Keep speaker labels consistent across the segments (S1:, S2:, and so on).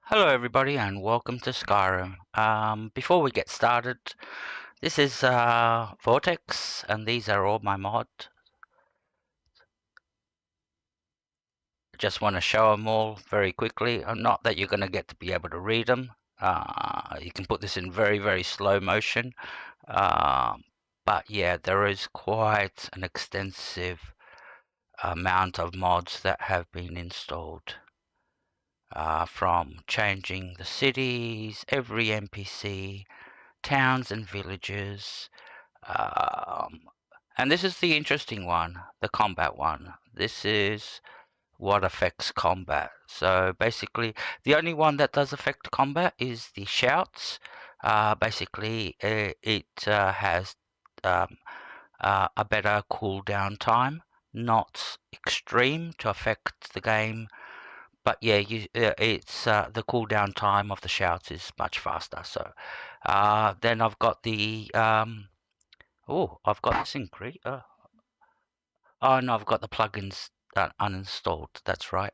S1: Hello everybody and welcome to Skyrim. Before we get started, this is Vortex and these are all my mods. Just want to show them all very quickly. Not that you're going to get to be able to read them. You can put this in very slow motion. But yeah, there is quite an extensive amount of mods that have been installed. From changing the cities, every NPC, towns and villages, and this is the interesting one, the combat one. This is what affects combat. So basically, the only one that does affect combat is the shouts. Basically, it has um, a better cooldown time, not extreme to affect the game. But yeah, it's the cooldown time of the shouts is much faster. So then I've got the I've got this increase. Oh no, I've got the plugins uninstalled. That's right.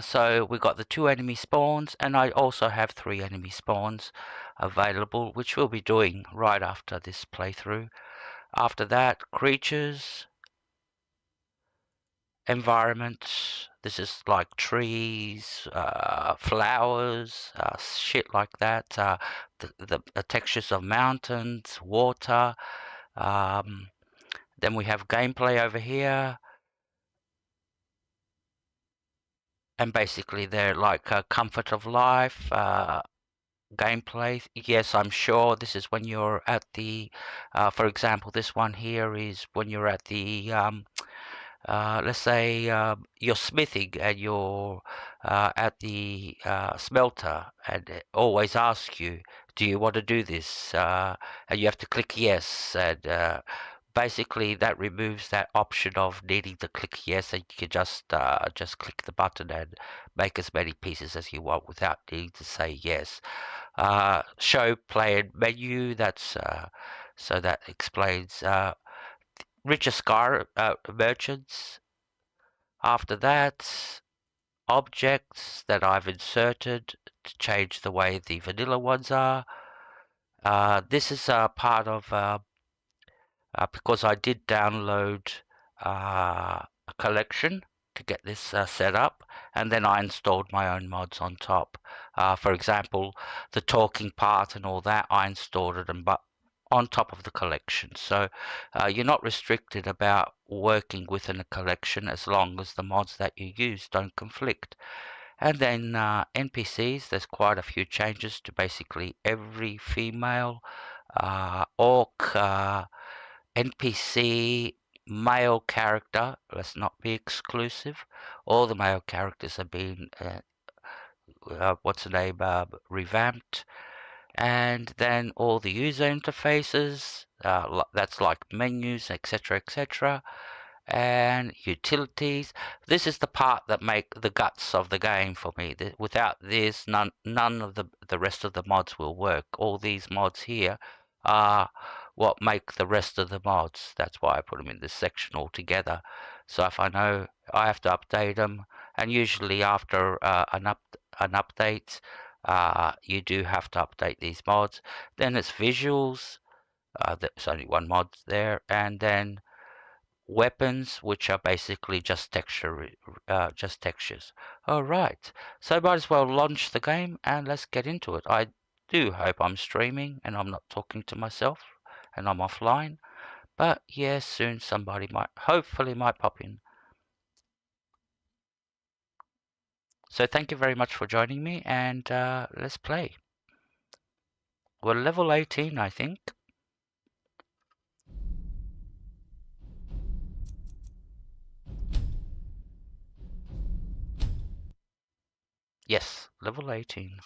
S1: So we got the 2 enemy spawns, and I also have 3 enemy spawns available, which we'll be doing right after this playthrough. After that, creatures, environments. This is like trees, flowers, shit like that. The textures of mountains, water. Then we have gameplay over here. And basically they're like comfort of life, gameplay. Yes, I'm sure this is when you're at the, for example, this one here is when you're at the, let's say you're smithing and you're at the smelter, and it always asks you, do you want to do this? And you have to click yes, and basically that removes that option of needing to click yes, and you can just click the button and make as many pieces as you want without needing to say yes. Show play and menu, that's so that explains richer Skyrim merchants. After that, objects that I've inserted to change the way the vanilla ones are. This is part of because I did download a collection to get this set up, and then I installed my own mods on top. For example, the talking part and all that, I installed it but on top of the collection. So you're not restricted about working within a collection as long as the mods that you use don't conflict. And then NPCs, there's quite a few changes to basically every female orc, NPC, male character. Let's not be exclusive. All the male characters have been what's the name, revamped. And then all the user interfaces, that's like menus, etc, and utilities. This is the part that make the guts of the game for me. Without this, none of the rest of the mods will work. All these mods here are what make the rest of the mods. That's why I put them in this section altogether. So if I know I have to update them, and usually after an update, you do have to update these mods. Then it's visuals. There's only one mod there, and then weapons, which are basically just textures. All right, so might as well launch the game and let's get into it. I do hope I'm streaming and I'm not talking to myself and I'm offline, but yes, soon somebody hopefully might pop in. So thank you very much for joining me, and let's play. We're level 18, I think. Yes, level 18.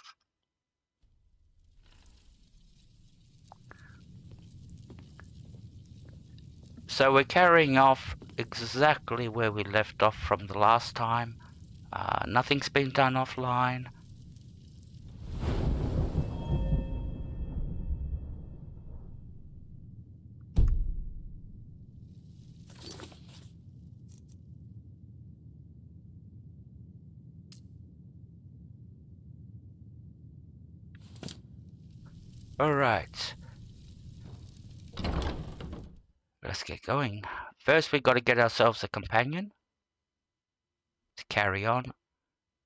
S1: So we're carrying off exactly where we left off from the last time. Nothing's been done offline. Alright. Let's get going. First, we've got to get ourselves a companion to carry on.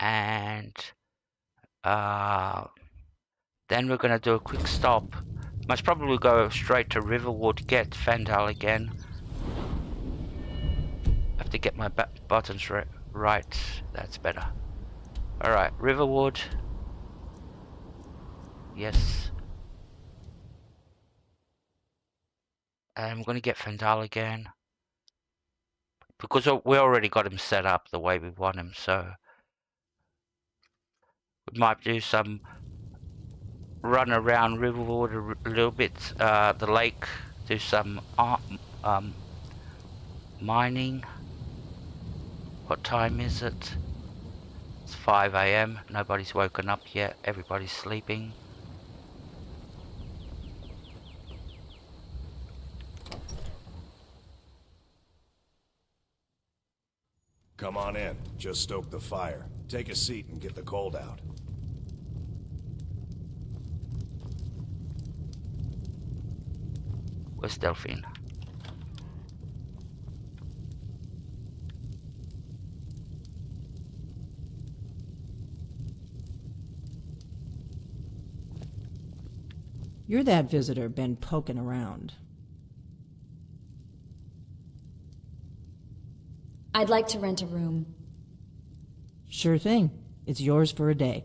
S1: And then we're going to do a quick stop. Must probably go straight to Riverwood, get Fandal again. Have to get my buttons right. That's better. Alright, Riverwood. Yes. And we're going to get Fandal again. Because we already got him set up the way we want him, so we might do some run around Riverwood a little bit, the lake, do some mining. What time is it? It's 5 AM. Nobody's woken up yet. Everybody's sleeping.
S2: Come on in. Just stoke the fire. Take a seat and get the cold out.
S1: Where's Delphine?
S3: You're that visitor been poking around.
S4: I'd like to rent a room.
S3: Sure thing. It's yours for a day.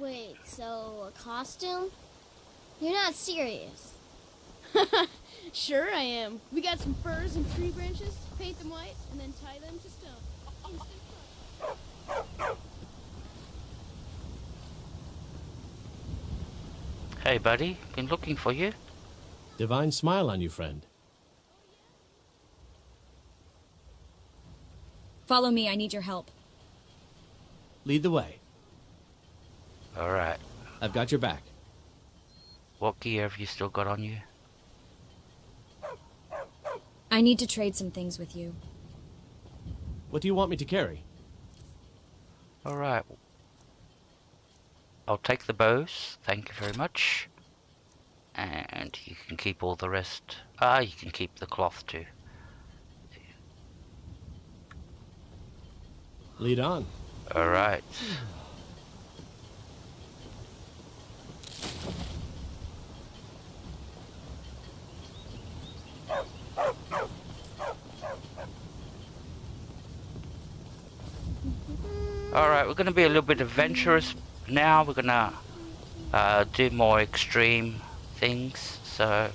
S5: Wait, so a costume? You're not serious.
S6: Sure I am. We got some furs and tree branches, paint them white, and then tie them to stone. Instant fun.
S1: Hey buddy, been looking for you.
S7: Divine smile on you, friend.
S4: Follow me, I need your help.
S7: Lead the way.
S1: Alright.
S7: I've got your back.
S1: What gear have you still got on you?
S4: I need to trade some things with you.
S7: What do you want me to carry?
S1: Alright. I'll take the bows, thank you very much. And you can keep all the rest. You can keep the cloth too.
S7: Lead on.
S1: Alright. Alright, we're going to be a little bit adventurous now. We're going to do more extreme things, so...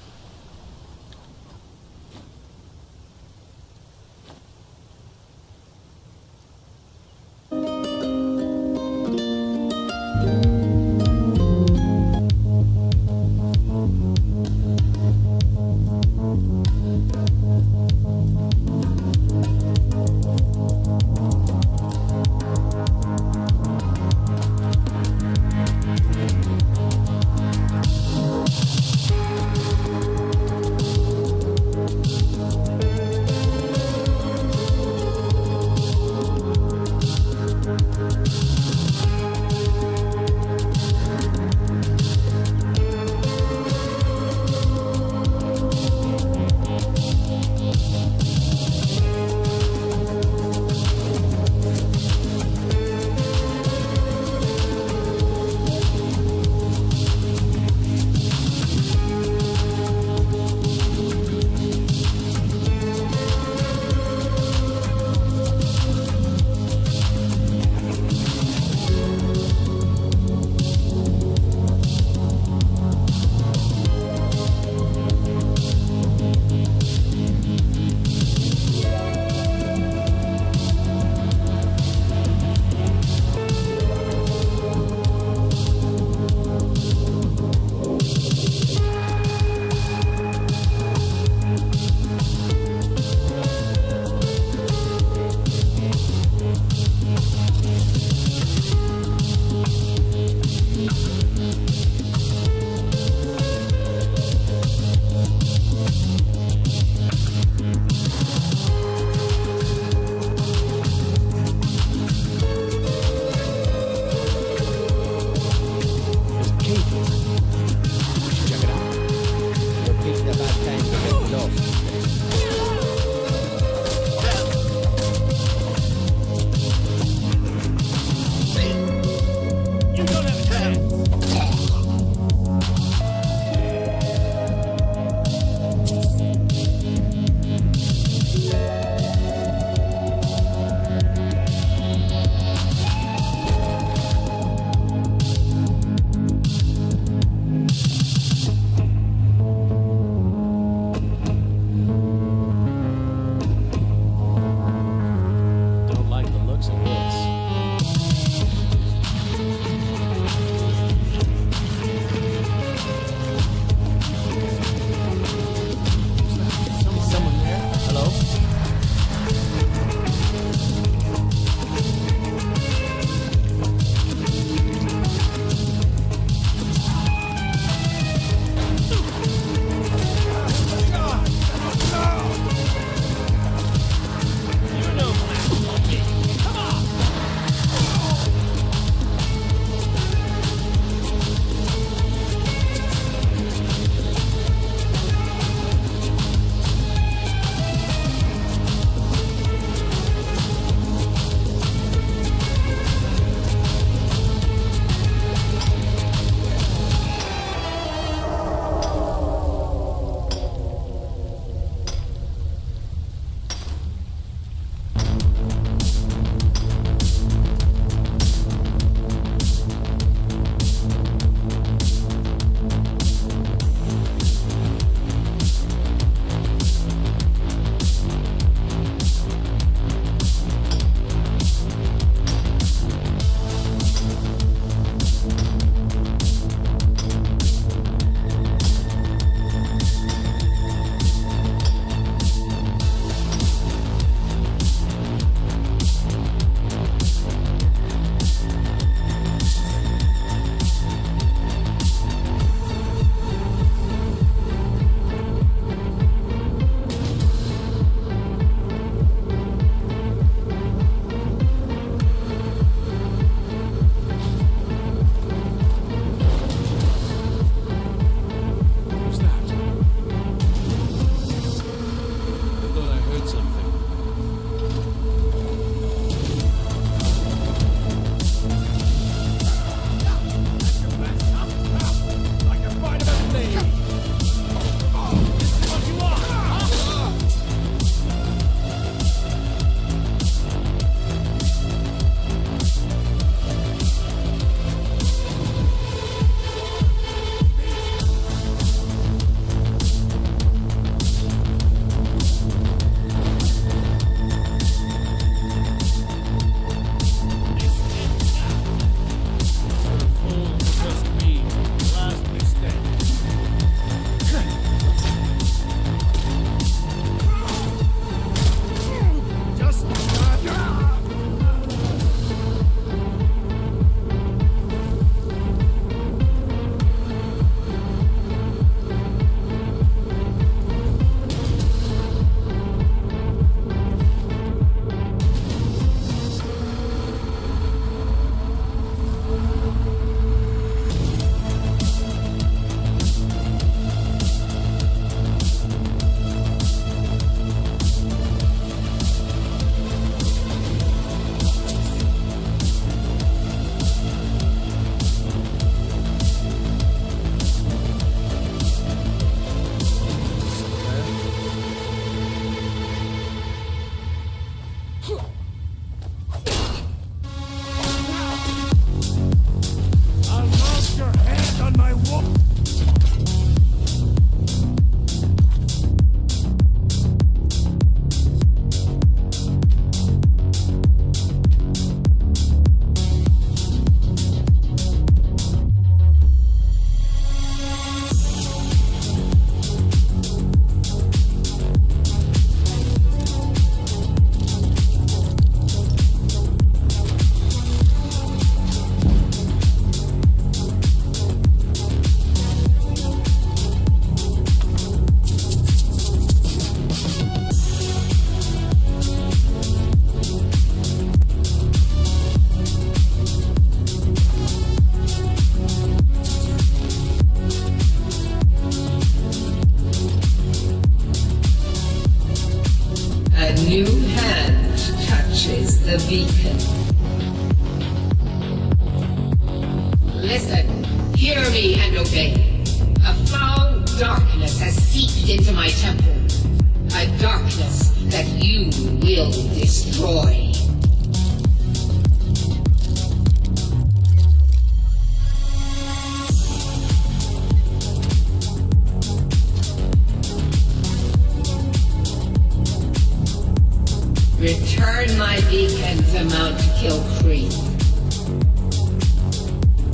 S2: You don't have a chance.
S8: the beacon. Listen, hear me and obey. A foul darkness has seeped into my temple. A darkness that you will destroy. Return my beacon to Mount Kill Creek.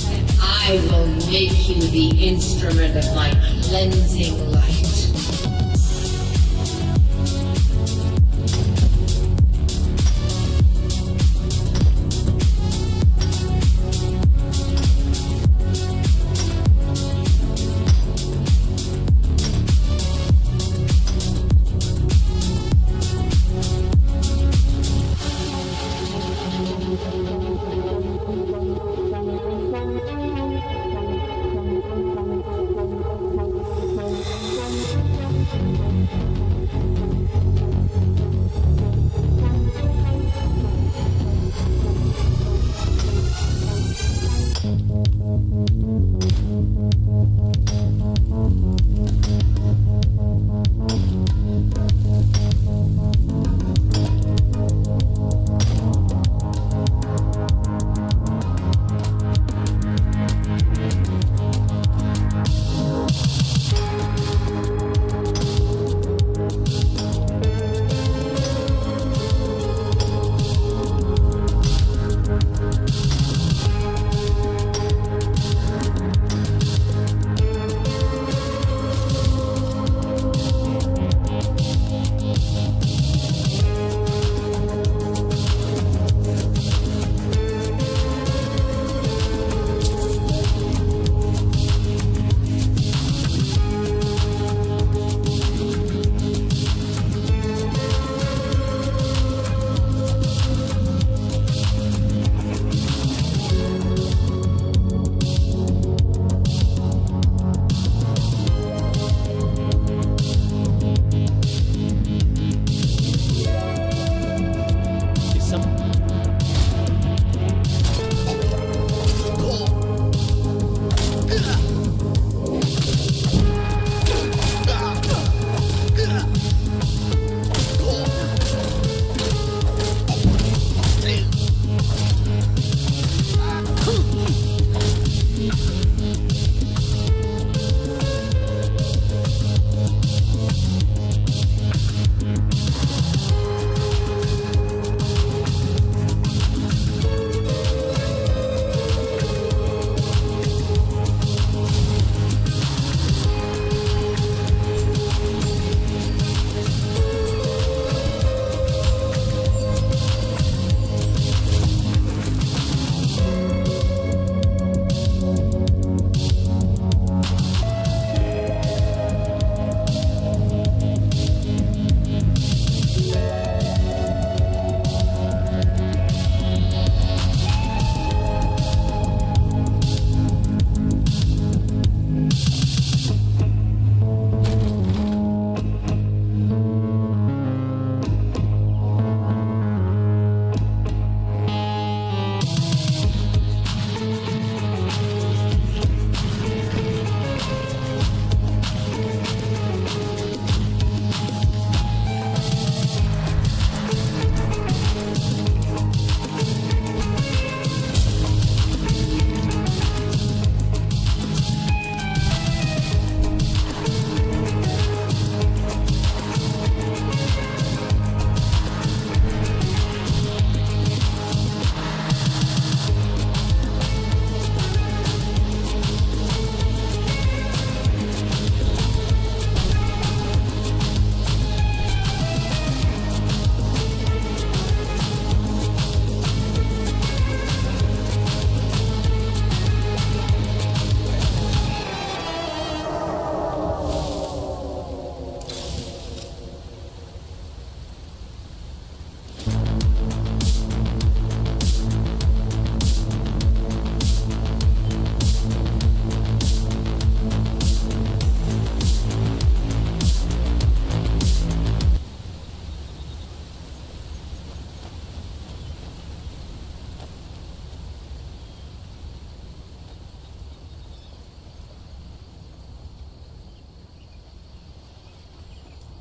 S8: And I will make you the instrument of my cleansing light.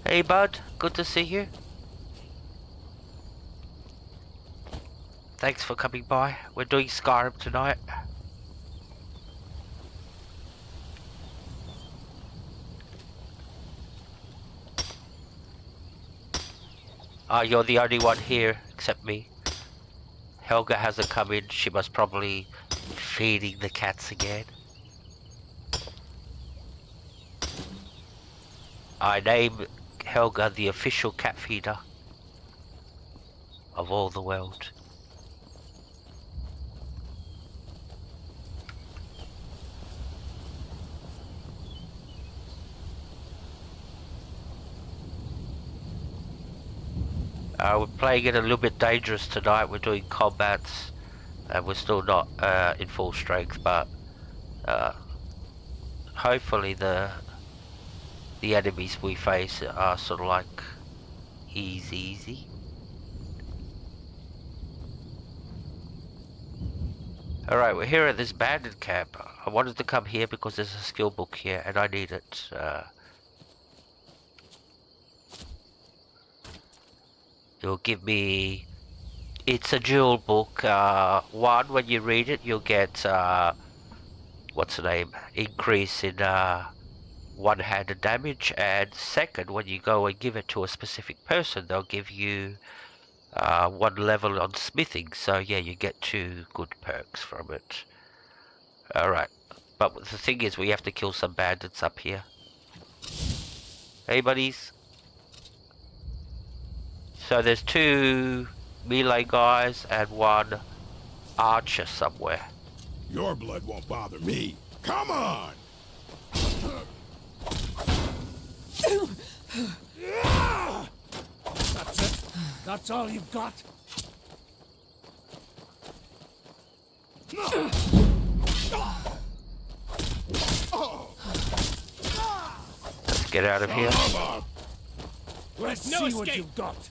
S1: Hey bud, good to see you. Thanks for coming by. We're doing Skyrim tonight. You're the only one here, except me. Helga hasn't come in. She must probably feeding the cats again. I name Helga the official cat feeder of all the world. We're playing it a little bit dangerous tonight. We're doing combats, and we're still not in full strength, but hopefully the enemies we face are sort of like easy. Alright, we're here at this bandit camp. I wanted to come here because there's a skill book here, and I need it. It'll give me... It's a dual book. One, when you read it, you'll get... what's the name? Increase in one-handed damage. And second, when you go and give it to a specific person, they'll give you one level on smithing. So yeah, you get 2 good perks from it. Alright. But the thing is, we have to kill some bandits up here. Hey buddies. So there's 2 melee guys and 1 archer somewhere.
S2: Your blood won't bother me. Come on!
S9: That's it? That's all you've got?
S1: Let's get out of here.
S9: Let's see what you've got.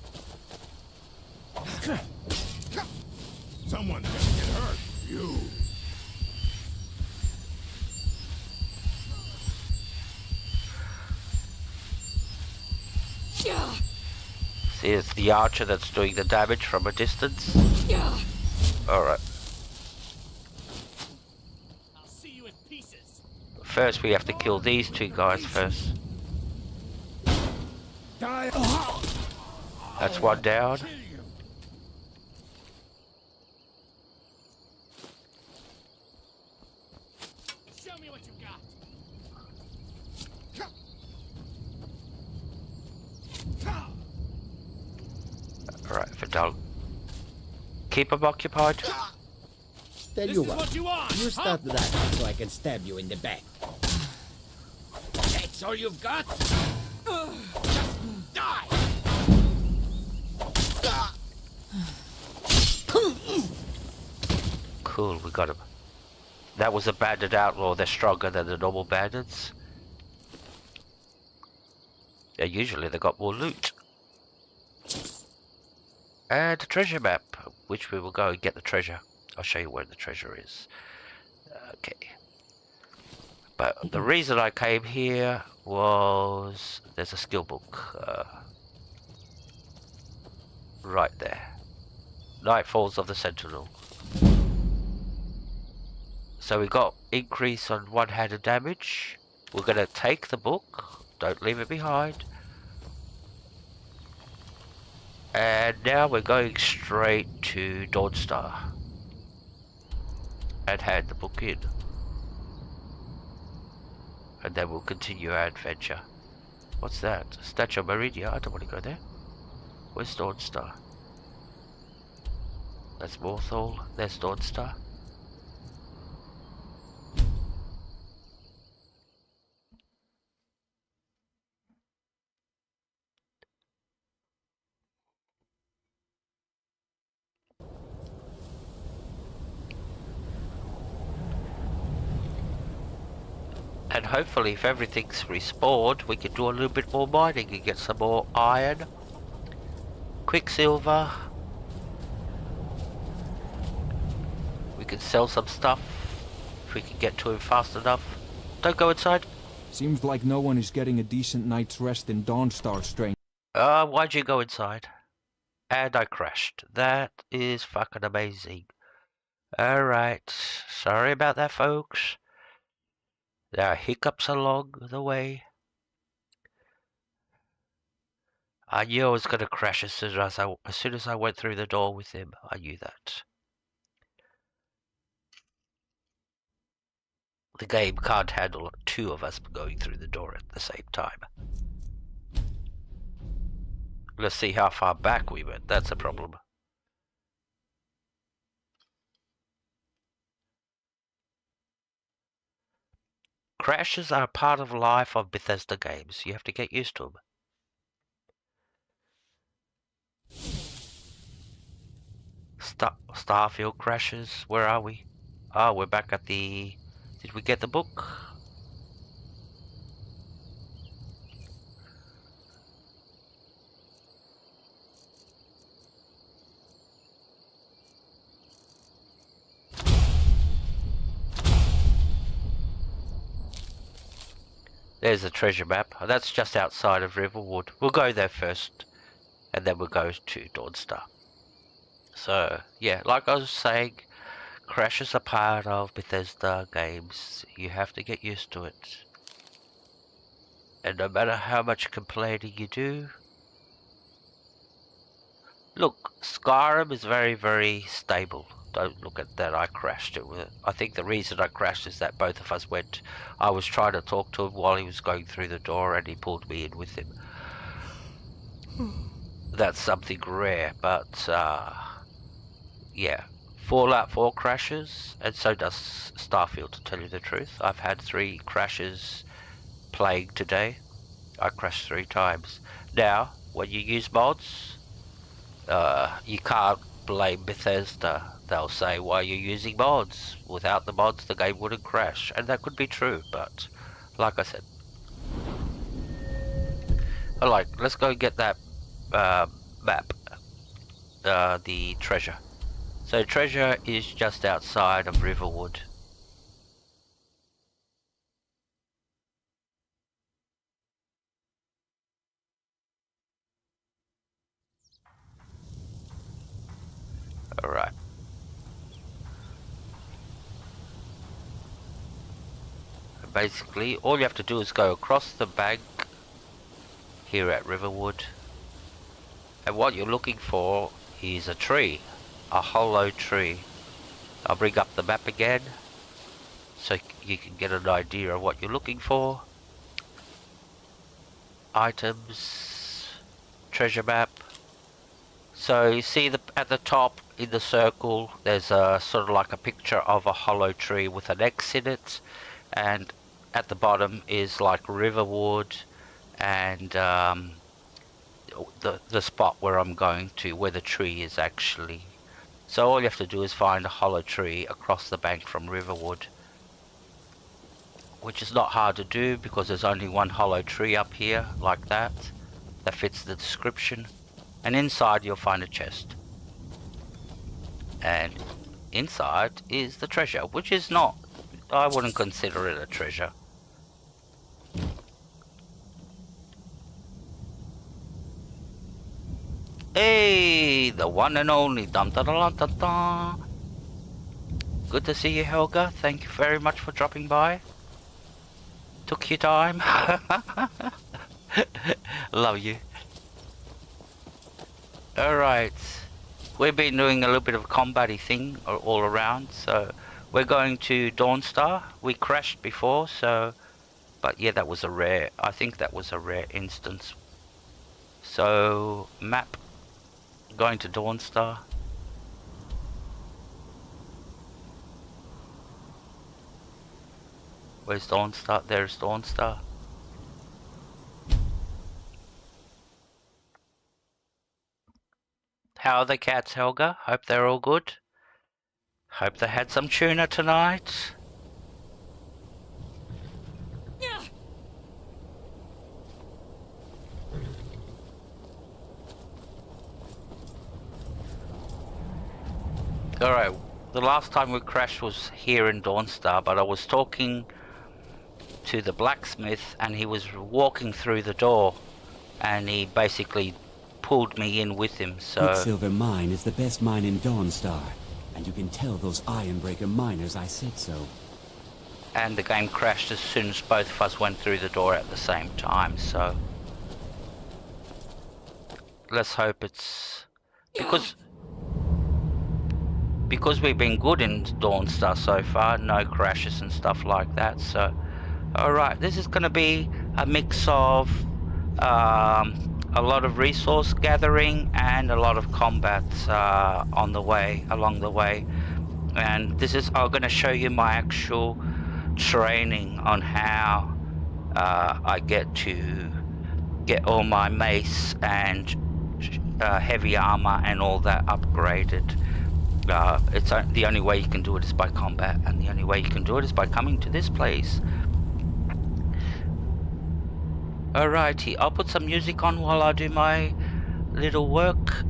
S2: Someone's gonna get hurt. You.
S1: See, it's the archer that's doing the damage from a distance. Alright.
S9: I'll see you in pieces.
S1: First, we have to kill these 2 guys first. That's 1 down.
S9: Show me what you got.
S1: Alright, Vidal. Keep them occupied.
S10: Tell
S9: This
S10: you
S9: is
S10: what,
S9: what you want.
S10: you start that so I can stab you in the back. That's all you've got? Just die!
S1: Cool, we got him. That was a bandit outlaw. They're stronger than the normal bandits. Yeah, usually they got more loot. And a treasure map, which we will go and get the treasure. I'll show you where the treasure is. Okay. But the reason I came here was there's a skill book right there. Nightfalls of the Sentinel. So we got increase on one-handed damage. We're going to take the book. Don't leave it behind. And now we're going straight to Dawnstar. And hand the book in. And then we'll continue our adventure. What's that? Statue of Meridia? I don't want to go there. Where's Dawnstar? That's Morthal. There's Dawnstar. And hopefully if everything's respawned, we can do a little bit more mining and get some more iron, quicksilver. We can sell some stuff if we can get to him fast enough. Don't go inside.
S11: Seems like no one is getting a decent night's rest in Dawnstar, strange.
S1: Why'd you go inside? And I crashed. That is fucking amazing. Alright. Sorry about that, folks. There are hiccups along the way. I knew I was going to crash as soon as I went through the door with him. I knew that. The game can't handle two of us going through the door at the same time. Let's see how far back we went. That's a problem. Crashes are a part of life of Bethesda games. You have to get used to them. Starfield crashes. Where are we? Oh, we're back at the... Did we get the book? There's the treasure map. That's just outside of Riverwood. We'll go there first, and then we'll go to Dawnstar. So, yeah, like I was saying, crashes are part of Bethesda games. You have to get used to it. And no matter how much complaining you do... Look, Skyrim is very, very stable. Don't look at that, I crashed it. I think the reason I crashed is that both of us went... I was trying to talk to him while he was going through the door and he pulled me in with him. That's something rare, but... yeah. Fallout 4 crashes, and so does Starfield, to tell you the truth. I've had 3 crashes playing today. I crashed 3 times. Now, when you use mods, you can't blame Bethesda. They'll say, why are you using mods? Without the mods, the game wouldn't crash. And that could be true, but like I said. Alright, let's go get that map. The treasure. So treasure is just outside of Riverwood. Alright. Basically, all you have to do is go across the bank here at Riverwood. And what you're looking for is a tree. A hollow tree. I'll bring up the map again so you can get an idea of what you're looking for. Items, treasure map. So you see at the top in the circle there's a sort of like a picture of a hollow tree with an X in it, and at the bottom is like Riverwood and the spot where I'm going to, where the tree is actually. So all you have to do is find a hollow tree across the bank from Riverwood, which is not hard to do because there's only one hollow tree up here like that fits the description, and inside you'll find a chest, and inside is the treasure, which is not, I wouldn't consider it a treasure. Hey, the one and only. Dum da da da da. Good to see you, Helga. Thank you very much for dropping by. Took your time. Love you. Alright. We've been doing a little bit of a combat-y thing all around, so we're going to Dawnstar. We crashed before, so... But yeah, that was a rare... I think that was a rare instance. So, map. Going to Dawnstar. Where's Dawnstar? There's Dawnstar. How are the cats, Helga? Hope they're all good. Hope they had some tuna tonight. Alright, the last time we crashed was here in Dawnstar, but I was talking to the blacksmith, and he was walking through the door, and he basically pulled me in with him. So
S12: Quicksilver Mine is the best mine in Dawnstar, and you can tell those Ironbreaker miners I said so.
S1: and the game crashed as soon as both of us went through the door at the same time. So let's hope it's because we've been good in Dawnstar so far, no crashes and stuff like that. So alright, this is going to be a mix of a lot of resource gathering and a lot of combat along the way, and this is I'm going to show you my actual training on how I get all my mace and heavy armor and all that upgraded. It's the only way you can do it is by combat, and the only way you can do it is by coming to this place. Alrighty, I'll put some music on while I do my little work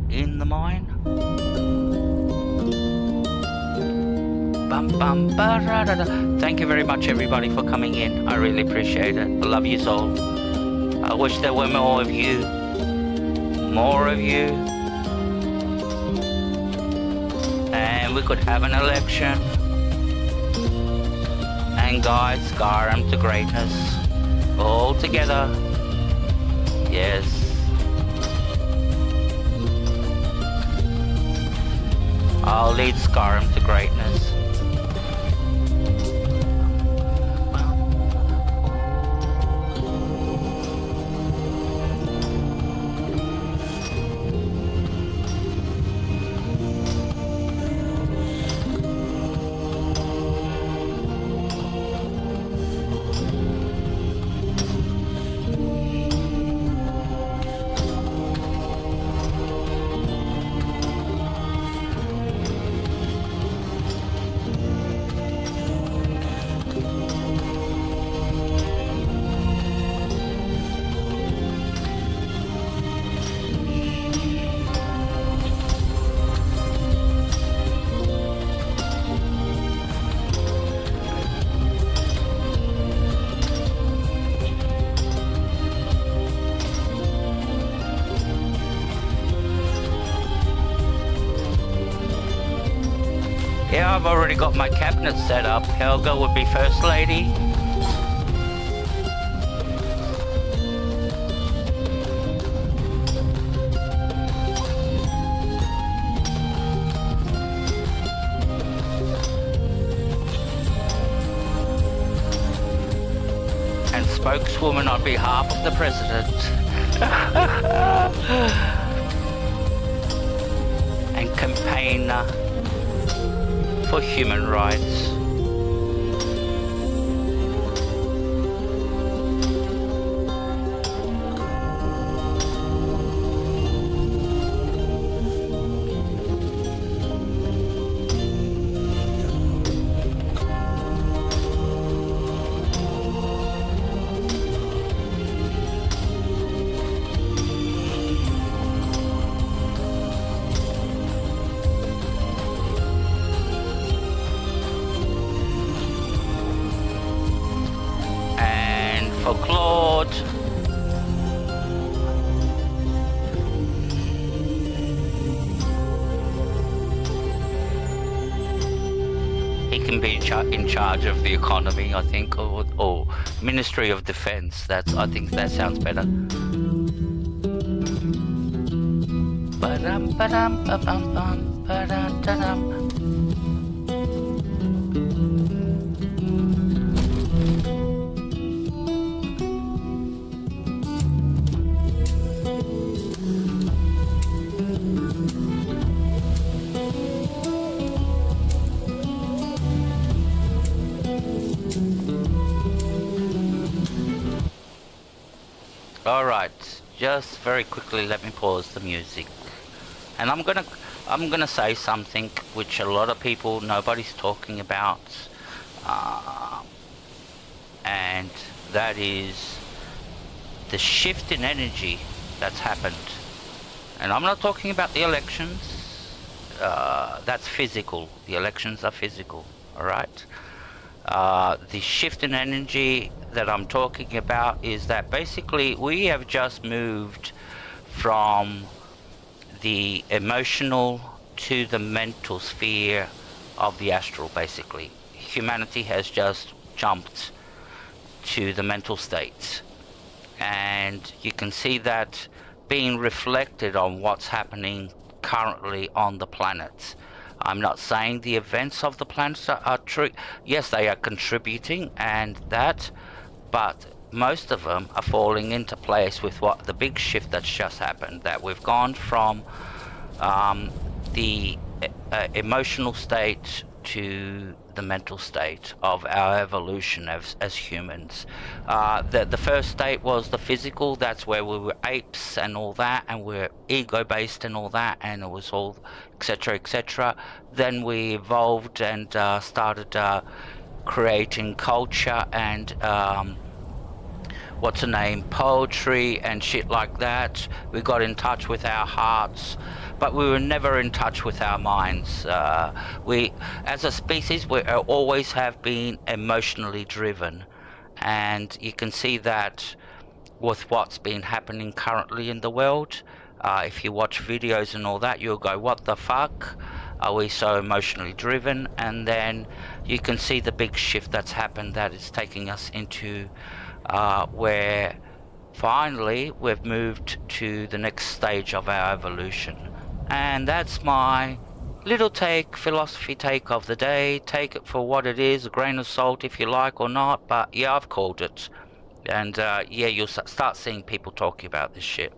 S1: in the mine. Bum, bum, ba-ra-da-da. Thank you very much everybody for coming in. I really appreciate it. I love you all. I wish there were more of you. More of you. And we could have an election and guide Skyrim to greatness. All together. Yes. I'll lead Skyrim to greatness. Yeah, I've already got my cabinet set up. Helga would be first lady. And spokeswoman on behalf of the president. And campaigner for human rights. For Claude. He can be in charge of the economy, I think, or Ministry of Defense. I think that sounds better. Ba-dum, ba-dum, ba-bum, bum, ba-dum, da-dum. Alright, just very quickly let me pause the music. And I'm gonna say something which a lot of people, nobody's talking about. And that is the shift in energy that's happened. And I'm not talking about the elections. That's physical. The elections are physical, alright? The shift in energy that I'm talking about is that basically we have just moved from the emotional to the mental sphere of the astral. Basically, humanity has just jumped to the mental states, and you can see that being reflected on what's happening currently on the planets. I'm not saying the events of the planets are true. Yes, they are contributing and that, but most of them are falling into place with what the big shift that's just happened, that we've gone from the emotional state to the mental state of our evolution as humans. The first state was the physical. That's where we were apes and all that, and we're ego based and all that, and it was all etc etc. Then we evolved and started creating culture and what's the name, poetry and shit like that. We got in touch with our hearts, but we were never in touch with our minds. We, as a species, we always have been emotionally driven, and you can see that with what's been happening currently in the world. If you watch videos and all that, you'll go, what the fuck? Are we so emotionally driven? And then you can see the big shift that's happened, that is taking us into where finally we've moved to the next stage of our evolution. And that's my little philosophy take of the day. Take it for what it is, a grain of salt if you like or not, but yeah, I've called it. And yeah, you'll start seeing people talking about this shit.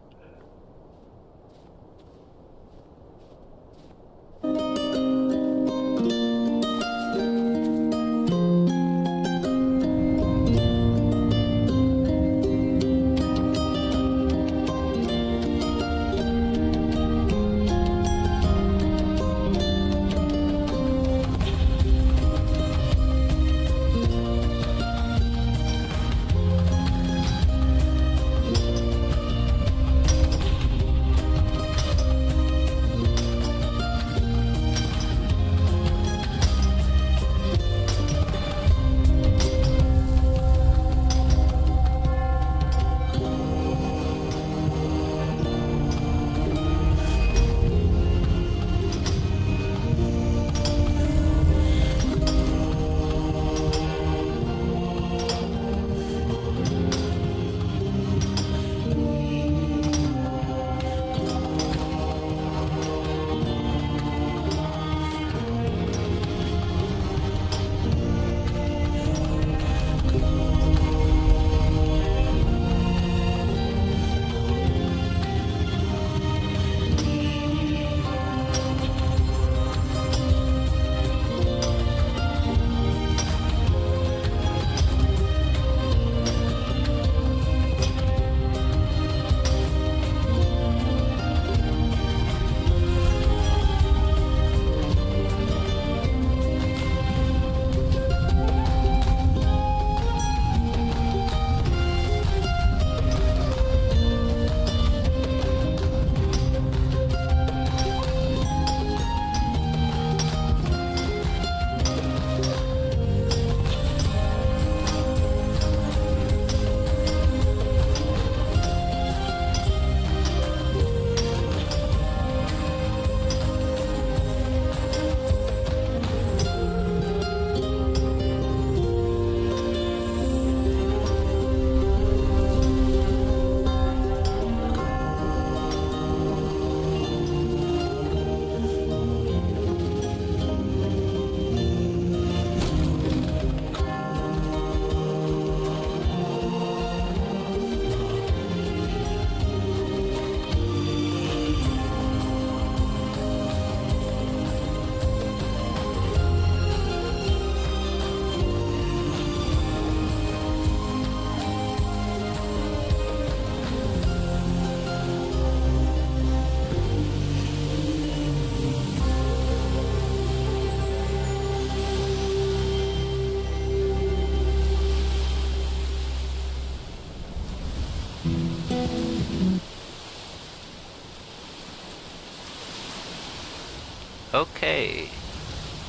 S1: Okay,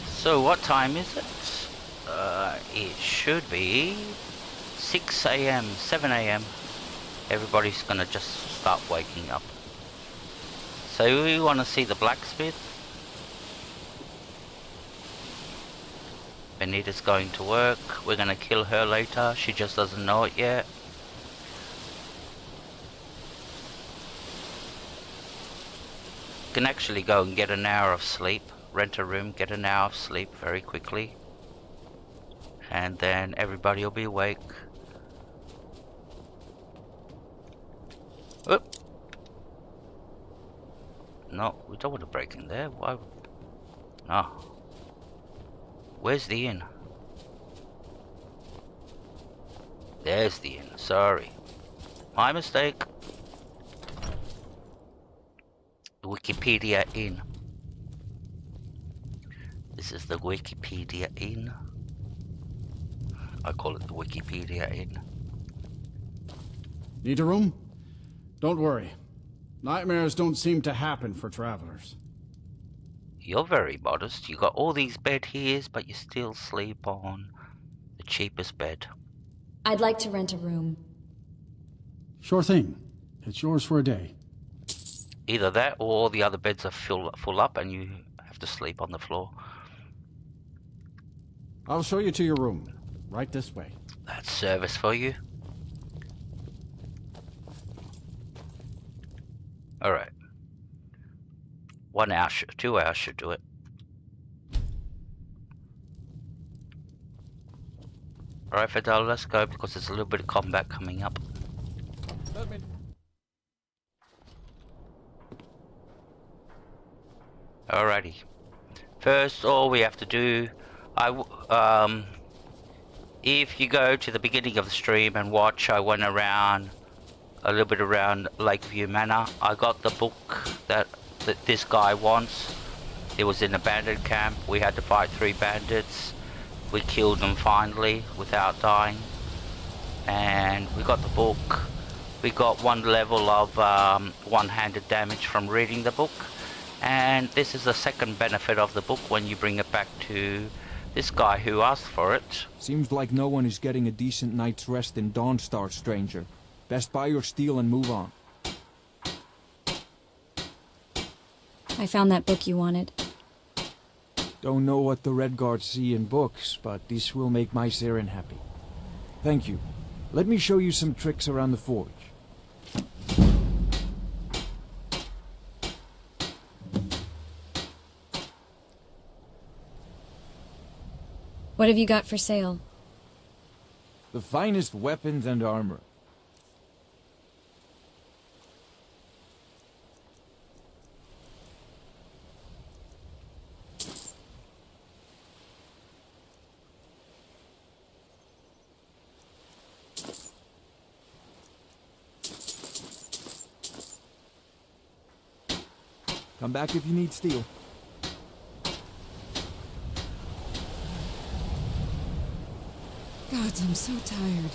S1: so what time is it? it should be 6 a.m., 7 a.m. Everybody's gonna just start waking up. So we want to see the blacksmith. Benita's going to work. We're gonna kill her later. She just doesn't know it yet. You can actually go and get an hour of sleep. Rent a room, get an hour of sleep very quickly. And then everybody will be awake. Oop. No, we don't want to break in there. Why? No. Where's the inn? There's the inn. Sorry. My mistake. Wikipedia inn. This is the Wikipedia inn. I call it the Wikipedia inn.
S13: Need a room? Don't worry. Nightmares don't seem to happen for travelers.
S1: You're very modest. You got all these bed here, but you still sleep on the cheapest bed.
S4: I'd like to rent a room.
S13: Sure thing. It's yours for a day.
S1: Either that or all the other beds are full up and you have to sleep on the floor.
S13: I'll show you to your room. Right this way.
S1: That's service for you. Alright. 1 hour, 2 hours should do it. Alright, Fidel, let's go because there's a little bit of combat coming up. Alrighty. First, all we have to do, if you go to the beginning of the stream and watch, I went around a little bit around Lakeview Manor. I got the book that this guy wants. It was in a bandit camp. We had to fight 3 bandits. We killed them finally without dying. And we got the book. We got 1 level of one-handed damage from reading the book. And this is the second benefit of the book when you bring it back to this guy who asked for it.
S11: Seems like no one is getting a decent night's rest in Dawnstar, stranger. Best buy your steel and move on.
S4: I found that book you wanted.
S11: Don't know what the Redguards see in books, but this will make my Siren happy. Thank you. Let me show you some tricks around the forge.
S4: What have you got for sale?
S11: The finest weapons and armor. Come back if you need steel.
S3: God, I'm so tired.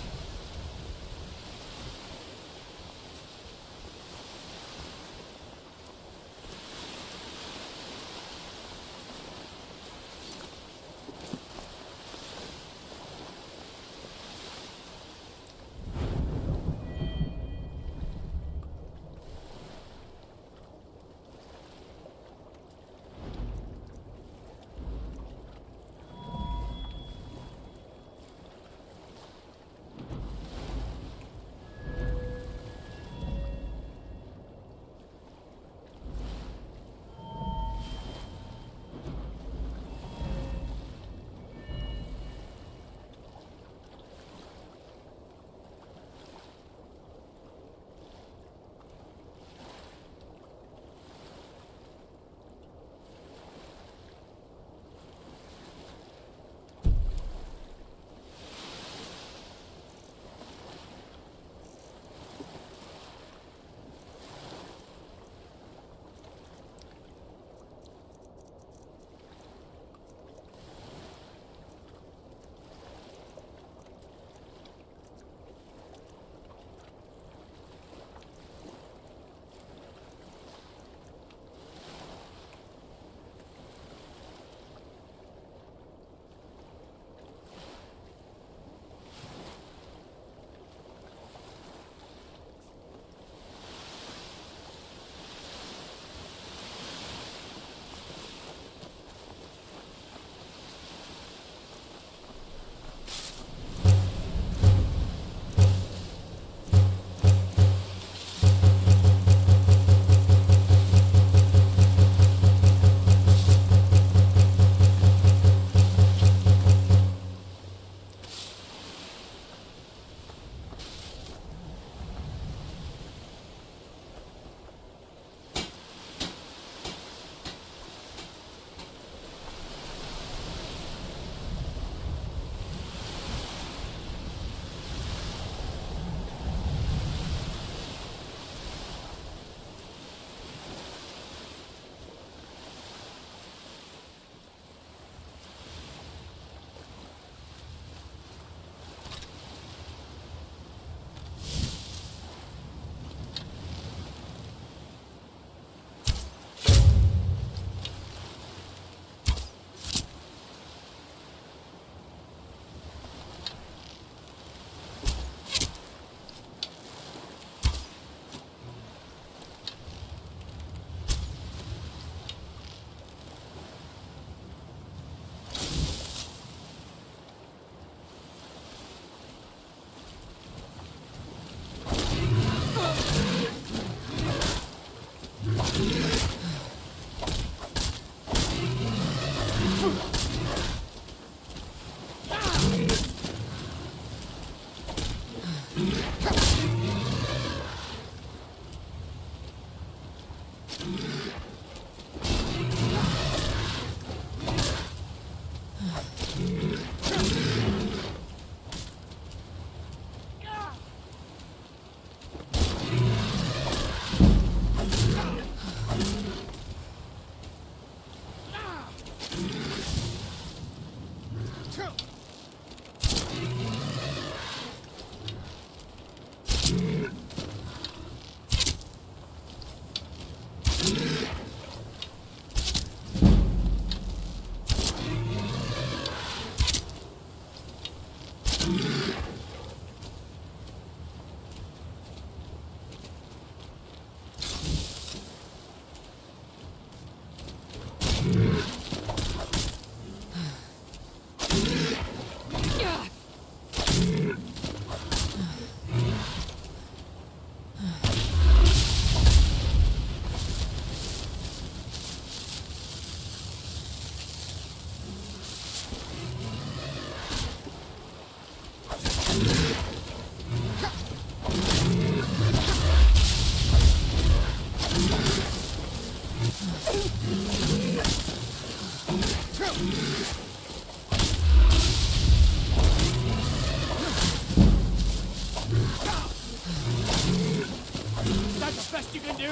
S9: That's the best you can do?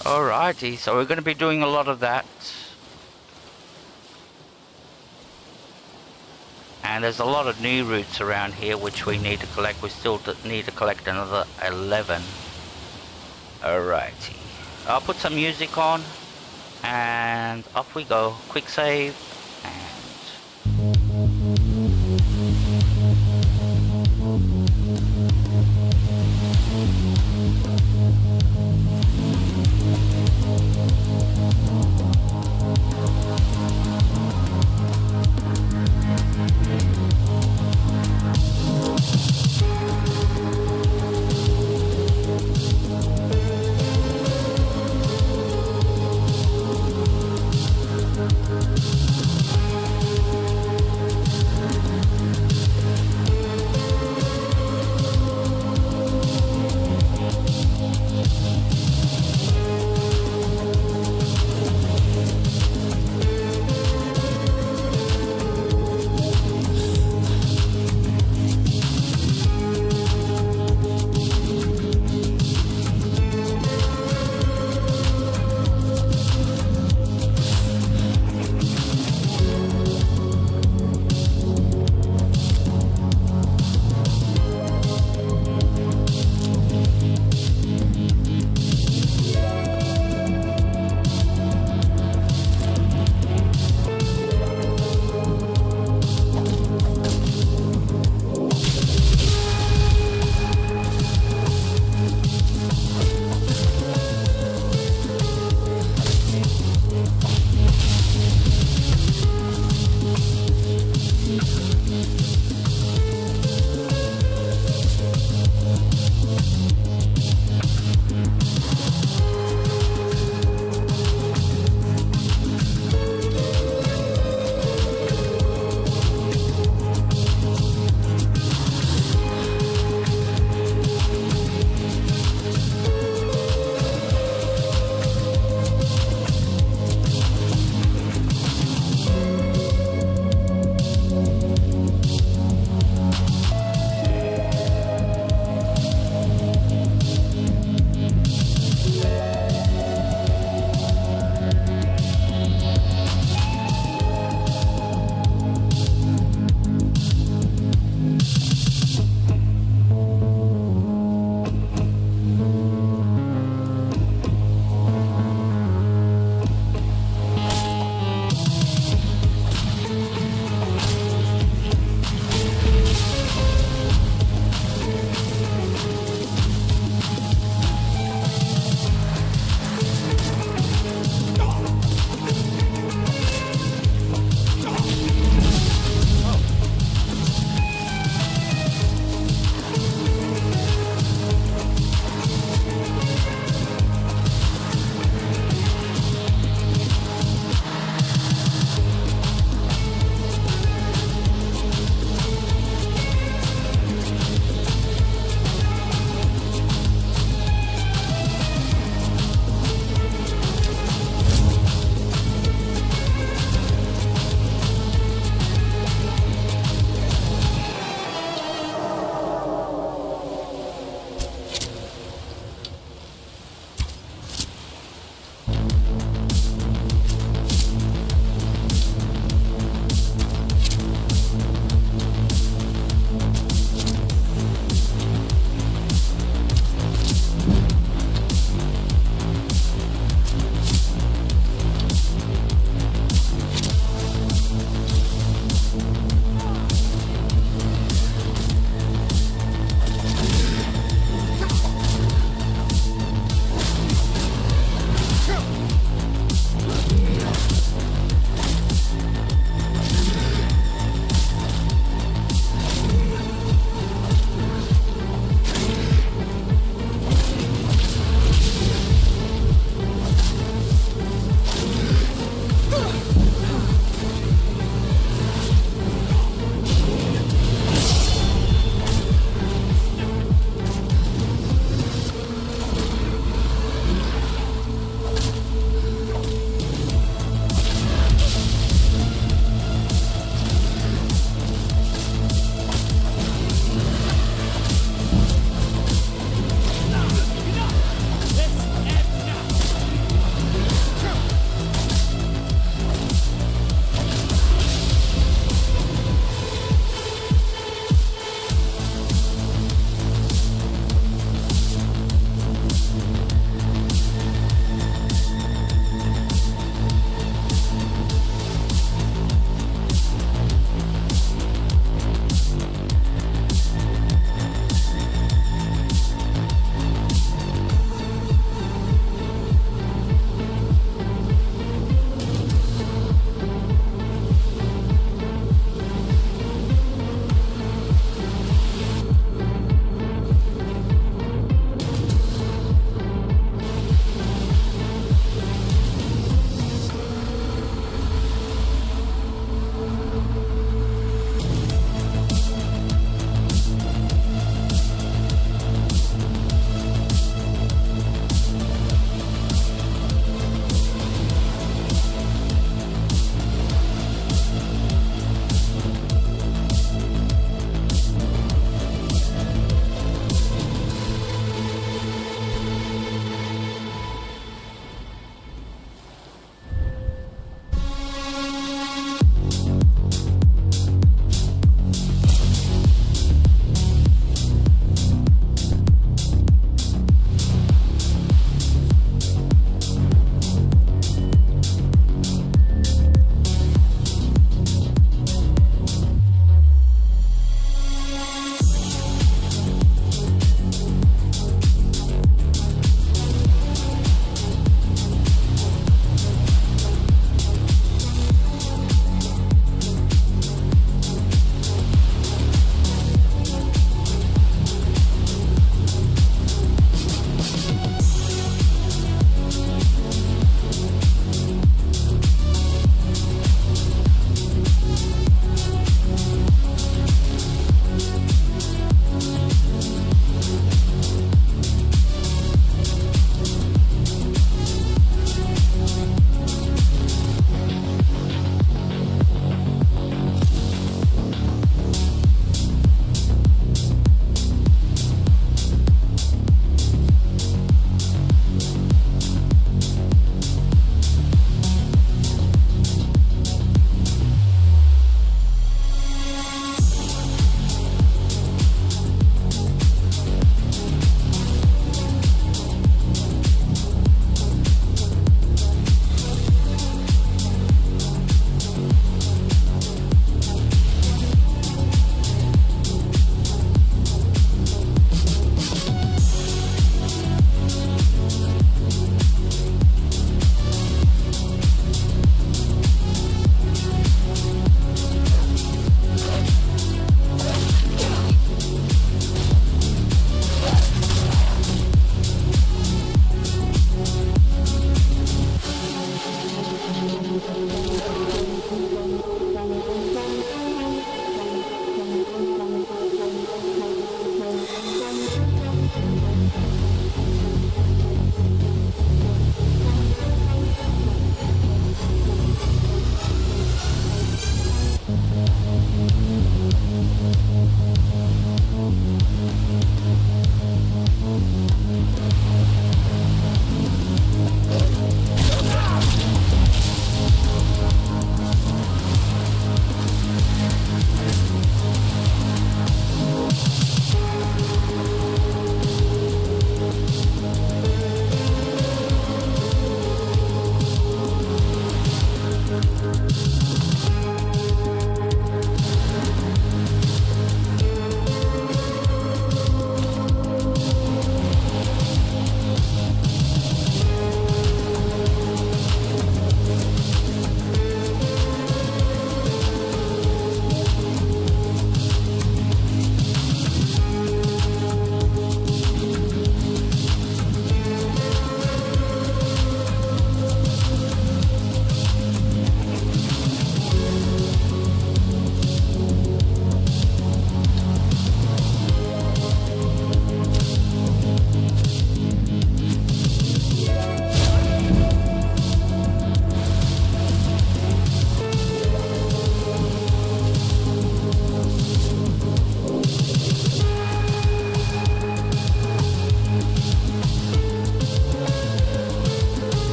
S1: Alrighty, so we're going to be doing a lot of that. And there's a lot of new routes around here which we need to collect. We still need to collect another 11. Alrighty. I'll put some music on and off we go. Quick save and...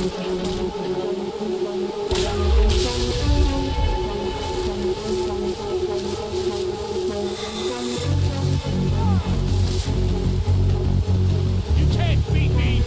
S9: You can't beat me!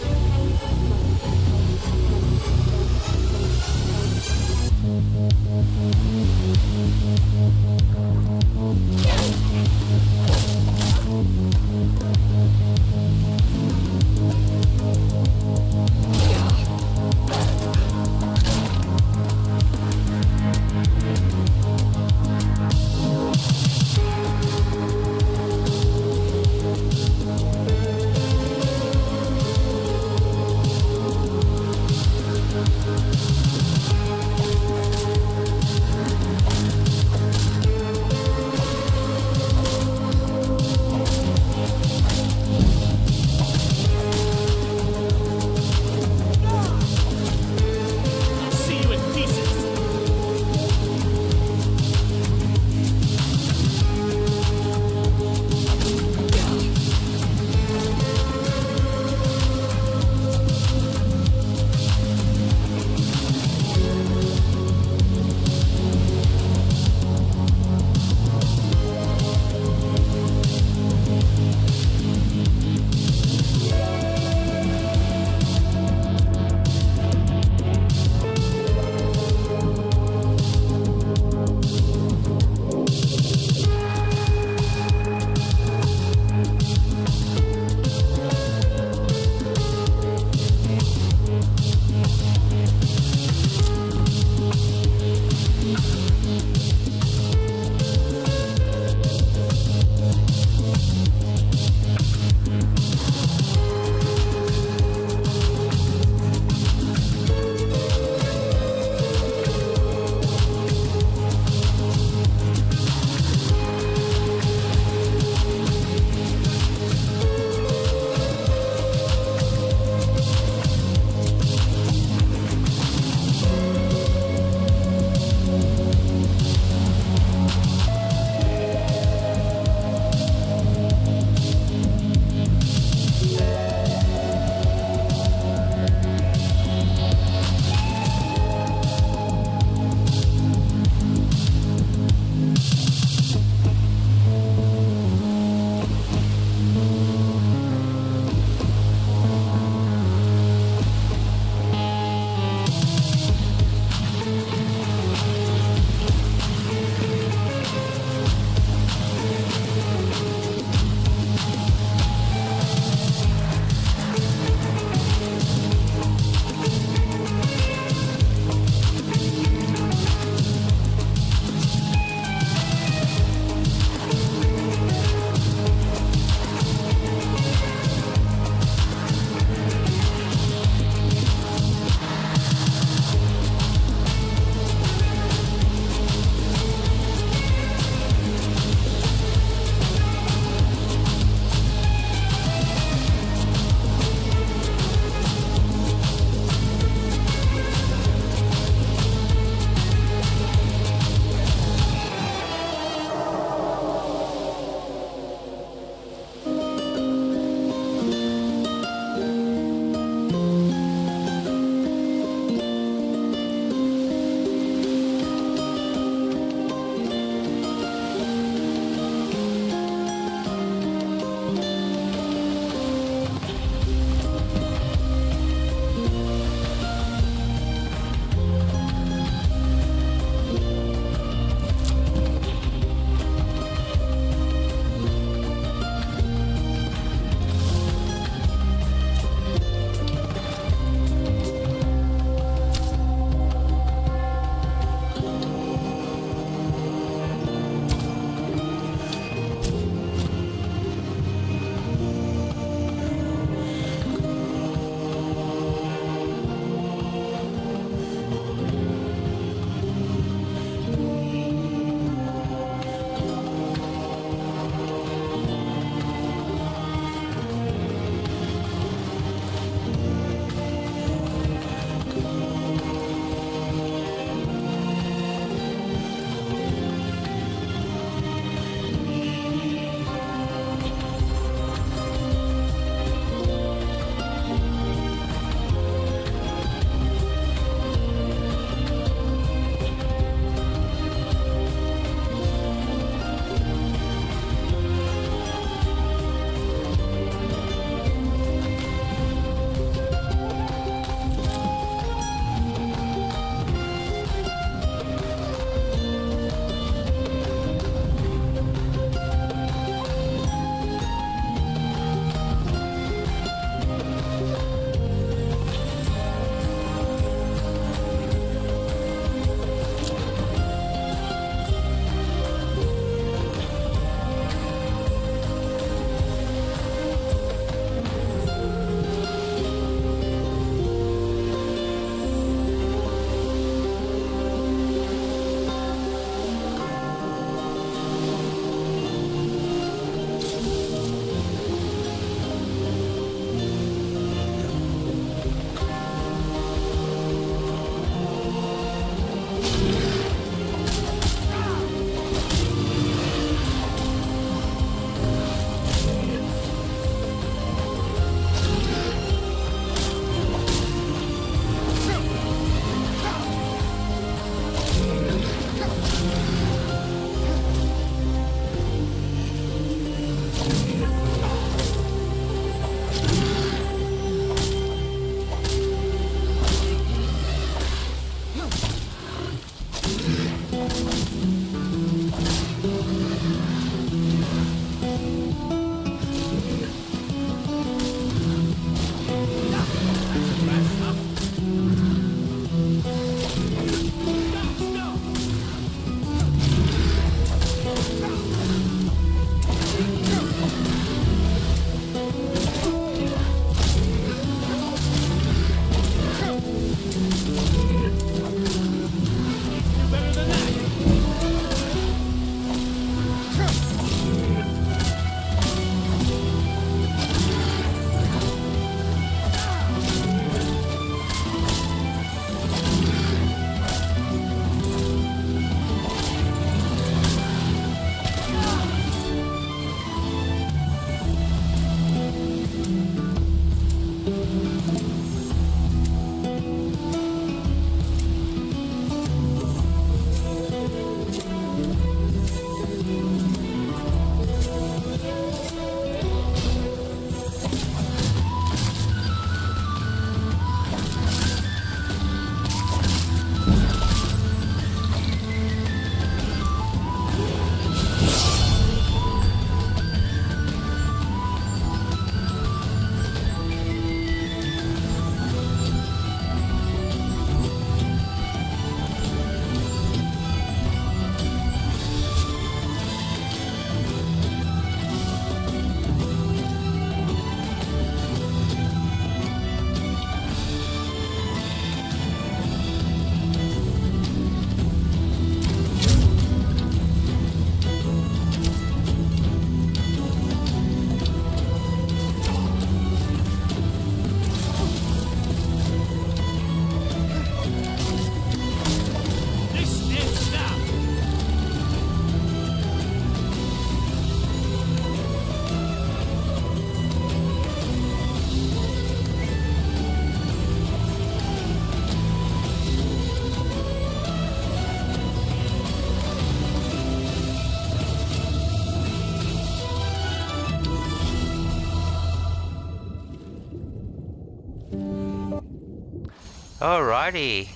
S1: Alrighty.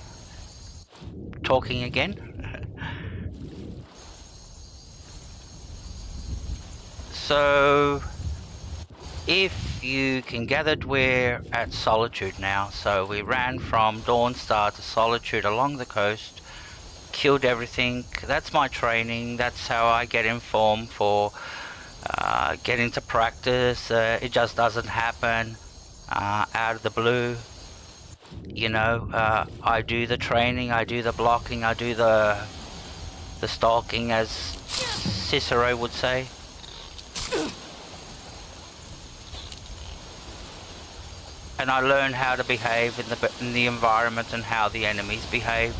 S1: Talking again. So, if you can gather, we're at Solitude now. So we ran from Dawnstar to Solitude along the coast, killed everything. That's my training. That's how I get informed for getting to practice. It just doesn't happen out of the blue. You know, I do the training, I do the blocking, I do the stalking, as Cicero would say. And I learn how to behave in the environment and how the enemies behave.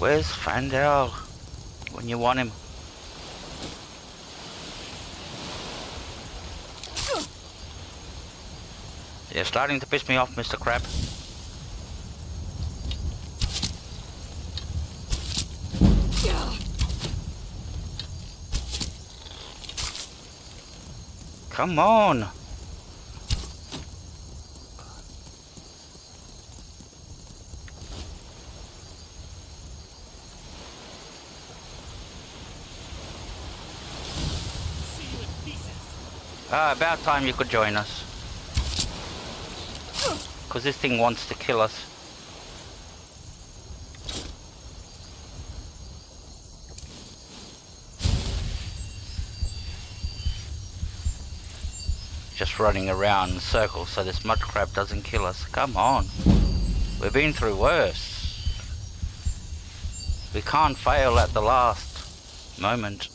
S1: Where's Fandel when you want him? You're starting to piss me off, Mr. Crab. Come on! About time you could join us. Because this thing wants to kill us. Just running around in circles so this mud crab doesn't kill us. Come on. We've been through worse. We can't fail at the last moment.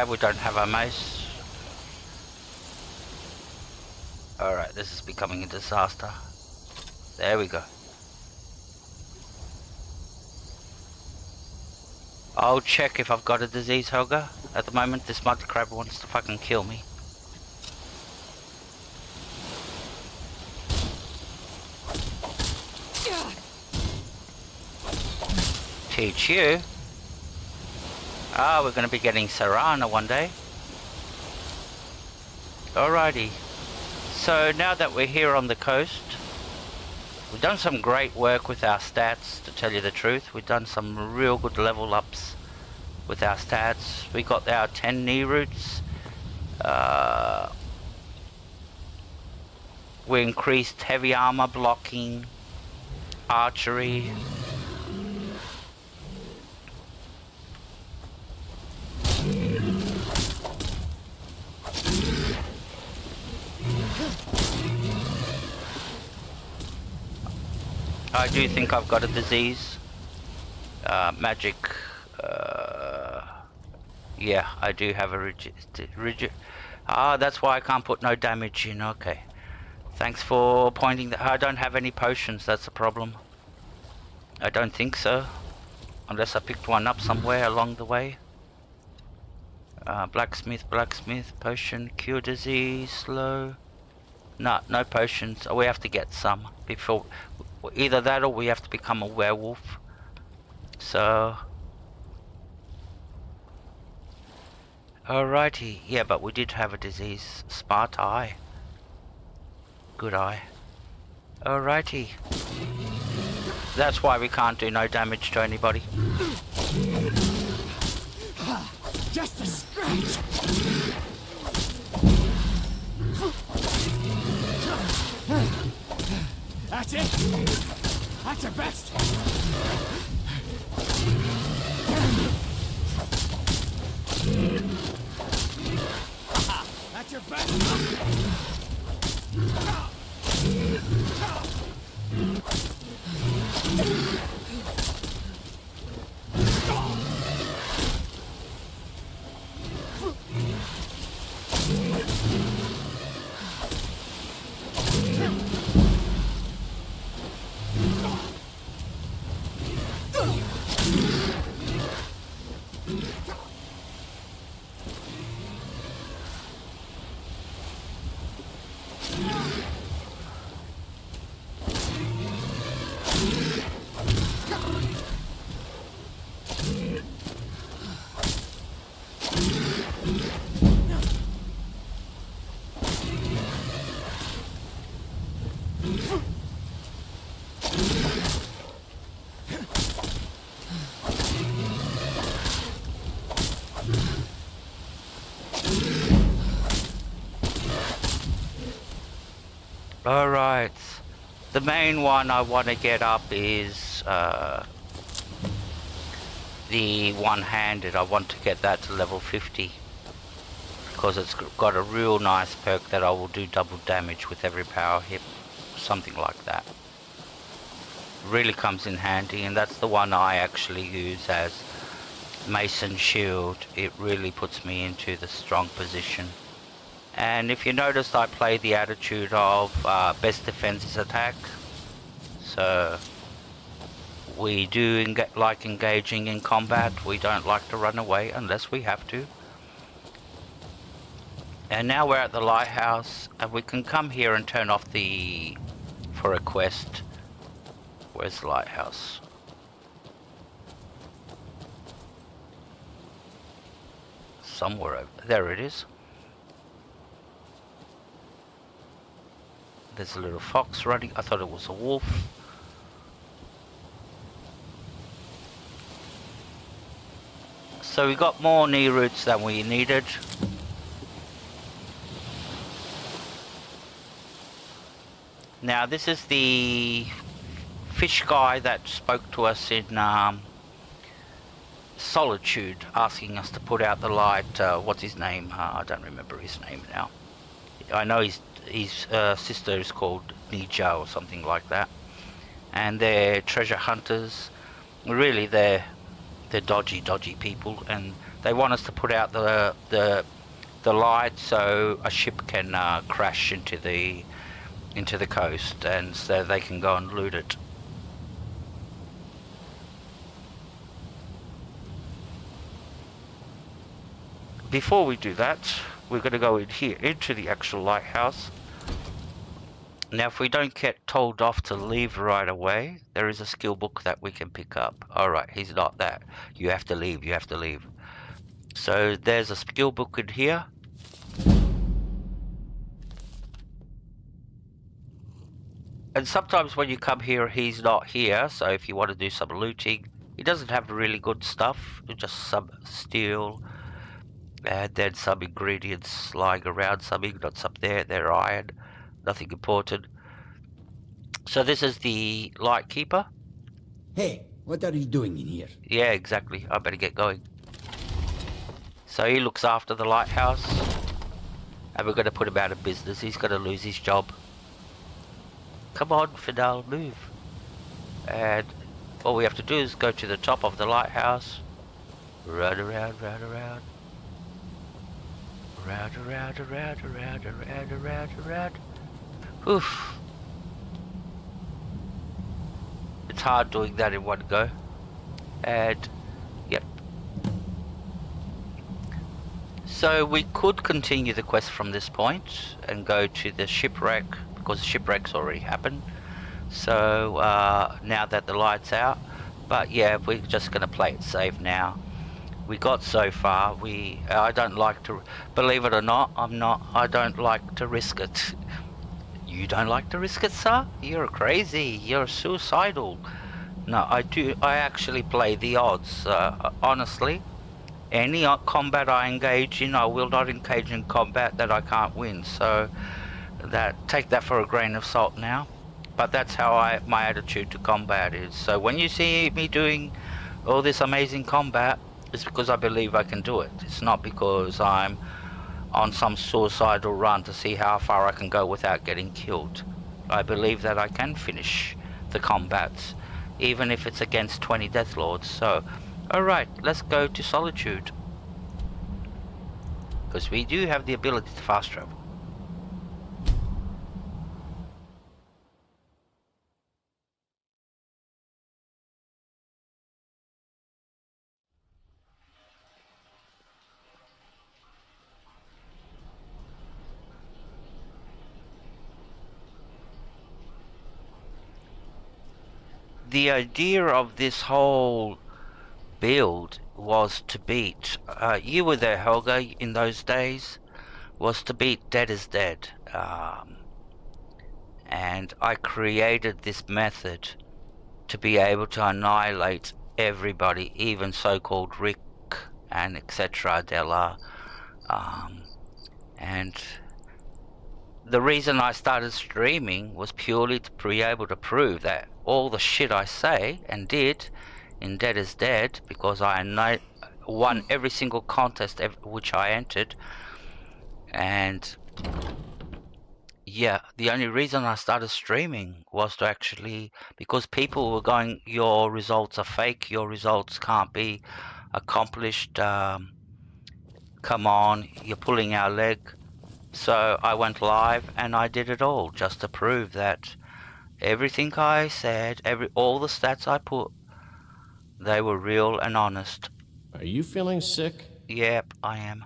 S1: We don't have our mace. Alright, this is becoming a disaster. There we go. I'll check if I've got a disease, Helga. At the moment, this mud crab wants to fucking kill me. Teach you? Ah, we're going to be getting Sarana one day. Alrighty. So now that we're here on the coast, we've done some great work with our stats, to tell you the truth. We've done some real good level ups with our stats. We got our 10 knee roots. We increased heavy armor blocking, archery. I do think I've got a disease. Magic. Yeah, I do have a rigid. Ah, that's why I can't put no damage in. Okay. Thanks for pointing that. I don't have any potions. That's a problem. I don't think so. Unless I picked one up somewhere along the way. Blacksmith, potion, cure disease, slow. No potions. We have to get some before. Either that or we have to become a werewolf. So. Alrighty. Yeah, but we did have a disease. Smart eye. Good eye. Alrighty. That's why we can't do no damage to anybody.
S10: Just a scratch. That's it. That's your best. That's your best.
S1: Alright. The main one I want to get up is the one-handed. I want to get that to level 50. Because it's got a real nice perk that I will do double damage with every power hit. Something like that. Really comes in handy, and that's the one I actually use as Mason Shield. It really puts me into the strong position. And if you notice, I play the attitude of best defense is attack. So we do like engaging in combat. We don't like to run away unless we have to. And now we're at the lighthouse, and we can come here and turn off for a quest. Where's the lighthouse? Somewhere over there it is. There's a little fox running. I thought it was a wolf. So we got more knee roots than we needed. Now this is the fish guy that spoke to us in Solitude, asking us to put out the light. What's his name? I don't remember his name now. I know his sister is called Nija or something like that. And they're treasure hunters. Really, they're dodgy people, and they want us to put out the light so a ship can crash into the coast, and so they can go and loot it. Before we do that, we're going to go in here into the actual lighthouse. Now if we don't get told off to leave right away, there is a skill book that we can pick up. Alright, he's not that. You have to leave, you have to leave. So there's a skill book in here. And sometimes when you come here, he's not here. So if you want to do some looting, he doesn't have really good stuff. Just some steel. And then some ingredients lying around, some ingots up there. They're iron. Nothing important. So this is the light keeper.
S14: Hey, what are you doing in here?
S1: Yeah, exactly. I better get going. So he looks after the lighthouse. And we're going to put him out of business. He's going to lose his job. Come on, Fidel, move. And all we have to do is go to the top of the lighthouse. Run around, round around. Round around, around, around, around, around, around. Oof. It's hard doing that in one go. And, yep. So we could continue the quest from this point and go to the shipwreck, because the shipwreck's already happened. So now that the light's out, but yeah, we're just going to play it safe now. We got so far. I don't like to, believe it or not, I don't like to risk it. You don't like to risk it, sir? You're crazy. You're suicidal. No, I do. I actually play the odds. Honestly, any combat I engage in, I will not engage in combat that I can't win. So take that for a grain of salt now. But that's how my attitude to combat is. So when you see me doing all this amazing combat, it's because I believe I can do it. It's not because I'm on some suicidal run to see how far I can go without getting killed. I believe that I can finish the combats, even if it's against 20 Deathlords. So, alright, let's go to Solitude. Because we do have the ability to fast travel. The idea of this whole build was to beat, you were there, Helga, in those days, was to beat Dead is Dead. And I created this method to be able to annihilate everybody, even so-called Rick and etc. Della. And the reason I started streaming was purely to be able to prove that all the shit I say and did in Dead is Dead, because I won every single contest which I entered, and yeah, the only reason I started streaming was to actually, because people were going, your results are fake, your results can't be accomplished, come on, you're pulling our leg. So I went live and I did it all just to prove that everything I said, all the stats I put, they were real and honest.
S7: Are you feeling sick?
S1: Yep, I am.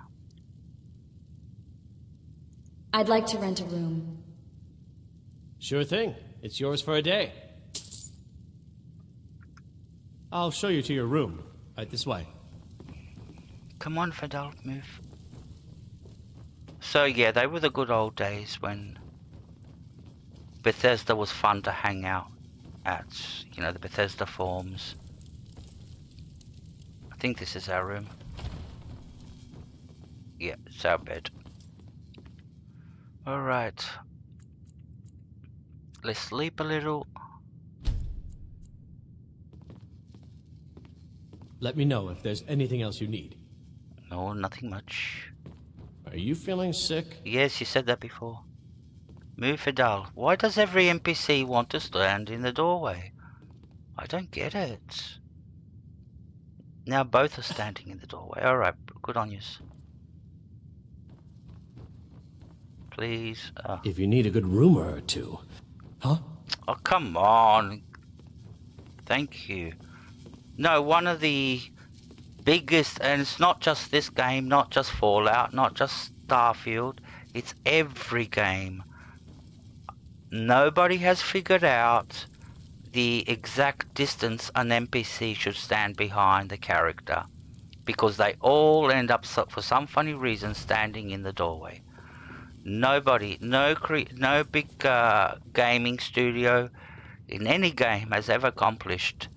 S4: I'd like to rent a room.
S7: Sure thing. It's yours for a day. I'll show you to your room. Right this way.
S1: Come on, Fidel, move. So yeah, they were the good old days when Bethesda was fun to hang out at, you know, the Bethesda forums. I think this is our room. Yeah, it's our bed. Alright. Let's sleep a little.
S7: Let me know if there's anything else you need.
S1: No, nothing much.
S7: Are you feeling sick?
S1: Yes, you said that before. Move, Fidel. Why does every NPC want to stand in the doorway? I don't get it. Now both are standing in the doorway. Alright, good on yous. Please.
S7: If you need a good rumor or two. Huh?
S1: Oh, come on. Thank you. No, one of the biggest, and it's not just this game, not just Fallout, not just Starfield, it's every game. Nobody has figured out the exact distance an NPC should stand behind the character, because they all end up, for some funny reason, standing in the doorway. Nobody, no big gaming studio in any game has ever accomplished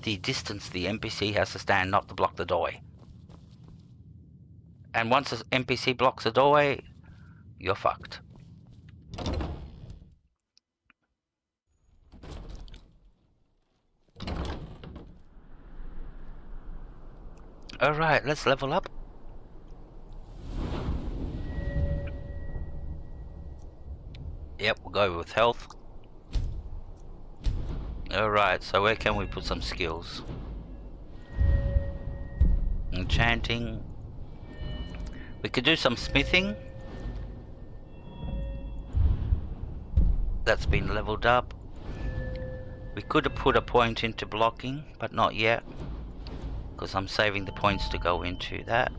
S1: the distance the NPC has to stand not to block the doorway. And once the NPC blocks the doorway, you're fucked. Alright, let's level up. Yep, we'll go with health. Alright, so where can we put some skills? Enchanting. We could do some smithing. That's been leveled up. We could have put a point into blocking, but not yet, because I'm saving the points to go into that.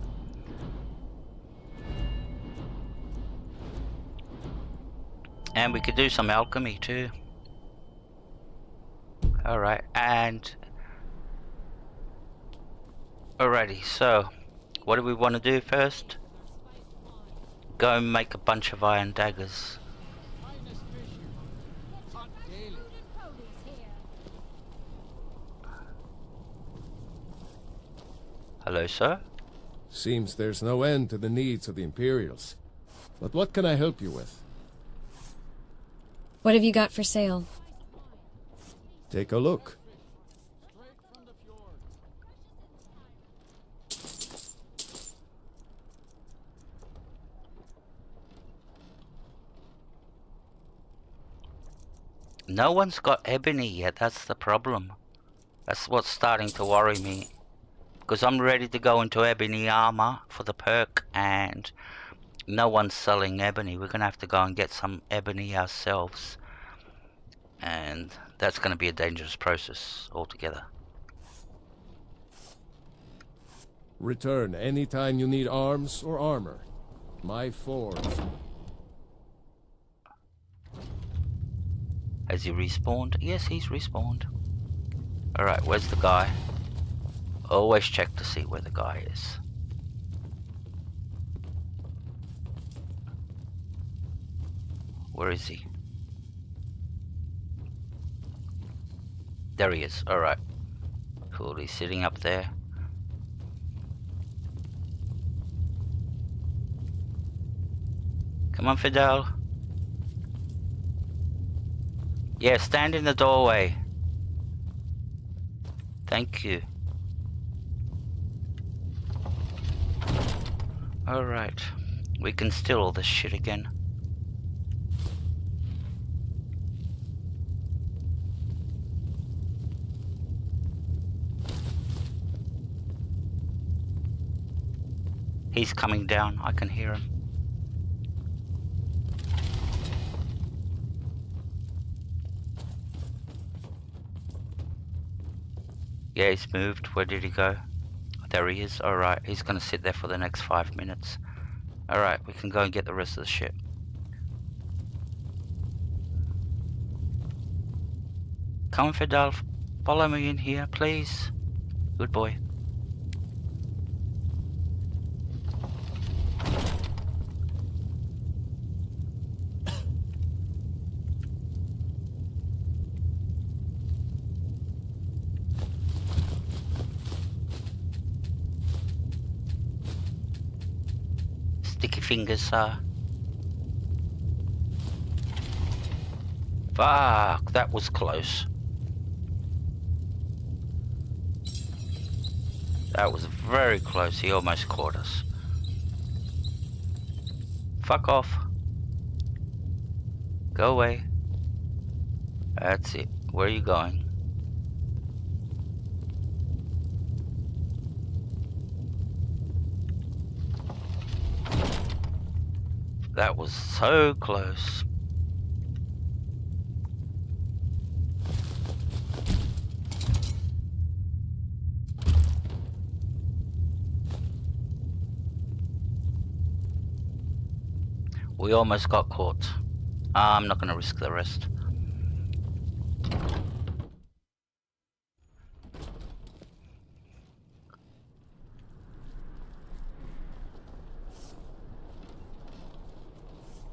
S1: And we could do some alchemy too. Alright, and alrighty, so what do we want to do first? Go and make a bunch of iron daggers. Hello, sir?
S15: Seems there's no end to the needs of the Imperials. But what can I help you with?
S4: What have you got for sale?
S15: Take a look.
S1: No one's got ebony yet, that's the problem. That's what's starting to worry me. Because I'm ready to go into ebony armor for the perk, and no one's selling ebony. We're going to have to go and get some ebony ourselves. And that's going to be a dangerous process altogether.
S15: Return anytime you need arms or armor. My forge.
S1: Has he respawned? Yes, he's respawned. Alright, where's the guy? Always check to see where the guy is. Where is he? There he is. Alright. Cool, he's sitting up there. Come on, Fidel. Yeah, stand in the doorway. Thank you. Alright. We can steal all this shit again. He's coming down. I can hear him. Yeah, he's moved. Where did he go? There he is. Alright, he's gonna sit there for the next 5 minutes. Alright, we can go and get the rest of the shit. Come on, Fidel. Follow me in here, please. Good boy. Sticky fingers, sir. Fuck, that was close. That was very close. He almost caught us. Fuck off. Go away. That's it. Where are you going? That was so close. We almost got caught. I'm not going to risk the rest.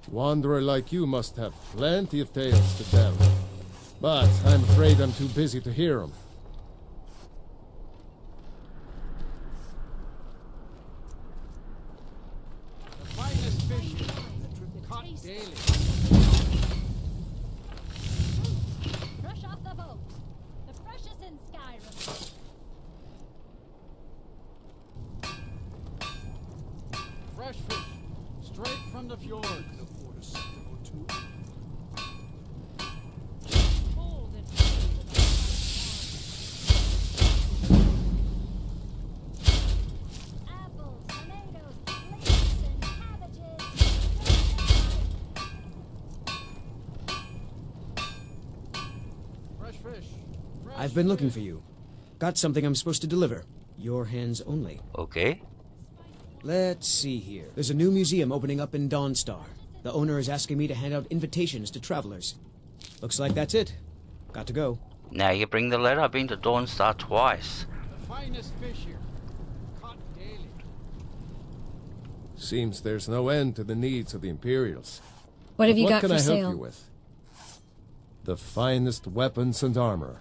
S15: Wanderer like you must have plenty of tales to tell. But I'm afraid I'm too busy to hear them.
S10: The finest fish caught daily.
S16: Fresh off the boat. The freshest in Skyrim.
S10: Fresh fish, straight from the fjord.
S17: I've been looking for you. Got something I'm supposed to deliver. Your hands only.
S1: Okay.
S17: Let's see here. There's a new museum opening up in Dawnstar. The owner is asking me to hand out invitations to travelers. Looks like that's it. Got to go.
S1: Now you bring the letter. I've been to Dawnstar twice.
S10: The finest fish here, caught daily.
S15: Seems there's no end to the needs of the Imperials.
S4: What have you got
S15: for
S4: for
S15: sale? What can I help
S4: sale?
S15: you with? The finest weapons and armor.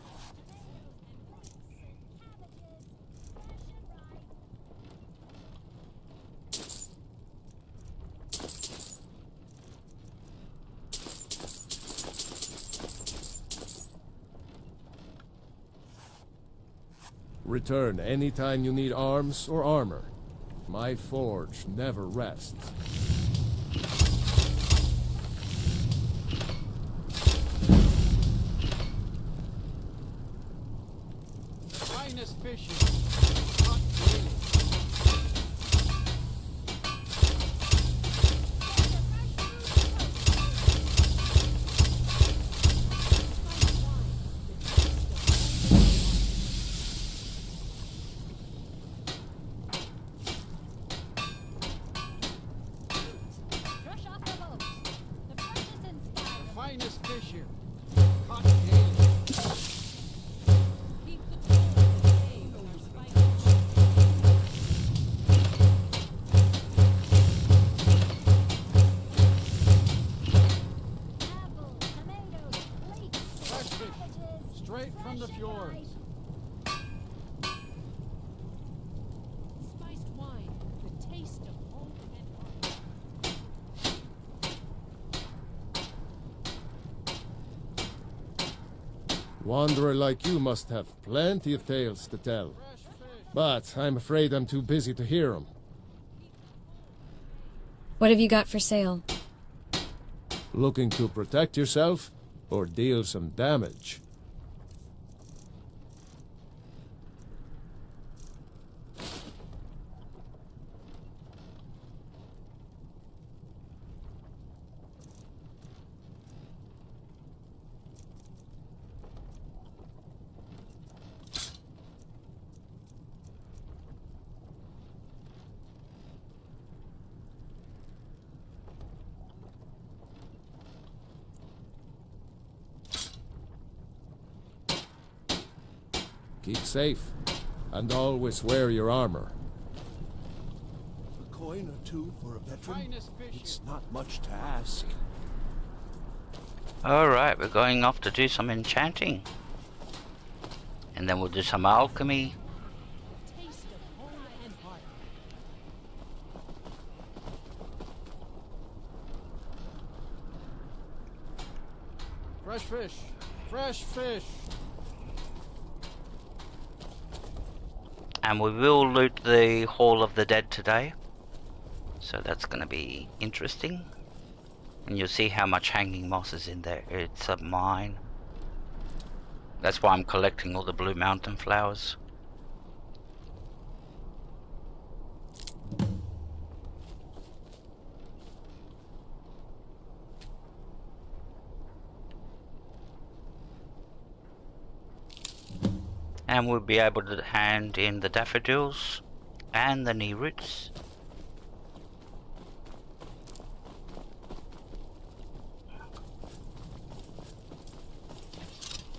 S15: Return anytime you need arms or armor. My forge never rests.
S10: The finest fish here, caught daily.
S16: Fresh off the boat. The freshest in
S10: The
S16: Skyrim.
S10: finest fish here, caught daily.
S16: Keep the door of the cave with our spiky
S15: Wanderer like you must have plenty of tales to tell. But I'm afraid I'm too busy to hear them.
S4: What have you got for sale?
S15: Looking to protect yourself or deal some damage? Keep safe, and always wear your armor.
S2: A coin or two for a veteran? It's not much to ask.
S1: Alright, we're going off to do some enchanting. And then we'll do some alchemy.
S10: Fresh fish! Fresh fish!
S1: And we will loot the Hall of the Dead today. So that's going to be interesting. And you'll see how much hanging moss is in there. It's a mine. That's why I'm collecting all the blue mountain flowers. And we'll be able to hand in the daffodils and the knee roots.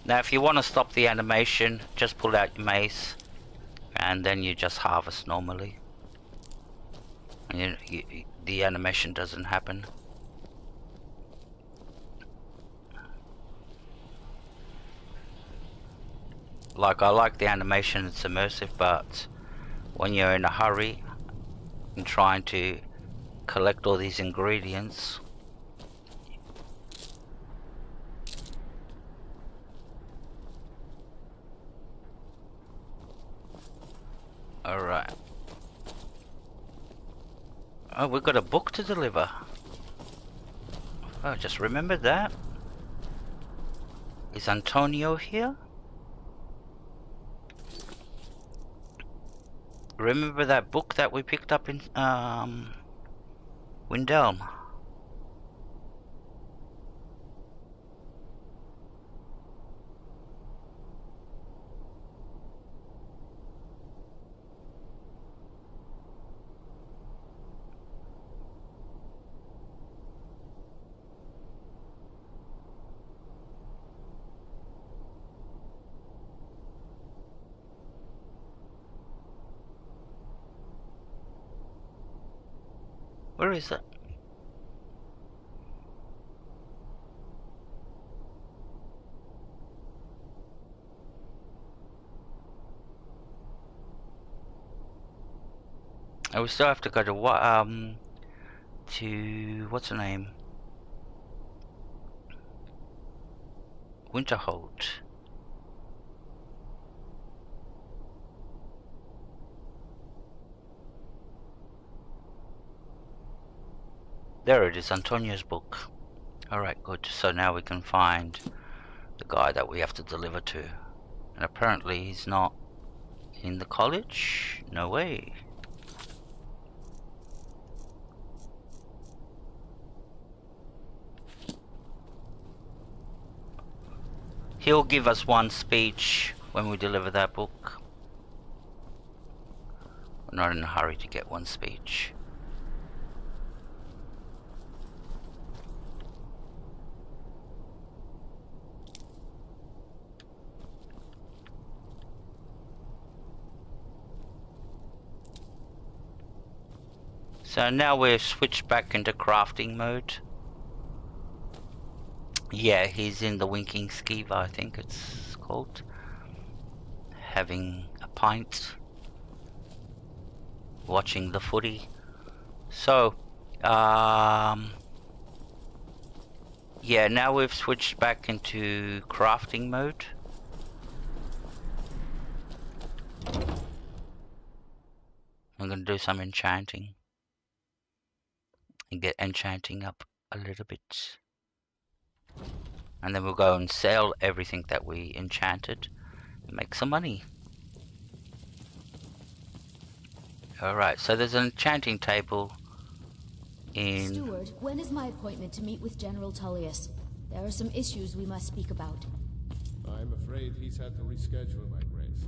S1: Now if you want to stop the animation, just pull out your mace and then you just harvest normally. And the animation doesn't happen. Like, I like the animation, it's immersive, but when you're in a hurry and trying to collect all these ingredients, alright. Oh, we've got a book to deliver. Oh, just remembered that. Is Antonio here? Remember that book that we picked up in Windhelm? Where is it? Oh, we still have to go to what? To what's her name? Winterhold. There it is, Antonio's book. Alright, good. So now we can find the guy that we have to deliver to. And apparently he's not in the college? No way. He'll give us one speech when we deliver that book. We're not in a hurry to get one speech. So now we're switched back into crafting mode. Yeah, he's in the Winking Skeever, I think it's called. Having a pint. Watching the footy. So, yeah, now we've switched back into crafting mode. I'm going to do some enchanting and get enchanting up a little bit. And then we'll go and sell everything that we enchanted and make some money. Alright, so there's an enchanting table in...
S18: Steward, when is my appointment to meet with General Tullius? There are some issues we must speak about.
S15: I'm afraid he's had to reschedule, my grace.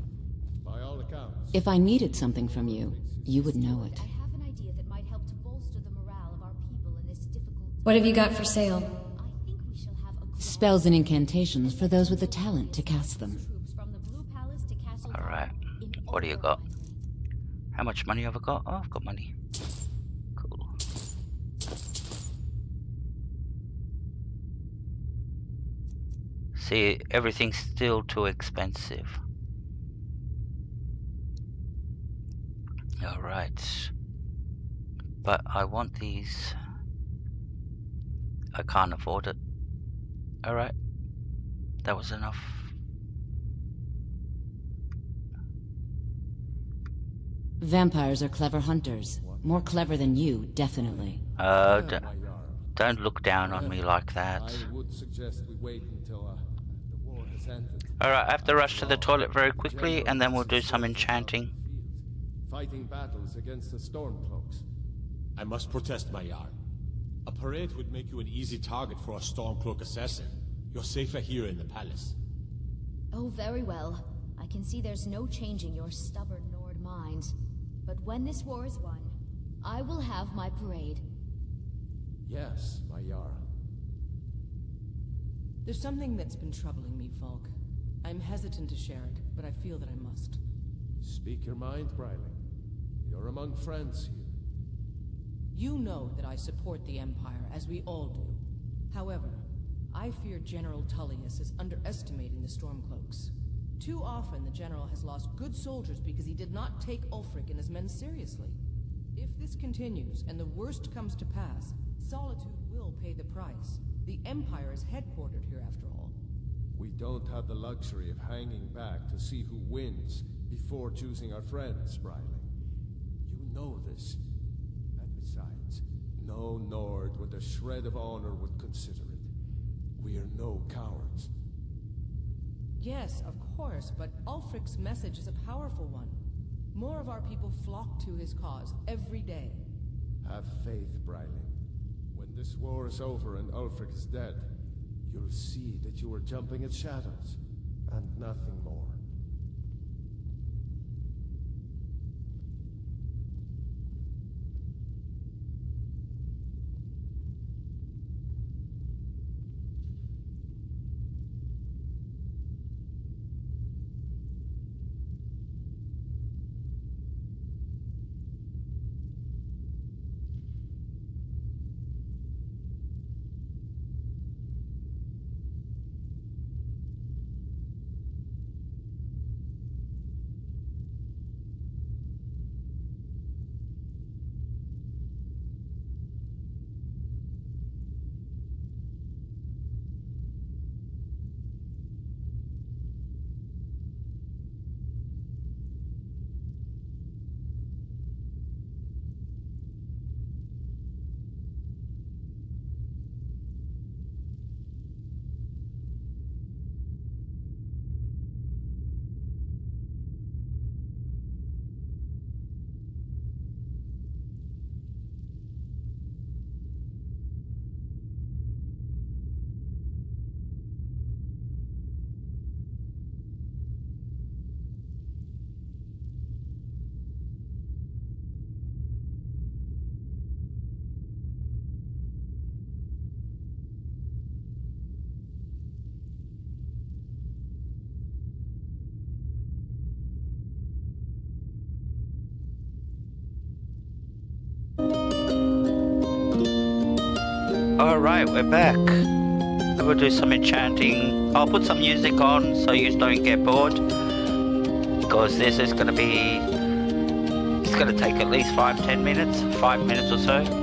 S15: By all accounts...
S19: If I needed something from you, you would know it.
S18: I have an idea that might help to bolster the morale of our people in this difficult time.
S4: What have you got for sale?
S18: I think we shall have a
S19: Spells and incantations for those with the talent to cast them.
S18: troops from the Blue Palace to Castle
S1: Alright,
S18: in
S1: what do you got? How much money have I got? Oh, I've got money. Cool. See, everything's still too expensive. Alright. But I want these. I can't afford it. Alright. That was enough.
S19: Vampires are clever hunters. More clever than you, definitely.
S1: Don't look down on me like that.
S15: I would suggest we wait until the war has ended.
S1: Alright, I have to rush to the toilet very quickly and then we'll do some enchanting.
S15: Fighting battles against the Stormcloaks.
S9: I must protest, Maillard. A parade would make you an easy target for a Stormcloak assassin. You're safer here in the palace.
S18: Oh, very well. I can see there's no changing your stubborn Nord minds. But when this war is won, I will have my parade.
S15: Yes, Maillard.
S20: There's something that's been troubling me, Falk. I'm hesitant to share it, but I feel that I must.
S15: Speak your mind, Bryling. You're among friends here.
S20: You know that I support the Empire, as we all do. However, I fear General Tullius is underestimating the Stormcloaks. Too often the General has lost good soldiers because he did not take Ulfric and his men seriously. If this continues, and the worst comes to pass, Solitude will pay the price. The Empire is headquartered here after all.
S15: We don't have the luxury of hanging back to see who wins before choosing our friends, Bryling. You know this. And besides, no Nord with a shred of honor would consider it. We are no cowards.
S20: Yes, of course, but Ulfric's message is a powerful one. More of our people flock to his cause every day.
S15: Have faith, Bryling. When this war is over and Ulfric is dead, you'll see that you were jumping at shadows, and nothing more.
S1: Alright, we're back. We'll do some enchanting. I'll put some music on so you don't get bored. Because this is going to be... It's going to take at least 5 minutes or so.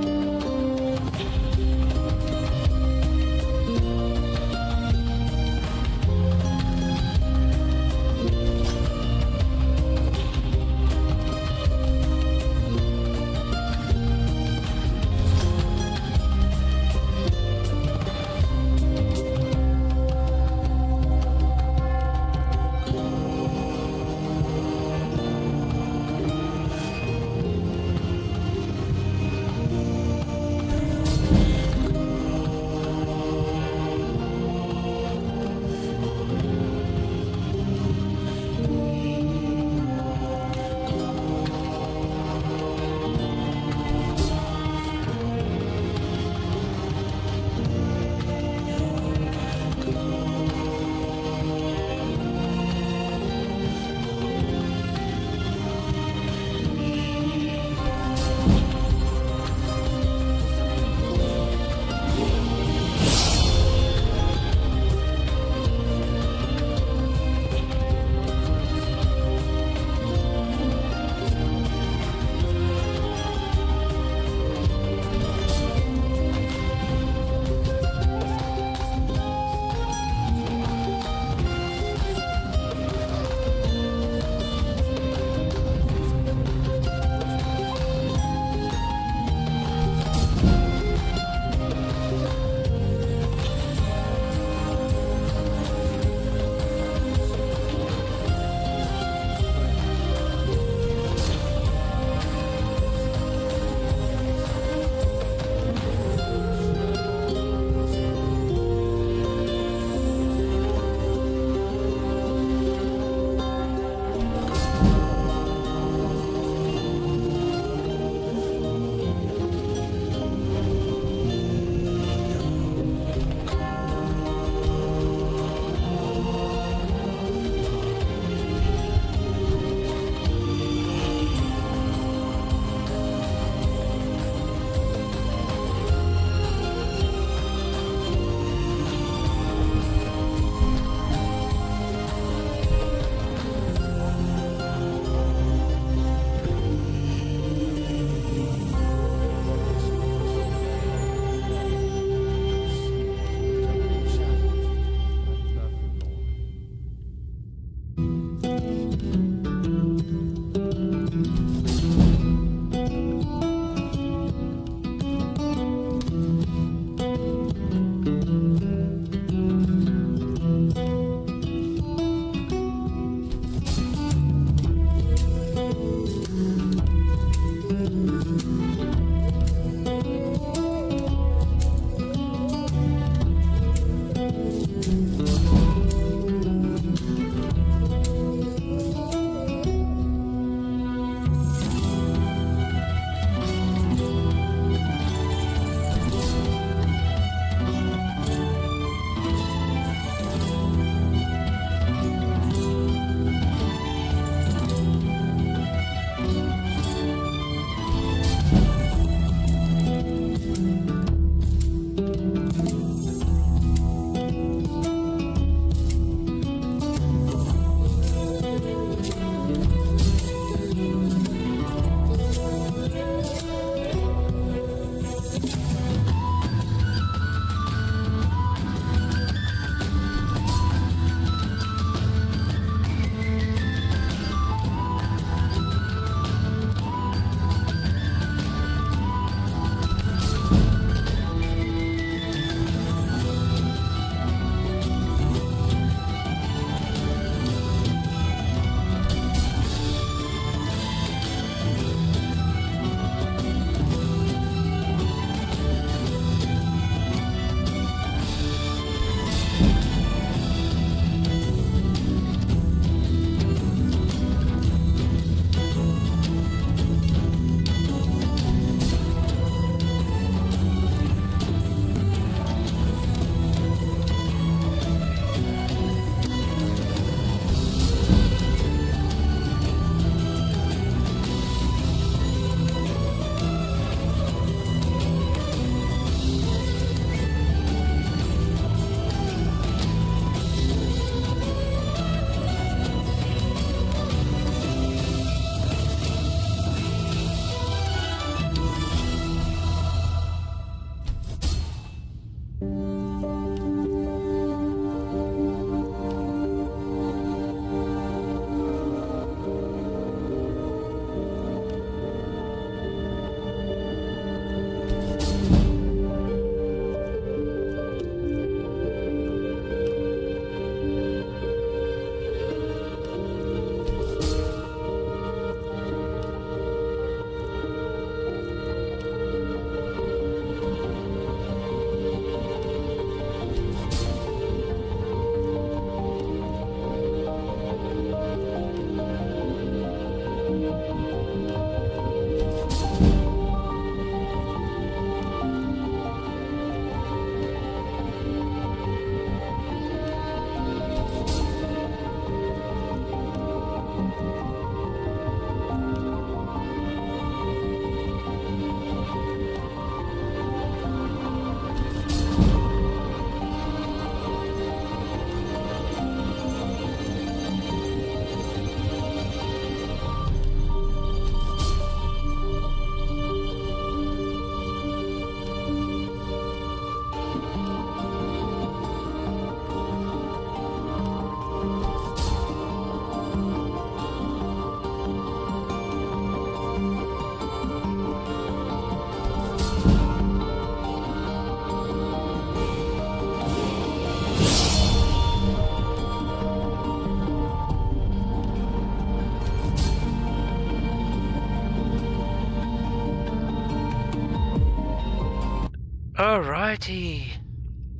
S1: Alrighty.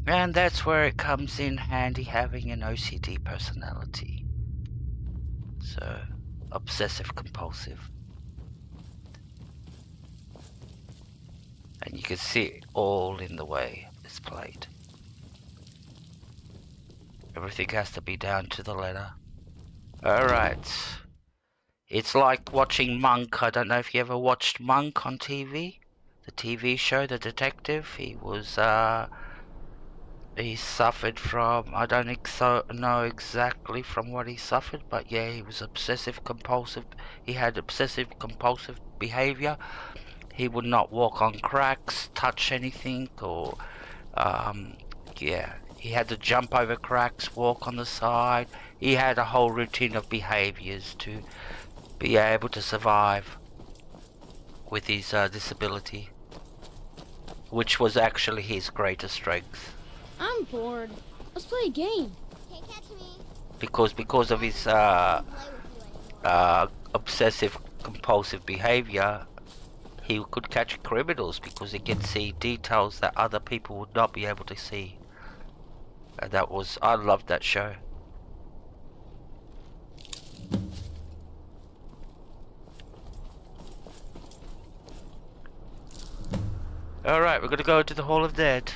S1: And that's where it comes in handy, having an OCD personality. So, obsessive compulsive. And you can see it all in the way it's played. Everything has to be down to the letter. Alright. It's like watching Monk. I don't know if you ever watched Monk on TV. The TV show, the detective. He was, he suffered from, I don't know exactly from what he suffered, but yeah, he was obsessive compulsive. He had obsessive compulsive behavior. He would not walk on cracks, touch anything, or, yeah. He had to jump over cracks, walk on the side. He had a whole routine of behaviors to be able to survive with his disability, which was actually his greatest strength.
S6: I'm bored. Let's play a game.
S5: Can't catch me.
S1: Because of his obsessive compulsive behavior, he could catch criminals because he can see details that other people would not be able to see. And that was, I loved that show. Alright, we're gonna go to the Hall of Dead.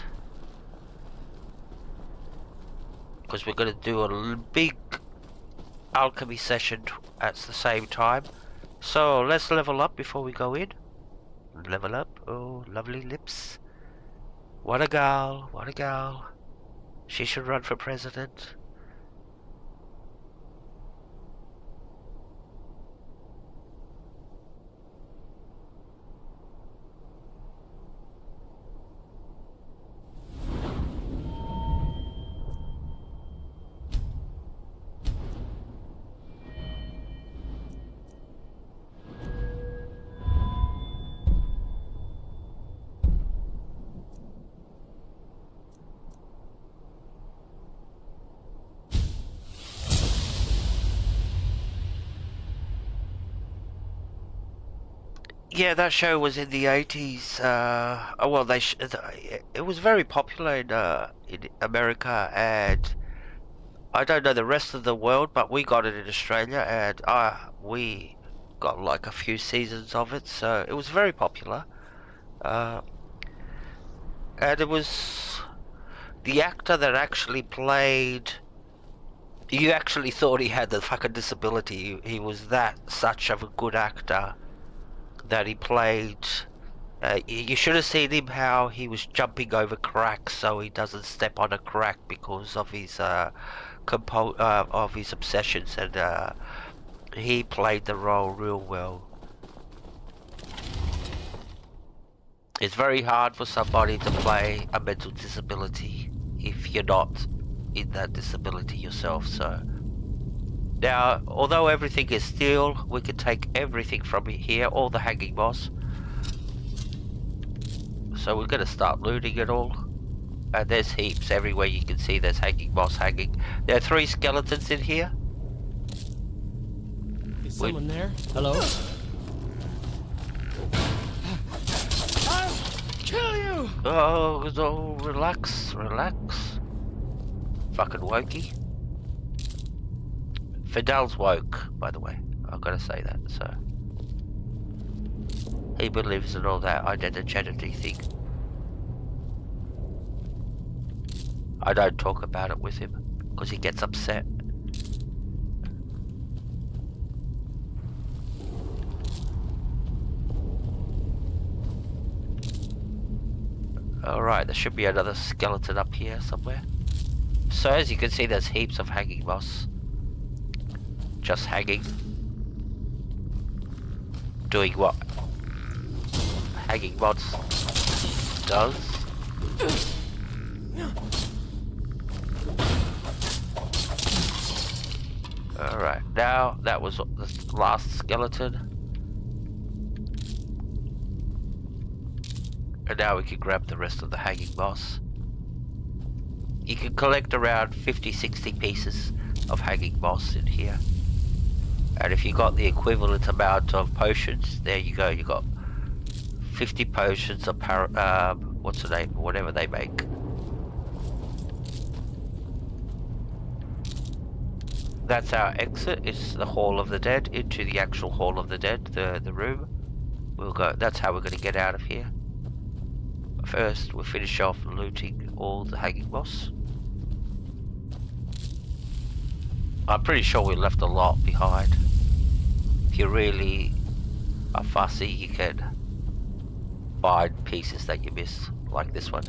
S1: Because we're gonna do a big alchemy session at the same time. So let's level up before we go in. Level up. Oh, lovely lips. What a gal, what a gal. She should run for president. Yeah, that show was in the 80s. Well, it was very popular in America, and I don't know the rest of the world, but we got it in Australia, and we got like a few seasons of it, so it was very popular. And it was the actor that actually played. You actually thought he had the fucking disability. He was such of a good actor that he played. You should have seen him how he was jumping over cracks so he doesn't step on a crack because of his obsessions, and he played the role real well. It's very hard for somebody to play a mental disability if you're not in that disability yourself, so. Now, although everything is steel, we can take everything from here, all the hanging moss. So we're going to start looting it all. And there's heaps everywhere you can see there's hanging moss hanging. There are 3 skeletons in here.
S7: Is someone there? Hello?
S10: I'll kill you!
S1: Oh, relax, relax. Fucking wokey. Fidel's woke, by the way. I've got to say that, so. He believes in all that identity thing. I don't talk about it with him, because he gets upset. Alright, there should be another skeleton up here somewhere. So as you can see, there's heaps of hanging moss. Just hanging. Doing what hanging moss does. Alright, now that was the last skeleton. And now we can grab the rest of the hanging moss. You can collect around 50-60 pieces of hanging moss in here. And if you got the equivalent amount of potions, there you go, you got 50 potions of what's the name, whatever they make. That's our exit. It's the Hall of the Dead, into the actual Hall of the Dead, the room. We'll go. That's how we're going to get out of here. First, we'll finish off looting all the hanging moss. I'm pretty sure we left a lot behind. If you really are fussy, you can find pieces that you missed, like this one.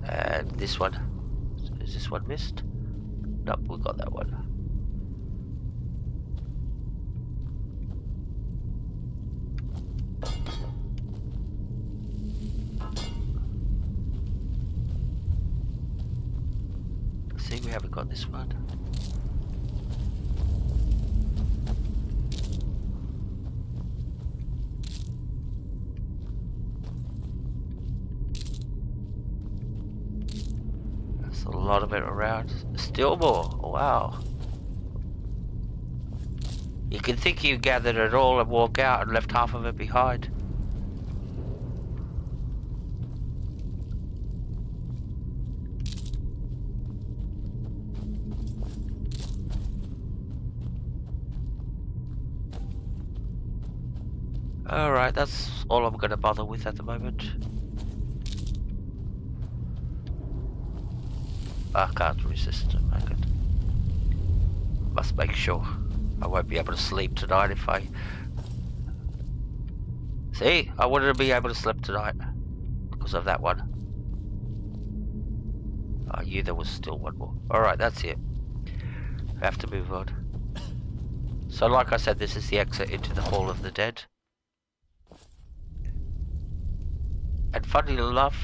S1: And this one. Is this one missed? Nope, we got that one. See, we haven't got this one. There's a lot of it around. Still more. Wow. You can think you gathered it all and walk out and left half of it behind. Alright, that's all I'm gonna bother with at the moment. I can't resist it. I must make sure I won't be able to sleep tonight if I... See, I wanted to be able to sleep tonight because of that one. I knew there was still one more. Alright, that's it. I have to move on. So like I said, this is the exit into the Hall of the Dead. And funny enough,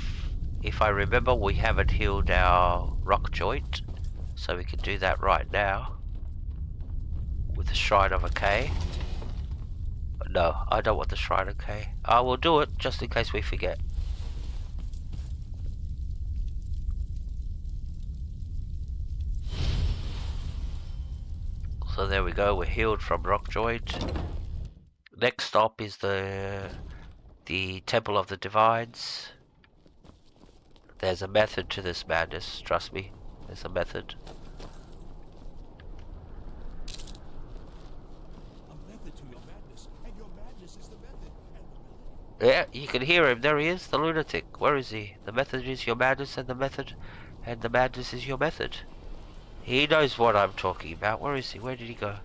S1: if I remember, we haven't healed our rock joint, so we can do that right now with the Shrine of a K. But no, I don't want the Shrine of K. I will do it just in case we forget. So there we go, we're healed from rock joint. Next stop is the Temple of the Divines. There's a method to this madness, trust me. There's a method.
S9: A method to your madness, and your madness is the method.
S1: Yeah, you can hear him. There he is, the lunatic. Where is he? The method is your madness, and the madness is your method. He knows what I'm talking about. Where is he? Where did he go?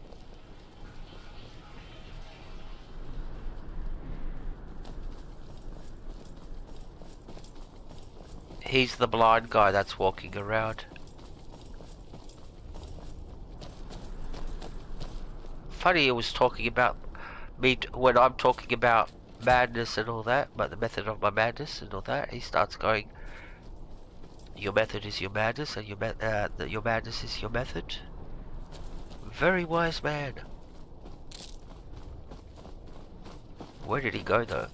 S1: He's the blind guy that's walking around. Funny, he was talking about me when I'm talking about madness and all that, but the method of my madness and all that, he starts going, your method is your madness, and your madness is your method. Very wise man. Where did he go, though?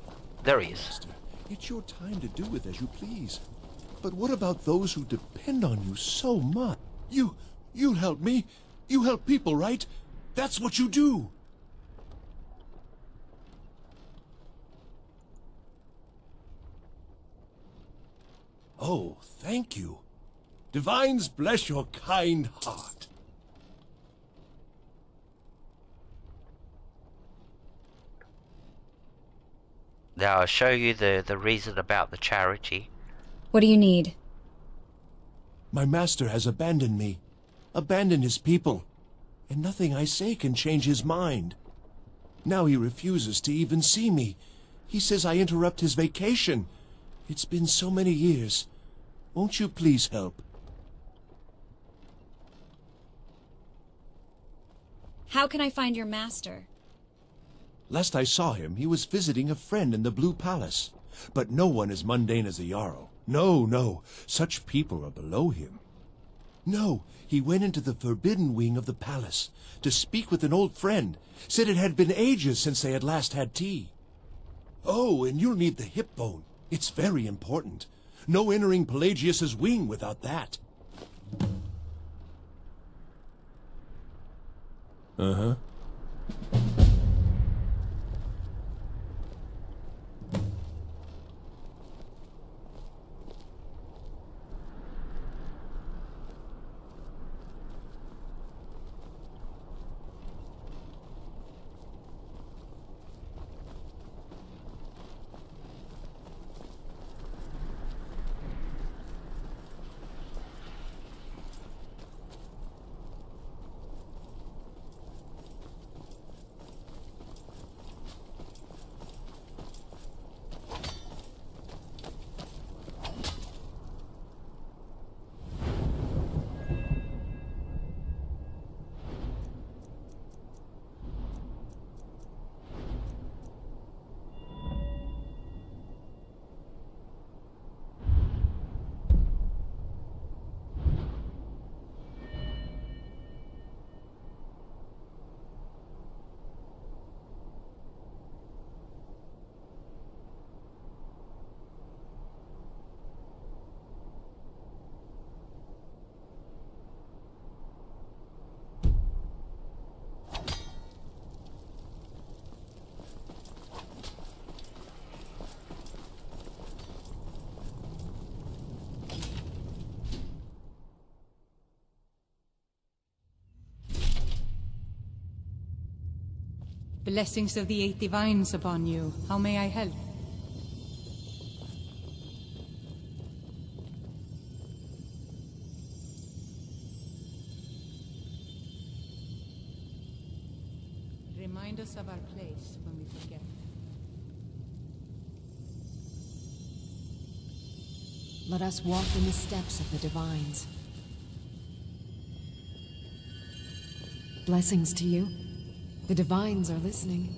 S1: There he is.
S2: Master, it's your time to do with as you please. But what about those who depend on you so much? You help me. You help people, right? That's what you do. Oh, thank you. Divines bless your kind heart.
S1: Now I'll show you the reason about the charity.
S4: What do you need?
S2: My master has abandoned me, abandoned his people, and nothing I say can change his mind. Now he refuses to even see me. He says I interrupt his vacation. It's been so many years. Won't you please help?
S4: How can I find your master?
S2: Last I saw him, he was visiting a friend in the Blue Palace. But no one as mundane as a Jarl. No, no. Such people are below him. No, he went into the forbidden wing of the palace to speak with an old friend. Said it had been ages since they had last had tea. Oh, and you'll need the hip bone. It's very important. No entering Pelagius's wing without that. Uh-huh.
S21: Blessings of the Eight Divines upon you. How may I help? Remind us of our place when we forget.
S18: Let us walk in the steps of the Divines. Blessings to you. The Divines are listening.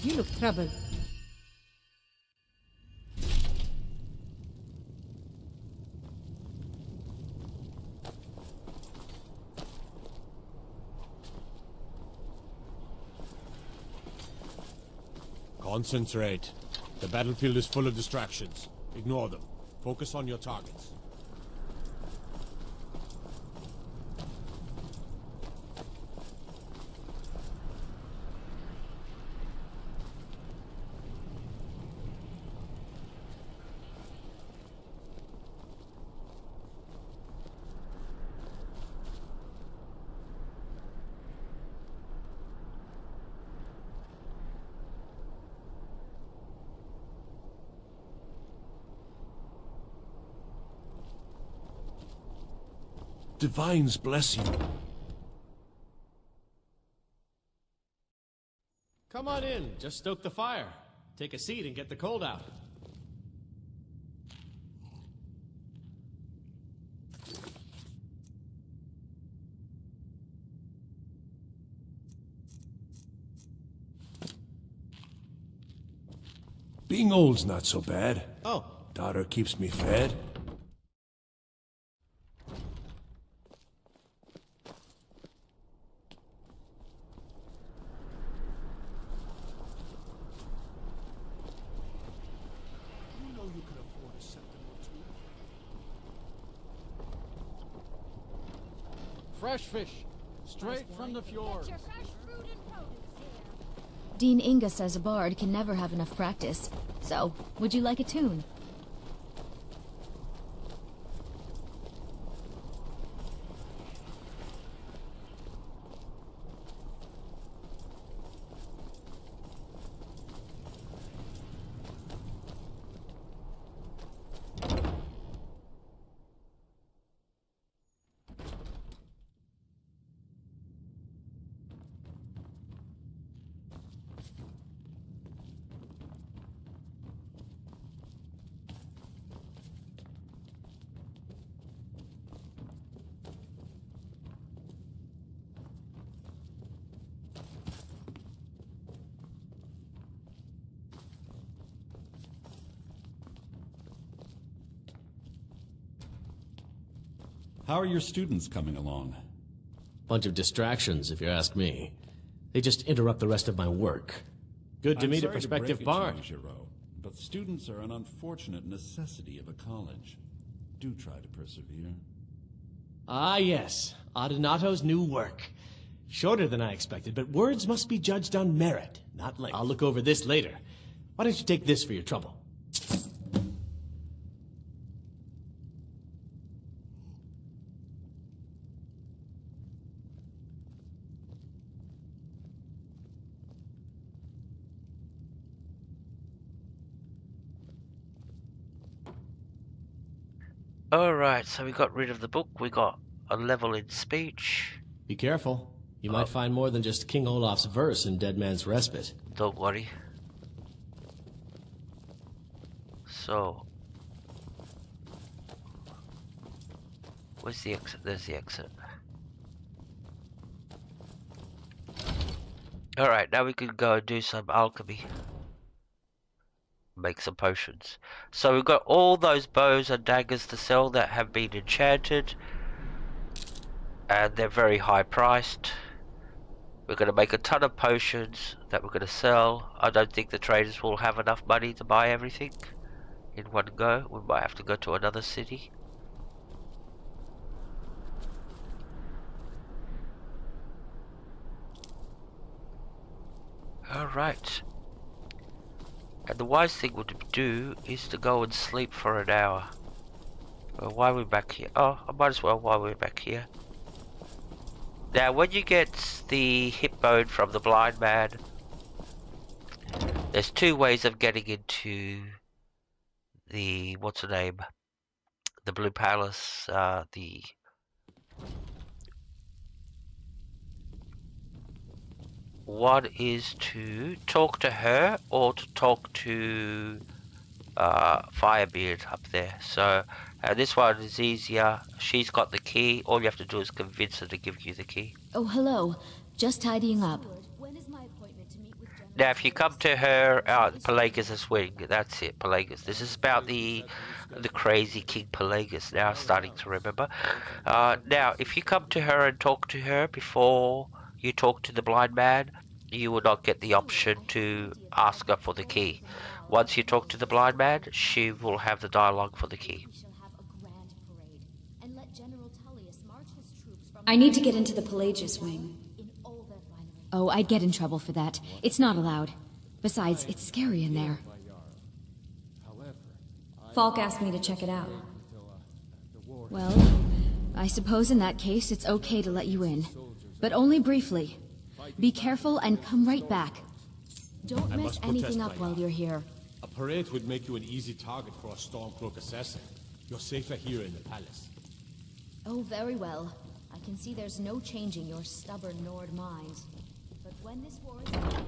S21: You look troubled.
S9: Concentrate. The battlefield is full of distractions. Ignore them. Focus on your targets.
S2: Divines bless you.
S7: Come on in. Just stoke the fire. Take a seat and get the cold out.
S2: Being old's not so bad.
S8: Oh.
S2: Daughter keeps me fed.
S10: Fresh fish, straight from the fjord.
S18: Dean Inga says a bard can never have enough practice. So, would you like a tune?
S22: How are your students coming along?
S8: Bunch of distractions, if you ask me. They just interrupt the rest of my work. Good to meet a prospective bard.
S22: But students are an unfortunate necessity of a college. Do try to persevere.
S8: Ah, yes. Adenato's new work. Shorter than I expected, but words must be judged on merit, not length. I'll look over this later. Why don't you take this for your trouble?
S1: Alright, so we got rid of the book, we got a level in speech.
S8: Be careful. You might find more than just King Olaf's verse in Dead Man's Respite.
S1: Don't worry. So... where's the exit? There's the exit. Alright, now we can go and do some alchemy. Make some potions. So we've got all those bows and daggers to sell that have been enchanted. And they're very high priced. We're going to make a ton of potions that we're going to sell. I don't think the traders will have enough money to buy everything in one go. We might have to go to another city. Alright. And the wise thing would do is to go and sleep for an hour. Well, why are we back here? Oh, I might as well while we're back here. Now, when you get the hip bone from the blind man, there's two ways of getting into the, what's the name? The Blue Palace, one is to talk to her or to talk to Firebeard up there. So this one is easier. She's got the key. All you have to do is convince her to give you the key.
S18: Oh, hello. Just tidying up.
S1: Now, if you come to her, Pelagus' wing. That's it, Pelagus. This is about the crazy King Pelagus. Now, I'm starting to remember. Now, if you come to her and talk to her before you talk to the blind man, you will not get the option to ask her for the key. Once you talk to the blind man, she will have the dialogue for the key.
S4: I need to get into the Pelagius wing.
S18: Oh, I'd get in trouble for that. It's not allowed. Besides, it's scary in there.
S4: Falk asked me to check it out.
S18: Well, I suppose in that case it's okay to let you in. But only briefly. Be careful and come right back. Don't mess anything up while you're here.
S9: A parade would make you an easy target for a Stormcloak assassin. You're safer here in the palace.
S18: Oh, very well. I can see there's no changing your stubborn Nord mind. But when this war is over...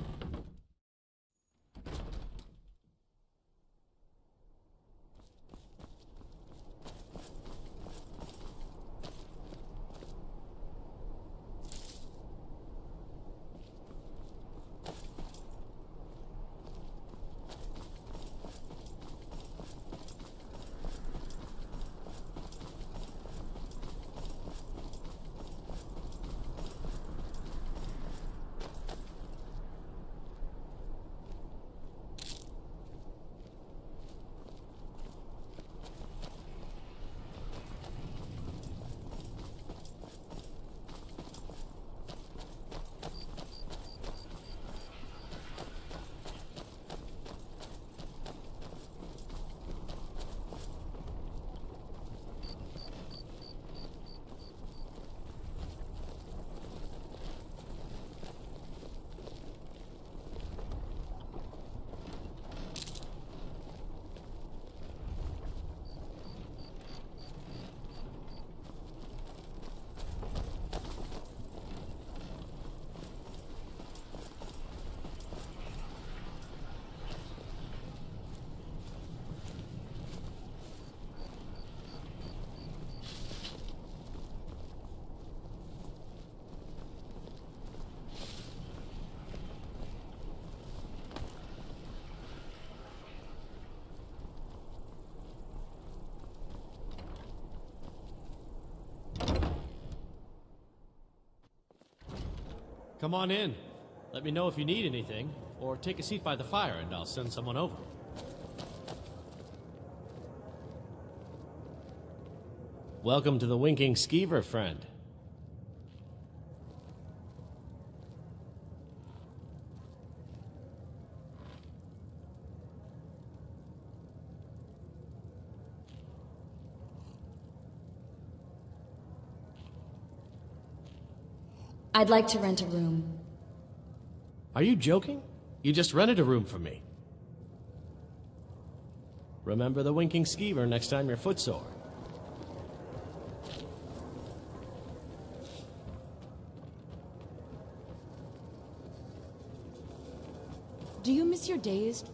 S7: Come on in. Let me know if you need anything, or take a seat by the fire and I'll send someone over. Welcome to the Winking Skeever, friend.
S4: I'd like to rent a room.
S7: Are you joking? You just rented a room for me. Remember the Winking Skeever next time you're footsore.
S19: Do you miss your dazed?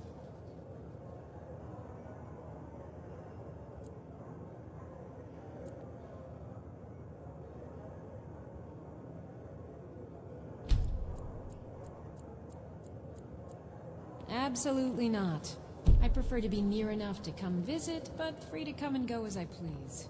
S12: Absolutely not. I prefer to be near enough to come visit, but free to come and go as I please.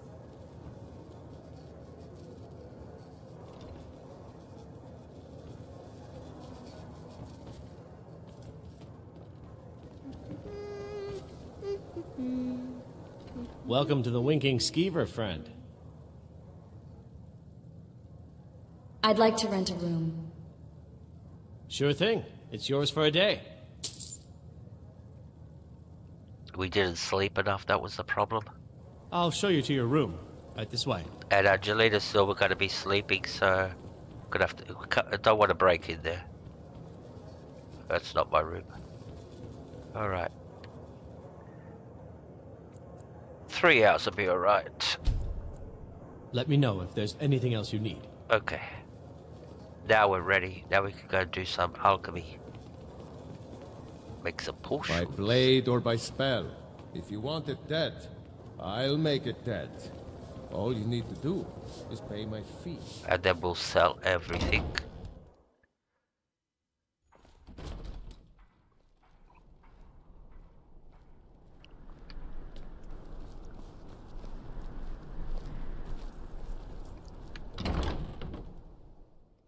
S7: Welcome to the Winking Skeever, friend.
S4: I'd like to rent a room.
S7: Sure thing. It's yours for a day.
S1: We didn't sleep enough, that was the problem.
S7: I'll show you to your room. Right this way.
S1: And Angelina's still we're gonna be sleeping, so gonna have to. I don't want to break in there. That's not my room. All right. 3 hours will be all right.
S7: Let me know if there's anything else you need.
S1: Okay. Now we're ready. Now we can go do some alchemy. Make some potions.
S15: By blade or by spell. If you want it dead, I'll make it dead. All you need to do is pay my fee.
S1: And then we'll sell everything.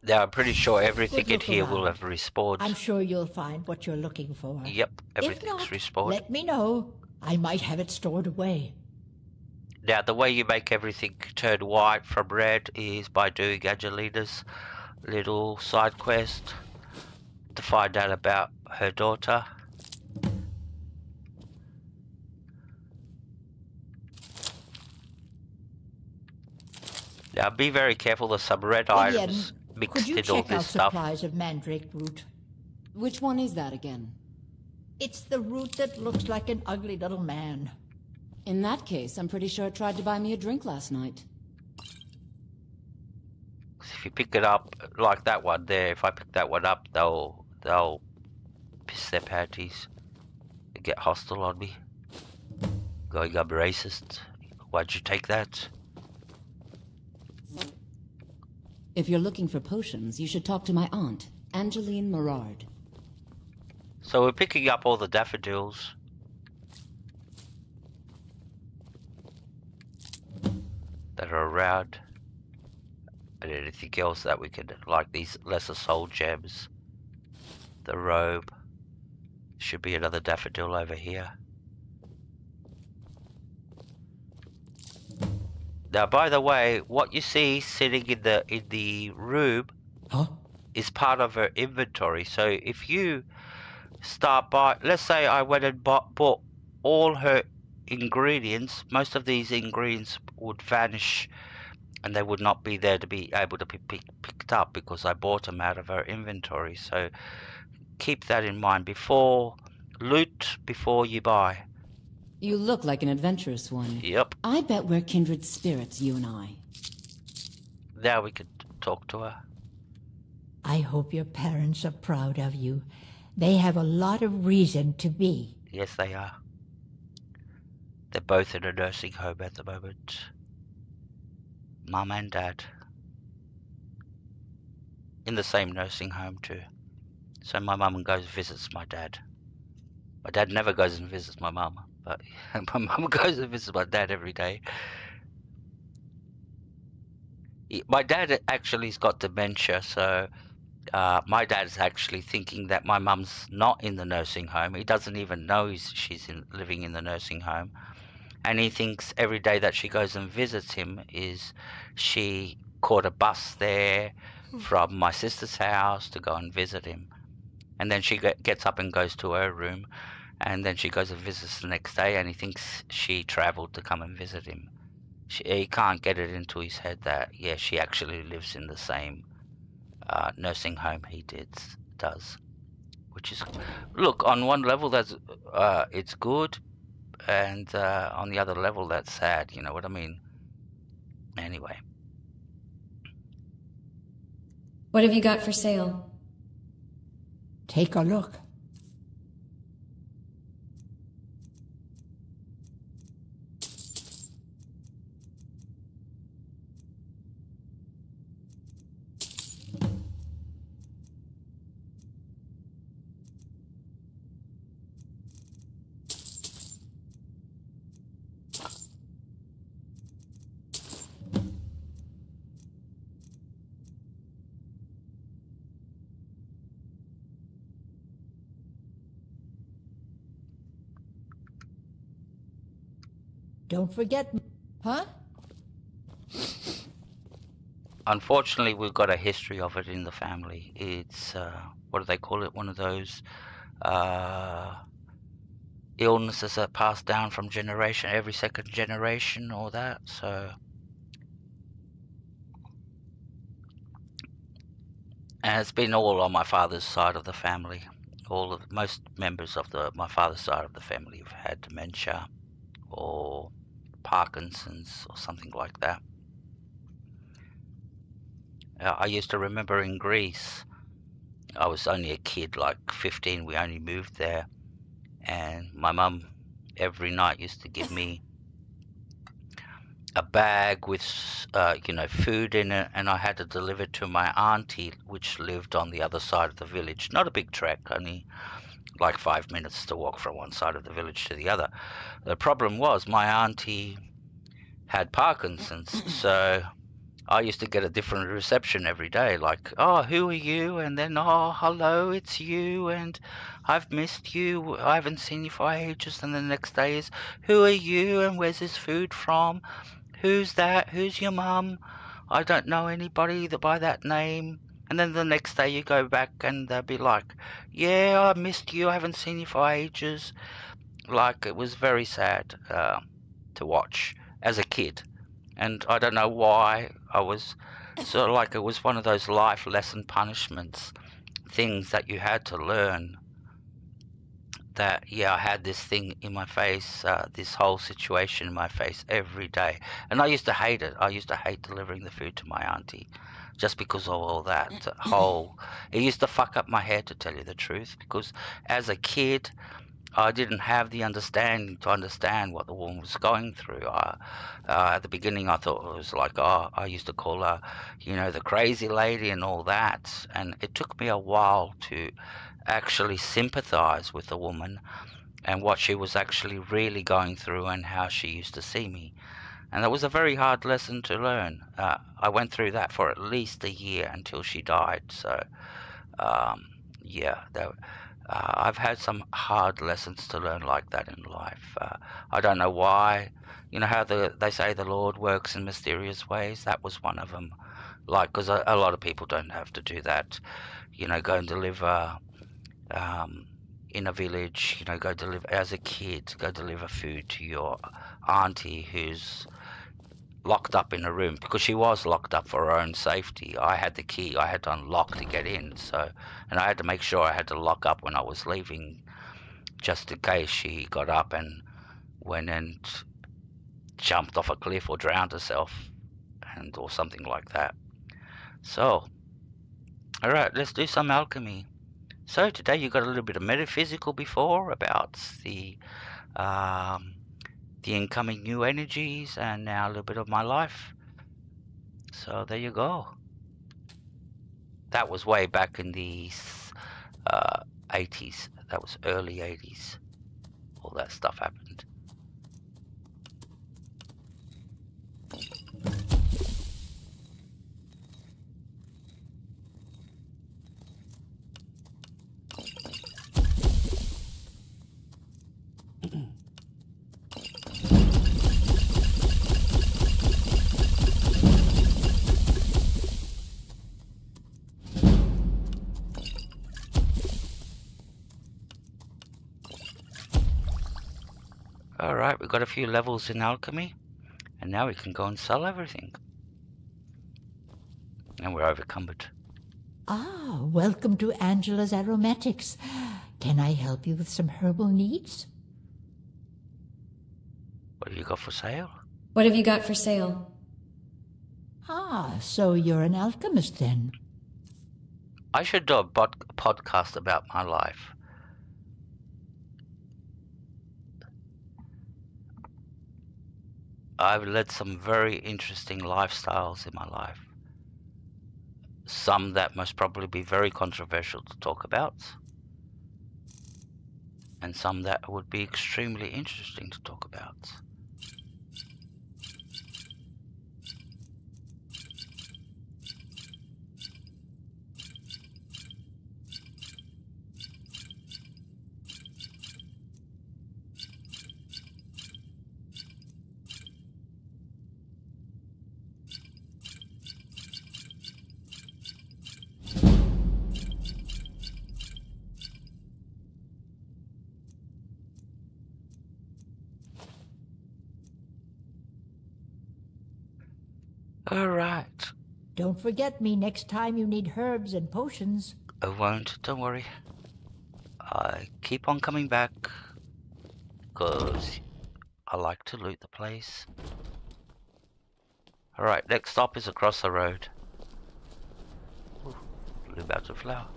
S1: Now I'm pretty sure everything in here will have respawned.
S13: I'm sure you'll find what you're looking for.
S1: Yep, everything's
S13: If not,
S1: respawned.
S13: let me know. I might have it stored away.
S1: Now the way you make everything turn white from red is by doing Angelina's little side quest to find out about her daughter. Now be very careful, there's some red items mixed
S13: Could you
S1: in all
S13: check out
S1: this stuff.
S13: supplies of mandrake root?
S19: Which one is that again?
S13: It's the root that looks like an ugly little man.
S19: In that case, I'm pretty sure it tried to buy me a drink last night.
S1: If you pick it up, like that one there, if I pick that one up, they'll piss their panties and get hostile on me. Going, I'm racist. Why'd you take that?
S19: If you're looking for potions, you should talk to my aunt, Angeline Morard.
S1: So we're picking up all the daffodils. That are around. And anything else that we can, like these lesser soul gems. The robe. Should be another daffodil over here. Now, by the way, what you see sitting in the room is part of her inventory. So if you start by, let's say I went and bought all her ingredients, most of these ingredients would vanish and they would not be there to be able to be picked up because I bought them out of her inventory. So keep that in mind. Loot before you buy.
S19: You look like an adventurous one.
S1: Yep.
S19: I bet we're kindred spirits, you and I.
S1: Now we could talk to her.
S13: I hope your parents are proud of you. They have a lot of reason to be.
S1: Yes, they are. They're both in a nursing home at the moment. Mum and Dad. In the same nursing home too. So my mum goes and visits my dad. My dad never goes and visits my mum, but my mum goes and visits my dad every day. My dad actually's got dementia, so my dad's actually thinking that my mum's not in the nursing home. He doesn't even know she's living in the nursing home. And he thinks every day that she goes and visits him is she caught a bus there from my sister's house to go and visit him. And then she gets up and goes to her room, and then she goes and visits the next day, and he thinks she travelled to come and visit him. He can't get it into his head that, yeah, she actually lives in the same nursing home he does. Which is, look, on one level that's it's good, and on the other level that's sad, you know what I mean? Anyway.
S4: What have you got for sale?
S13: Take a look. Don't forget, huh?
S1: Unfortunately, we've got a history of it in the family. It's, what do they call it? One of those illnesses that pass down from generation, every second generation, or that. So, and it's been all on my father's side of the family. Most members of my father's side of the family have had dementia or Parkinson's or something like that. I used to remember in Greece, I was only a kid, like 15, we only moved there, and my mum every night used to give me a bag with food in it, and I had to deliver it to my auntie, which lived on the other side of the village. Not a big trek, only like 5 minutes to walk from one side of the village to the other. The problem was my auntie had Parkinson's, so I used to get a different reception every day, like, oh, who are you? And then, oh, hello, it's you, and I've missed you, I haven't seen you for ages. And the next day is, who are you, and where's this food from? Who's that? Who's your mum? I don't know anybody by that name. And then the next day you go back and they'll be like, yeah, I missed you, I haven't seen you for ages. Like, it was very sad to watch as a kid. And I don't know why I was sort of like, it was one of those life lesson punishments, things that you had to learn. That, yeah, I had this thing in my face, this whole situation in my face every day. And I used to hate it. I used to hate delivering the food to my auntie just because of all that whole... It used to fuck up my head, to tell you the truth, because as a kid, I didn't have the understanding to understand what the woman was going through. At the beginning, I thought it was like, oh, I used to call her, the crazy lady and all that. And it took me a while to actually sympathize with the woman and what she was actually really going through and how she used to see me. And that was a very hard lesson to learn. I went through that for at least a year until she died. So, yeah, I've had some hard lessons to learn like that in life. I don't know why. You know how they say the Lord works in mysterious ways? That was one of them. Like, because a lot of people don't have to do that. Go and deliver in a village, go deliver, as a kid, go deliver food to your auntie who's locked up in a room, because she was locked up for her own safety. I had the key, I had to unlock to get in, and I had to make sure I had to lock up when I was leaving, just in case she got up and went and jumped off a cliff or drowned herself, or something like that. So, alright, let's do some alchemy. So today you got a little bit of metaphysical before about the incoming new energies, and now a little bit of my life. So there you go. That was way back in the 80s. That was early 80s. All that stuff happened. we got a few levels in alchemy, and now we can go and sell everything. And we're overcumbered.
S13: Ah, welcome to Angela's Aromatics. Can I help you with some herbal needs?
S1: What have you got for sale?
S4: What have you got for sale?
S13: Ah, so you're an alchemist then?
S1: I should do a podcast about my life. I've led some very interesting lifestyles in my life. Some that must probably be very controversial to talk about, and some that would be extremely interesting to talk about. All right.
S13: Don't forget me next time you need herbs and potions.
S1: I won't, don't worry. I keep on coming back, because I like to loot the place. Alright, next stop is across the road. Ooh, blue bouts of flower.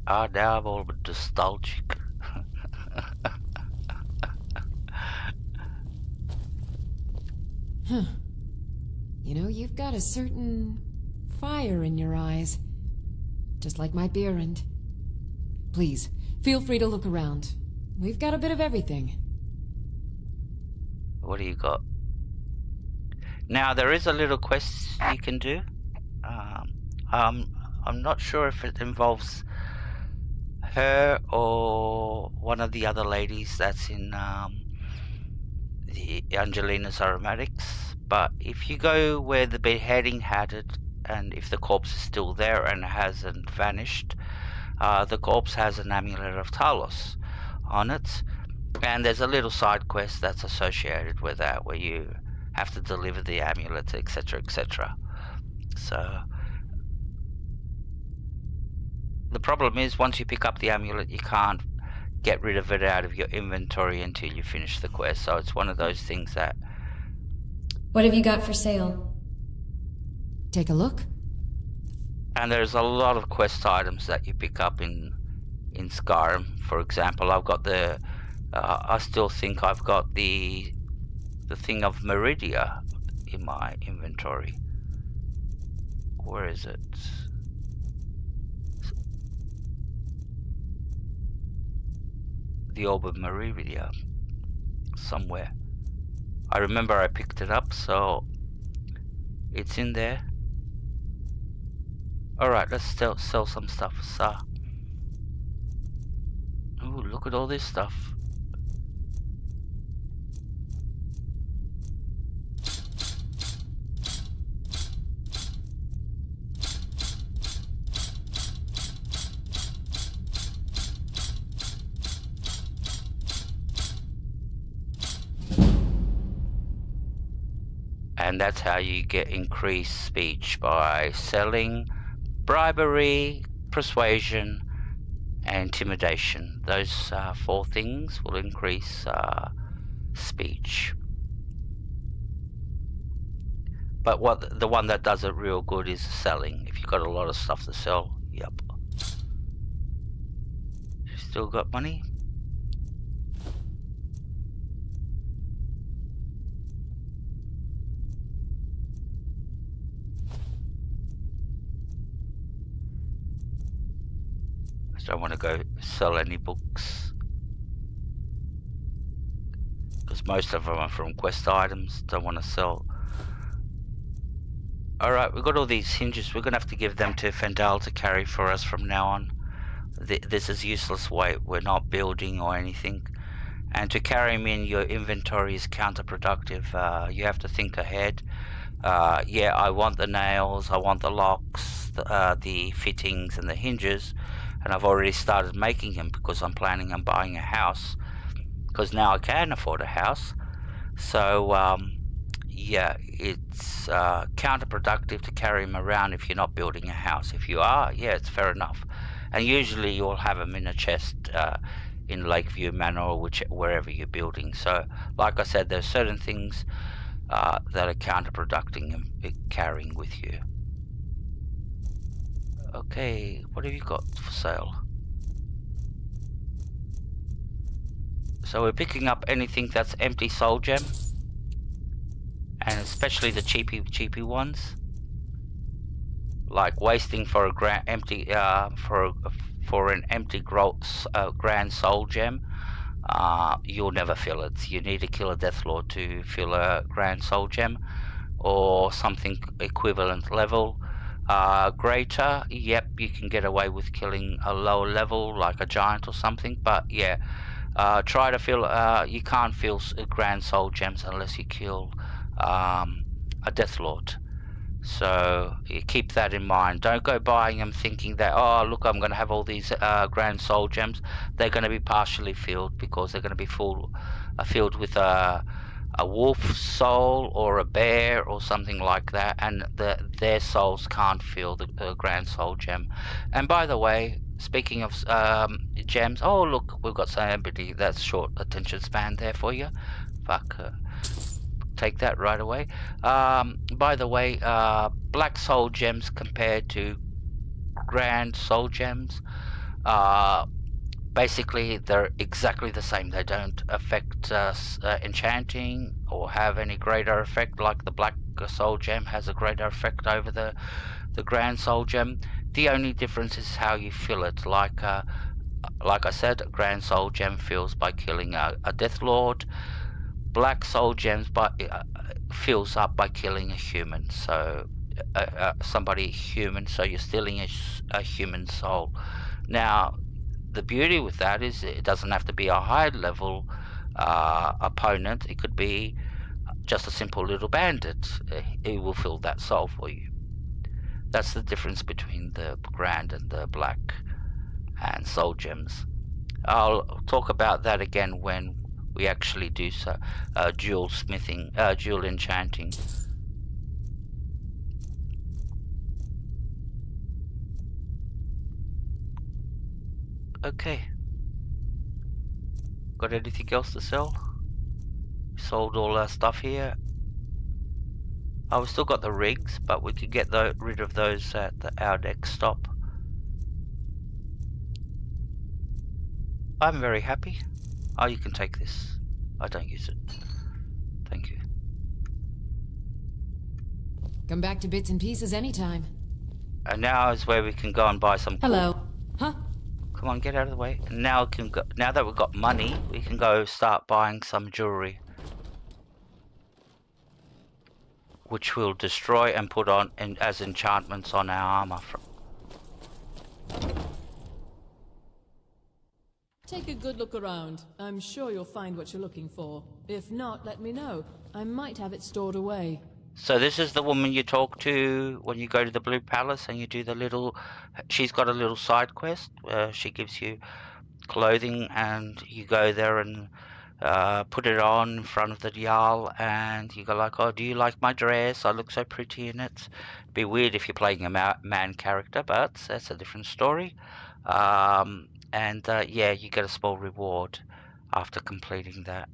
S1: Ah, now I'm all nostalgic.
S12: Huh. You know, you've got a certain fire in your eyes. Just like my Beerend. Please, feel free to look around. We've got a bit of everything.
S1: What do you got? Now, there is a little quest you can do. I'm not sure if it involves her or one of the other ladies that's in the Angelina's Aromatics, but if you go where the beheading had it, and if the corpse is still there and hasn't vanished, the corpse has an amulet of Talos on it, and there's a little side quest that's associated with that where you have to deliver the amulet, etc., etc. So the problem is, once you pick up the amulet, you can't get rid of it out of your inventory until you finish the quest. So it's one of those things that...
S4: What have you got for sale?
S12: Take a look.
S1: And there's a lot of quest items that you pick up in Skyrim. For example, I've got the... I still think I've got the thing of Meridia in my inventory. Where is it? The Orb of Meridia somewhere. I remember I picked it up, so it's in there. Alright, let's sell some stuff. So, ooh, look at all this stuff. And that's how you get increased speech, by selling, bribery, persuasion, and intimidation. Those 4 things will increase speech. But the one that does it real good is selling. If you've got a lot of stuff to sell, yep. Still got money? Don't want to go sell any books, because most of them are from quest items. Don't want to sell. Alright, we've got all these hinges. We're going to have to give them to Fendal to carry for us from now on. This is useless weight. We're not building or anything. And to carry them in your inventory is counterproductive. You have to think ahead. Yeah, I want the nails, I want the locks, the fittings and the hinges, and I've already started making them because I'm planning on buying a house, because now I can afford a house. So yeah, it's counterproductive to carry them around if you're not building a house. If you are, yeah, it's fair enough. And usually you'll have them in a chest in Lakeview Manor or wherever you're building. So like I said, there's certain things that are counterproductive in carrying with you. Okay, what have you got for sale? So we're picking up anything that's empty soul gem, and especially the cheapy ones, like wasting for a empty for an empty grand soul gem. You'll never fill it. You need to kill a Death Lord to fill a grand soul gem, or something equivalent level. Greater, yep, you can get away with killing a lower level like a giant or something, but yeah, try to fill, you can't fill grand soul gems unless you kill a Death Lord. So you keep that in mind. Don't go buying them thinking that, oh look, I'm going to have all these grand soul gems. They're going to be partially filled, because they're going to be filled with a wolf soul or a bear or something like that, and their souls can't fill the grand soul gem. And by the way, speaking of gems, oh look, we've got somebody that's short attention span there for you. Fuck, take that right away. By the way, black soul gems compared to grand soul gems, basically they're exactly the same. They don't affect enchanting or have any greater effect, like the black soul gem has a greater effect over the grand soul gem. The only difference is how you fill it. Like I said, a grand soul gem fills by killing a Death Lord. Black soul gems fills up by killing a human. So somebody human, so you're stealing a human soul. Now the beauty with that is it doesn't have to be a high level opponent. It could be just a simple little bandit. It will fill that soul for you. That's the difference between the grand and the black and soul gems. I'll talk about that again when we actually do so dual smithing, dual enchanting. Okay. Got anything else to sell? Sold all our stuff here. Oh, we've still got the rigs, but we could get rid of those at our next stop. I'm very happy. Oh, you can take this. I don't use it. Thank you.
S12: Come back to bits and pieces anytime.
S1: And now is where we can go and buy some.
S12: Hello. Huh?
S1: Come on, get out of the way. And now now that we've got money, we can go start buying some jewelry, which we'll destroy and put on as enchantments on our armor.
S20: Take a good look around. I'm sure you'll find what you're looking for. If not, let me know. I might have it stored away.
S1: So this is the woman you talk to when you go to the Blue Palace and you do the little... She's got a little side quest where she gives you clothing, and you go there and put it on in front of the Jarl, and you go like, oh, do you like my dress? I look so pretty in it. It'd be weird if you're playing a man character, but that's a different story. Yeah, you get a small reward after completing that.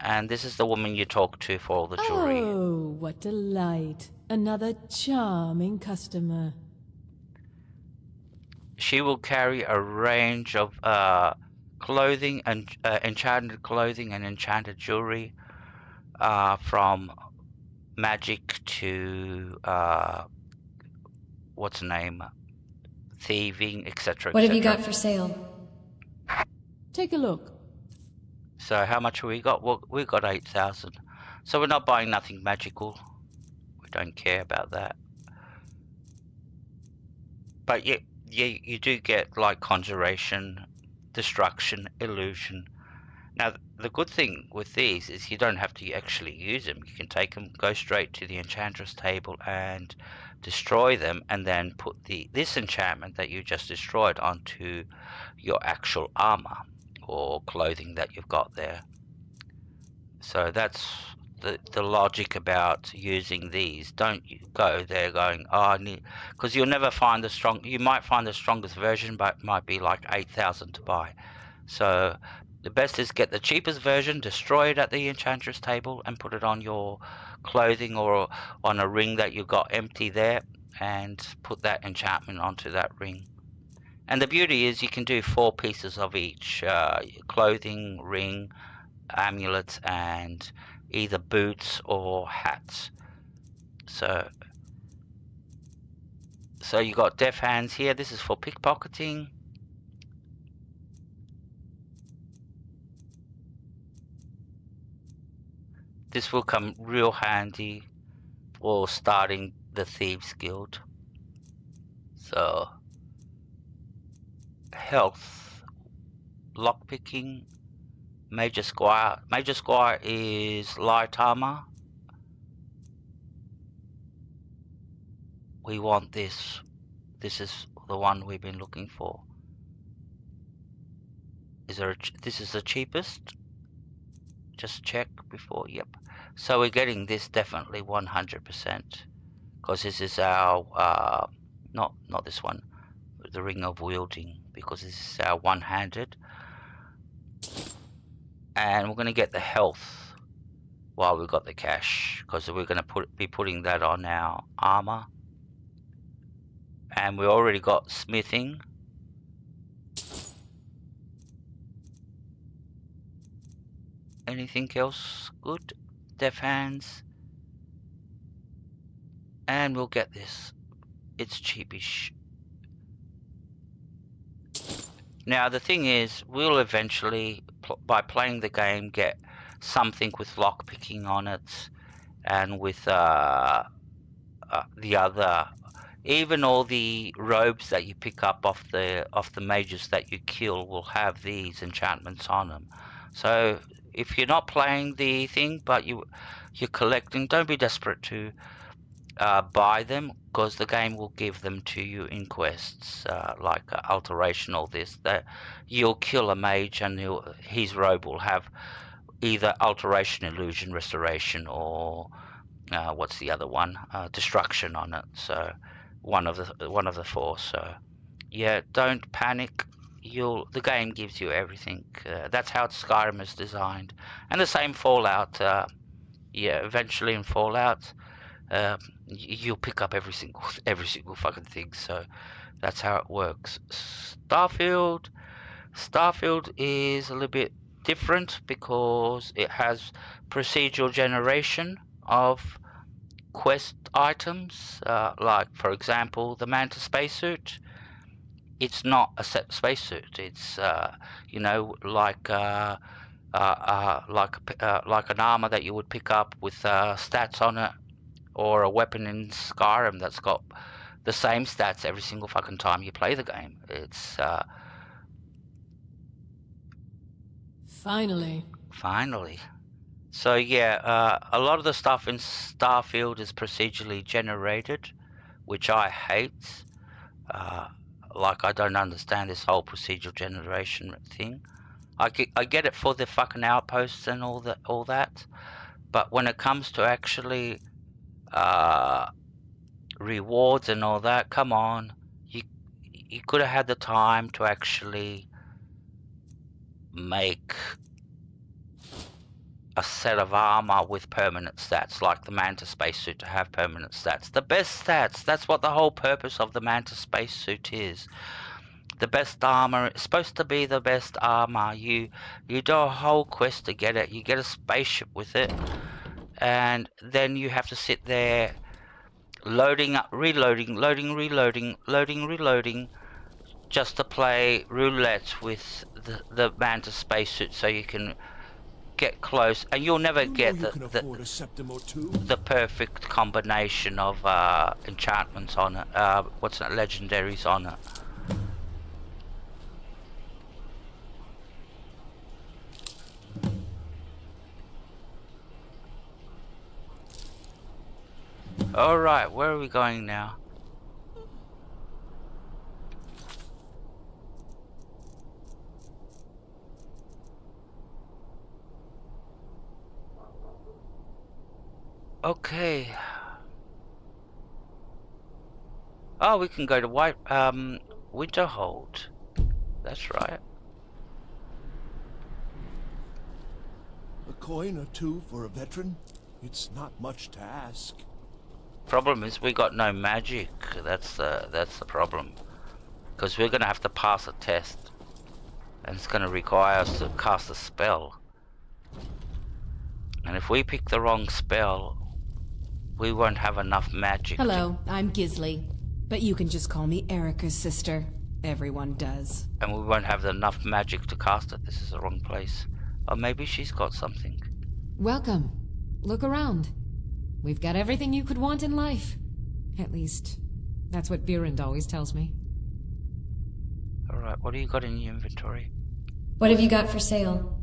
S1: And this is the woman you talk to for all the jewelry.
S20: Oh, what delight. Another charming customer.
S1: She will carry a range of clothing and enchanted clothing and enchanted jewelry, from magic to what's the name, thieving, etc.
S4: What have you got for sale?
S20: Take a look.
S1: So how much have we got? Well, we've got 8,000. So we're not buying nothing magical. We don't care about that. But yeah, you do get like conjuration, destruction, illusion. Now the good thing with these is you don't have to actually use them. You can take them, go straight to the enchantress table and destroy them, and then put this enchantment that you just destroyed onto your actual armor or clothing that you've got there. So that's the logic about using these. Don't you go there going, oh, I need, because you'll never find the strong. You might find the strongest version, but it might be like 8,000 to buy. So the best is get the cheapest version, destroy it at the enchantress table, and put it on your clothing or on a ring that you got empty there, and put that enchantment onto that ring. And the beauty is you can do 4 pieces of each, clothing, ring, amulets, and either boots or hats. So you got Death Hands here. This is for pickpocketing. This will come real handy for starting the Thieves Guild. So health, lockpicking, Major Squire. Major Squire is light armor. We want this. This is the one we've been looking for. This is the cheapest? Just check before. Yep. So we're getting this definitely 100%, because this is our not this one, the Ring of Wielding, because this is our one-handed. And we're going to get the health while we've got the cash, because we're going to be putting that on our armor. And we already got smithing. Anything else good? Death Hands. And we'll get this. It's cheapish. Now the thing is, we'll eventually, by playing the game, get something with lockpicking on it, and with the other, even all the robes that you pick up off the mages that you kill will have these enchantments on them. So if you're not playing the thing, but you're collecting, don't be desperate to buy them, because the game will give them to you in quests, like alteration or this, that you'll kill a mage and his robe will have either alteration, illusion, restoration, or what's the other one, destruction on it. So one of the 4. So yeah, don't panic. The game gives you everything. That's how Skyrim is designed, and the same Fallout. Yeah, eventually in Fallout, you'll pick up every single fucking thing. So that's how it works. Starfield is a little bit different because it has procedural generation of quest items. Like for example, the Manta spacesuit. It's not a set spacesuit. It's you know, like an armor that you would pick up with stats on it, or a weapon in Skyrim that's got the same stats every single fucking time you play the game. It's
S21: Finally.
S1: So yeah, a lot of the stuff in Starfield is procedurally generated, which I hate. Like, I don't understand this whole procedural generation thing. I get it for the fucking outposts and all that, but when it comes to actually rewards and all that, come on, you could have had the time to actually make a set of armor with permanent stats, like the Manta spacesuit to have permanent stats. The best stats, that's what the whole purpose of the Manta spacesuit is. The best armor, it's supposed to be the best armor. You do a whole quest to get it. You get a spaceship with it, and then you have to sit there loading up, reloading, reloading, just to play roulette with the Manta spacesuit, so you can get close, and you'll never get the perfect combination of enchantments on it. Legendaries on it. Alright, where are we going now? Okay. Oh, we can go to Winterhold. That's right.
S2: A coin or two for a veteran? It's not much to ask.
S1: Problem is we got no magic. That's the problem. Because we're gonna have to pass a test. And it's gonna require us to cast a spell. And if we pick the wrong spell, we won't have enough magic.
S3: Hello, I'm Gisley. But you can just call me Erica's sister. Everyone does.
S1: And we won't have enough magic to cast it. This is the wrong place. Or maybe she's got something.
S12: Welcome. Look around. We've got everything you could want in life. At least, that's what Birand always tells me.
S1: Alright, what do you got in your inventory?
S4: What have you got for sale?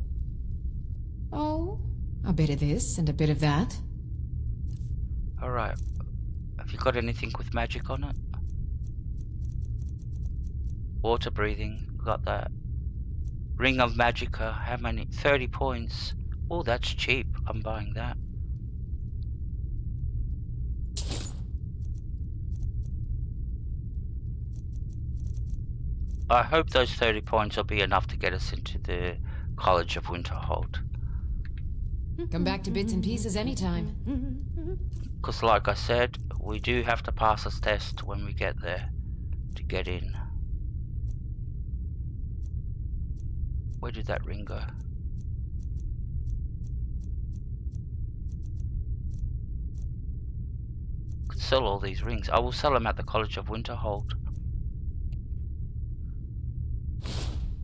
S12: Oh, a bit of this and a bit of that.
S1: Alright. Have you got anything with magic on it? Water breathing, got that. Ring of Magicka, how many? 30 points. Oh, that's cheap. I'm buying that. I hope those 30 points will be enough to get us into the College of Winterhold.
S12: Come back to bits and pieces anytime.
S1: Because like I said, we do have to pass this test when we get there to get in. Where did that ring go? Could sell all these rings. I will sell them at the College of Winterhold.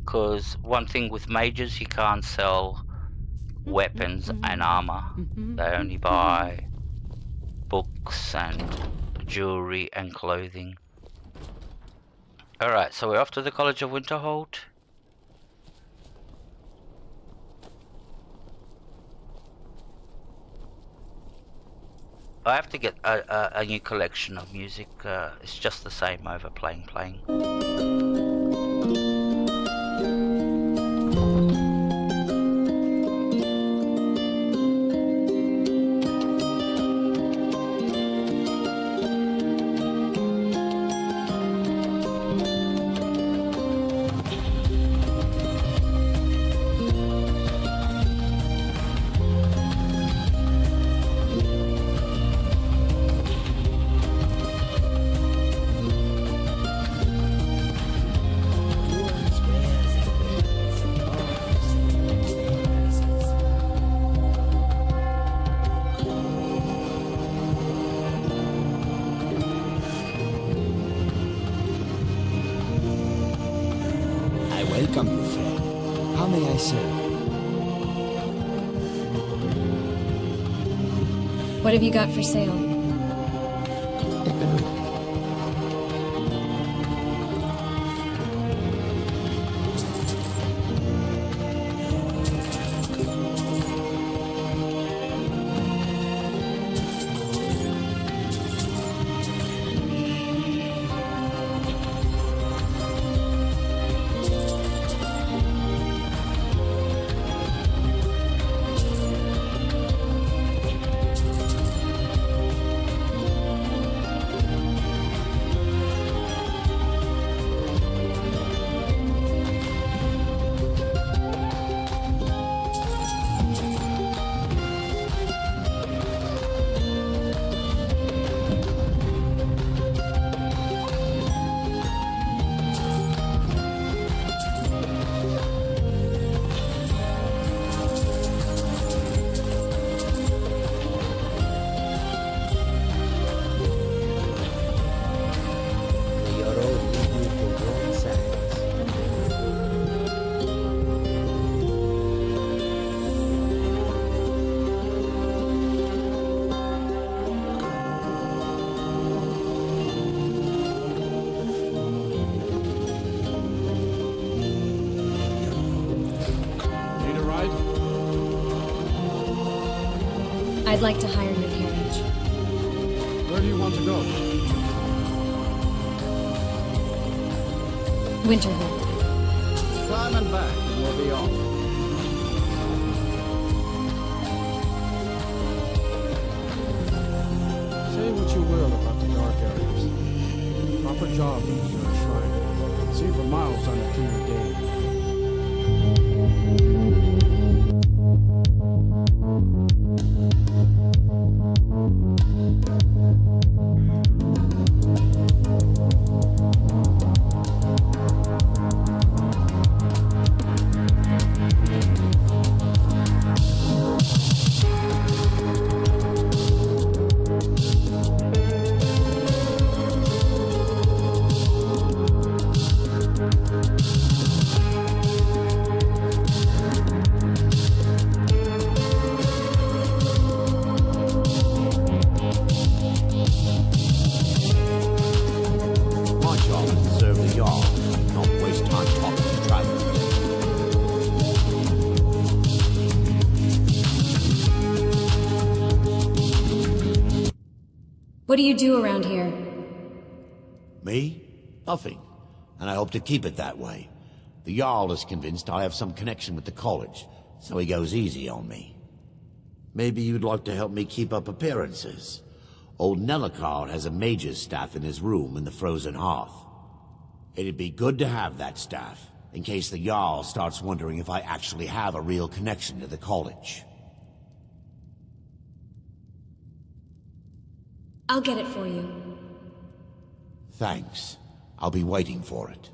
S1: Because one thing with mages, you can't sell weapons and armor. They only buy books and jewelry and clothing. Alright, so we're off to the College of Winterhold. I have to get a new collection of music. It's just the same over playing.
S14: Welcome, you friend. How may I serve?
S4: What have you got for sale? I'd like to hire your carriage.
S17: We're
S10: do you want to go?
S4: Winterhold.
S10: Time and back, and we'll be off. Say what you will about the dark areas. Proper job rooms are a shrine. See for miles on a clear day.
S11: My job is to serve the Jarl, not waste time talking to travelers.
S4: What do you do around here?
S11: Me? Nothing. And I hope to keep it that way. The Jarl is convinced I have some connection with the college, so he goes easy on me. Maybe you'd like to help me keep up appearances. Old Nellikard has a mage's staff in his room in the frozen hearth. It'd be good to have that staff, in case the Jarl starts wondering if I actually have a real connection to the college.
S4: I'll get it for you.
S11: Thanks. I'll be waiting for it.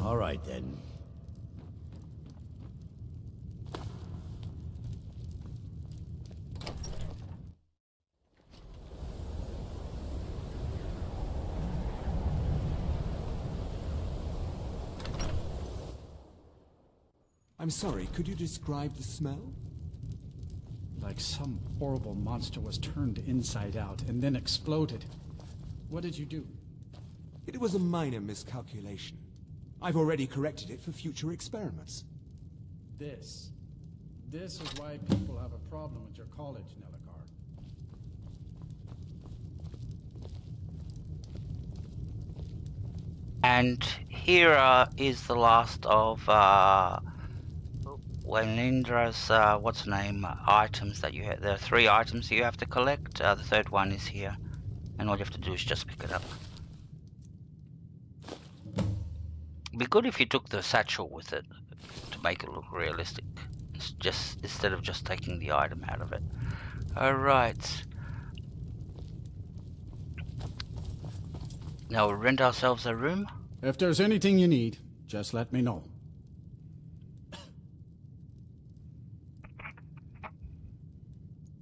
S11: All right, then.
S2: I'm sorry, could you describe the smell?
S10: Like some horrible monster was turned inside out and then exploded. What did you do?
S2: It was a minor miscalculation. I've already corrected it for future experiments.
S10: This is why people have a problem with your college, Nellikard.
S1: And here is the last of Welindra's, what's the name, items that you have. There are 3 items you have to collect. The 3rd one is here. And all you have to do is just pick it up. It'd be good if you took the satchel with it to make it look realistic. It's just instead of just taking the item out of it. Alright. Now we'll rent ourselves a room.
S10: If there's anything you need, just let me know.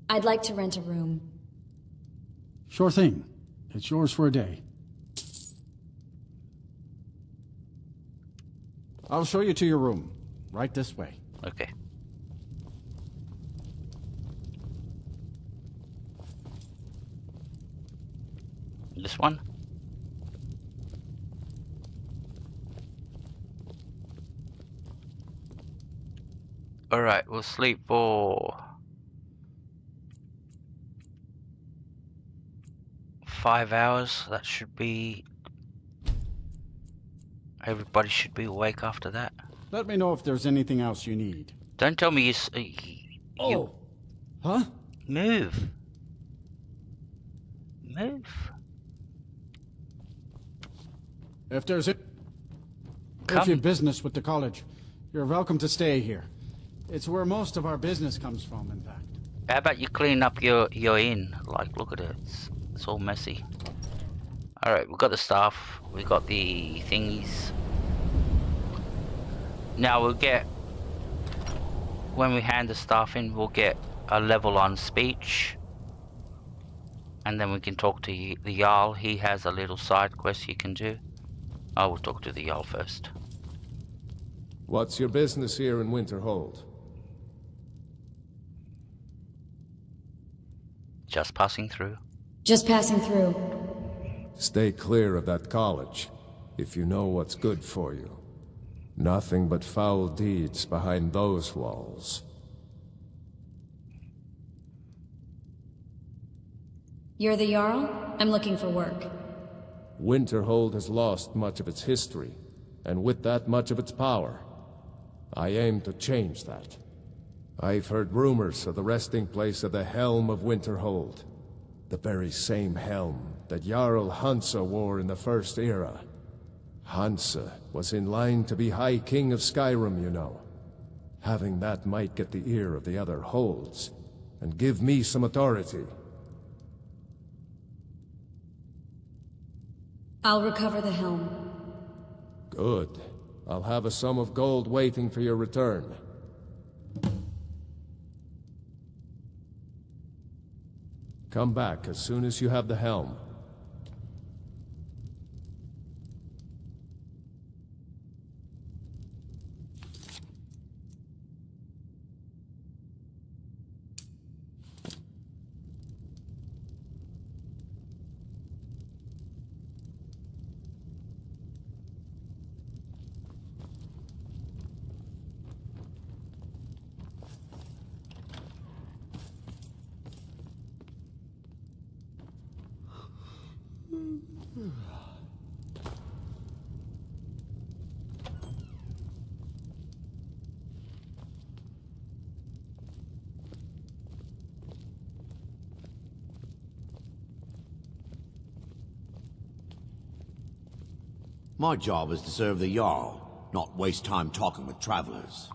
S4: I'd like to rent a room.
S10: Sure thing. It's yours for a day. I'll show you to your room. Right this way.
S1: Okay. This one? Alright, we'll sleep for 5 hours. That should be... Everybody should be awake after that.
S10: Let me know if there's anything else you need.
S1: Don't tell me you...
S10: Huh?
S1: Move. Move.
S10: If there's if you're business with the college, you're welcome to stay here. It's where most of our business comes from, in fact.
S1: How about you clean up your inn? Like, look at it. It's all messy. Alright, we've got the staff. We've got the thingies. Now we'll get... When we hand the staff in, we'll get a level on speech. And then we can talk to the Jarl. He has a little side quest you can do. I will talk to the Jarl first.
S15: What's your business here in Winterhold?
S1: Just passing through.
S4: Just passing through.
S15: Stay clear of that college, if you know what's good for you. Nothing but foul deeds behind those walls.
S4: You're the Jarl? I'm looking for work.
S15: Winterhold has lost much of its history, and with that much of its power. I aim to change that. I've heard rumors of the resting place of the Helm of Winterhold. The very same helm that Jarl Hansa wore in the First Era. Hansa was in line to be High King of Skyrim, you know. Having that might get the ear of the other holds, and give me some authority.
S4: I'll recover the helm.
S15: Good. I'll have a sum of gold waiting for your return. Come back as soon as you have the helm.
S11: My job is to serve the Jarl, not waste time talking with travelers.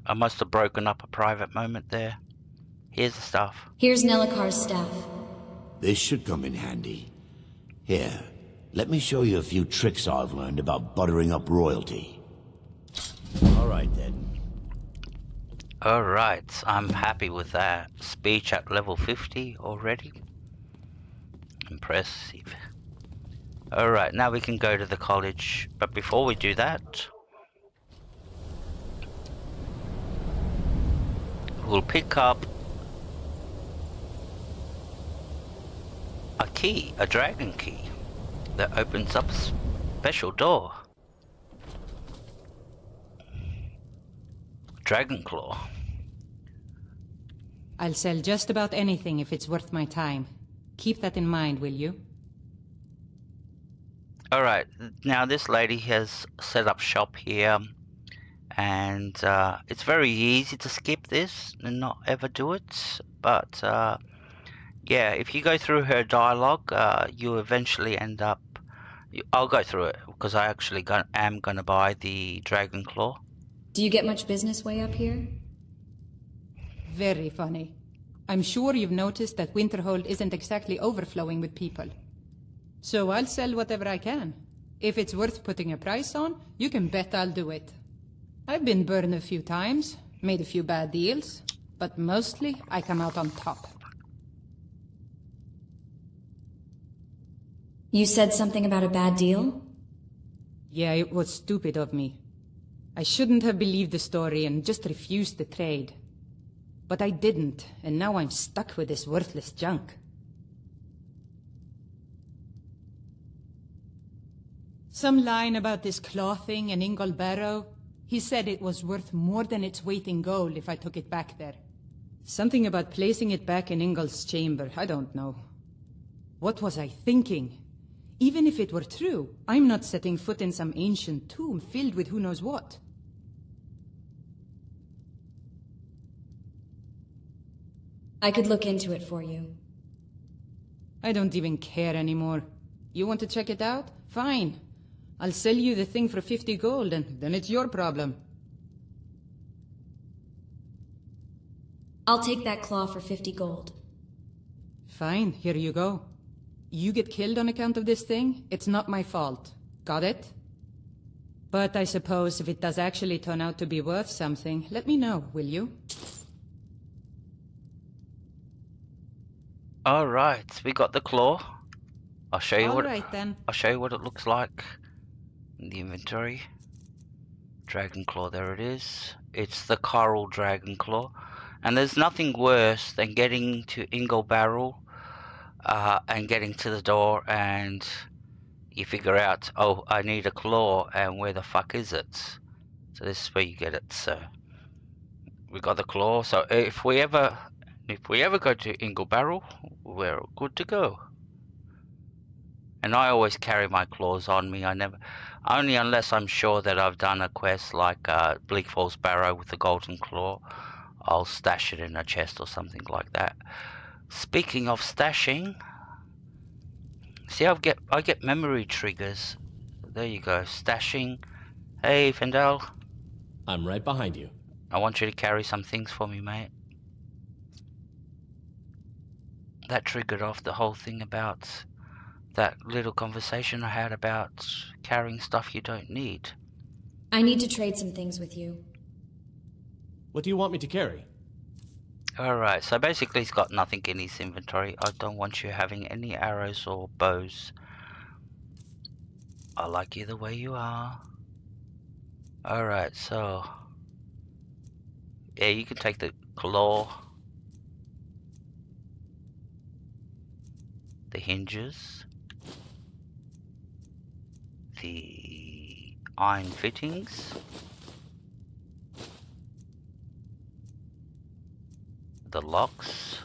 S1: I must have broken up a private moment there. Here's the stuff.
S4: Here's Nelakar's staff.
S11: This should come in handy. Here, let me show you a few tricks I've learned about buttering up royalty. All right, then.
S1: Alright, I'm happy with that. Speech at level 50 already. Impressive. Alright, now we can go to the college. But before we do that, we'll pick up a key, a dragon key, that opens up a special door. Dragon Claw.
S21: I'll sell just about anything if it's worth my time. Keep that in mind, will you?
S1: Alright, now this lady has set up shop here, and it's very easy to skip this and not ever do it, but yeah, if you go through her dialogue, you eventually end up... I'll go through it, because I actually am going to buy the Dragon Claw.
S4: Do you get much business way up here?
S21: Very funny. I'm sure you've noticed that Winterhold isn't exactly overflowing with people. So I'll sell whatever I can. If it's worth putting a price on, you can bet I'll do it. I've been burned a few times, made a few bad deals, but mostly I come out on top.
S4: You said something about a bad deal?
S21: Yeah, it was stupid of me. I shouldn't have believed the story and just refused the trade. But I didn't, and now I'm stuck with this worthless junk. Some line about this claw thing in Ingol Barrow. He said it was worth more than its weight in gold if I took it back there. Something about placing it back in Ingol's chamber, I don't know. What was I thinking? Even if it were true, I'm not setting foot in some ancient tomb filled with who knows what.
S4: I could look into it for you.
S21: I don't even care anymore. You want to check it out? Fine. I'll sell you the thing for 50 gold, and then it's your problem.
S4: I'll take that claw for 50 gold.
S21: Fine, here you go. You get killed on account of this thing, it's not my fault. Got it? But I suppose if it does actually turn out to be worth something, let me know, will you?
S1: Alright, we got the claw. I'll show you
S21: then.
S1: I'll show you what it looks like in the inventory. Dragon Claw, there it is. It's the Coral Dragon Claw. And there's nothing worse than getting to Ingol Barrow and getting to the door and you figure out, oh, I need a claw, and where the fuck is it? So this is where you get it. So we got the claw. So if we ever If we ever go to Ingle Barrel, we're good to go. And I always carry my claws on me. I never, only unless I'm sure that I've done a quest like Bleak Falls Barrow with the golden claw, I'll stash it in a chest or something like that. Speaking of stashing, see, I get memory triggers. There you go, stashing. Hey, Fendel.
S7: I'm right behind you.
S1: I want you to carry some things for me, mate. That triggered off the whole thing about that little conversation I had about carrying stuff you don't need.
S4: I need to trade some things with you.
S7: What do you want me to carry?
S1: Alright, so basically he's got nothing in his inventory. I don't want you having any arrows or bows. I like you the way you are. Alright, so... yeah, you can take the claw. The hinges. The iron fittings. The locks.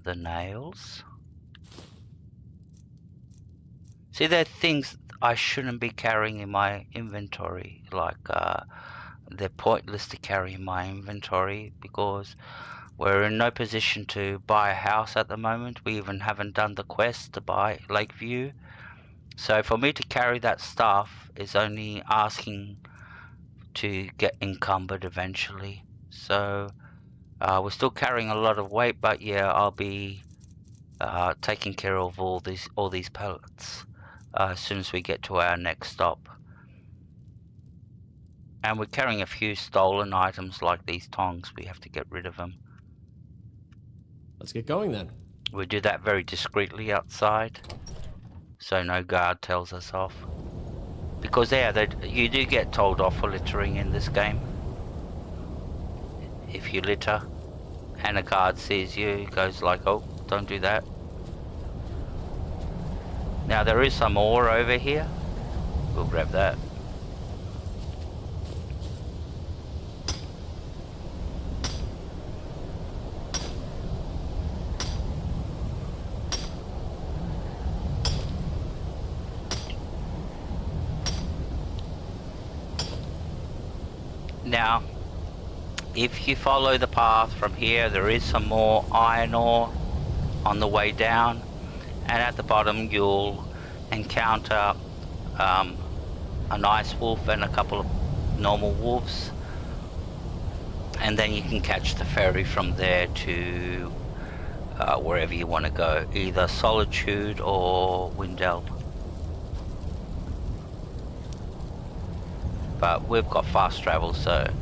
S1: The nails. See, there are things I shouldn't be carrying in my inventory, like they're pointless to carry in my inventory because we're in no position to buy a house at the moment. We even haven't done the quest to buy Lakeview. So for me to carry that stuff is only asking to get encumbered eventually. So we're still carrying a lot of weight, but yeah, I'll be taking care of all these pallets as soon as we get to our next stop. And we're carrying a few stolen items like these tongs. We have to get rid of them.
S7: Let's get going then.
S1: We do that very discreetly outside, so no guard tells us off. Because you do get told off for littering in this game. If you litter and a guard sees you, he goes like, oh, don't do that. Now there is some ore over here. We'll grab that. Now, if you follow the path from here, there is some more iron ore on the way down, and at the bottom you'll encounter a nice wolf and a couple of normal wolves, and then you can catch the ferry from there to wherever you want to go, either Solitude or Windell. But we've got fast travel, so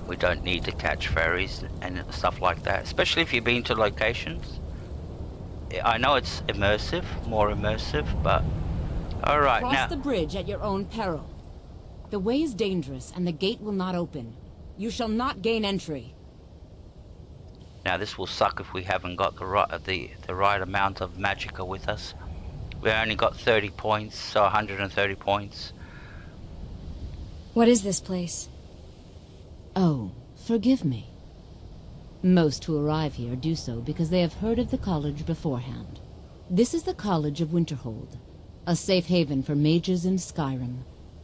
S1: we don't need to catch ferries and stuff like that, especially if you've been to locations. I know it's immersive, more immersive, but alright.
S19: Cross
S1: now
S19: the bridge at your own peril. The way is dangerous and the gate will not open. You shall not gain entry.
S1: Now this will suck if we haven't got the right amount of magicka with us. We only got 30 points, so 130 points.
S4: What is this place?
S19: Oh, forgive me. Most who arrive here do so because they have heard of the college beforehand. This is the College of Winterhold, a safe haven for mages in Skyrim,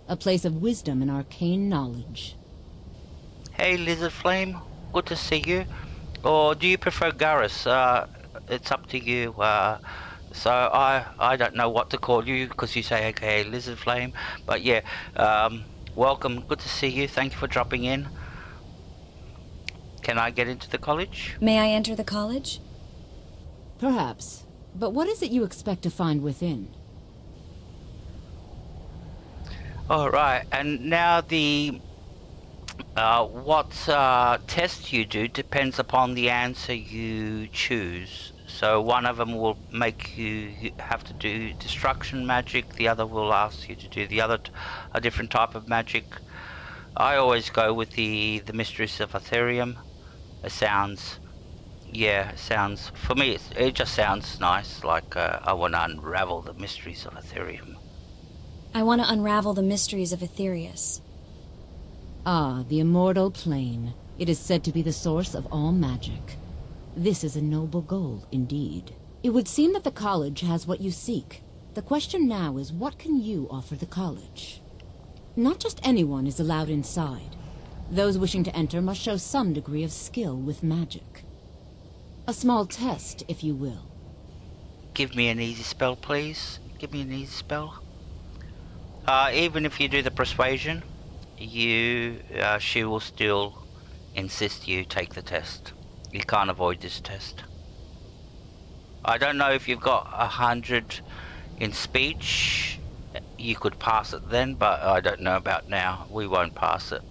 S19: a place of wisdom and arcane knowledge.
S1: Hey Lizard Flame, good to see you. Or do you prefer Garrus? It's up to you. So I don't know what to call you because you say okay Lizard Flame, but yeah, welcome, good to see you, thank you for dropping in. Can I get into the college?
S4: May I enter the college?
S19: Perhaps, but what is it you expect to find within?
S1: Alright, and now the what test you do depends upon the answer you choose. So one of them will make you have to do destruction magic, the other will ask you to do a different type of magic. I always go with the mysteries of Ethereum. It sounds, for me it just sounds nice, like I want to unravel the mysteries of Ethereum.
S4: I want to unravel the mysteries of Aetherius.
S19: Ah, the immortal plane. It is said to be the source of all magic. This is a noble goal, indeed. It would seem that the college has what you seek. The question now is, what can you offer the college? Not just anyone is allowed inside. Those wishing to enter must show some degree of skill with magic. A small test, if you will.
S1: Give me an easy spell, please. Give me an easy spell. Even if you do the persuasion, she will still insist you take the test. You can't avoid this test. I don't know if you've got 100 in speech. You could pass it then, but I don't know about now. We won't pass it.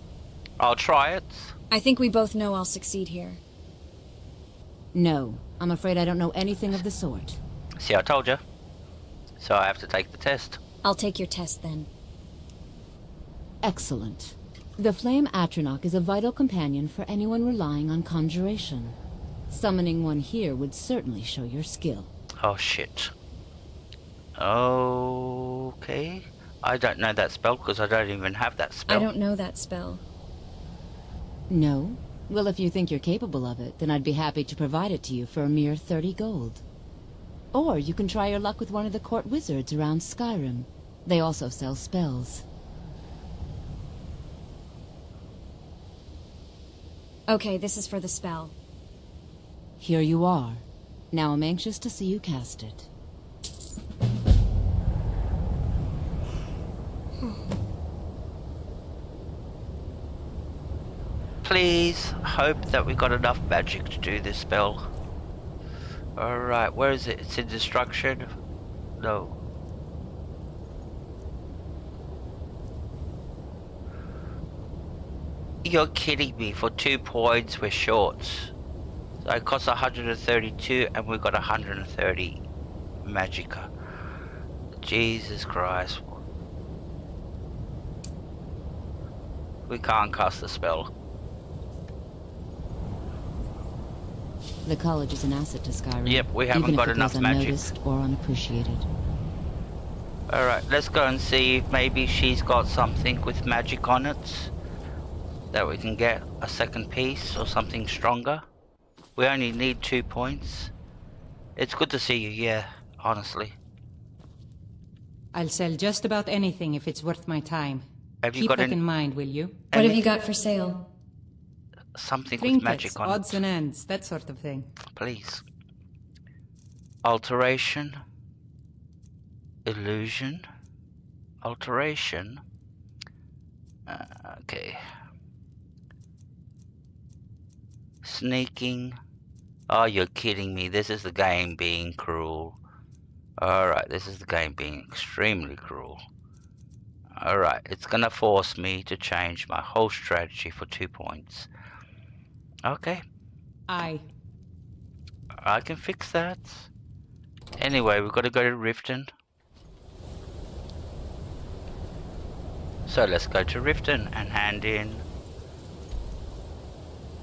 S1: I'll try it.
S18: I think we both know I'll succeed here.
S19: No, I'm afraid I don't know anything of the sort.
S1: See, I told you. So I have to take the test.
S18: I'll take your test then.
S19: Excellent. The Flame Atronach is a vital companion for anyone relying on conjuration. Summoning one here would certainly show your skill.
S1: Oh shit. Okay. I don't know that spell because I don't even have that spell.
S18: I don't know that spell.
S19: No? Well, if you think you're capable of it, then I'd be happy to provide it to you for a mere 30 gold. Or you can try your luck with one of the court wizards around Skyrim. They also sell spells.
S18: Okay, this is for the spell.
S19: Here you are. Now I'm anxious to see you cast it.
S1: Please hope that we got enough magic to do this spell. Alright, where is it? It's in destruction? No. You're kidding me, for 2 points we're short. So it costs 132 and we've got 130 magicka. Jesus Christ. We can't cast the spell.
S19: The college is an asset to Skyrim.
S1: Yep, we haven't got enough magic.
S19: Unnoticed or unappreciated.
S1: Alright, let's go and see if maybe she's got something with magic on it. That we can get a second piece or something stronger. We only need 2 points. It's good to see you, yeah, honestly.
S21: I'll sell just about anything if it's worth my time.
S1: Have you
S21: Keep
S1: got
S21: that in mind, will you?
S18: What have you got for sale?
S1: Something
S21: Trinkets,
S1: with magic on
S21: odds
S1: it.
S21: and ends, that sort of thing.
S1: Please. Alteration. Illusion. Alteration. Okay. Sneaking. Oh, you're kidding me. This is the game being cruel. Alright, this is the game being extremely cruel. Alright, it's gonna force me to change my whole strategy for 2 points. Okay. I can fix that. Anyway, we've got to go to Riften. So let's go to Riften and hand in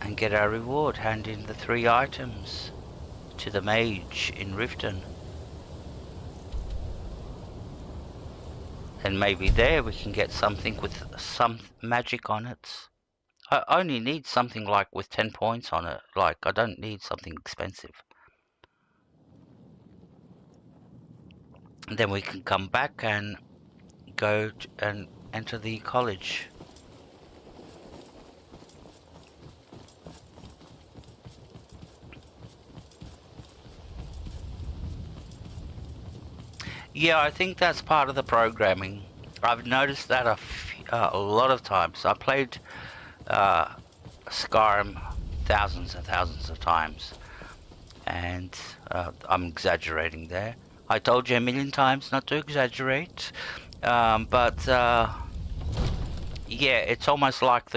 S1: and get our reward. Hand in the 3 items to the mage in Riften. And maybe there we can get something with some magic on it. I only need something like with 10 points on it. Like, I don't need something expensive. And then we can come back and go and enter the college. Yeah, I think that's part of the programming. I've noticed that a lot of times. I played Skyrim thousands and thousands of times, and I'm exaggerating there. I told you a million times not to exaggerate, but yeah, it's almost like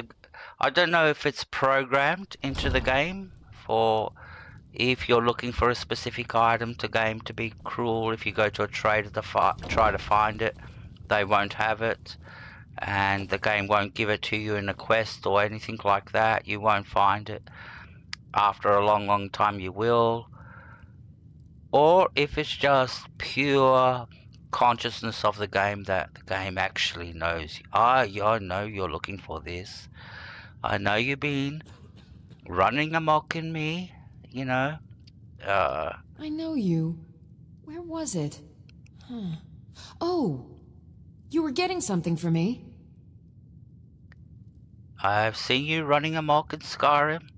S1: I don't know if it's programmed into the game for if you're looking for a specific item to game to be cruel. If you go to a trader to try to find it, they won't have it. And the game won't give it to you in a quest or anything like that. You won't find it. After a long time you will. Or if it's just pure consciousness of the game, that the game actually knows. I know you're looking for this. I know you've been running amok in me, you know.
S12: I know you. Where was it? Huh. Oh! You were getting something for me.
S1: I've seen you running amok in Skyrim,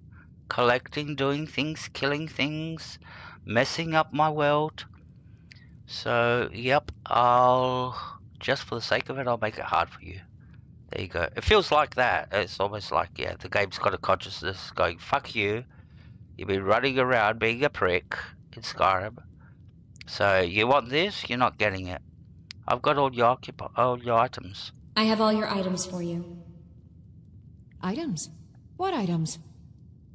S1: collecting, doing things, killing things, messing up my world. So, yep, just for the sake of it, I'll make it hard for you. There you go. It feels like that. It's almost like, yeah, the game's got a consciousness going, fuck you. You've been running around being a prick in Skyrim. So, you want this? You're not getting it. I've got all your items.
S4: I have all your items for you.
S12: Items? What items?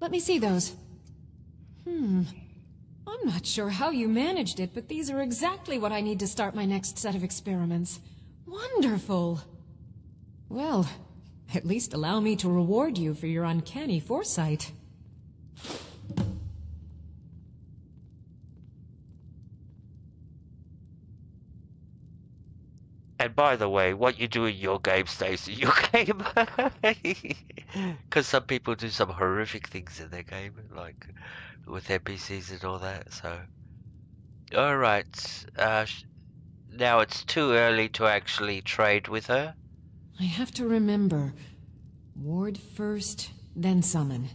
S12: Let me see those. I'm not sure how you managed it, but these are exactly what I need to start my next set of experiments. Wonderful! Well, at least allow me to reward you for your uncanny foresight.
S1: And by the way, what you do in your game stays in your game. Because some people do some horrific things in their game, like with NPCs and all that, so... Alright, now it's too early to actually trade with her.
S12: I have to remember. Ward first, then summon.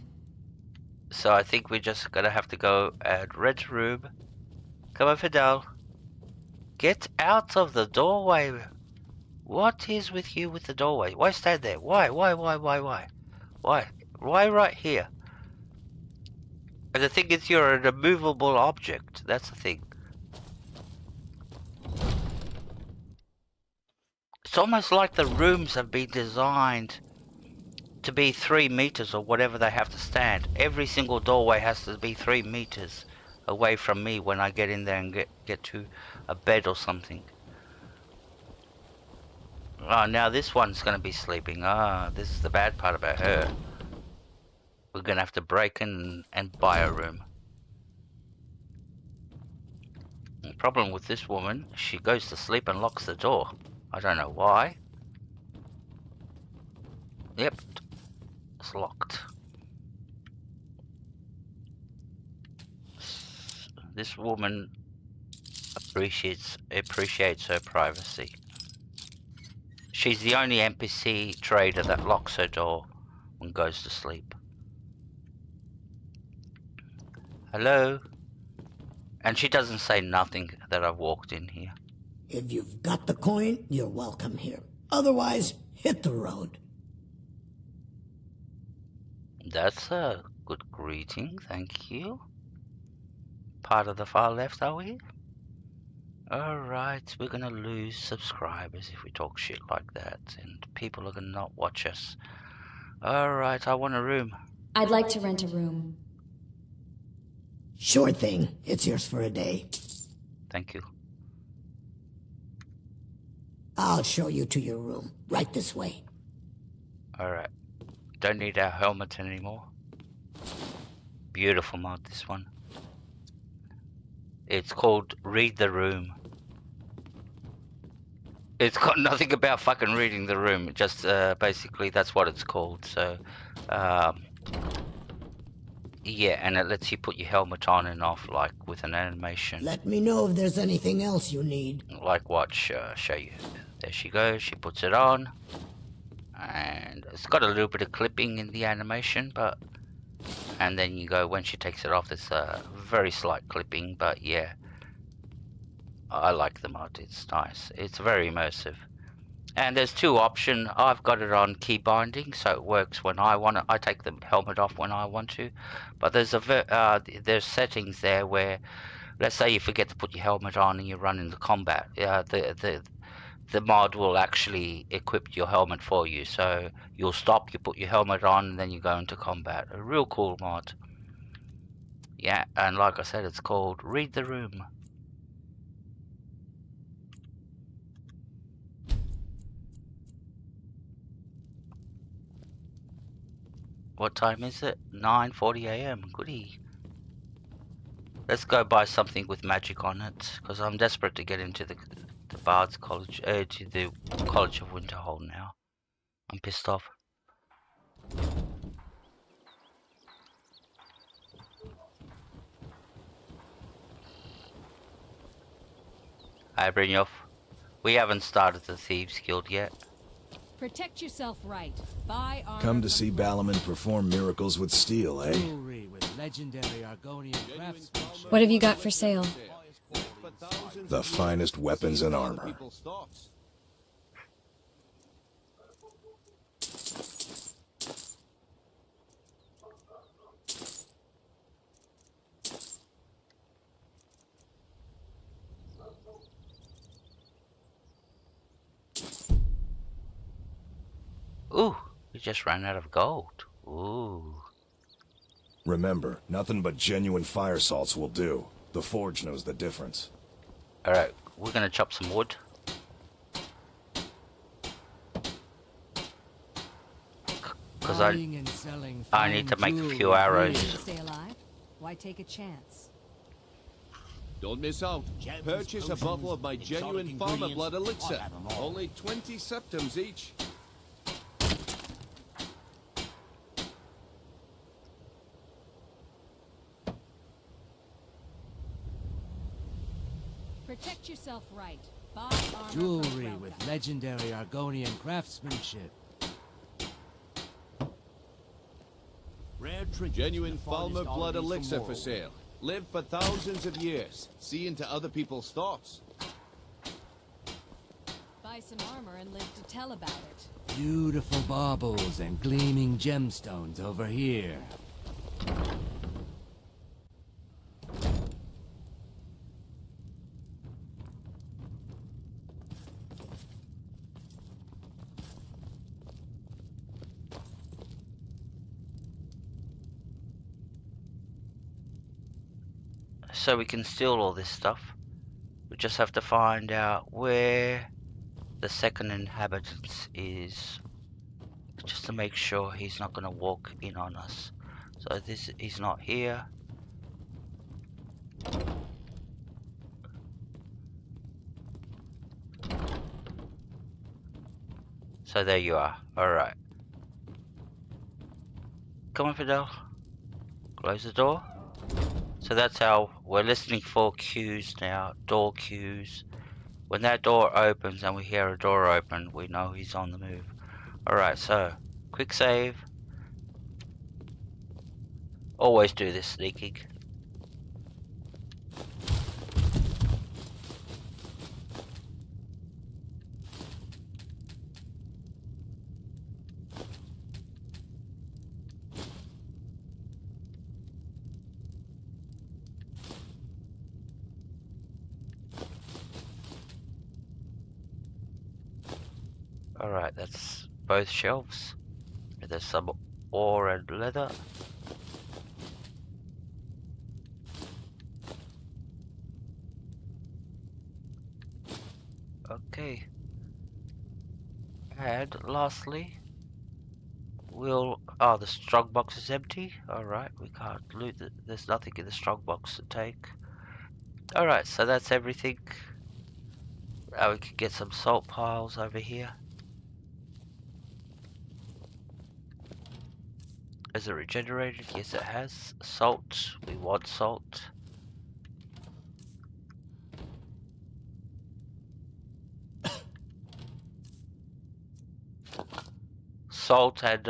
S1: So I think we're just gonna have to go and rent a room. Come on, Fidel. Get out of the doorway. What is with you with the doorway? Why stand there? Why? Why right here? And the thing is, you're an immovable object. That's the thing. It's almost like the rooms have been designed to be 3 meters or whatever they have to stand. Every single doorway has to be 3 meters away from me when I get in there and get to a bed or something. Oh, now this one's gonna be sleeping. Ah, this is the bad part about her. We're gonna have to break in and buy a room. The problem with this woman, she goes to sleep and locks the door. I don't know why. Yep, it's locked. This woman appreciates her privacy. She's the only NPC trader that locks her door and goes to sleep. Hello? And she doesn't say nothing that I've walked in here.
S6: If you've got the coin, you're welcome here. Otherwise, hit the road.
S1: That's a good greeting, thank you. Part of the far left, are we? Alright, we're gonna lose subscribers if we talk shit like that, and people are gonna not watch us. Alright, I want a room.
S4: I'd like to rent a room.
S6: Sure thing. It's yours for a day.
S1: Thank you.
S6: I'll show you to your room. Right this way.
S1: Alright. Don't need our helmet anymore. Beautiful mod, this one. It's called Read the Room. It's got nothing about fucking reading the room. Just basically that's what it's called. So, yeah, and it lets you put your helmet on and off, like with an animation.
S6: Let me know if there's anything else you need.
S1: Like what? Show you. There she goes. She puts it on, and it's got a little bit of clipping in the animation, but and then you go when she takes it off. There's a very slight clipping, but yeah. I like the mod, it's nice. It's very immersive. And there's two options. I've got it on key binding, so it works when I want it. I take the helmet off when I want to. But there's there's settings there where, let's say you forget to put your helmet on and you run into combat. The mod will actually equip your helmet for you. So you'll stop, you put your helmet on, and then you go into combat. A real cool mod. Yeah, and like I said, it's called Read the Room. What time is it? 9:40 AM. Goody. Let's go buy something with magic on it, because I'm desperate to get into the Bard's College, to the College of Winterhold now. I'm pissed off. I bring you off. We haven't started the Thieves Guild yet.
S5: Protect yourself right. Buy armor.
S16: Come to see Balaman perform miracles with steel, eh?
S14: Jewelry with legendary Argonian craftsmanship.
S4: What have you got for sale?
S16: The finest weapons and armor.
S1: Ooh, we just ran out of gold. Ooh.
S16: Remember, nothing but genuine fire salts will do. The Forge knows the difference.
S1: Alright, we're gonna chop some wood. Because I need to make a few arrows.
S5: Stay alive? Why take a chance?
S15: Don't miss out. Purchase a bottle of my genuine farmer blood elixir. Only 20 septums each.
S5: Protect yourself right. Buy armor.
S14: Jewelry with legendary Argonian craftsmanship.
S15: Rare genuine farmer blood elixir for sale. Live for thousands of years. See into other people's thoughts.
S5: Buy some armor and live to tell about it.
S14: Beautiful baubles and gleaming gemstones over here.
S1: So we can steal all this stuff. We just have to find out where the second inhabitant is, just to make sure he's not going to walk in on us. So he's not here. So there you are. Alright. Come on, Fidel. Close the door. So that's how we're listening for cues now, door cues. When that door opens and we hear a door open, we know he's on the move. Alright, so quick save. Always do this sneaking. Alright, that's both shelves. There's some ore and leather. Okay. And lastly, the strong box is empty. Alright, we can't loot it. There's nothing in the strong box to take. Alright, so that's everything. Now we can get some salt piles over here. Is it regenerated? Yes, it has. Salt. We want salt. Salt and,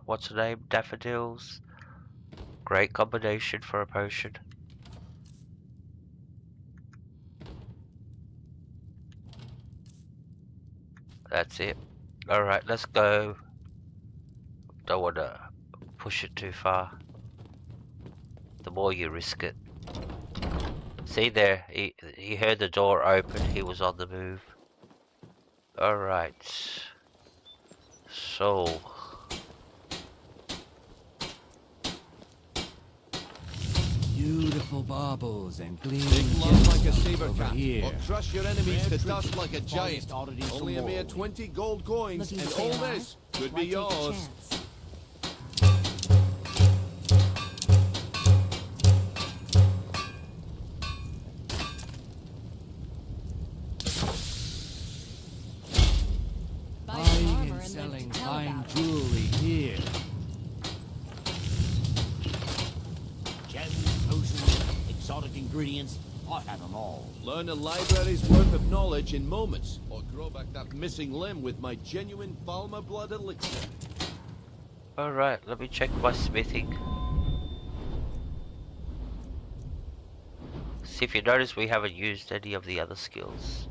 S1: what's the name? Daffodils. Great combination for a potion. That's it. Alright, let's go. Don't want to push it too far. The more you risk it. See there, he heard the door open, he was on the move. Alright. So
S14: Beautiful baubles and gleaming
S15: Love like a saber
S14: over
S15: cat,
S14: here.
S15: or crush your enemies to dust like a giant. Only a mere 20 gold coins, and all this could be yours.
S14: Buying and selling fine jewelry here.
S11: Gems, potions, exotic ingredients, I had them all.
S15: Learn a library's worth of knowledge in moments, or grow back that missing limb with my genuine Falmer blood elixir.
S1: Alright, let me check my smithing. See, if you notice, we haven't used any of the other skills.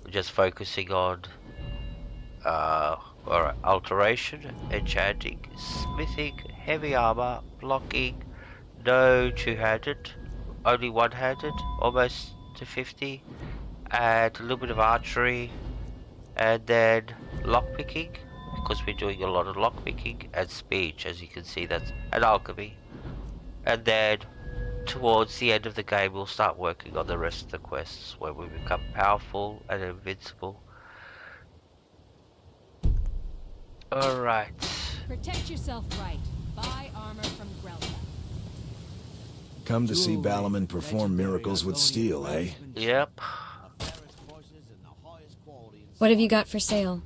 S1: We're just focusing on alright, alteration, enchanting, smithing, heavy armor, blocking, no two-handed, only one-handed, almost to 50, and a little bit of archery, and then lockpicking, because we're doing a lot of lockpicking, and speech, as you can see, that's an alchemy. And then towards the end of the game we'll start working on the rest of the quests, where we become powerful and invincible. Alright.
S5: Protect yourself right. Buy armor from Grelka.
S16: Come to see Balaman perform miracles with steel, eh?
S1: Yep.
S18: What have you got for sale?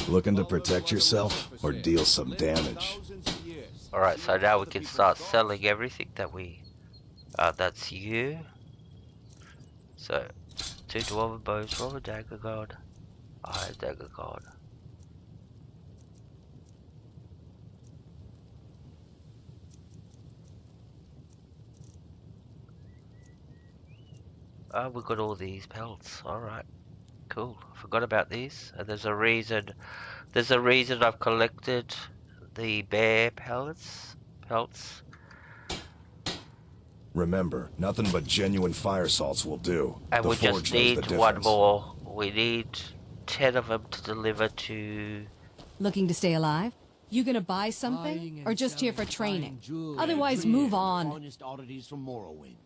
S16: Looking to protect yourself or deal some damage?
S1: Alright, so now we can start selling everything that we... that's you. So, 2 dwarven bows, dwarven dagger god, iron dagger god. Oh, we got all these pelts. Alright. Cool. Forgot about these. And there's a reason I've collected the bear pelts.
S16: Remember, nothing but genuine fire salts will do.
S1: And
S16: The
S1: we
S16: Forge
S1: just
S16: knows
S1: need
S16: the
S1: one
S16: difference.
S1: more. We need 10 of them to deliver to...
S5: Looking to stay alive? You gonna buy something? Or just here for training? Otherwise, move on.
S11: Finest oddities from Morrowind.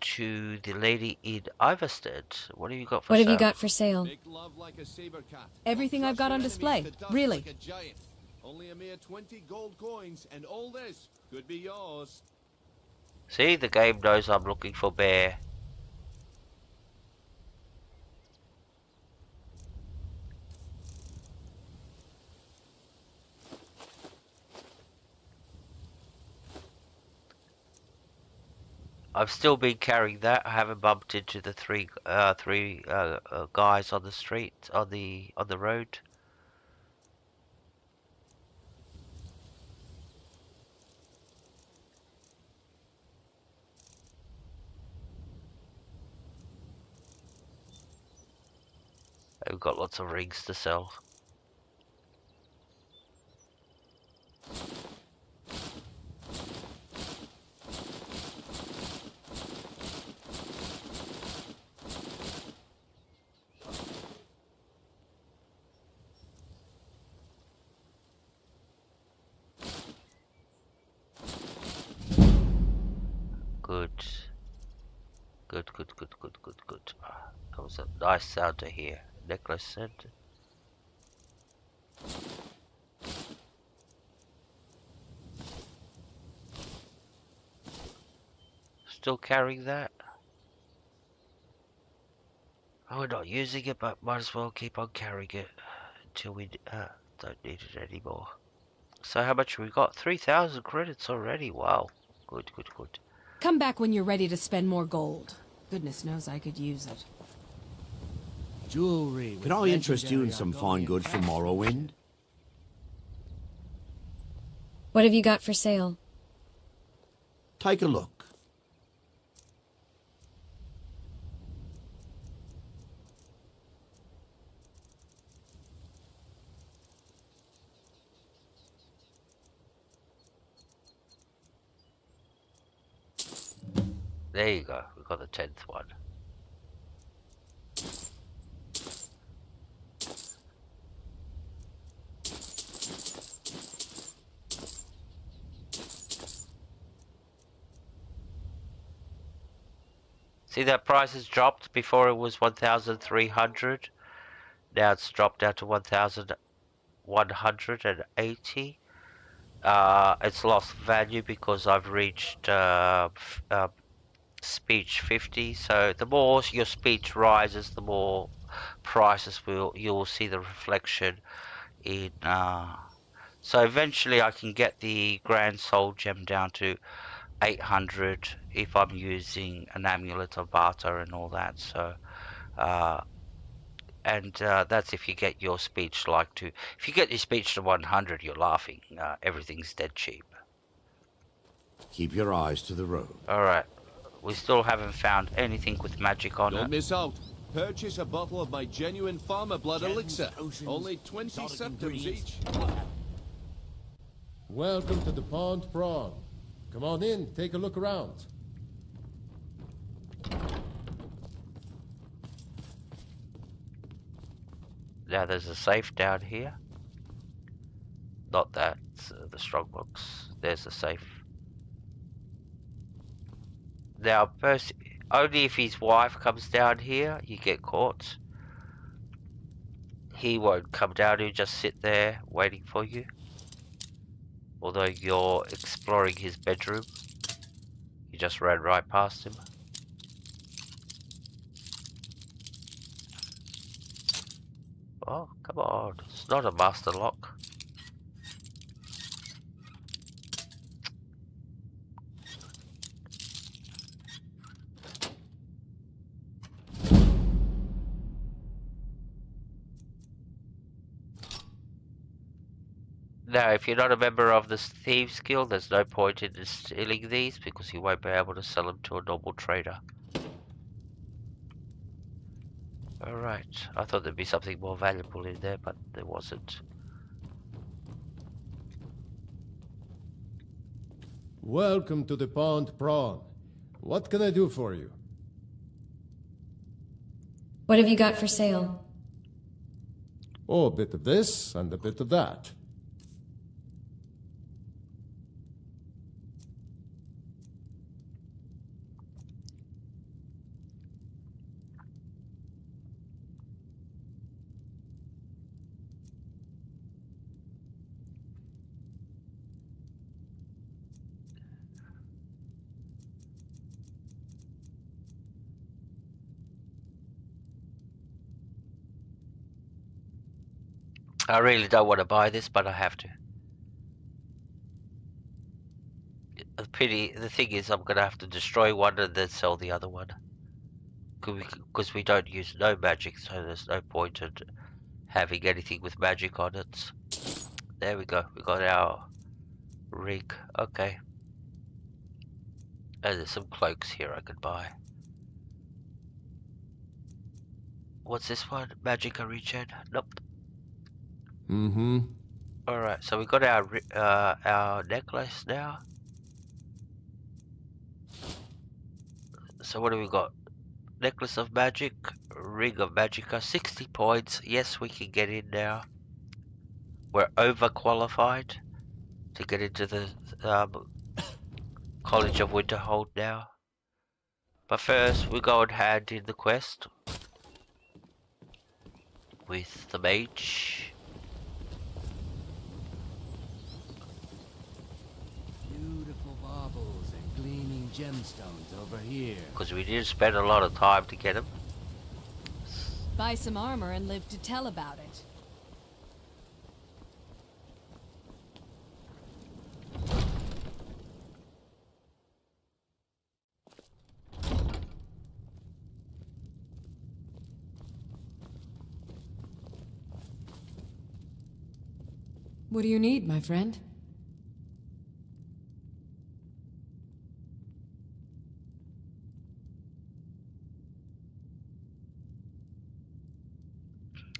S1: to the lady in Iverstead. What have you got for
S18: What
S1: sale?
S18: have you got for sale?
S5: Everything I've got on display. Really.
S15: Only a mere 20 gold coins, and all this could be yours.
S1: See, the game knows I'm looking for bear. I've still been carrying that. I haven't bumped into the three guys on the street, on the road. We've got lots of rings to sell. Good. Good. That was a nice sound to hear. Necklace said. Still carrying that? Oh, we're not using it, but might as well keep on carrying it until we don't need it anymore. So how much have we got? 3,000 credits already. Wow. Good.
S5: Come back when you're ready to spend more gold. Goodness knows I could use it.
S14: Jewelry.
S11: Could I interest you in some fine goods from Morrowind?
S18: What have you got for sale?
S11: Take a look.
S1: There you go. We got the 10th one. See, that price has dropped. Before it was 1,300. Now it's dropped down to 1,180. It's lost value because I've reached speech 50. So the more your speech rises, the more prices you'll see the reflection in. So eventually I can get the Grand Soul Gem down to 800 if I'm using an amulet of barter and all that. So that's if you get your speech if you get your speech to 100, you're laughing. Everything's dead cheap.
S11: Keep your eyes to the road.
S1: Alright, we still haven't found anything with magic on
S15: Don't
S1: it.
S15: miss out. Purchase a bottle of my genuine farmer blood elixir. Only 20 septims each. Welcome to the Pond Prawn. Come on in, take a look around.
S1: Now there's a safe down here. Not that, the strong box. There's a safe. Now, only if his wife comes down here, you get caught. He won't come down, he'll just sit there waiting for you. Although you're exploring his bedroom. You just ran right past him. Oh, come on. It's not a master lock. Now, if you're not a member of the Thieves Guild, there's no point in stealing these because you won't be able to sell them to a normal trader. Alright, I thought there'd be something more valuable in there, but there wasn't.
S15: Welcome to the Pond Prawn. What can I do for you?
S4: What have you got for sale?
S15: Oh, a bit of this and a bit of that.
S1: I really don't want to buy this, but I have to. The thing is, I'm going to have to destroy one and then sell the other one. Because we don't use no magic, so there's no point in having anything with magic on it. There we go, we got our rig. Okay. And there's some cloaks here I could buy. What's this one? Magic regen? Nope.
S15: Mm-hmm.
S1: Alright, so we got our necklace now. So what do we got? Necklace of magic, ring of magicka, 60 points. Yes, we can get in now. We're overqualified to get into the College of Winterhold now. But first, we go and hand in the quest with the mage.
S14: Beautiful baubles and gleaming gemstones over here.
S1: Because we did spend a lot of time to get them.
S5: Buy some armor and live to tell about it.
S12: What do you need, my friend?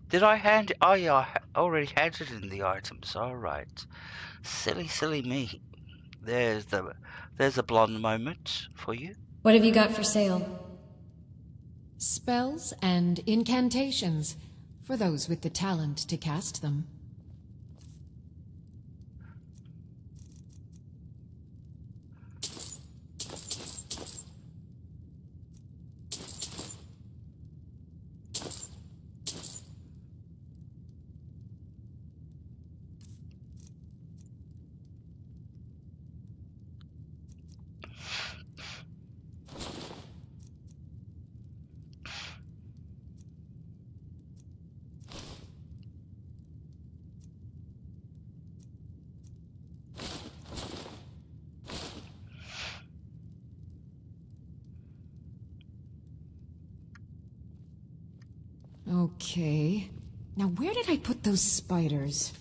S1: Did I hand? Oh yeah, I already handed in the items. All right, silly me. There's a blonde moment for you.
S4: What have you got for sale?
S12: Spells and incantations, for those with the talent to cast them. Okay. Now where did I put those spiders?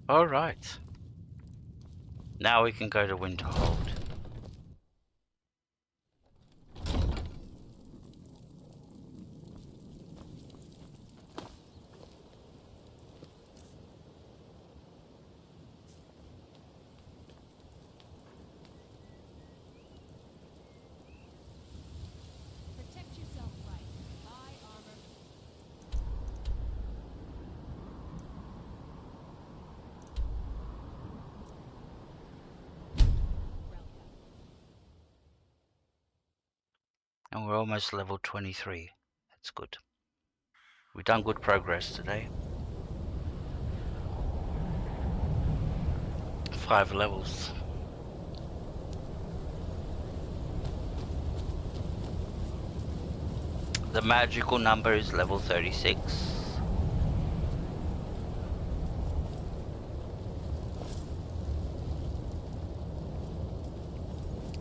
S1: All right. Now we can go to Winterhold.
S5: Protect yourself right. Buy armor.
S1: And we're almost level 23. That's good. We've done good progress today. 5 levels. The magical number is level 36.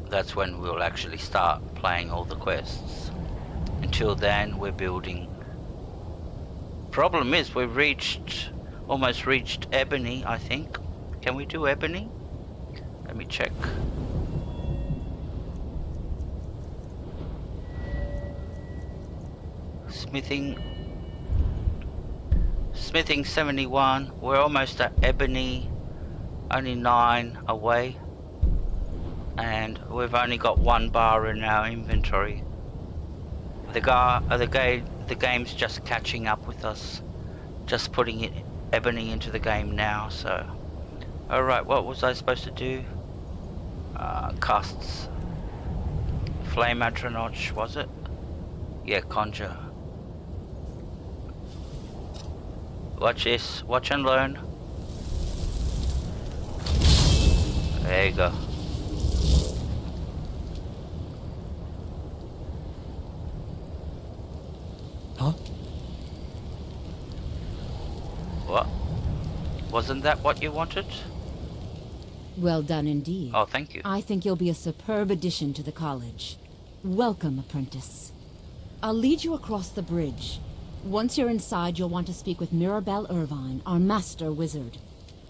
S1: That's when we'll actually start playing all the quests. Until then, we're building. Problem is, we've almost reached Ebony, I think. Can we do Ebony? Let me check. Smithing 71. We're almost at Ebony. Only 9 away. And we've only got 1 bar in our inventory. The game's just catching up with us. Just putting Ebony into the game now, so. Alright, what was I supposed to do? Casts. Flame Adrenarch, was it? Yeah, conjure. Watch this. Watch and learn. There you go.
S17: Huh?
S1: What? Wasn't that what you wanted?
S19: Well done indeed.
S1: Oh, thank you.
S19: I think you'll be a superb addition to the college. Welcome, apprentice. I'll lead you across the bridge. Once you're inside, you'll want to speak with Mirabelle Irvine, our master wizard.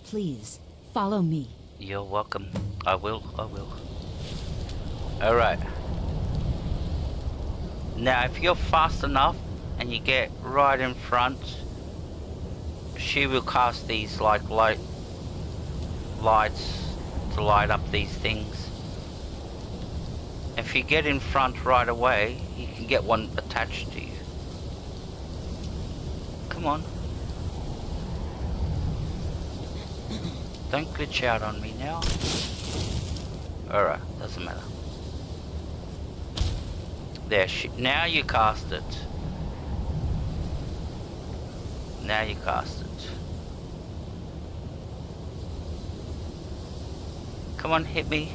S19: Please, follow me.
S1: You're welcome. I will. Alright. Now, if you're fast enough and you get right in front, she will cast these like lights to light up these things. If you get in front right away, you can get one attached to you. Come on. Don't glitch out on me now. Alright, doesn't matter. There, now you cast it. Now you cast it. Come on, hit me.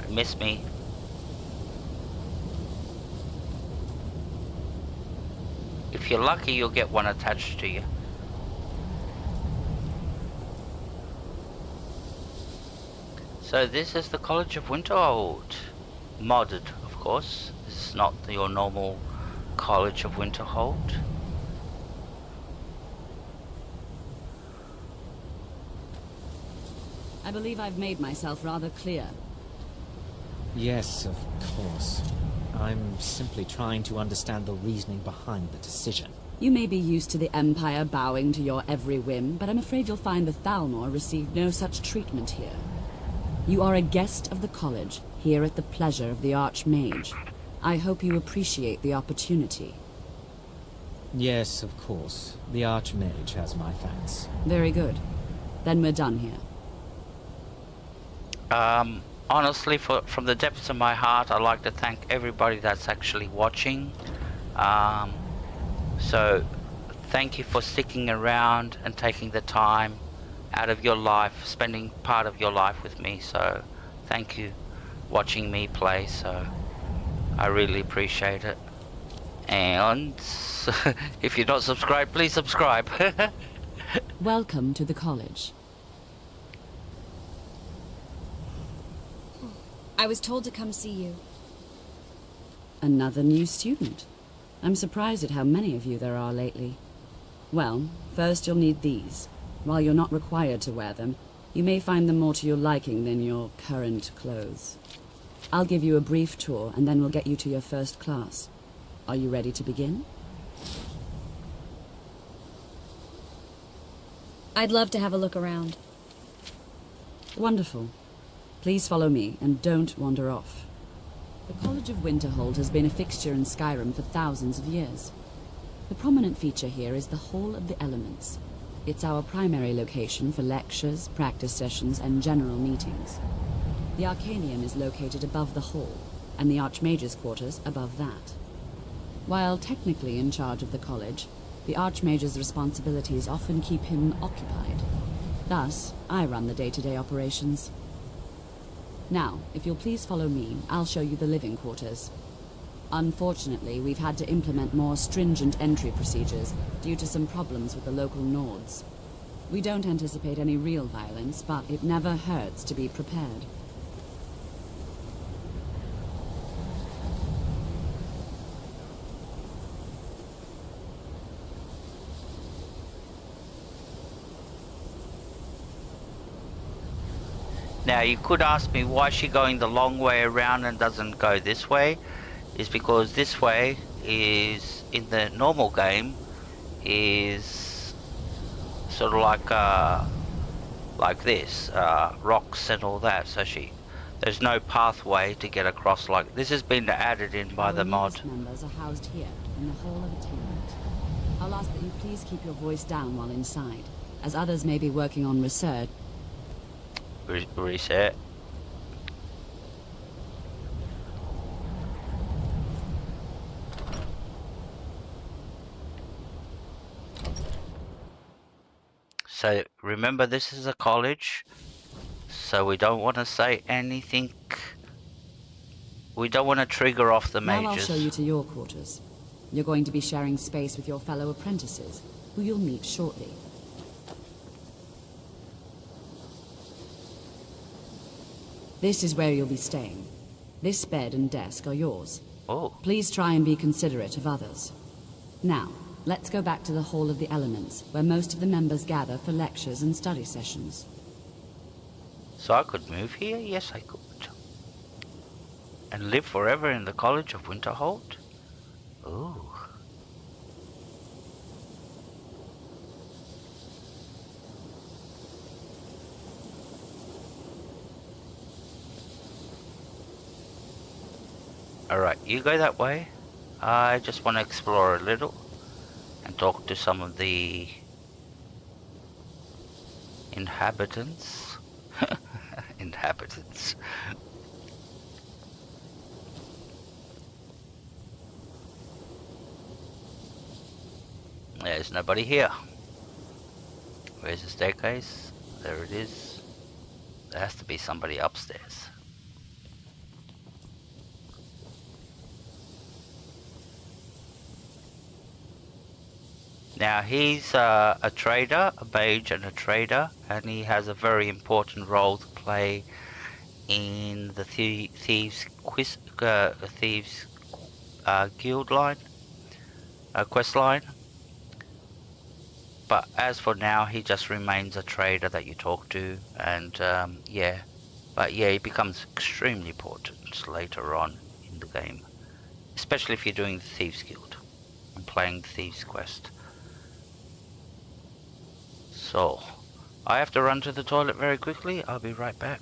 S1: Miss me. If you're lucky, you'll get one attached to you. So this is the College of Winterhold. Modded, of course. This is not your normal College of Winterhold.
S5: I believe I've made myself rather clear.
S8: Yes, of course. I'm simply trying to understand the reasoning behind the decision.
S5: You may be used to the Empire bowing to your every whim, but I'm afraid you'll find the Thalmor received no such treatment here. You are a guest of the college, here at the pleasure of the Archmage. I hope you appreciate the opportunity.
S8: Yes, of course. The Archmage has my thanks.
S5: Very good. Then we're done here.
S1: Honestly, from the depths of my heart, I'd like to thank everybody that's actually watching. So thank you for sticking around and taking the time out of your life, spending part of your life with me. So thank you watching me play. So I really appreciate it. And if you're not subscribed, please subscribe.
S5: Welcome to the college.
S18: I was told to come see you.
S5: Another new student. I'm surprised at how many of you there are lately. Well, first you'll need these. While you're not required to wear them, you may find them more to your liking than your current clothes. I'll give you a brief tour, and then we'll get you to your first class. Are you ready to begin?
S18: I'd love to have a look around.
S5: Wonderful. Please follow me, and don't wander off. The College of Winterhold has been a fixture in Skyrim for thousands of years. The prominent feature here is the Hall of the Elements. It's our primary location for lectures, practice sessions, and general meetings. The Arcanium is located above the hall, and the Archmage's quarters above that. While technically in charge of the college, the Archmage's responsibilities often keep him occupied. Thus, I run the day-to-day operations. Now, if you'll please follow me, I'll show you the living quarters. Unfortunately, we've had to implement more stringent entry procedures due to some problems with the local Nords. We don't anticipate any real violence, but it never hurts to be prepared.
S1: Now you could ask me why is she going the long way around and doesn't go this way. Is because this way is, in the normal game, is sort of like this, rocks and all that. So there's no pathway to get across. Like this has been added in by the mod.
S5: Our members are housed here in the Hall of Attainment. I'll ask that you please keep your voice down while inside, as others may be working on research.
S1: Reset. So remember, this is a college, so we don't want to say anything. We don't want to trigger off the mages.
S5: Now I'll show you to your quarters. You're going to be sharing space with your fellow apprentices, who you'll meet shortly. This is where you'll be staying. This bed and desk are yours.
S1: Oh.
S5: Please try and be considerate of others. Now, let's go back to the Hall of the Elements, where most of the members gather for lectures and study sessions.
S1: So I could move here? Yes, I could. And live forever in the College of Winterhold? Ooh. Alright, you go that way. I just want to explore a little and talk to some of the inhabitants. Inhabitants. There's nobody here. Where's the staircase? There it is. There has to be somebody upstairs. Now he's a trader, a mage and a trader, and he has a very important role to play in the thieves guild line, quest line. But as for now, he just remains a trader that you talk to, and yeah. But yeah, he becomes extremely important later on in the game, especially if you're doing the Thieves Guild and playing the Thieves Quest. So, I have to run to the toilet very quickly. I'll be right back.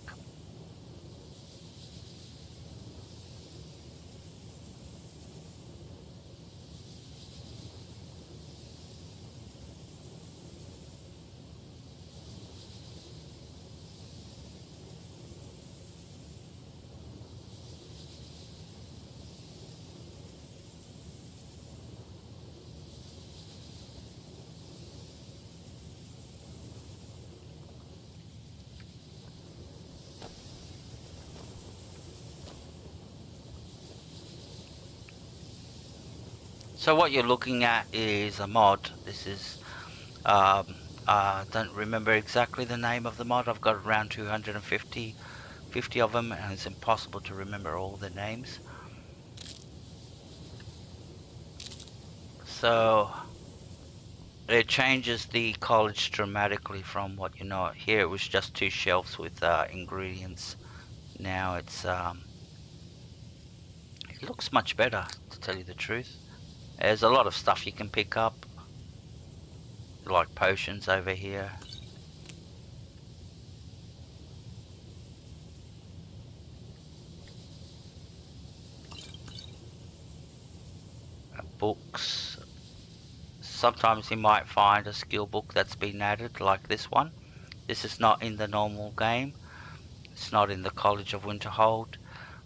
S1: So what you're looking at is a mod. This is, I don't remember exactly the name of the mod. I've got around 250 of them, and it's impossible to remember all the names. So it changes the college dramatically from what you know. Here it was just 2 shelves with ingredients. Now it's it looks much better, to tell you the truth. There's a lot of stuff you can pick up, like potions over here. Books. Sometimes you might find a skill book that's been added, like this one. This is not in the normal game. It's not in the College of Winterhold,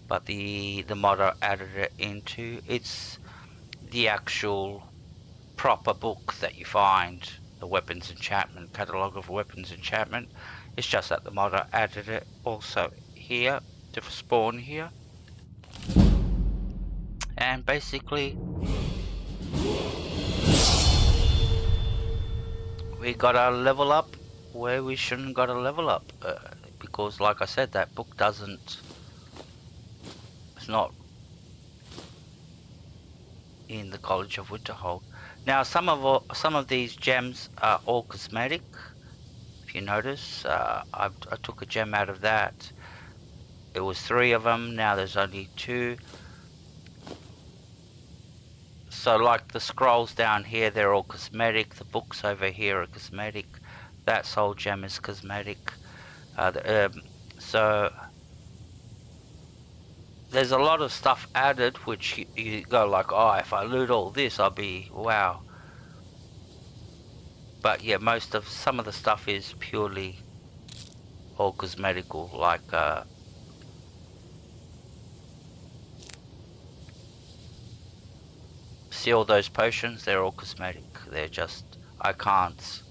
S1: but the modder added it into. It's the actual proper book that you find, the weapons enchantment, catalogue of weapons enchantment. It's just that the modder added it also here to spawn here. And basically we gotta level up where we shouldn't gotta level up, because like I said, that book doesn't, it's not in the College of Winterhold. Now some of these gems are all cosmetic. If you notice, I took a gem out of that. It was 3 of them, now there's only 2. So like the scrolls down here, they're all cosmetic. The books over here are cosmetic. That soul gem is cosmetic. So there's a lot of stuff added, which you go like, oh, if I loot all this, I'll be wow. But yeah, some of the stuff is purely all cosmetical, like see all those potions, they're all cosmetic. They're just I can't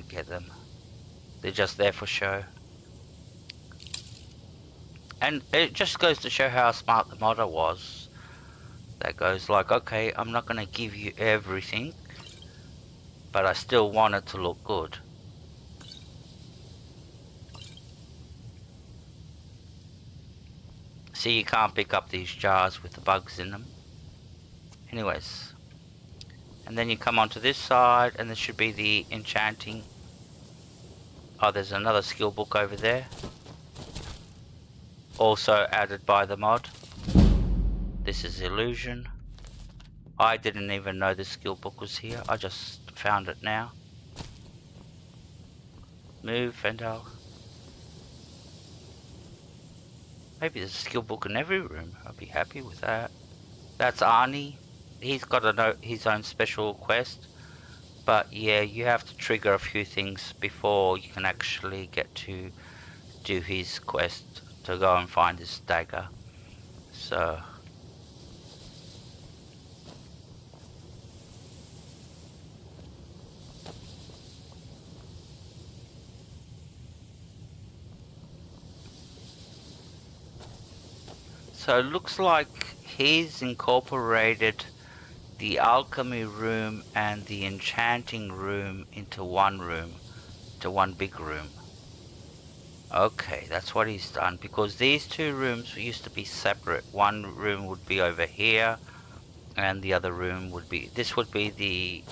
S1: get them. They're just there for show. And it just goes to show how smart the modder was. That goes like, okay, I'm not going to give you everything, but I still want it to look good. See, you can't pick up these jars with the bugs in them. Anyways. And then you come onto this side, and there should be the enchanting. Oh, there's another skill book over there. Also added by the mod. This is illusion. I didn't even know this skill book was here. I just found it now. Move, Fendel. Maybe there's a skill book in every room. I'll be happy with that. That's Arnie. He's got his own special quest. But yeah, you have to trigger a few things before you can actually get to do his quest to go and find this dagger. So it looks like he's incorporated the alchemy room and the enchanting room into one room, to one big room. Okay, that's what he's done, because these 2 rooms used to be separate. One room would be over here, and the other room would be, this would be the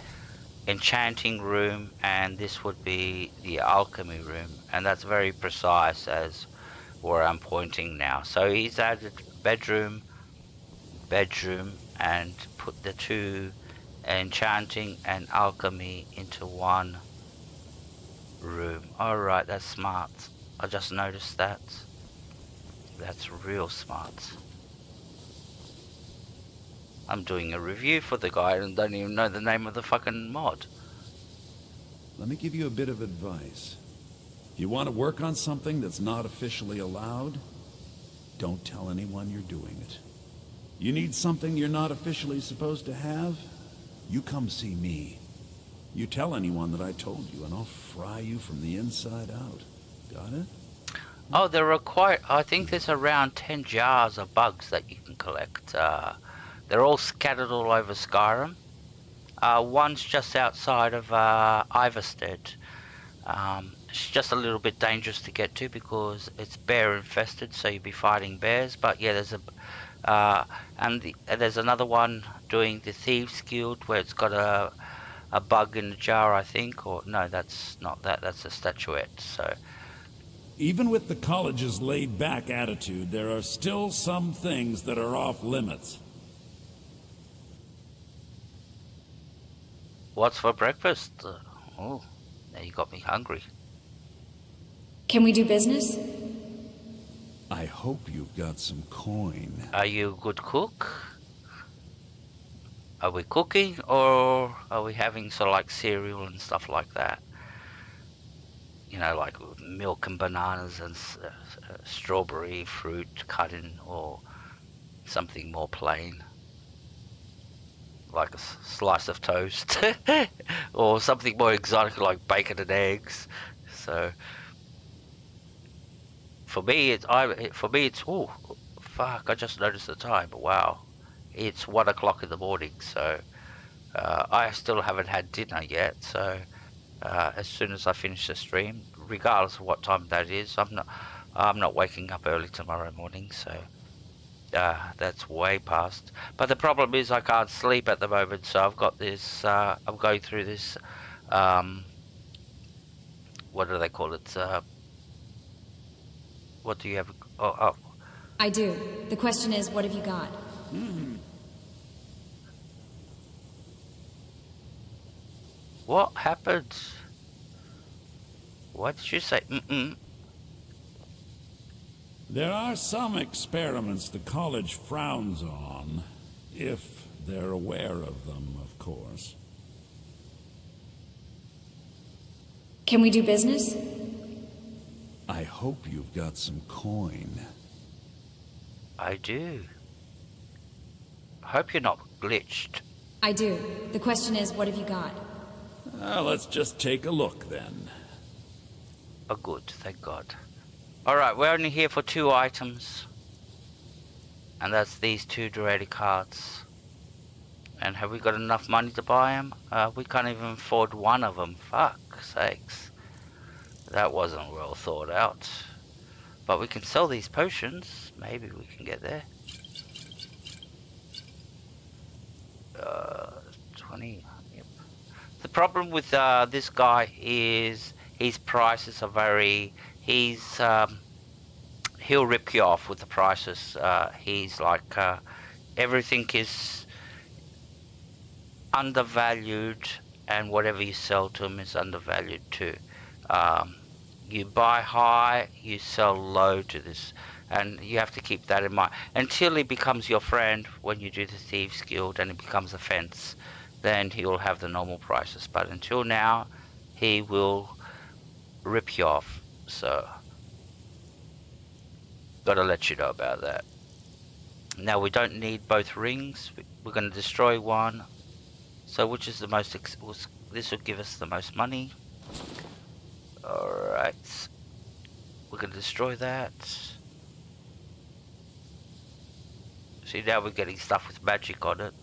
S1: enchanting room, and this would be the alchemy room. And that's very precise as where I'm pointing now. So he's added bedroom, and put the 2 enchanting and alchemy into one room. Alright, that's smart. I just noticed that. That's real smart. I'm doing a review for the guy and don't even know the name of the fucking mod.
S9: Let me give you a bit of advice. You want to work on something that's not officially allowed? Don't tell anyone you're doing it. You need something you're not officially supposed to have? You come see me. You tell anyone that I told you, and I'll fry you from the inside out. Got it?
S1: Oh, there are quite. I think there's around 10 jars of bugs that you can collect. They're all scattered all over Skyrim. One's just outside of Iverstead. It's just a little bit dangerous to get to because it's bear infested, so you'll be fighting bears. But yeah, there's there's another one doing the Thieves Guild where it's got a bug in the jar, I think. Or no, that's not that. That's a statuette. So.
S9: Even with the college's laid-back attitude, there are still some things that are off limits.
S1: What's for breakfast? Oh, now you got me hungry.
S4: Can we do business?
S9: I hope you've got some coin.
S1: Are you a good cook? Are we cooking or are we having sort of like cereal and stuff like that? You know, like milk and bananas and strawberry fruit cut in, or something more plain, like a slice of toast, or something more exotic like bacon and eggs. So for me, it's oh fuck! I just noticed the time. Wow, it's 1 o'clock in the morning. So I still haven't had dinner yet. So. As soon as I finish the stream, regardless of what time that is, I'm not waking up early tomorrow morning, so that's way past. But the problem is I can't sleep at the moment, so I've got this. I'm going through this. What do they call it? What do you have? Oh.
S4: I do. The question is, what have you got?
S1: What happened? What did you say?
S9: There are some experiments the college frowns on, if they're aware of them, of course.
S4: Can we do business?
S9: I hope you've got some coin.
S1: I do. Hope you're not glitched.
S4: I do. The question is, what have you got?
S9: Let's just take a look, then.
S1: Oh, good. Thank God. Alright, we're only here for 2 items. And that's these 2 Draconic cards. And have we got enough money to buy them? We can't even afford one of them. Fuck sakes. That wasn't well thought out. But we can sell these potions. Maybe we can get there. 20. Yep. The problem with this guy is his prices are very... he'll rip you off with the prices. He's like... everything is undervalued, and whatever you sell to him is undervalued too. You buy high, you sell low to this, and you have to keep that in mind until he becomes your friend. When you do the Thieves Guild and it becomes a fence, then he will have the normal prices, but until now he will rip you off. So gotta let you know about that. Now we don't need both rings. We're going to destroy one. So which is the most... this will give us the most money. Alright. We're going to destroy that. See, now we're getting stuff with magic on it.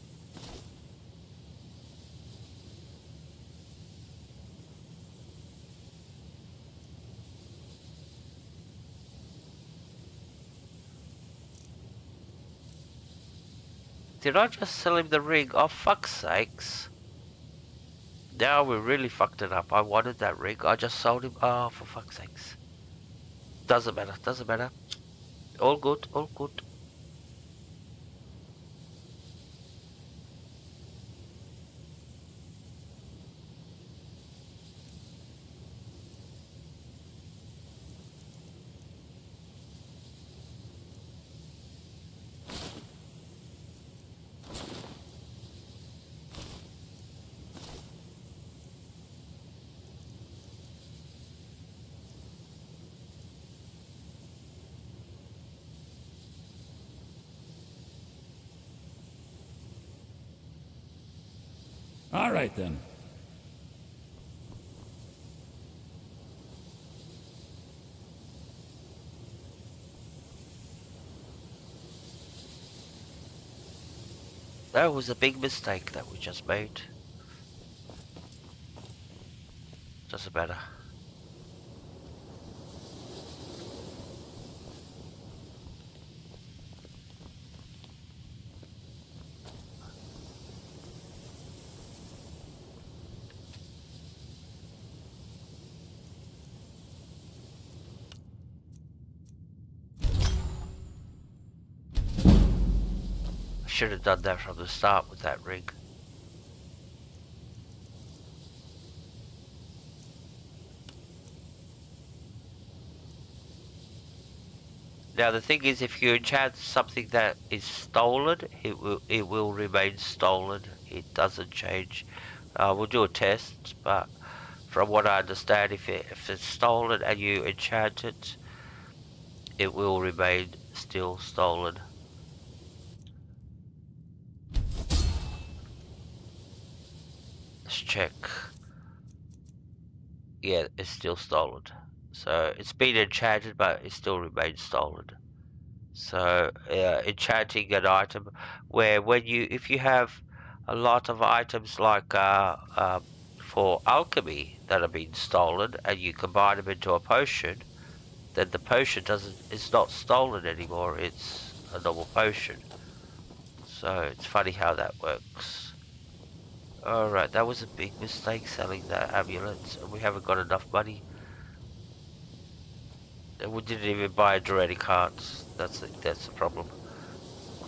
S1: Did I just sell him the ring? Oh, fuck's sakes. Now we really fucked it up. I wanted that ring. I just sold him. Oh, for fuck's sakes. Doesn't matter. Doesn't matter. All good. All good.
S9: All right, then.
S1: That was a big mistake that we just made. Doesn't matter. Should have done that from the start with that rig. Now the thing is, if you enchant something that is stolen, it will remain stolen. It doesn't change. We'll do a test, but from what I understand, if it's stolen and you enchant it, it will remain still stolen. Let's check. Yeah, it's still stolen. So it's been enchanted, but it still remains stolen. So enchanting an item, where if you have a lot of items like for alchemy that are being stolen, and you combine them into a potion, then the potion it's not stolen anymore. It's a normal potion. So it's funny how that works. Alright, that was a big mistake selling that amulet. We haven't got enough money. And we didn't even buy Draconic cards. That's the problem.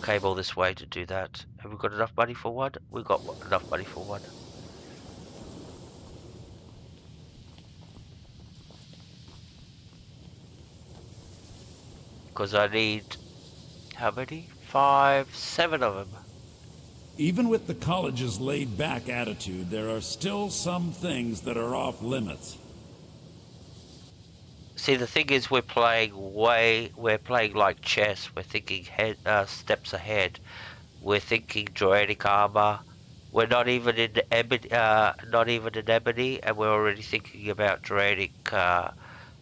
S1: Came all this way to do that. Have we got enough money for one? We got enough money for one. Because I need, how many? 5, 7 of them.
S9: Even with the college's laid-back attitude, there are still some things that are off limits.
S1: See, the thing is, we're playing like chess. We're thinking steps ahead. We're thinking Draconic armor. We're not even in ebony, and we're already thinking about Draconic.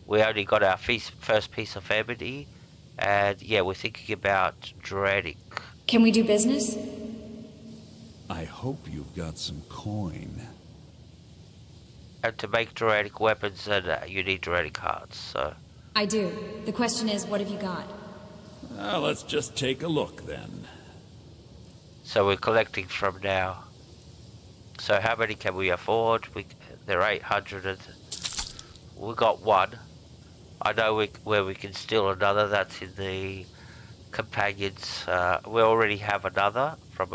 S1: We only got our first piece of ebony, and yeah, we're thinking about Draconic.
S4: Can we do business?
S9: I hope you've got some coin.
S1: And to make Draconic weapons, you need Draconic cards, so...
S4: I do. The question is, what have you got?
S9: Let's just take a look, then.
S1: So we're collecting from now. So how many can we afford? They're 800 and... We got one. I know where we can steal another. That's in the companions. We already have another from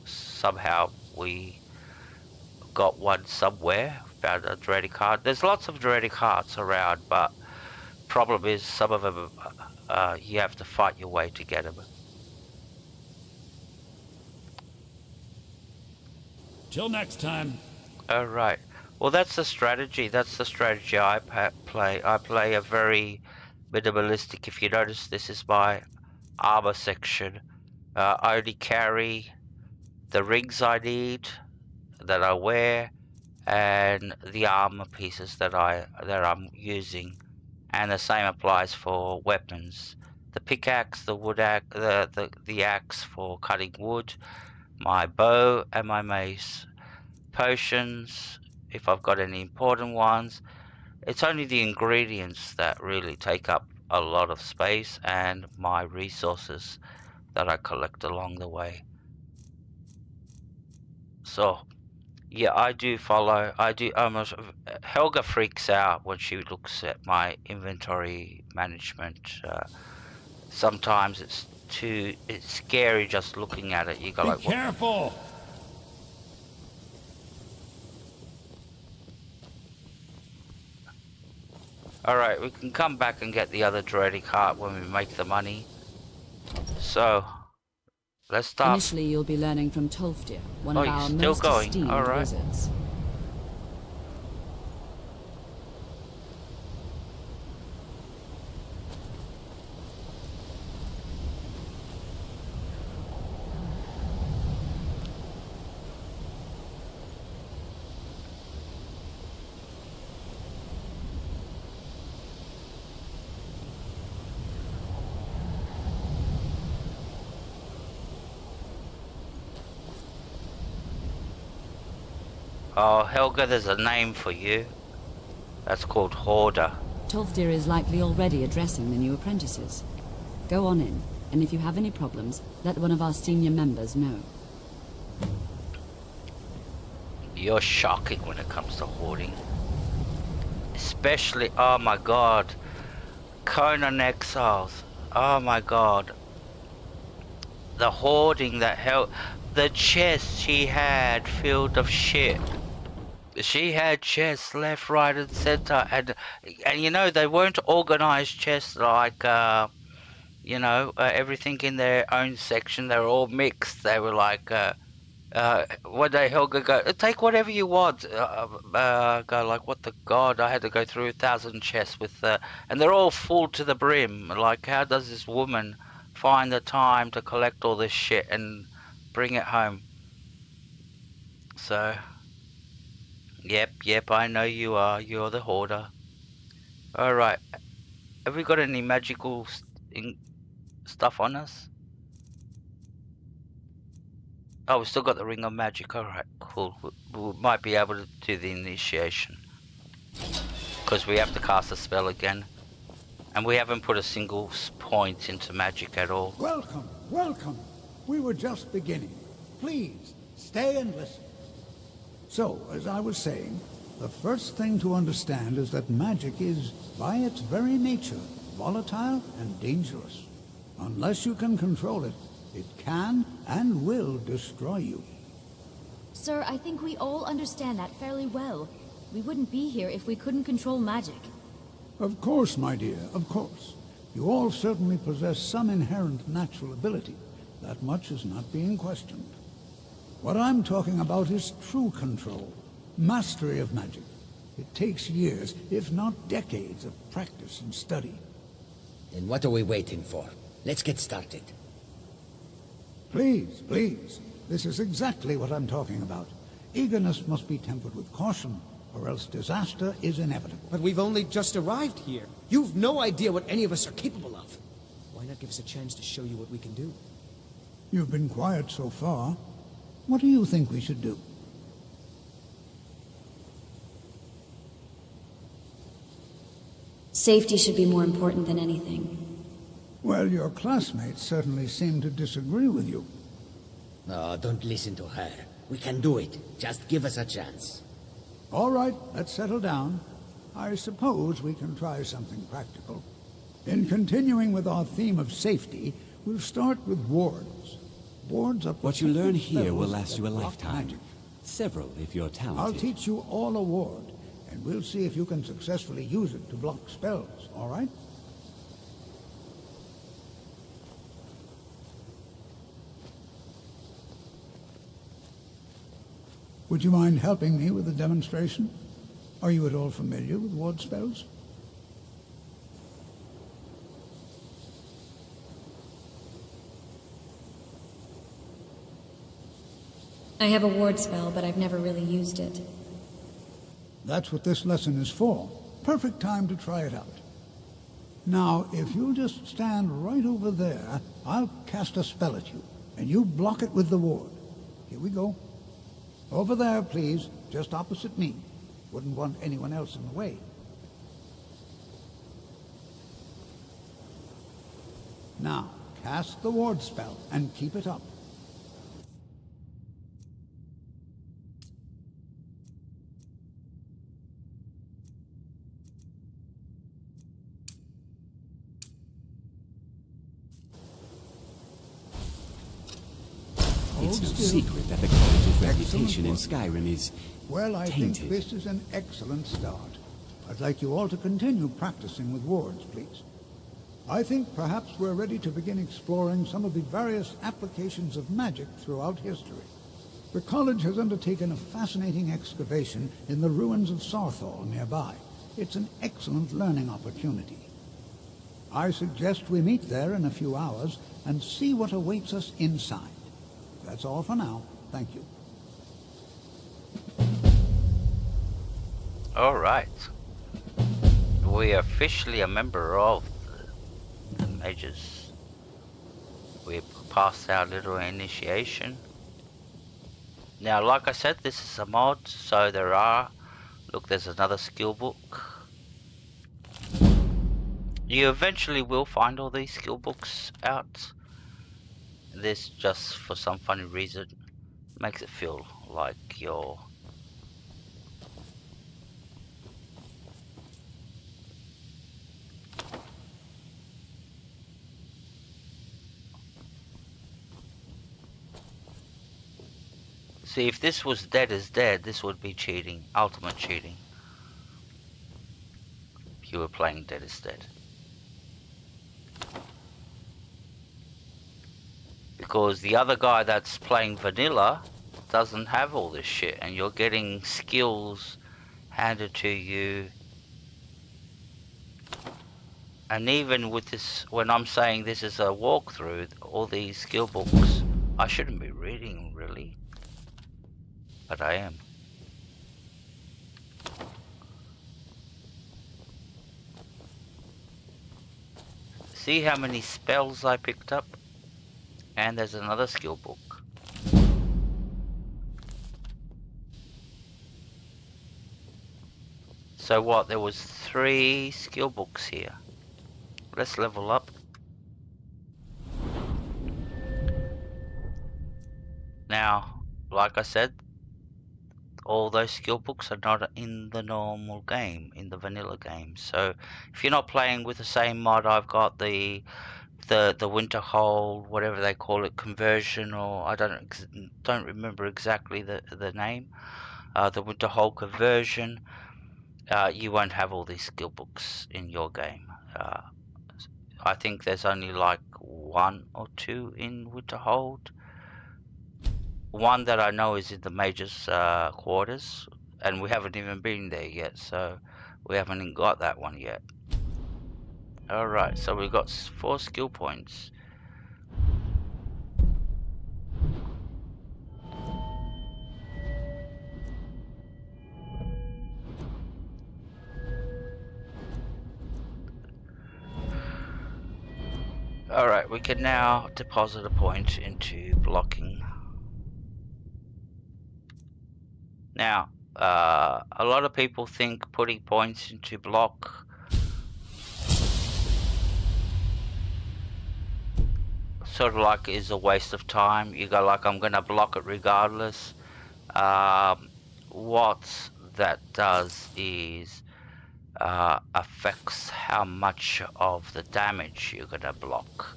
S1: somehow we got one somewhere. Found a Draconic card. There's lots of Draconic cards around, but problem is some of them you have to fight your way to get them.
S9: Till next time.
S1: All right. Well, that's the strategy. That's the strategy I play. I play a very minimalistic. If you notice, this is my armor section. I only carry the rings I need, that I wear, and the armor pieces that I'm using, and the same applies for weapons. The pickaxe, the wood axe, the axe for cutting wood, my bow, and my mace. Potions, if I've got any important ones. It's only the ingredients that really take up a lot of space, and my resources that I collect along the way. So yeah, I do almost. Helga freaks out when she looks at my inventory management. Sometimes it's scary just looking at it. You go like,
S9: be careful.
S1: Alright, we can come back and get the other Draconic heart when we make the money. So, let's start.
S5: Initially, you'll be learning from Tolfdir, one of our
S1: still
S5: most
S1: going.
S5: esteemed
S1: All right.
S5: wizards.
S1: Oh, Helga, there's a name for you. That's called Hoarder.
S5: Tolfdir is likely already addressing the new apprentices. Go on in, and if you have any problems, let one of our senior members know.
S1: You're shocking when it comes to hoarding. Especially, oh my god, Conan Exiles. Oh my god. The hoarding that the chest she had filled of shit. She had chests left, right, and center, and you know they weren't organized chests like everything in their own section. They were all mixed. They were like one day Helga go, take whatever you want. Go like, what the god? I had to go through 1,000 chests with, and they're all full to the brim. Like, how does this woman find the time to collect all this shit and bring it home? So. Yep, I know you are. You're the hoarder. Alright. Have we got any magical stuff on us? Oh, we still got the Ring of Magic. Alright, cool. We might be able to do the initiation. Because we have to cast a spell again. And we haven't put a single point into magic at all.
S13: Welcome, welcome. We were just beginning. Please, stay and listen. So, as I was saying, the first thing to understand is that magic is, by its very nature, volatile and dangerous. Unless you can control it, it can and will destroy you.
S18: Sir, I think we all understand that fairly well. We wouldn't be here if we couldn't control magic.
S13: Of course, my dear, of course. You all certainly possess some inherent natural ability. That much is not being questioned. What I'm talking about is true control, mastery of magic. It takes years, if not decades, of practice and study.
S11: Then what are we waiting for? Let's get started.
S13: Please, please. This is exactly what I'm talking about. Eagerness must be tempered with caution, or else disaster is inevitable.
S17: But we've only just arrived here. You've no idea what any of us are capable of. Why not give us a chance to show you what we can do?
S13: You've been quiet so far. What do you think we should do?
S4: Safety should be more important than anything.
S13: Well, your classmates certainly seem to disagree with you.
S11: No, don't listen to her. We can do it. Just give us a chance.
S13: All right, let's settle down. I suppose we can try something practical. In continuing with our theme of safety, we'll start with wards. Wards are
S22: what you learn here will last you a
S13: block
S22: lifetime.
S13: magic.
S22: Several, if you're talented.
S13: I'll teach you all a ward, and we'll see if you can successfully use it to block spells, all right? Would you mind helping me with the demonstration? Are you at all familiar with ward spells?
S4: I have a ward spell, but I've never really used it.
S13: That's what this lesson is for. Perfect time to try it out. Now, if you'll just stand right over there, I'll cast a spell at you, and you block it with the ward. Here we go. Over there, please, just opposite me. Wouldn't want anyone else in the way. Now, cast the ward spell, and keep it up.
S22: It's no secret that the college's reputation in Skyrim is
S13: Well, I
S22: tainted.
S13: think this is an excellent start. I'd like you all to continue practicing with wards, please. I think perhaps we're ready to begin exploring some of the various applications of magic throughout history. The college has undertaken a fascinating excavation in the ruins of Sarthal nearby. It's an excellent learning opportunity. I suggest we meet there in a few hours and see what awaits us inside. That's all for now. Thank you.
S1: All right. We are officially a member of the Mages. We passed our little initiation. Now, like I said, this is a mod, so there are... Look, there's another skill book. You eventually will find all these skill books out. This, just for some funny reason, makes it feel like you're... See, if this was Dead is Dead, this would be cheating. Ultimate cheating. If you were playing Dead is Dead. Because the other guy that's playing vanilla doesn't have all this shit, and you're getting skills handed to you. And even with this, when I'm saying this is a walkthrough, all these skill books, I shouldn't be reading really, but I am. See how many spells I picked up? And there's another skill book. So what, there was 3 skill books here. Let's level up. Now, like I said, all those skill books are not in the normal game, in the vanilla game. So if you're not playing with the same mod, I've got the winter hole, whatever they call it, conversion, or I don't remember exactly the name. The winter hole conversion. You won't have all these skill books in your game. I think there's only like 1 or 2 in Winterhold. One that I know is in the Major's quarters, and we haven't even been there yet, so we haven't even got that one yet. Alright, so we've got 4 skill points. Alright, we can now deposit a point into blocking. Now, a lot of people think putting points into block sort of like is a waste of time. You go like, I'm gonna block it regardless. What that does is affects how much of the damage you're gonna block.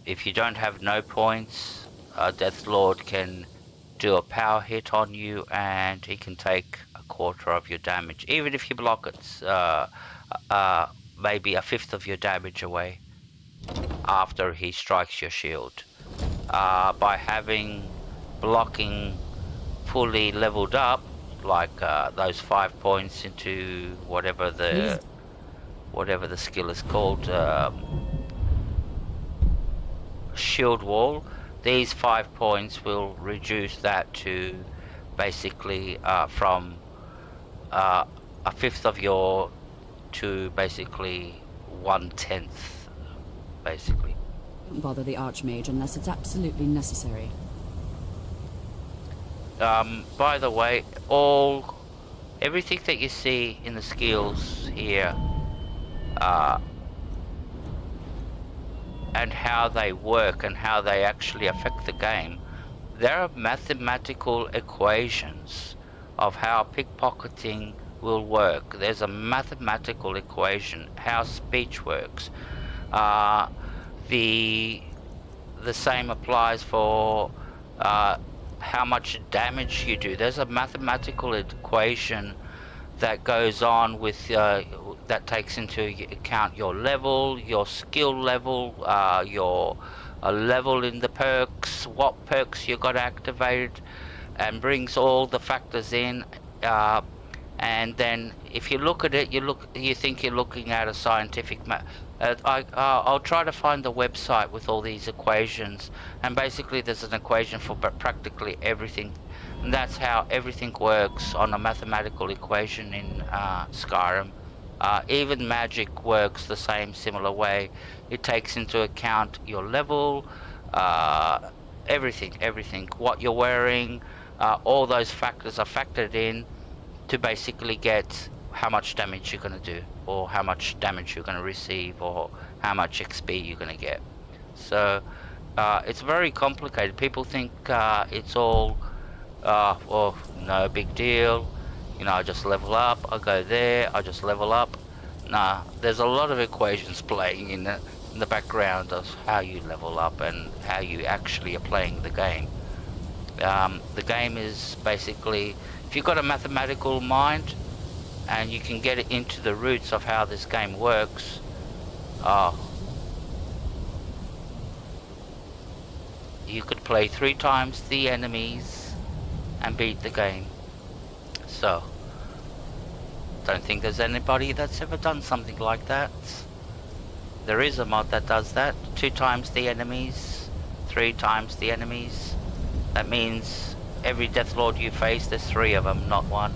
S1: If you don't have no points, Deathlord can do a power hit on you and he can take a quarter of your damage. Even if you block it, maybe a fifth of your damage away after he strikes your shield. By having blocking fully leveled up, like those 5 points into whatever the skill is called, shield wall, these 5 points will reduce that to basically from a fifth of your to basically 1/10 basically.
S5: Don't bother the Archmage unless it's absolutely necessary.
S1: By the way, everything that you see in the skills here, and how they work and how they actually affect the game, there are mathematical equations of how pickpocketing will work. There's a mathematical equation how speech works. The same applies for how much damage you do. There's a mathematical equation that goes on with that takes into account your level, your skill level, your level in the perks, what perks you got activated, and brings all the factors in. And then if you look at it, you think you're looking at a scientific I'll try to find the website with all these equations, and basically there's an equation for practically everything, and that's how everything works on a mathematical equation in Skyrim. Even magic works the same similar way. It takes into account your level, everything. What you're wearing, all those factors are factored in to basically get how much damage you're going to do, or how much damage you're going to receive, or how much XP you're going to get. So it's very complicated. People think it's all, well, no big deal. You know, I just level up, I go there, I just level up. Nah, there's a lot of equations playing in the background of how you level up and how you actually are playing the game. The game is basically, if you've got a mathematical mind and you can get it into the roots of how this game works, you could play 3 times the enemies and beat the game. So, don't think there's anybody that's ever done something like that. There is a mod that does that. 2 times the enemies, 3 times the enemies. That means every Deathlord you face, there's 3 of them, not 1.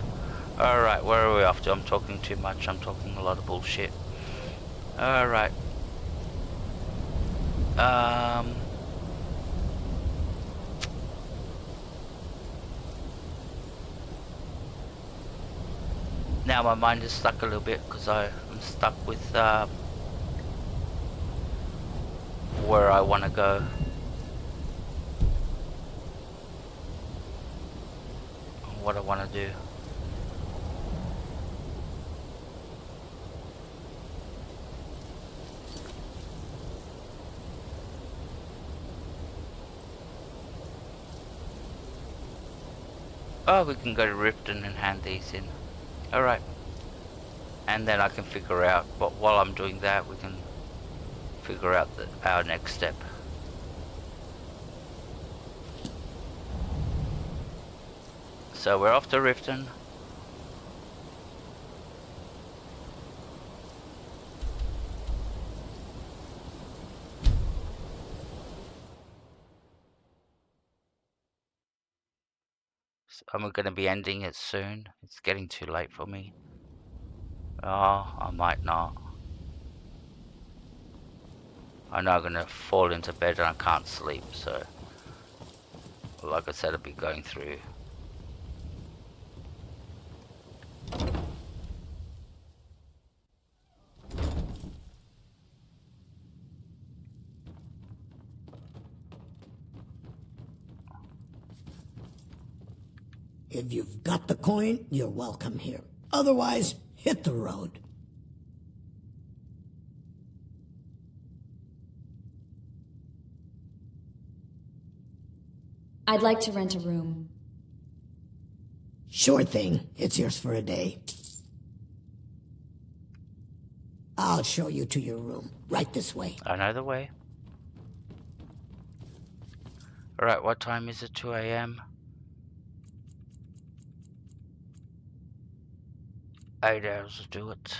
S1: Alright, where are we off to? I'm talking too much. I'm talking a lot of bullshit. Alright. Now my mind is stuck a little bit because I'm stuck with where I want to go. What I want to do. Oh, we can go to Riften and hand these in. Alright. And then I can figure out, but while I'm doing that, we can figure out our next step. So we're off to Riften. So I'm going to be ending it soon. It's getting too late for me. Oh, I might not. I know I'm going to fall into bed and I can't sleep, so like I said, I'll be going through.
S6: If you've got the coin, you're welcome here. Otherwise, hit the road.
S4: I'd like to rent a room.
S6: Sure thing. It's yours for a day. I'll show you to your room. Right this way.
S1: I know the way. Alright, what time is it? 2 AM? 8 hours to do it.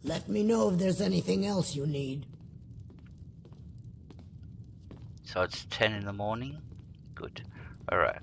S6: Let me know if there's anything else you need.
S1: So it's 10 in the morning? Good. Alright.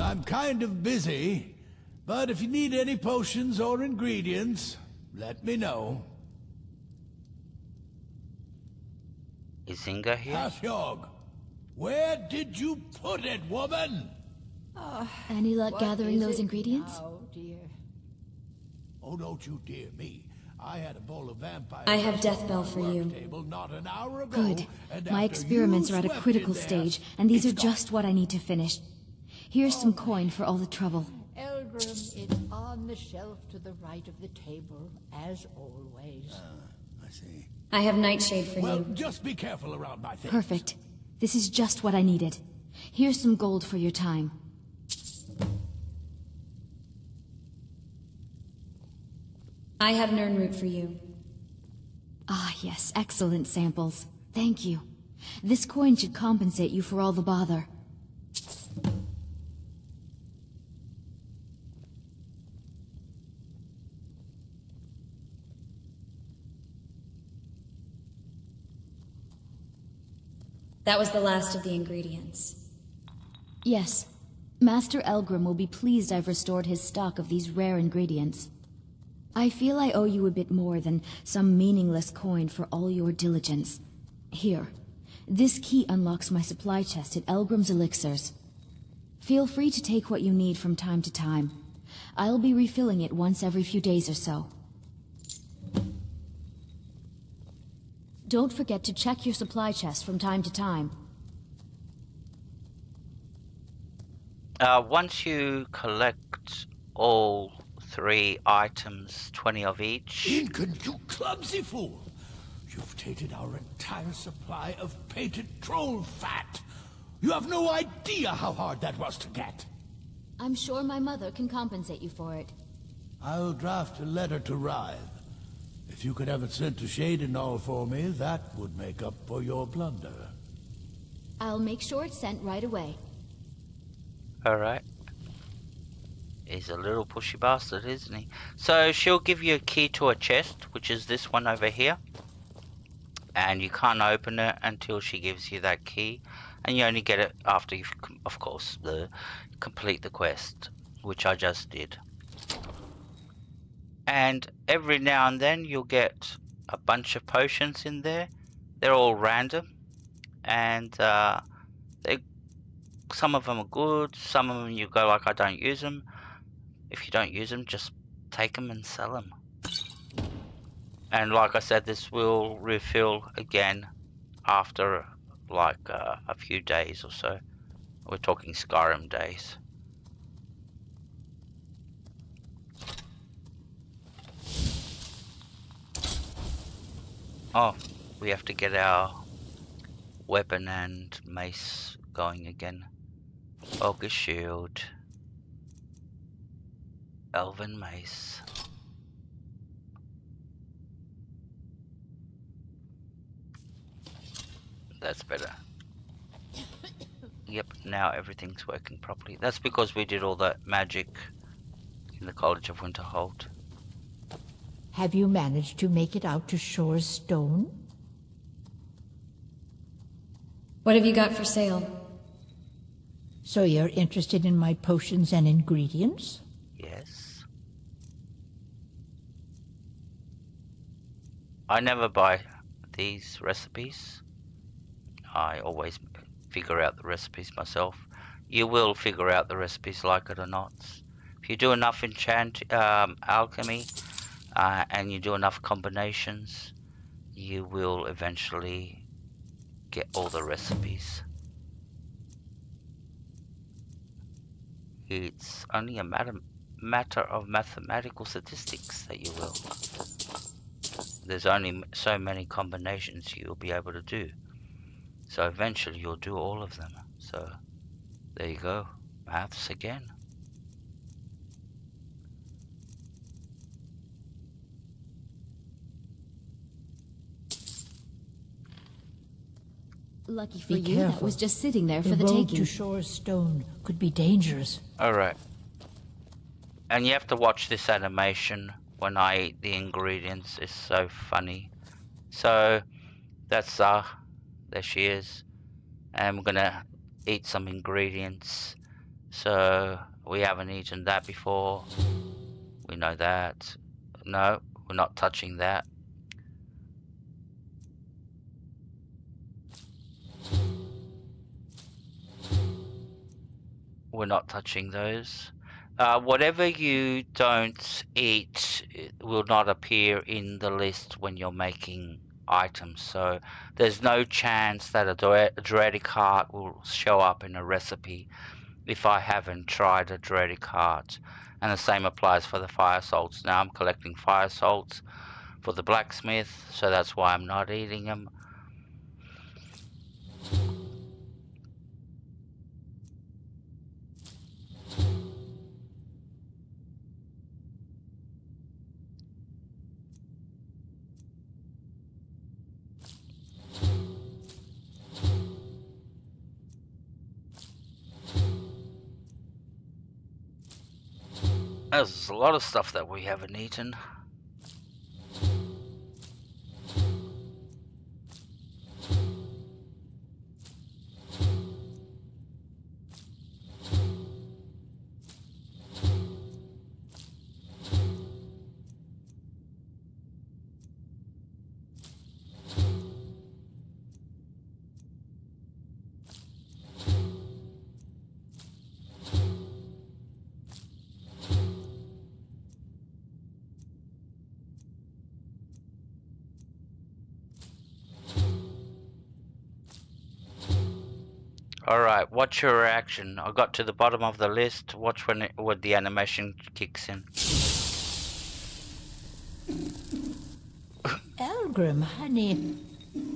S3: I'm kind of busy, but if you need any potions or ingredients, let me know.
S1: Is Inga here?
S3: Halfjog, where did you put it, woman?
S18: Any luck gathering those ingredients?
S3: Oh, dear. Oh, don't you dear me. I had a bowl of vampire.
S4: I have Deathbell for you.
S3: Not an hour ago,
S4: Good.
S3: and
S4: My
S3: after
S4: experiments
S3: you
S4: are at a
S3: swept
S4: critical
S3: in there,
S4: stage, and these are
S3: it's gone.
S4: just what I need to finish. Here's some coin for all the trouble.
S20: Eldrum, it's on the shelf to the right of the table, as always.
S3: I see.
S4: I have Nightshade for
S3: Well,
S4: you.
S3: just be careful around my things.
S4: Perfect. This is just what I needed.
S18: Here's some gold for your time.
S4: I have an urn root for you.
S18: Ah, yes, excellent samples. Thank you. This coin should compensate you for all the bother.
S4: That was the last of the ingredients.
S18: Yes. Master Elgrim will be pleased I've restored his stock of these rare ingredients. I feel I owe you a bit more than some meaningless coin for all your diligence. Here. This key unlocks my supply chest at Elgrim's Elixirs. Feel free to take what you need from time to time. I'll be refilling it once every few days or so. Don't forget to check your supply chest from time to time.
S1: Once you collect all 3 items, 20 of each...
S3: Incan, you clumsy fool! You've tainted our entire supply of painted troll fat! You have no idea how hard that was to get!
S18: I'm sure my mother can compensate you for it.
S3: I'll draft a letter to Rythe. If you could have it sent to Shadenall for me, that would make up for your blunder.
S18: I'll make sure it's sent right away.
S1: Alright. He's a little pushy bastard, isn't he? So she'll give you a key to a chest, which is this one over here. And you can't open it until she gives you that key. And you only get it after you've, of course, complete the quest, which I just did. And every now and then you'll get a bunch of potions in there. They're all random. And some of them are good, some of them you go like, I don't use them. If you don't use them, just take them and sell them. And like I said, this will refill again after like a few days or so. We're talking Skyrim days. Oh, we have to get our weapon and mace going again. Focus shield. Elven mace. That's better. Yep, now everything's working properly. That's because we did all that magic in the College of Winterhold.
S20: Have you managed to make it out to Shore's Stone?
S4: What have you got for sale?
S20: So you're interested in my potions and ingredients?
S1: Yes. I never buy these recipes. I always figure out the recipes myself. You will figure out the recipes, like it or not. If you do enough alchemy and you do enough combinations, you will eventually get all the recipes. It's only a matter of mathematical statistics that you will. There's only so many combinations you'll be able to do. So eventually you'll do all of them. So there you go. Maths again.
S18: Lucky for
S20: Be
S18: you,
S20: careful.
S18: that was just sitting there for the
S20: road
S18: taking.
S20: to Shore's Stone could be dangerous.
S1: Alright. And you have to watch this animation when I eat the ingredients. It's so funny. So that's there she is. And we're gonna eat some ingredients. So we haven't eaten that before. We know that. No, we're not touching that. We're not touching those. Whatever you don't eat will not appear in the list when you're making items. So there's no chance that a Draconic heart will show up in a recipe if I haven't tried a Draconic heart. And the same applies for the fire salts. Now I'm collecting fire salts for the blacksmith, so that's why I'm not eating them. There's a lot of stuff that we haven't eaten. Alright, watch your reaction. I got to the bottom of the list. Watch when the animation kicks in.
S20: Elgrim, honey,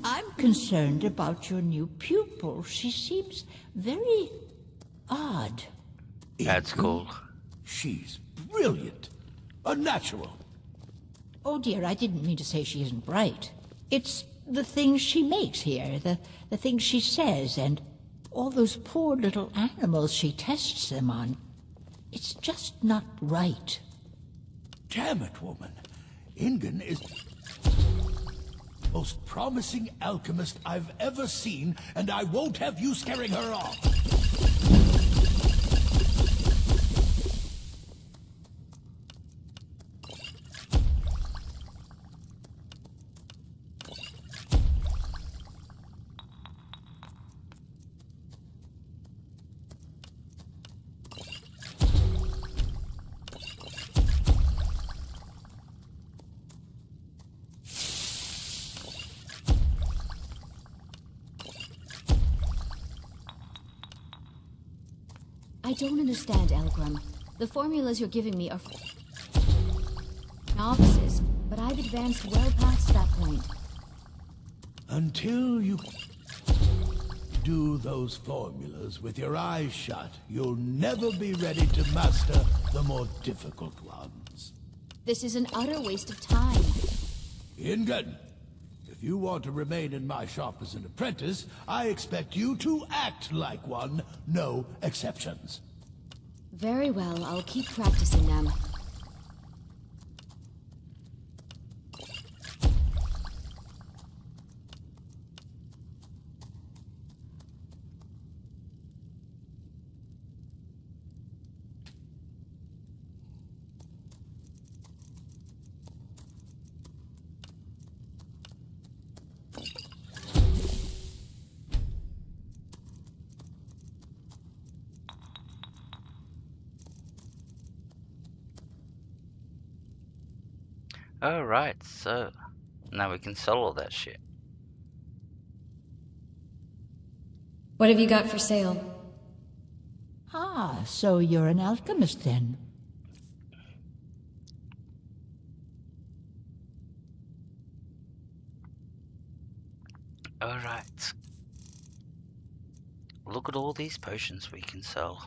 S20: I'm concerned about your new pupil. She seems very odd.
S1: That's cool.
S3: She's brilliant. A natural.
S20: Oh dear, I didn't mean to say she isn't bright. It's the things she makes here, the things she says, and all those poor little animals she tests them on. It's just not right.
S3: Damn it, woman. Ingen is the most promising alchemist I've ever seen, and I won't have you scaring her off.
S18: I don't understand, Elgrim. The formulas you're giving me are novices, but I've advanced well past that point.
S3: Until you do those formulas with your eyes shut, you'll never be ready to master the more difficult ones.
S18: This is an utter waste of time.
S3: Ingen, if you want to remain in my shop as an apprentice, I expect you to act like one, no exceptions.
S18: Very well, I'll keep practicing them.
S1: Alright, so now we can sell all that shit.
S4: What have you got for sale?
S20: Ah, so you're an alchemist then?
S1: Alright. Look at all these potions we can sell.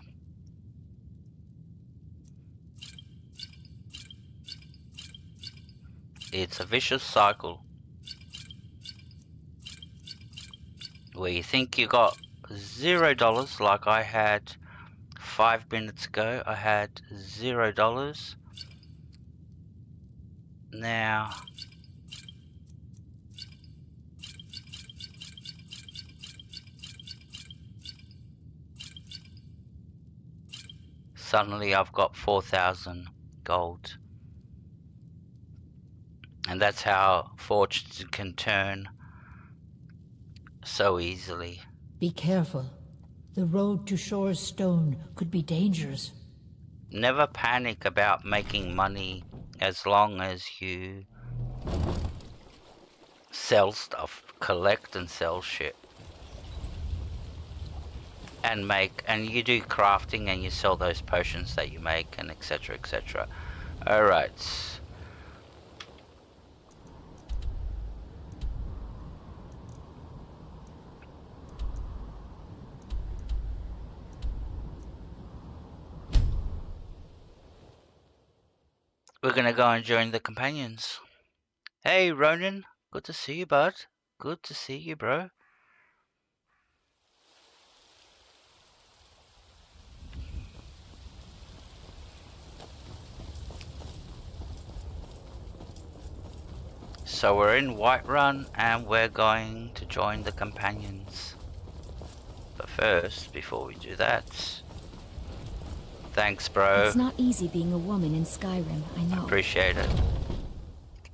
S1: It's a vicious cycle where you think you got $0 like I had 5 minutes ago. I had $0. Now suddenly I've got 4,000 gold. And that's how fortunes can turn so easily.
S20: Be careful. The road to Shore's Stone could be dangerous.
S1: Never panic about making money as long as you sell stuff, collect and sell shit. And you do crafting and you sell those potions that you make and etc, etc. Alright. We're gonna go and join the companions. Hey Ronan, good to see you, bud. Good to see you, bro. So we're in Whiterun and we're going to join the companions. But first, before we do that, thanks, bro.
S18: It's not easy being a woman in Skyrim, I know.
S1: Appreciate it.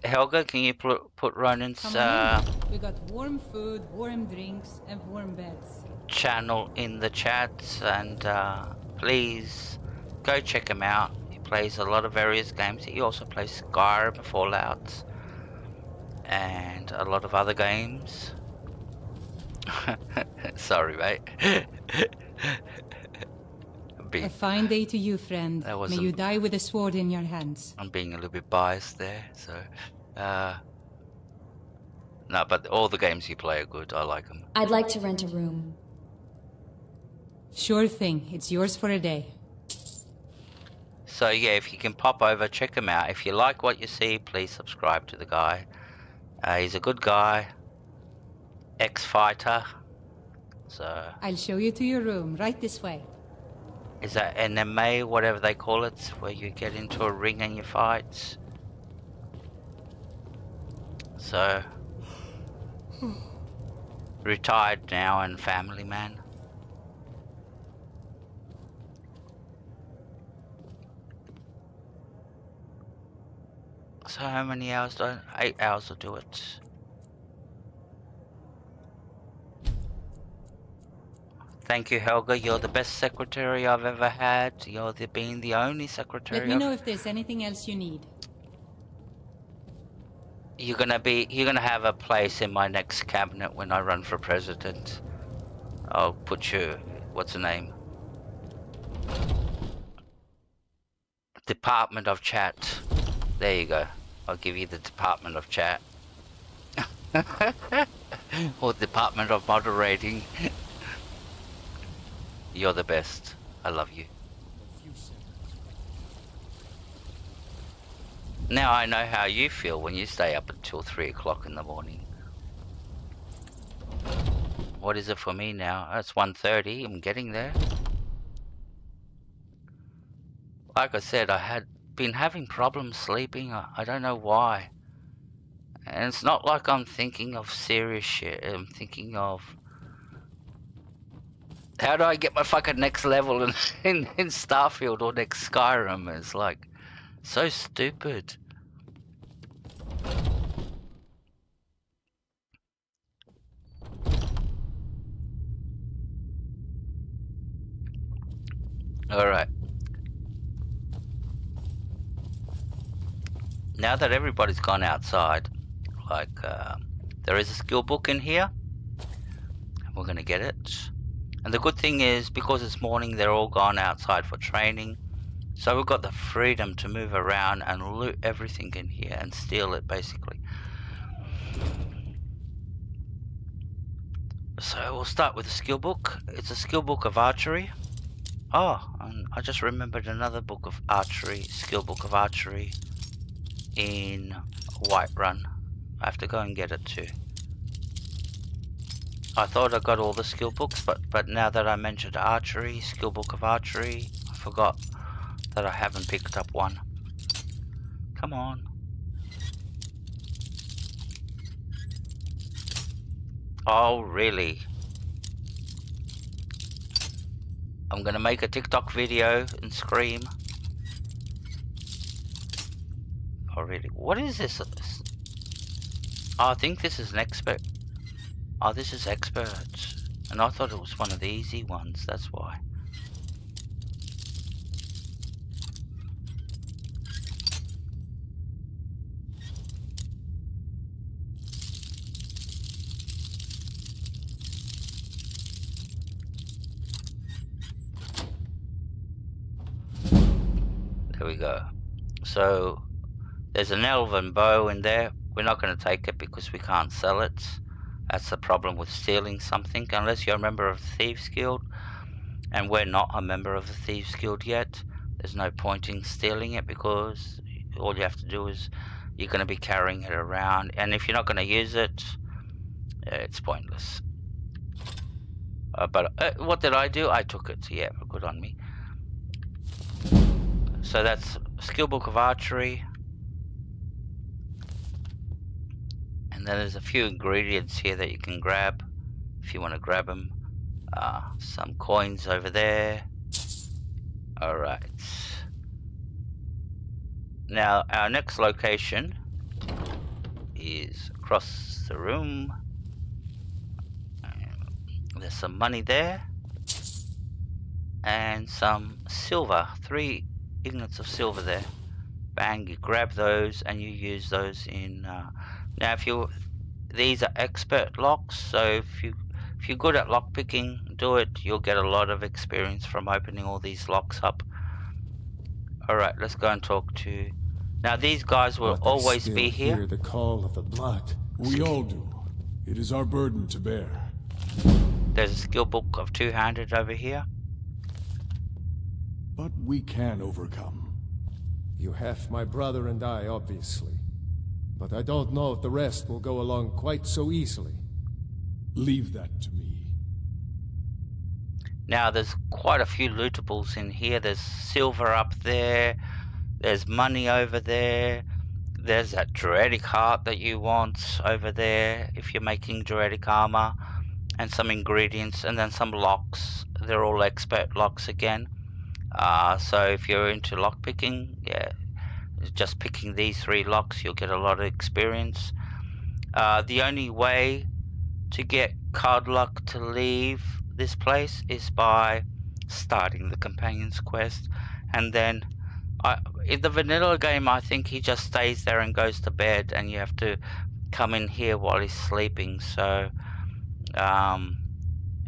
S1: Helga, can you put Ronan's
S21: Come on in. We got warm food, warm drinks, and warm beds.
S1: channel in the chat, and please go check him out. He plays a lot of various games. He also plays Skyrim, Fallout, and a lot of other games. Sorry, mate.
S21: A fine day to you, friend. May you die with a sword in your hands.
S1: I'm being a little bit biased there, so no, but all the games you play are good. I like them.
S4: I'd like to rent a room.
S21: Sure thing. It's yours for a day.
S1: So yeah, if you can pop over, check him out. If you like what you see, please subscribe to the guy. He's a good guy, ex-fighter. So
S21: I'll show you to your room, right this way.
S1: Is that MMA, whatever they call it, where you get into a ring and you fight? So retired now and family man. So how many hours do 8 hours to do it. Thank you, Helga. You're the best secretary I've ever had. You're being the only secretary.
S21: Let me know if there's anything else you need.
S1: You're gonna have a place in my next cabinet when I run for president. I'll put you, what's the name? Department of Chat. There you go. I'll give you the Department of Chat. Or Department of Moderating. You're the best. I love you. Now I know how you feel when you stay up until 3 o'clock in the morning. What is it for me now? It's 1:30. I'm getting there. Like I said, I had been having problems sleeping. I don't know why. And it's not like I'm thinking of serious shit. I'm thinking of how do I get my fucking next level in Starfield or next Skyrim? It's like so stupid. Alright. Now that everybody's gone outside, like, there is a skill book in here. And we're gonna get it. And the good thing is, because it's morning, they're all gone outside for training. So we've got the freedom to move around and loot everything in here and steal it, basically. So we'll start with the skill book. It's a skill book of archery. Oh, and I just remembered another book of archery, skill book of archery in Whiterun. I have to go and get it too. I thought I got all the skill books, but now that I mentioned archery, skill book of archery, I forgot that I haven't picked up one. Come on. Oh, really? I'm gonna make a TikTok video and scream. Oh, really? What is this? Oh, I think this is an expert. Oh, this is expert. And I thought it was one of the easy ones, that's why. There we go. So there's an elven bow in there. We're not going to take it because we can't sell it. That's the problem with stealing something, unless you're a member of the Thieves Guild. And we're not a member of the Thieves Guild yet. There's no point in stealing it because all you have to do is you're going to be carrying it around. And if you're not going to use it, it's pointless. But what did I do? I took it. Yeah, good on me. So that's skill book of archery. And then there's a few ingredients here that you can grab if you want to grab them. Some coins over there. Alright. Now our next location is across the room. There's some money there. And some silver. 3 ingots of silver there. Bang, you grab those and you use those in... now these are expert locks, so if you're good at lock picking, do it. You'll get a lot of experience from opening all these locks up. Alright, let's go and talk to... Now these guys will always be here.
S15: Hear the call of the blood.
S9: We all do. It is our burden to bear.
S1: There's a skill book of two-handed over here.
S9: But we can overcome.
S15: You have my brother and I, obviously. But I don't know if the rest will go along quite so easily.
S9: Leave that to me.
S1: Now there's quite a few lootables in here. There's silver up there. There's money over there. There's that Draconic heart that you want over there if you're making Draconic armor. And some ingredients and then some locks. They're all expert locks again. So if you're into lock picking, yeah, just picking these 3 locks, you'll get a lot of experience. The only way to get card luck to leave this place is by starting the companion's quest, and then in the vanilla game I think he just stays there and goes to bed and you have to come in here while he's sleeping. So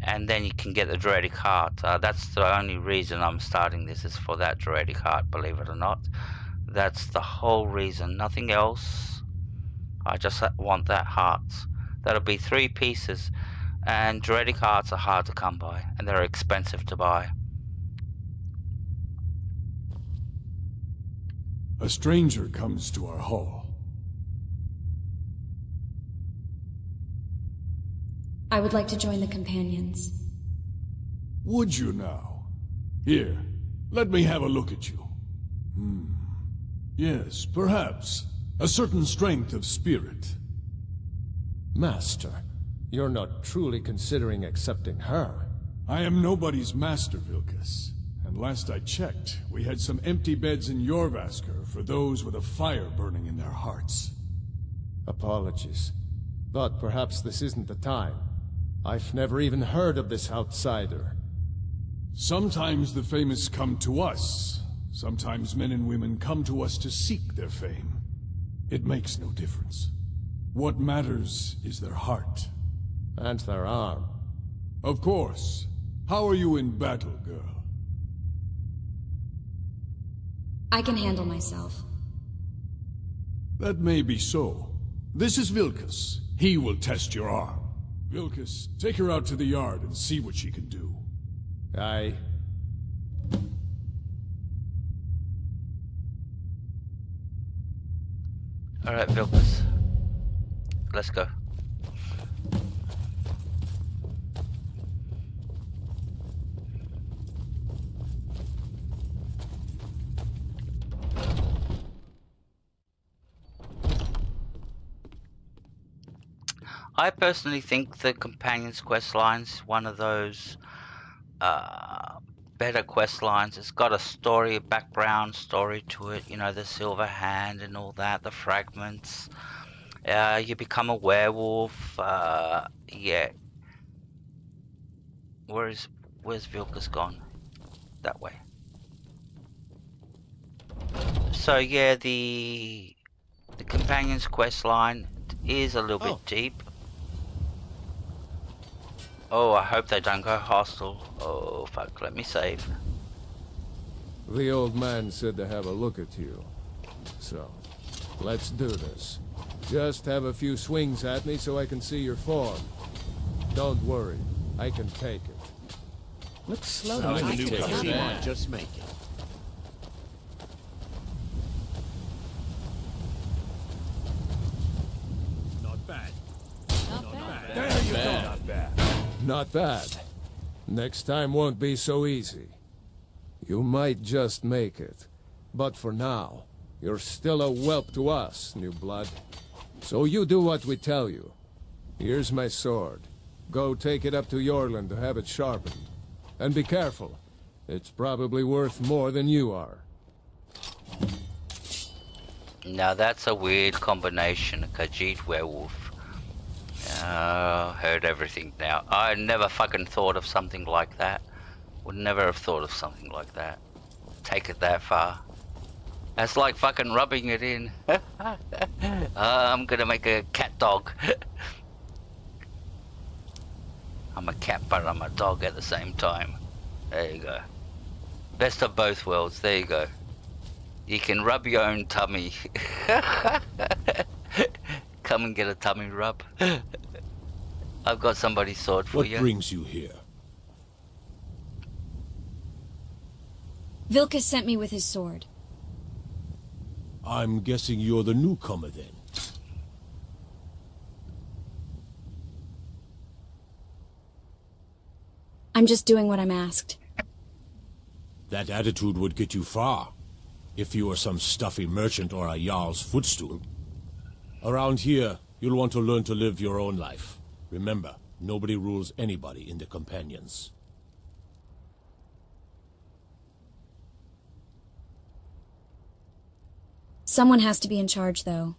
S1: and then you can get the Draconic heart. That's the only reason I'm starting this, is for that Draconic heart, believe it or not. That's the whole reason, nothing else. I just want that heart. That'll be 3 pieces, and Draconic hearts are hard to come by and they're expensive to buy.
S9: A stranger comes to our hall.
S4: I would like to join the companions.
S9: Would you now? Here, let me have a look at you. Yes, perhaps. A certain strength of spirit.
S15: Master, you're not truly considering accepting her.
S9: I am nobody's master, Vilkas. And last I checked, we had some empty beds in Jorvaskr for those with a fire burning in their hearts.
S15: Apologies. But perhaps this isn't the time. I've never even heard of this outsider.
S9: Sometimes the famous come to us. Sometimes men and women come to us to seek their fame. It makes no difference. What matters is their heart.
S15: And their arm.
S9: Of course. How are you in battle, girl?
S4: I can handle myself.
S9: That may be so. This is Vilkas. He will test your arm. Vilkas, take her out to the yard and see what she can do.
S15: Aye.
S1: Alright, Vilkas. Let's go. I personally think the Companion's quest line's one of those better quest lines. It's got a story, a background story to it, you know, the silver hand and all that, the fragments. You become a werewolf, yeah. Where's Vilkas gone? That way. So yeah, the Companion's quest line is a little bit deep. Oh, I hope they don't go hostile. Oh, fuck, let me save.
S15: The old man said to have a look at you. So, let's do this. Just have a few swings at me so I can see your form. Don't worry, I can take it.
S17: Looks slow.
S11: Come on, just make it.
S9: Not bad.
S17: Not bad.
S9: There you go.
S15: Not bad. Not bad. Next time won't be so easy. You might just make it. But for now, you're still a whelp to us, new blood. So you do what we tell you. Here's my sword. Go take it up to Yorland to have it sharpened. And be careful. It's probably worth more than you are.
S1: Now that's a weird combination, a Khajiit werewolf. Heard everything now. I never fucking thought of something like that. Would never have thought of something like that. Take it that far. That's like fucking rubbing it in. I'm gonna make a cat dog. I'm a cat but I'm a dog at the same time. There you go. Best of both worlds, there you go. You can rub your own tummy. Come and get a tummy rub. I've got somebody's sword for you.
S2: What brings you here?
S4: Vilkas sent me with his sword.
S2: I'm guessing you're the newcomer then.
S4: I'm just doing what I'm asked.
S2: That attitude would get you far, if you were some stuffy merchant or a Jarl's footstool. Around here, you'll want to learn to live your own life. Remember, nobody rules anybody in the Companions.
S4: Someone has to be in charge, though.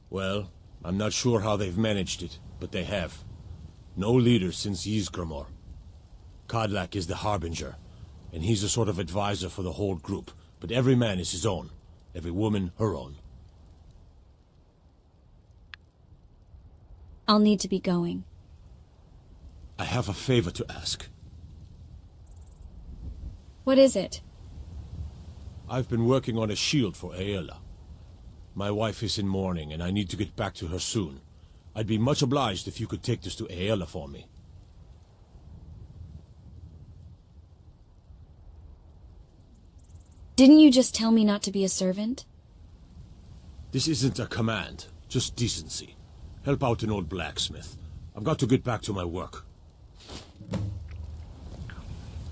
S2: Well, I'm not sure how they've managed it, but they have. No leader since Ysgramor. Kodlak is the Harbinger, and he's a sort of advisor for the whole group, but every man is his own, every woman her own.
S4: I'll need to be going.
S2: I have a favor to ask.
S4: What is it?
S2: I've been working on a shield for Aela. My wife is in mourning, and I need to get back to her soon. I'd be much obliged if you could take this to Aela for me.
S4: Didn't you just tell me not to be a servant?
S2: This isn't a command, just decency. Help out an old blacksmith. I've got to get back to my work.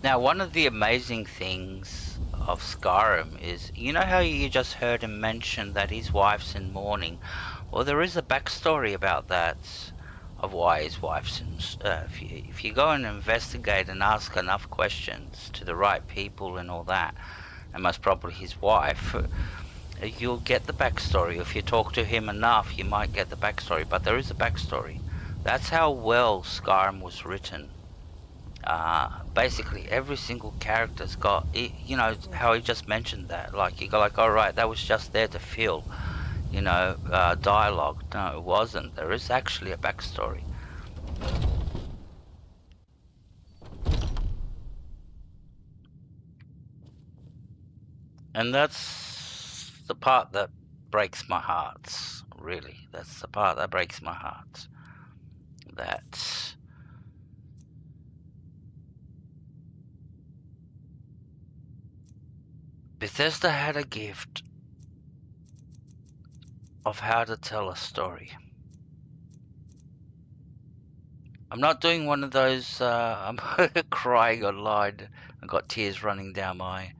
S1: Now, one of the amazing things of Skyrim is, you know how you just heard him mention that his wife's in mourning? Well, there is a backstory about that, of why his wife's in... if you go and investigate and ask enough questions to the right people and all that, and most probably his wife, you'll get the backstory. If you talk to him enough, you might get the backstory, but there is a backstory. That's how well Skyrim was written. Basically every single character's got, you know, how he just mentioned that, like you go like, all right, that was just there to fill, you know, dialogue. No, it wasn't. There is actually a backstory. And that's the part that breaks my heart, really. That's the part that breaks my heart. That Bethesda had a gift of how to tell a story. I'm not doing one of those, I'm crying online. I've got tears running down my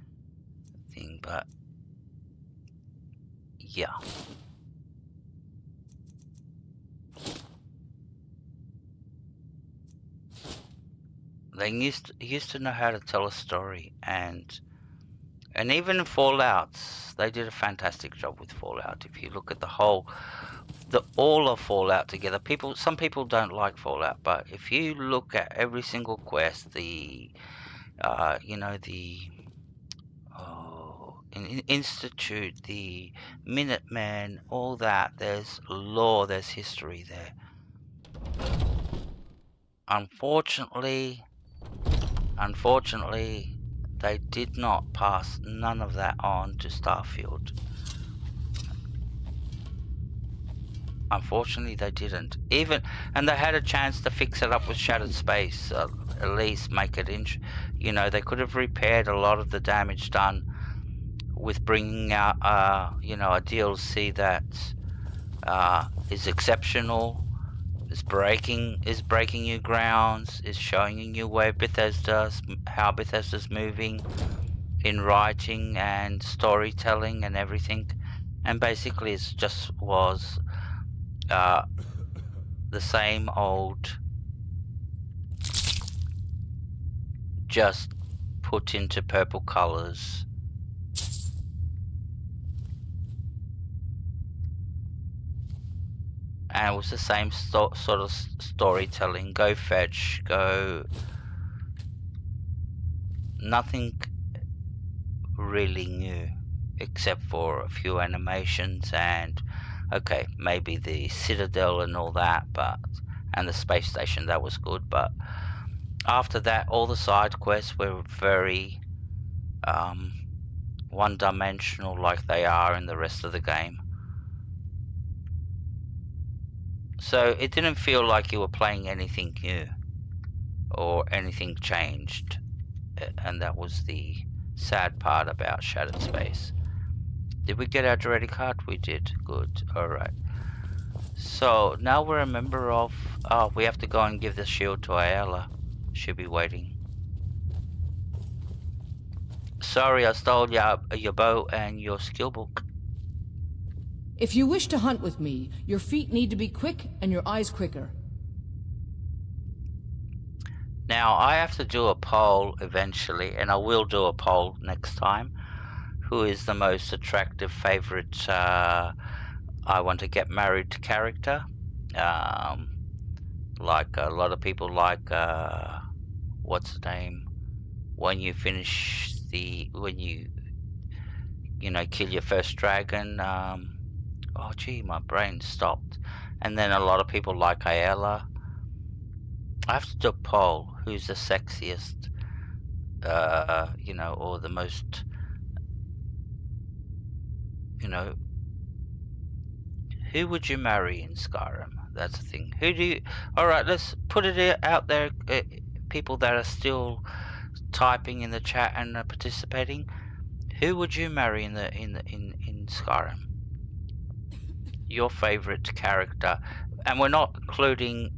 S1: thing, but yeah. They used to know how to tell a story, and even in Fallout, they did a fantastic job with Fallout. If you look at all of Fallout together, some people don't like Fallout, but if you look at every single quest, the Institute, the Minutemen, all that, there's lore, there's history there. Unfortunately, they did not pass none of that on to Starfield. Unfortunately, they didn't. And they had a chance to fix it up with Shattered Space, at least make it they could have repaired a lot of the damage done with bringing out, a DLC that is exceptional, is breaking new grounds, is showing a new way how Bethesda's moving in writing and storytelling and everything. And basically it just was the same old, just put into purple colors. And it was the same sort of storytelling. Go fetch, go... Nothing really new, except for a few animations and, okay, maybe the Citadel and all that, but... And the space station, that was good, but... After that, all the side quests were very... one-dimensional like they are in the rest of the game. So it didn't feel like you were playing anything new or anything changed, and that was the sad part about Shattered Space. Did we get our Draconic card? We did. Good. Alright. So now we're a member of... Oh, we have to go and give the shield to Ayala. She'll be waiting. Sorry, I stole your bow and your skill book.
S7: If you wish to hunt with me, your feet need to be quick and your eyes quicker.
S1: Now, I have to do a poll eventually, and I will do a poll next time. Who is the most attractive favorite I want to get married to character? Like a lot of people like, what's the name? When you finish when you kill your first dragon, oh gee, my brain stopped. And then a lot of people like Ayala. I have to do a poll. Who's the sexiest? Or the most... Who would you marry in Skyrim? That's the thing. Who do you... Alright, let's put it out there. People that are still typing in the chat and participating. Who would you marry in Skyrim? Your favorite character, and we're not including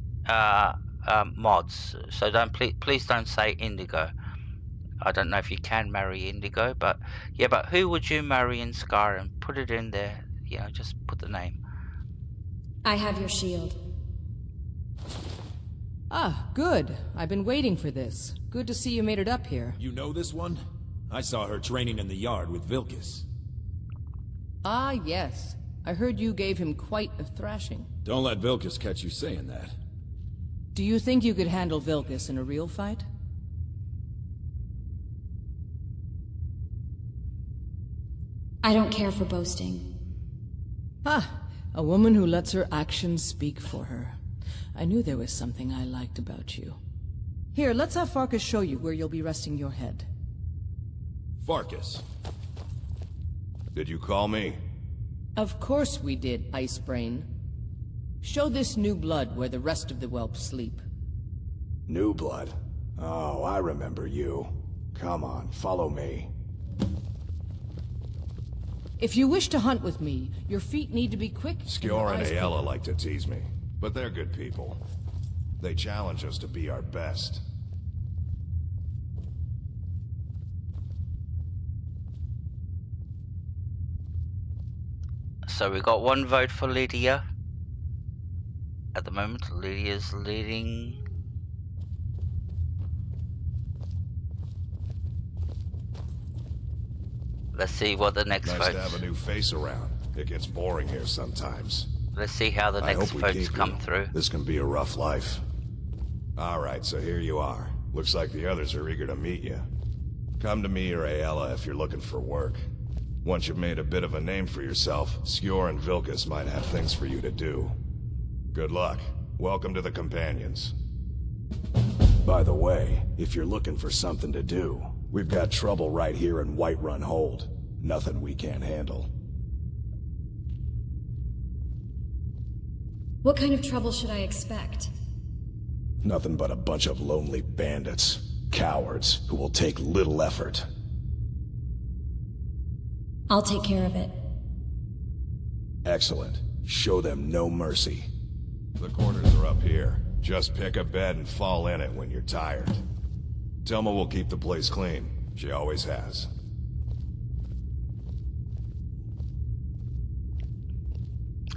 S1: mods, so please don't say Indigo. I don't know if you can marry Indigo, but yeah, but who would you marry in Skyrim? Put it in there, just put the name.
S4: I have your shield.
S7: Ah, good. I've been waiting for this. Good to see you made it up here.
S16: You know this one? I saw her training in the yard with Vilkis.
S7: Ah, yes. I heard you gave him quite a thrashing.
S16: Don't let Vilkis catch you saying that.
S7: Do you think you could handle Vilkis in a real fight?
S4: I don't care for boasting.
S7: Ah, a woman who lets her actions speak for her. I knew there was something I liked about you. Here, let's have Farkas show you where you'll be resting your head.
S16: Farkas. Did you call me?
S7: Of course we did, Icebrain. Show this new blood where the rest of the whelps sleep.
S16: New blood? Oh, I remember you. Come on, follow me.
S7: If you wish to hunt with me, your feet need to be quick.
S16: Skjor and Ayala like to tease me, but they're good people. They challenge us to be our best.
S1: So we got one vote for Lydia. At the moment, Lydia's leading. Let's see what the next vote.
S16: Nice to have a new face around. It gets boring here sometimes.
S1: Let's see how the next votes come through.
S16: This can be a rough life. Alright, so here you are. Looks like the others are eager to meet you. Come to me or Ayala if you're looking for work. Once you've made a bit of a name for yourself, Skjor and Vilkis might have things for you to do. Good luck. Welcome to the Companions. By the way, if you're looking for something to do, we've got trouble right here in Whiterun Hold. Nothing we can't handle.
S4: What kind of trouble should I expect?
S16: Nothing but a bunch of lonely bandits. Cowards who will take little effort.
S4: I'll take care of it.
S16: Excellent. Show them no mercy. The quarters are up here. Just pick a bed and fall in it when you're tired. Telma will keep the place clean. She always has.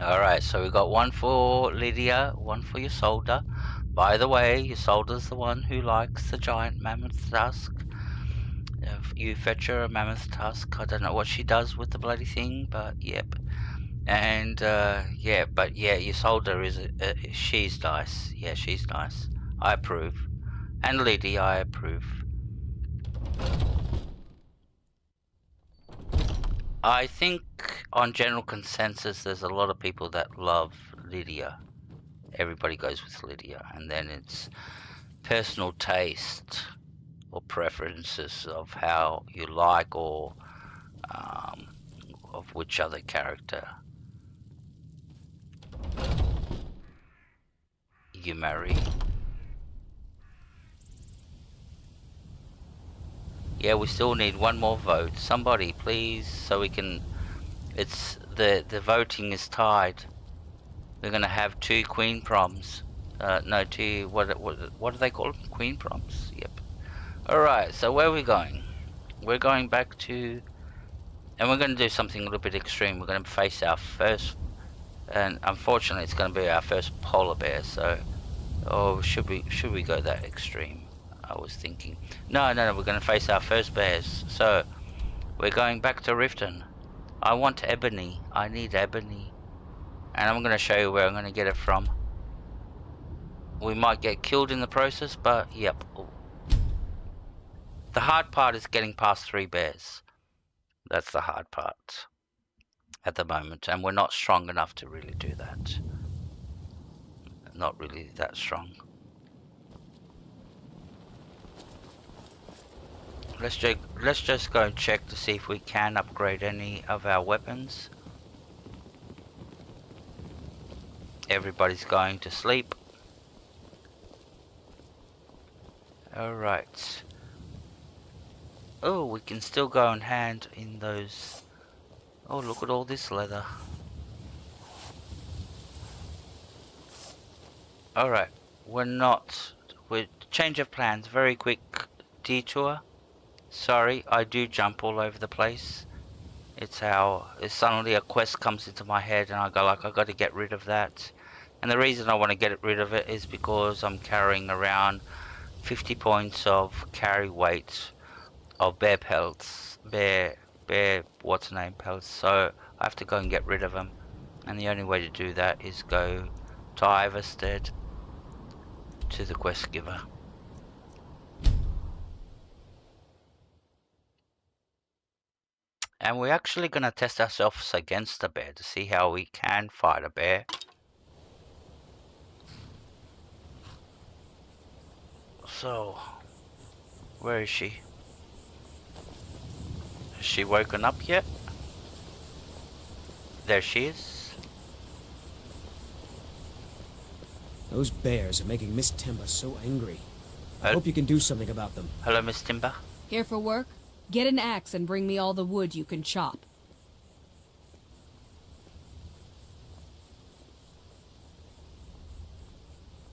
S1: Alright, so we got one for Lydia, one for your soldier. By the way, your soldier's the one who likes the giant mammoth tusk. If you fetch her a mammoth tusk, I don't know what she does with the bloody thing, but yep. And yeah, but yeah, your soldier is she's nice. Yeah, she's nice. I approve. And Lydia, I approve. I think on general consensus there's a lot of people that love Lydia. Everybody goes with Lydia, and then it's personal taste or preferences of how you like or of which other character you marry. Yeah, we still need one more vote. Somebody, please, so we can... It's... The voting is tied. We're gonna have 2 queen proms. No, 2... What do they call them? Queen proms? Yep. Alright, so where are we going? We're going back to... And we're gonna do something a little bit extreme. We're gonna face our first... And unfortunately it's gonna be our first polar bear, so... Oh, should we go that extreme? I was thinking. No, we're going to face our first bears. So, we're going back to Riften. I want ebony. I need ebony. And I'm going to show you where I'm going to get it from. We might get killed in the process, but yep. The hard part is getting past 3 bears. That's the hard part at the moment. And we're not strong enough to really do that. Not really that strong. Let's just go and check to see if we can upgrade any of our weapons. Everybody's going to sleep. Alright. Oh, we can still go and hand in those... Oh, look at all this leather. Alright, we're change of plans, very quick detour. Sorry, I do jump all over the place. It's suddenly a quest comes into my head and I go like, I got to get rid of that. And the reason I want to get rid of it is because I'm carrying around 50 points of carry weight of bear pelts, bear what's the name pelts. So I have to go and get rid of them. And the only way to do that is go to Iverstead, to the quest giver. And we're actually going to test ourselves against a bear to see how we can fight a bear. So, where is she? Has she woken up yet? There she is.
S17: Those bears are making Miss Timber so angry. I hope you can do something about them.
S1: Hello, Miss Timber.
S5: Here for work? Get an axe and bring me all the wood you can chop.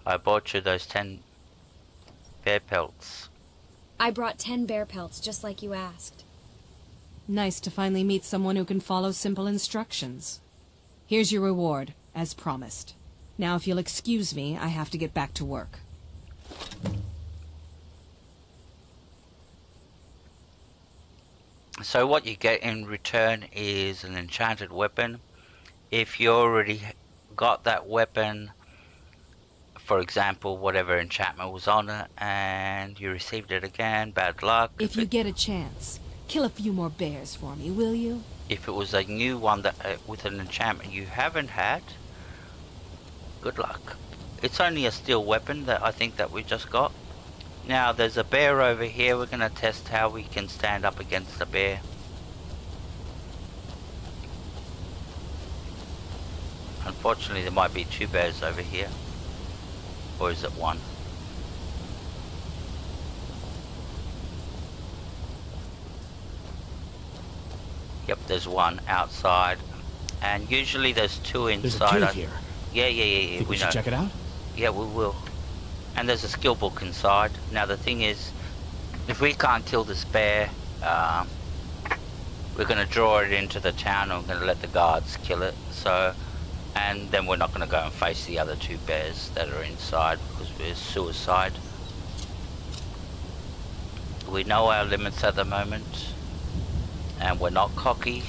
S1: I bought you those 10 bear pelts.
S18: I brought 10 bear pelts, just like you asked.
S7: Nice to finally meet someone who can follow simple instructions. Here's your reward, as promised. Now, if you'll excuse me, I have to get back to work.
S1: So what you get in return is an enchanted weapon. If you already got that weapon, for example, whatever enchantment was on it, and you received it again, bad luck.
S7: If you get a chance, kill a few more bears for me, will you?
S1: If it was a new one that with an enchantment you haven't had, good luck. It's only a steel weapon that I think that we just got. Now there's a bear over here. We're going to test how we can stand up against the bear. Unfortunately there might be 2 bears over here. Or is it 1? Yep, there's 1 outside. And usually there's 2 inside.
S17: There's a cave here.
S1: Yeah.
S17: Think we should check it out?
S1: Yeah, we will. And there's a skill book inside. Now the thing is, if we can't kill this bear, we're going to draw it into the town and we're going to let the guards kill it. So And then we're not going to go and face the other two bears that are inside because we're suicide. We know our limits at the moment, and we're not cocky.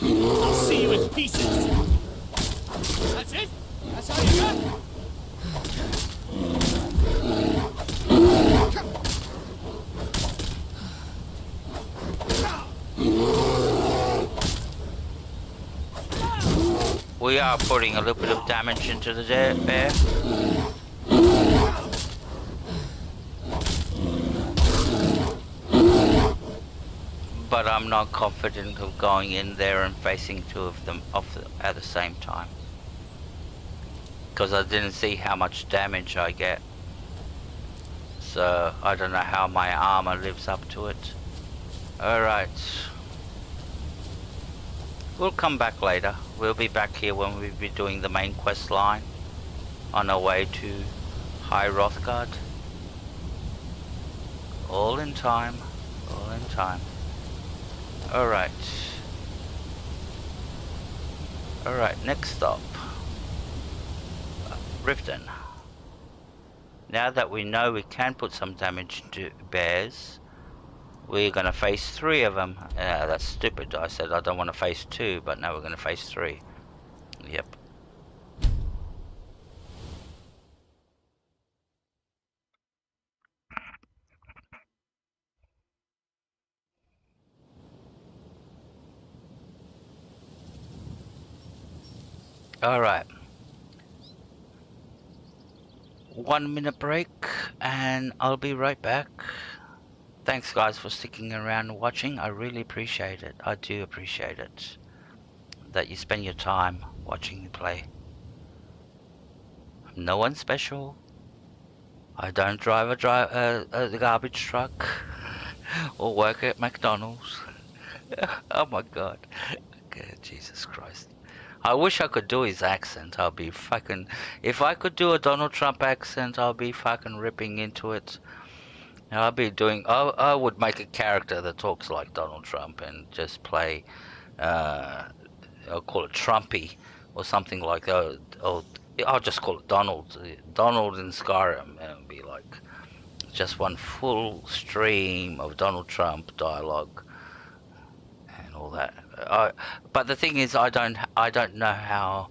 S10: I'll see you in pieces. That's it? That's all you got?
S1: We are putting a little bit of damage into the bear. But I'm not confident of going in there and facing two of them off at the same time. Because I didn't see how much damage I get. So I don't know how my armor lives up to it. Alright. We'll come back later. We'll be back here when we'll be doing the main quest line on our way to High Rothgard. All in time. All in time. Alright. Alright, next stop. Riften. Now that we know we can put some damage to bears, we're going to face 3 of them. That's stupid. I said I don't want to face 2, but now we're going to face 3. Yep. Alright. 1 minute break and I'll be right back. Thanks guys for sticking around and watching. I really appreciate it. I do appreciate it. That you spend your time watching me play. No one special. I don't drive a garbage truck or work at McDonald's. Oh my god. Okay, Jesus Christ. I wish I could do his accent. I'll be fucking... If I could do a Donald Trump accent, I'll be fucking ripping into it. I'll be doing... I would make a character that talks like Donald Trump and just play... I'll call it Trumpy or something like that. Or I'll just call it Donald. Donald in Skyrim. And it'll be like just one full stream of Donald Trump dialogue. All that, but the thing is, I don't know how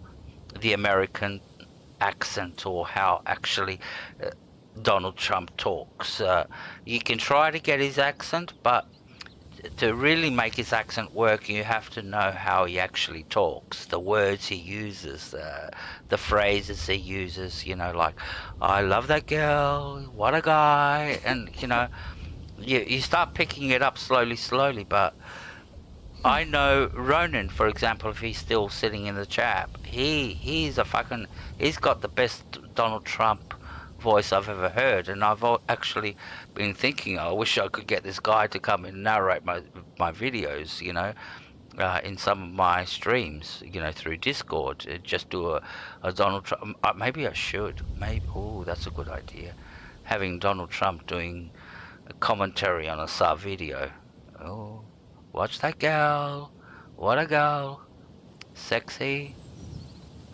S1: the American accent or how actually Donald Trump talks. You can try to get his accent, but to really make his accent work, you have to know how he actually talks, the words he uses, the phrases he uses. You know, like "I love that girl," "What a guy," and you know, you start picking it up slowly, but. I know Ronan, for example, if he's still sitting in the chat, he's got the best Donald Trump voice I've ever heard, and I've actually been thinking, I wish I could get this guy to come and narrate my videos, you know, in some of my streams, you know, through Discord. Just do a Donald Trump. Maybe I should. Maybe. Oh, that's a good idea. Having Donald Trump doing a commentary on a sub video. Oh. Watch that girl. What a girl. Sexy.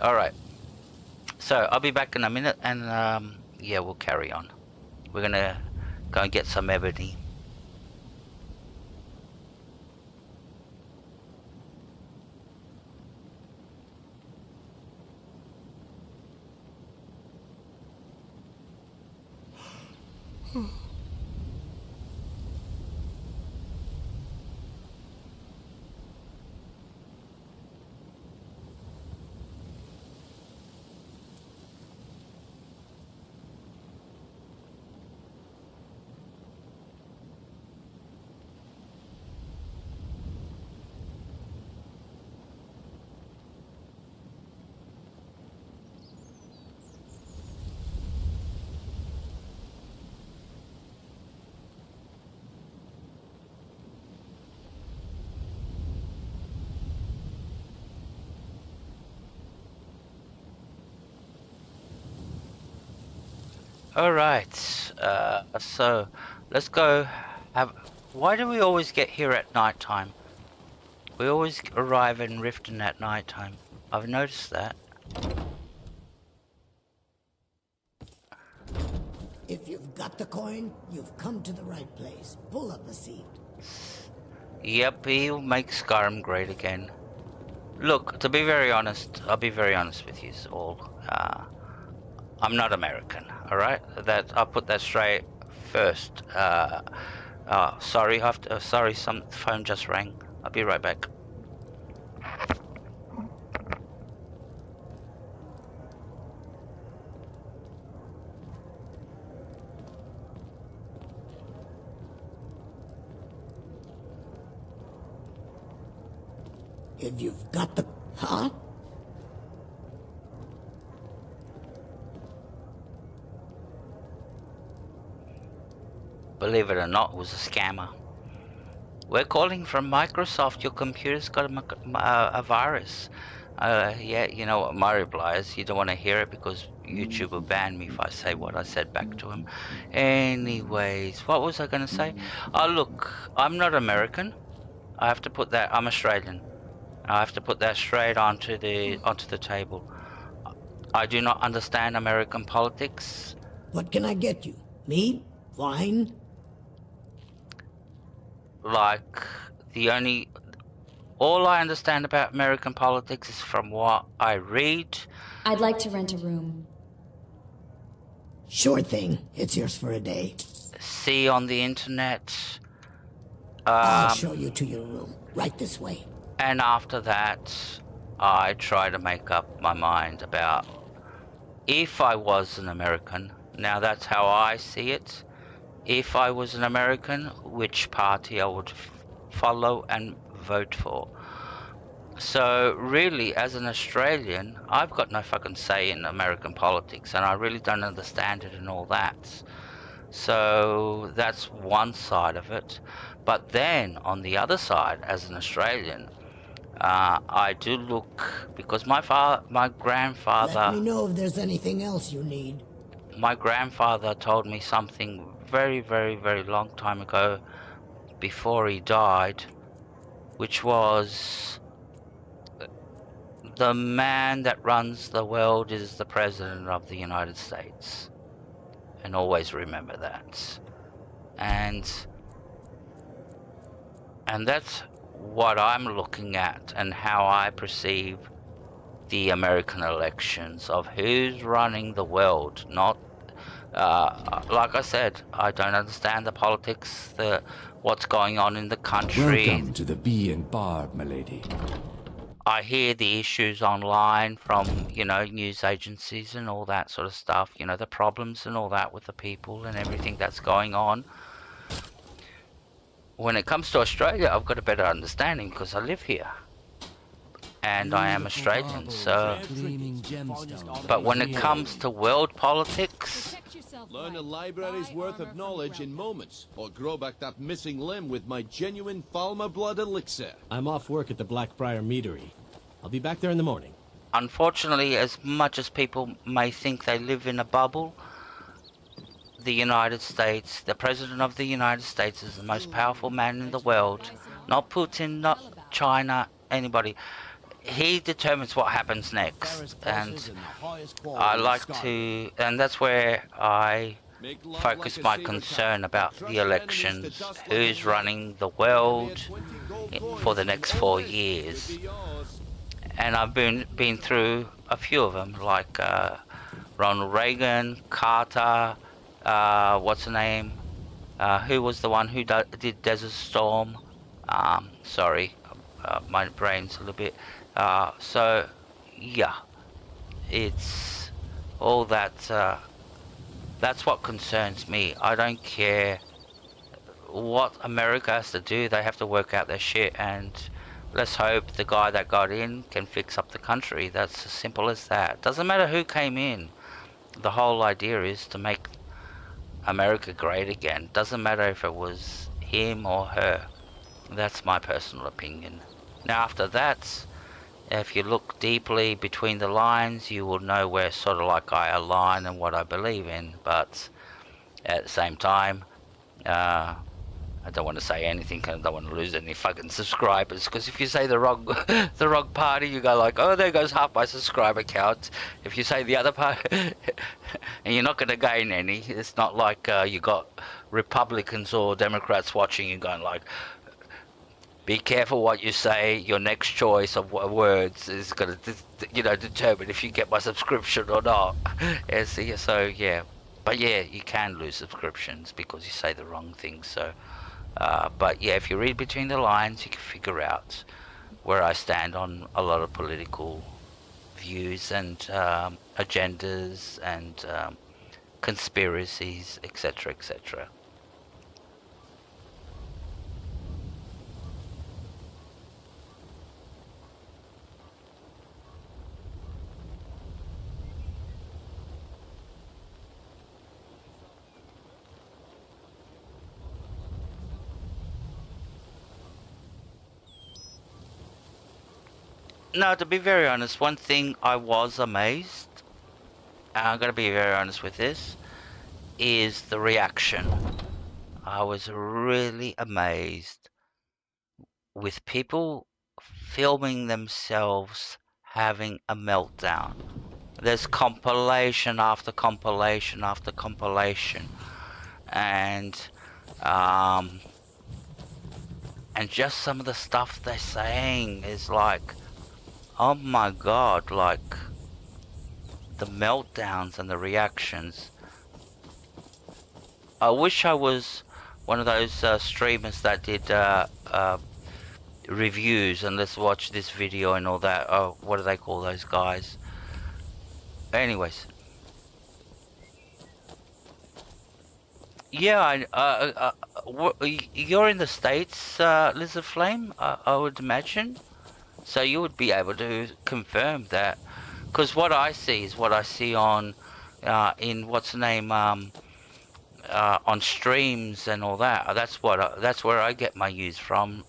S1: Alright. So, I'll be back in a minute and, yeah, we'll carry on. We're gonna go and get some ebony. Alright, so let's go have... Why do we always get here at night time? We always arrive in Riften at night time. I've noticed that.
S6: If you've got the coin, you've come to the right place. Pull up a seat.
S1: Yep, he'll make Skyrim great again. Look, to be very honest, I'll be very honest with you all. I'm not American, alright? I'll put that straight first. Sorry, sorry, some phone just rang. I'll be right back.
S6: If you've got the... Huh?
S1: Believe it or not, it was a scammer. We're calling from Microsoft. Your computer's got a virus. Yeah, you know what my reply is. You don't want to hear it because YouTube will ban me if I say what I said back to him. Anyways, what was I going to say? Oh, look, I'm not American. I have to put that. I'm Australian. I have to put that straight onto the table. I do not understand American politics.
S6: What can I get you? Meat? Wine?
S1: Like, all I understand about American politics is from what I read.
S4: I'd like to rent a room.
S6: Sure thing. It's yours for a day.
S1: See on the internet.
S6: I'll show you to your room. Right this way.
S1: And after that, I try to make up my mind about if I was an American. Now that's how I see it. If I was an American, which party I would follow and vote for. So really, as an Australian, I've got no fucking say in American politics, and I really don't understand it and all that. So that's one side of it. But then, on the other side, as an Australian, I do look, because my grandfather...
S6: Let me know if there's anything else you need.
S1: My grandfather told me something very, very, very long time ago, before he died, which was, the man that runs the world is the President of the United States. And always remember that. And that's what I'm looking at and how I perceive the American elections, of who's running the world. Not like I said, I don't understand the politics, what's going on in the country.
S22: Welcome to the Bee and Barb, milady.
S1: I hear the issues online from, news agencies and all that sort of stuff, the problems and all that with the people and everything that's going on. When it comes to Australia, I've got a better understanding because I live here. And I am Australian, so... But when it comes to world politics...
S10: Learn a library's worth of knowledge in moments, or grow back that missing limb with my genuine Falmer blood elixir.
S12: I'm off work at the Blackbriar Meadery. I'll be back there in the morning.
S1: Unfortunately, as much as people may think they live in a bubble, the United States, the President of the United States is the most powerful man in the world. Not Putin, not China, anybody. He determines what happens next, and I like to, and that's where I focus my concern about the elections, who's running the world for the next 4 years. And I've been through a few of them, like Ronald Reagan, Carter, what's her name? Who was the one who did Desert Storm? Sorry, my brain's a little bit... so, yeah, it's all that, that's what concerns me. I don't care what America has to do, they have to work out their shit, and let's hope the guy that got in can fix up the country. That's as simple as that. Doesn't matter who came in. The whole idea is to make America great again. Doesn't matter if it was him or her. That's my personal opinion. Now after that, If you look deeply between the lines, you will know where sort of like I align and what I believe in. But at the same time, I don't want to say anything because I don't want to lose any fucking subscribers. Because if you say the wrong, the wrong party, you go like, oh, there goes half my subscriber count. If you say the other party, and you're not going to gain any. It's not like you got Republicans or Democrats watching you going like, be careful what you say. Your next choice of words is going to, determine if you get my subscription or not. So yeah, but yeah, you can lose subscriptions because you say the wrong thing. So, but yeah, if you read between the lines, you can figure out where I stand on a lot of political views and agendas and conspiracies, etc., etc. No, to be very honest, one thing I was amazed, and I'm going to be very honest with this, is the reaction. I was really amazed with people filming themselves having a meltdown. There's compilation after compilation after compilation, and just some of the stuff they're saying is like, oh my god, like the meltdowns and the reactions. I wish I was one of those streamers that did reviews and let's watch this video and all that. Oh, what do they call those guys? Anyways. Yeah, you're in the States, Lizard Flame, I would imagine. So you would be able to confirm that, because what I see is what I see on, in what's the name, on streams and all that. That's where I get my news from.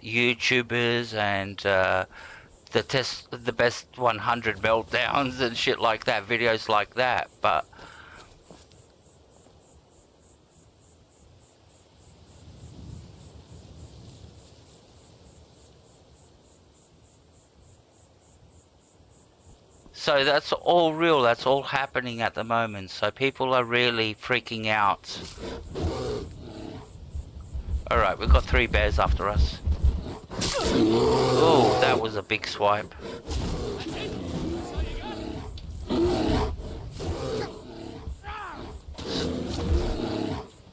S1: YouTubers and the best 100 meltdowns and shit like that, videos like that. But so that's all real, that's all happening at the moment, so people are really freaking out. Alright, we've got 3 bears after us. Oh, that was a big swipe.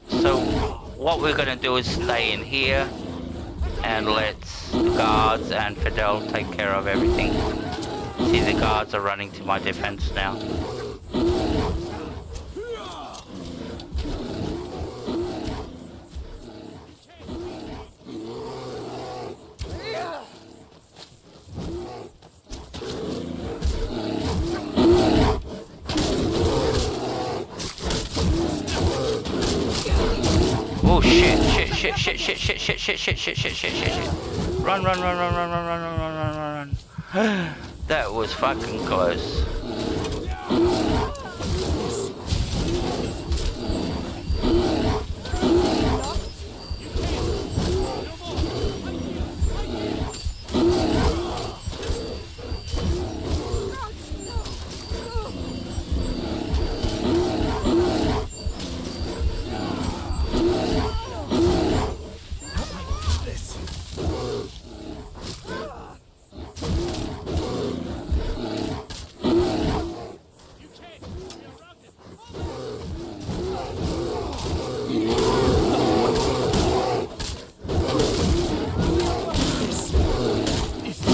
S1: So, what we're gonna do is stay in here and let the guards and Fidel take care of everything. See, the guards are running to my defense now. Oh shit, shit. Run. That was fucking close.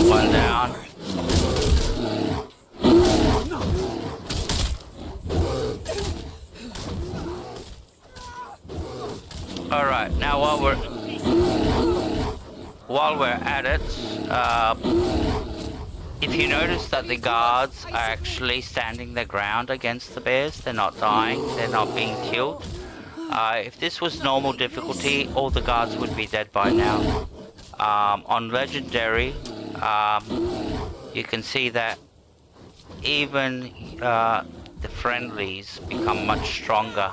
S1: One down. Alright, now while we're at it, if you notice that the guards are actually standing their ground against the bears, they're not dying, they're not being killed. If this was normal difficulty, all the guards would be dead by now. On Legendary, you can see that even the friendlies become much stronger.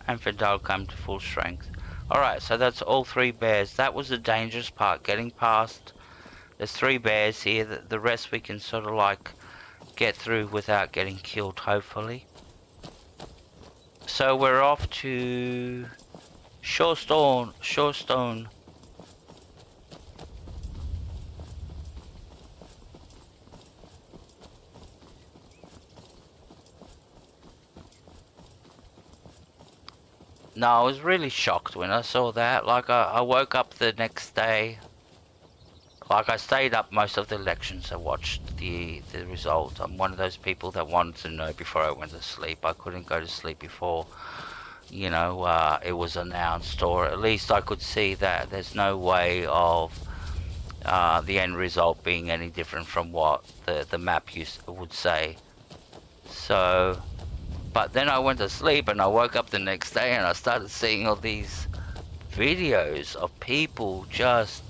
S1: And Fidel come to full strength. Alright, so that's all 3 bears. That was the dangerous part, getting past. There's 3 bears here. The rest we can sort of like get through without getting killed, hopefully. So we're off to Shorestone. No, I was really shocked when I saw that. Like, I woke up the next day. Like, I stayed up most of the elections. I watched the result. I'm one of those people that wanted to know before I went to sleep. I couldn't go to sleep before, you know, it was announced, or at least I could see that there's no way of the end result being any different from what the map would say. So, but then I went to sleep and I woke up the next day and I started seeing all these videos of people just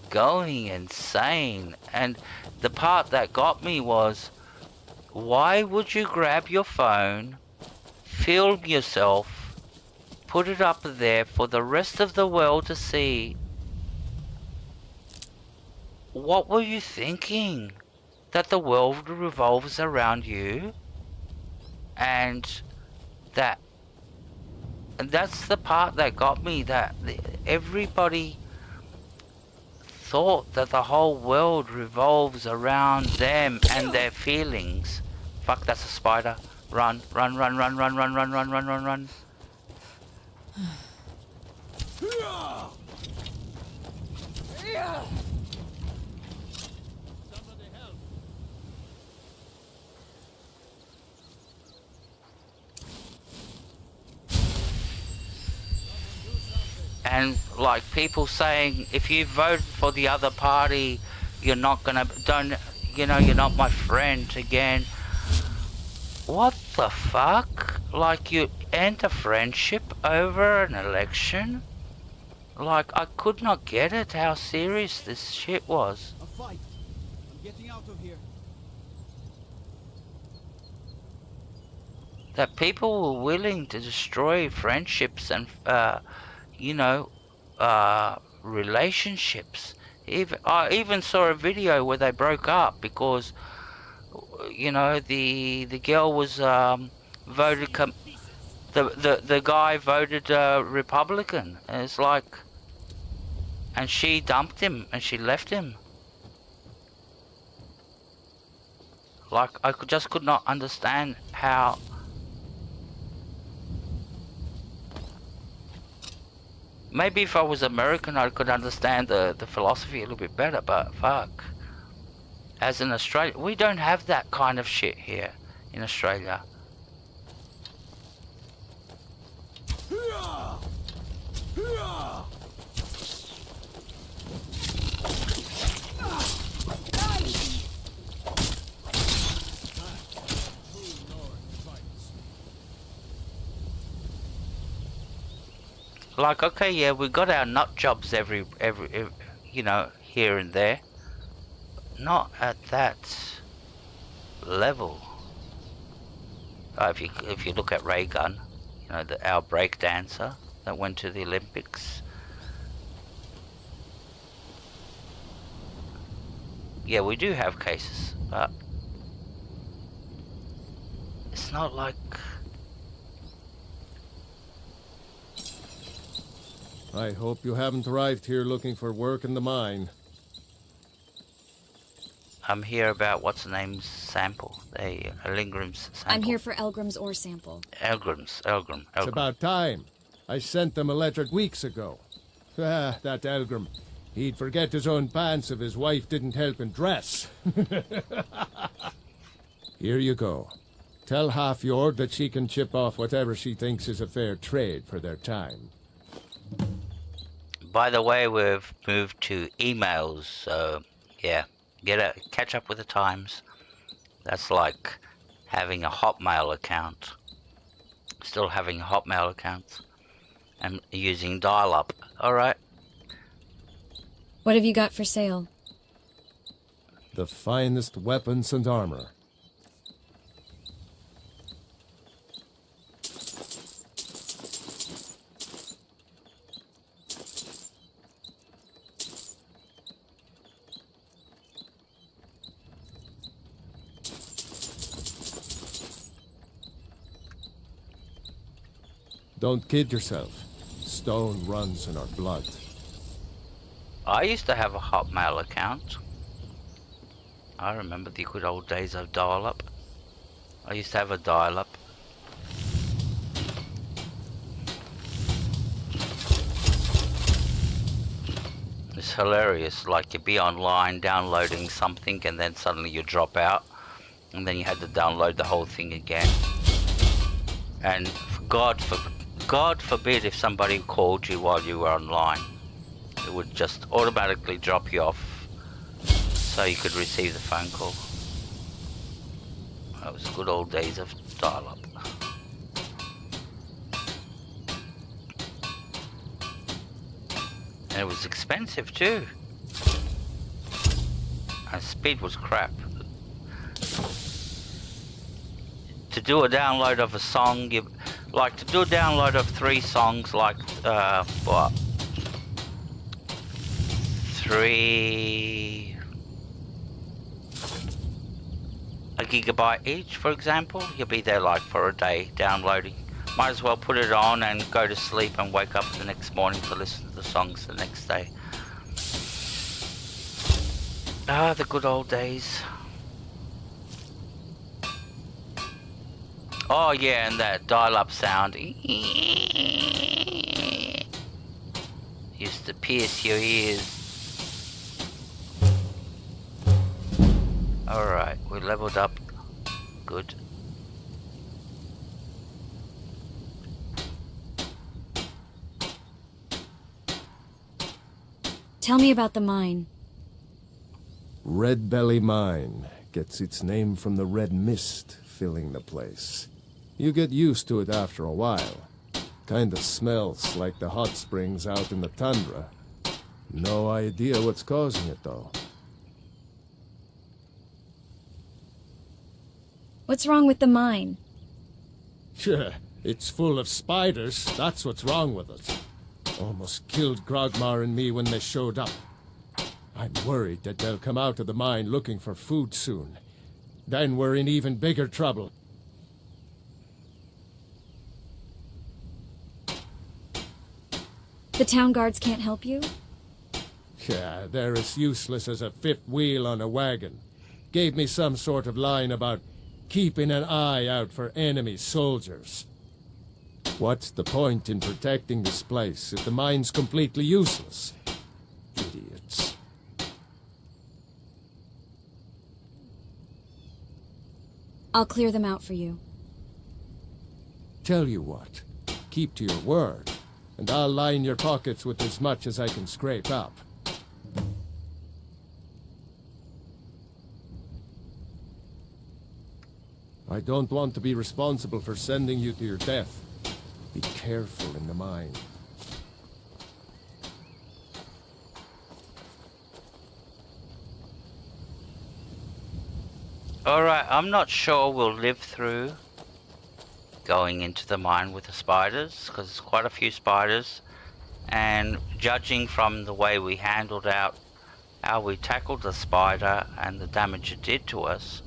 S1: going insane. And the part that got me was, why would you grab your phone, film yourself, put it up there for the rest of the world to see? What were you thinking? That the world revolves around you? And that's the part that got me, that everybody thought that the whole world revolves around them and their feelings. Fuck, that's a spider. Run, run, run, run, run, run, run, run, run, run, run. And like people saying, if you vote for the other party, you're not gonna, you're not my friend again. What the fuck? Like, you end a friendship over an election? Like, I could not get it how serious this shit was.
S17: A fight. I'm getting out of here.
S1: That people were willing to destroy friendships and relationships. I even saw a video where they broke up because, you know, the girl was voted the guy voted Republican. And it's like, and she dumped him and she left him. Like, I just could not understand how. Maybe if I was American, I could understand the philosophy a little bit better, but fuck. As in Australia, we don't have that kind of shit here in Australia. Like, okay, yeah, we got our nut jobs every you know, here and there. Not at that level. If you look at Ray Gun, you know, our break dancer that went to the Olympics. Yeah, we do have cases, but it's not like.
S15: I hope you haven't arrived here looking for work in the mine.
S1: I'm here about what's the name's sample, Elgrim's sample.
S4: I'm here for Elgrim's ore sample.
S1: Elgrim.
S15: It's about time. I sent them a letter weeks ago. Ah, that Elgrim. He'd forget his own pants if his wife didn't help him dress. Here you go. Tell Half-Yord that she can chip off whatever she thinks is a fair trade for their time.
S1: By the way, we've moved to emails, so yeah, Catch up with the times. That's like having a Hotmail account. Still having a Hotmail account. And using dial-up. Alright.
S4: What have you got for sale?
S15: The finest weapons and armor. Don't kid yourself. Stone runs in our blood.
S1: I used to have a Hotmail account. I remember the good old days of dial-up. I used to have a dial-up. It's hilarious, like you'd be online downloading something and then suddenly you drop out. And then you had to download the whole thing again. And God forbid if somebody called you while you were online. It would just automatically drop you off so you could receive the phone call. That was the good old days of dial-up. And it was expensive too. And speed was crap. To do a download of a song, to do a download of 3 songs, like, what? 1 gigabyte each, for example, you'll be there like for a day downloading. Might as well put it on and go to sleep and wake up the next morning to listen to the songs the next day. Ah, the good old days. Oh yeah, and that dial-up sound used to pierce your ears. Alright, we leveled up. Good.
S4: Tell me about the mine.
S15: Red Belly Mine gets its name from the red mist filling the place. You get used to it after a while. Kinda smells like the hot springs out in the tundra. No idea what's causing it, though.
S4: What's wrong with the mine?
S15: Sure, it's full of spiders. That's what's wrong with it. Almost killed Grogmar and me when they showed up. I'm worried that they'll come out of the mine looking for food soon. Then we're in even bigger trouble.
S4: The town guards can't help you?
S15: Yeah, they're as useless as a fifth wheel on a wagon. Gave me some sort of line about keeping an eye out for enemy soldiers. What's the point in protecting this place if the mine's completely useless? Idiots.
S4: I'll clear them out for you.
S15: Tell you what, keep to your word, and I'll line your pockets with as much as I can scrape up. I don't want to be responsible for sending you to your death. Be careful in the mine.
S1: Alright, I'm not sure we'll live through going into the mine with the spiders, because there's quite a few spiders, and judging from the way we handled out how we tackled the spider and the damage it did to us,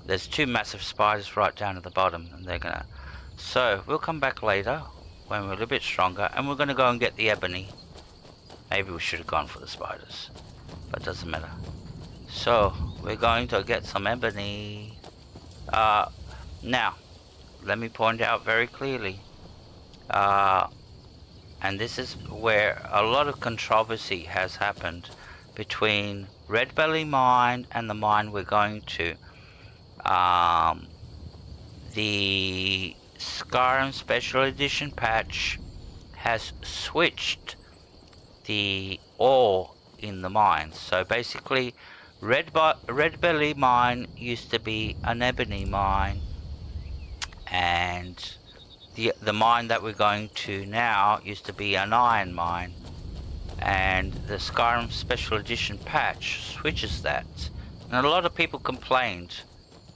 S1: there's 2 massive spiders right down at the bottom, and they're gonna... So, we'll come back later, when we're a little bit stronger, and we're gonna go and get the ebony. Maybe we should have gone for the spiders, but it doesn't matter. So, we're going to get some ebony. Now, let me point out very clearly, and this is where a lot of controversy has happened between Red Belly Mine and the mine we're going to. The Skyrim Special Edition patch has switched the ore in the mine. So basically, Red Belly Mine used to be an ebony mine, and the mine that we're going to now used to be an iron mine, and the Skyrim Special Edition patch switches that. And a lot of people complained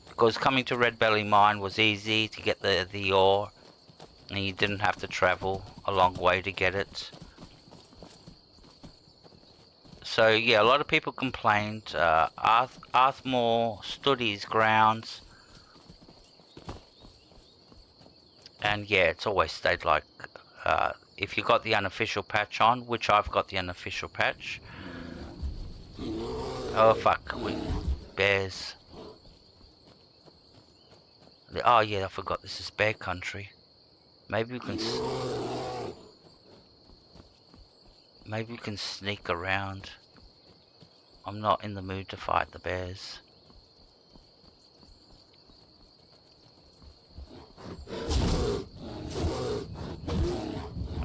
S1: because coming to Red Belly Mine was easy to get the ore, and you didn't have to travel a long way to get it. So yeah, a lot of people complained. Arthmore stood his grounds, and yeah, it's always stayed like, if you got the unofficial patch on, which I've got the unofficial patch. Oh fuck, bears. Oh yeah, I forgot this is bear country. Maybe we can sneak around. I'm not in the mood to fight the bears.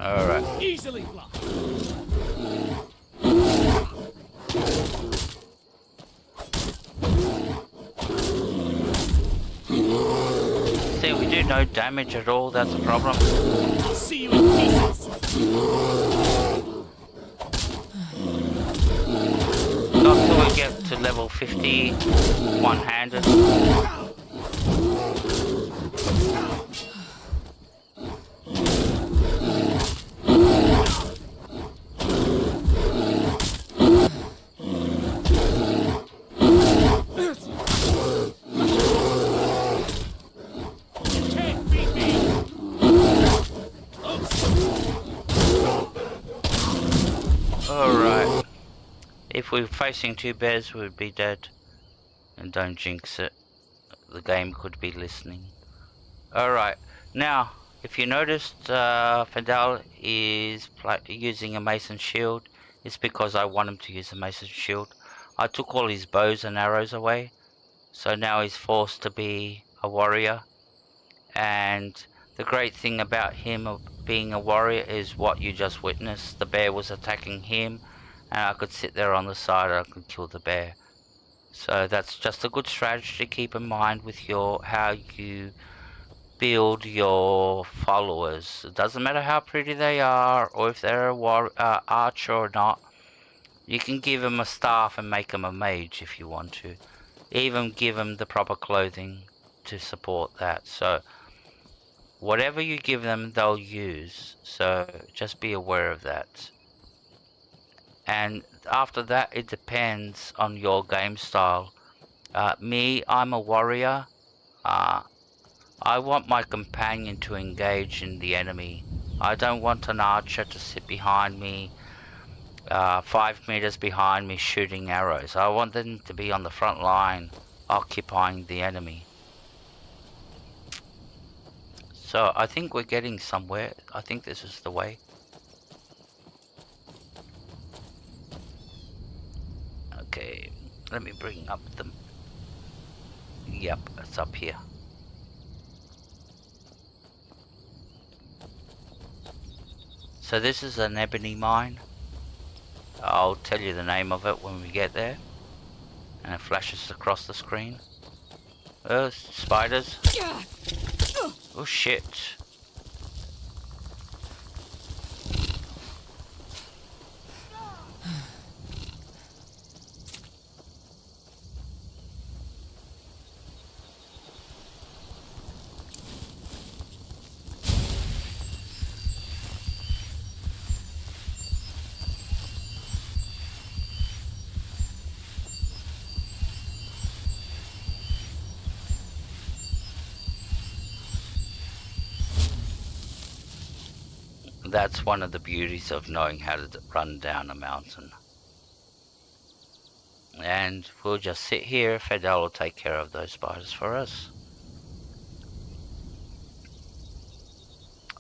S1: Alright.
S3: Easily blocked.
S1: See, we do no damage at all, that's a problem.
S3: I'll see you in pieces.
S1: Not till we get to level 50, one-handed. Alright. If we were facing two bears, we would be dead. And don't jinx it. The game could be listening. Alright. Now, if you noticed, Fidel is using a mason shield. It's because I want him to use a mason shield. I took all his bows and arrows away. So now he's forced to be a warrior. And the great thing about him being a warrior is what you just witnessed. The bear was attacking him, and I could sit there on the side and I could kill the bear. So that's just a good strategy to keep in mind with how you build your followers. It doesn't matter how pretty they are, or if they're a archer or not. You can give them a staff and make them a mage if you want to. Even give them the proper clothing to support that. So whatever you give them, they'll use. So just be aware of that. And after that, it depends on your game style. Me, I'm a warrior. I want my companion to engage in the enemy. I don't want an archer to sit behind me, 5 meters behind me shooting arrows. I want them to be on the front line, occupying the enemy. So I think we're getting somewhere. I think this is the way. Okay, let me bring up the... Yep, it's up here. So this is an ebony mine. I'll tell you the name of it when we get there. And it flashes across the screen. Oh, spiders. Oh shit. That's one of the beauties of knowing how to run down a mountain. And we'll just sit here. Fidel will take care of those spiders for us.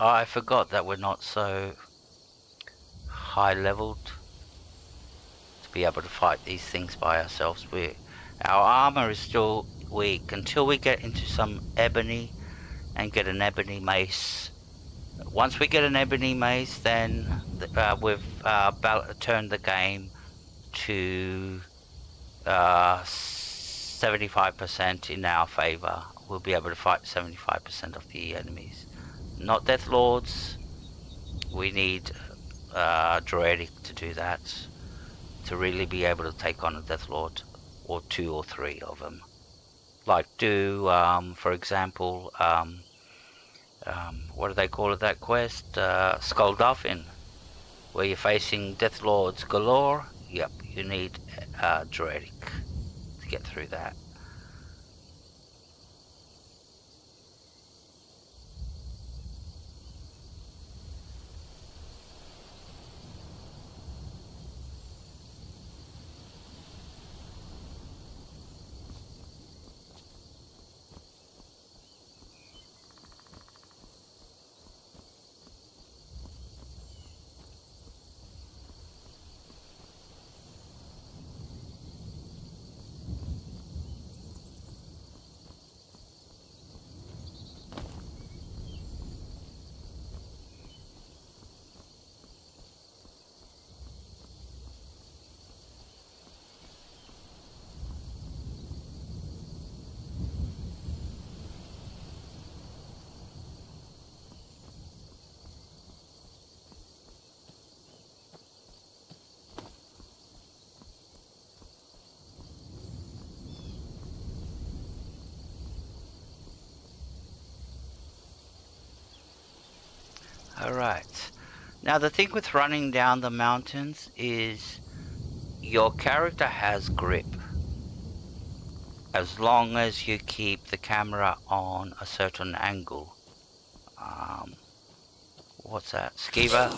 S1: Oh, I forgot that we're not so high leveled to be able to fight these things by ourselves. Our armor is still weak until we get into some ebony and get an ebony mace. Once we get an ebony mace, then we've turned the game to 75% in our favor. We'll be able to fight 75% of the enemies. Not Death Lords. We need Draconic to do that. To really be able to take on a Death Lord. Or 2 or 3 of them. Like do, for example, what do they call it, that quest? Skulldolphin. Where you're facing Death Lords galore. Yep, you need Draconic to get through that. Alright. Now the thing with running down the mountains is your character has grip. As long as you keep the camera on a certain angle. What's that? Skiva?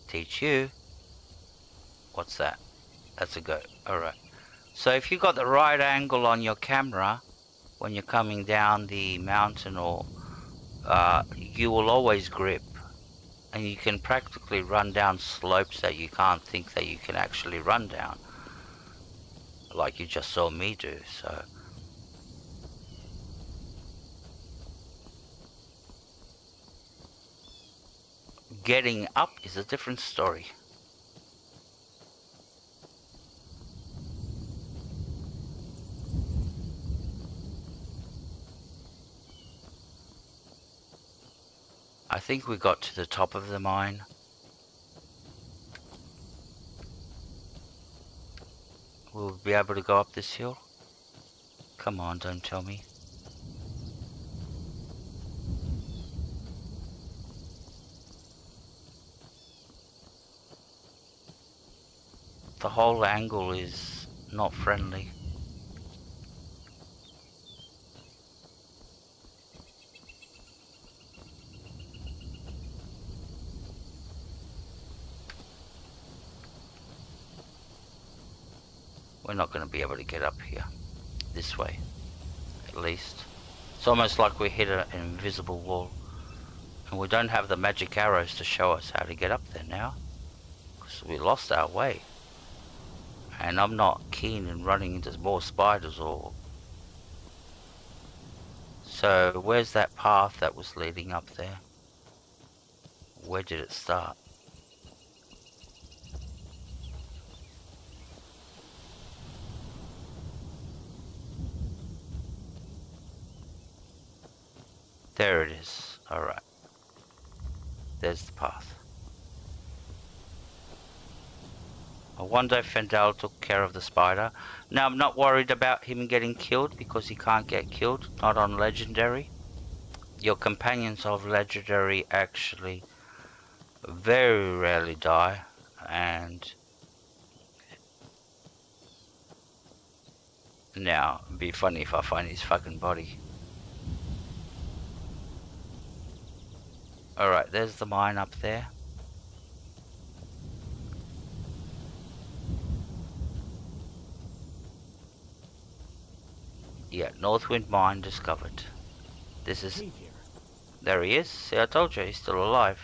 S1: Teach you. What's that? That's a go. Alright. So if you got the right angle on your camera when you're coming down the mountain, or you will always grip, and you can practically run down slopes that you can't think that you can actually run down, like you just saw me do. So getting up is a different story. I think we got to the top of the mine. We'll be able to go up this hill. Come on, don't tell me. The whole angle is not friendly. We're not going to be able to get up here. This way, at least. It's almost like we hit an invisible wall. And we don't have the magic arrows to show us how to get up there now. Because we lost our way. And I'm not keen in running into more spiders or... So, where's that path that was leading up there? Where did it start? There it is. Alright. There's the path. I wonder if Fendal took care of the spider. Now, I'm not worried about him getting killed because he can't get killed. Not on Legendary. Your companions of Legendary actually very rarely die. And now, it'd be funny if I find his fucking body. Alright, there's the mine up there. Yeah, Northwind Mine discovered. This is... There he is. See, I told you, he's still alive.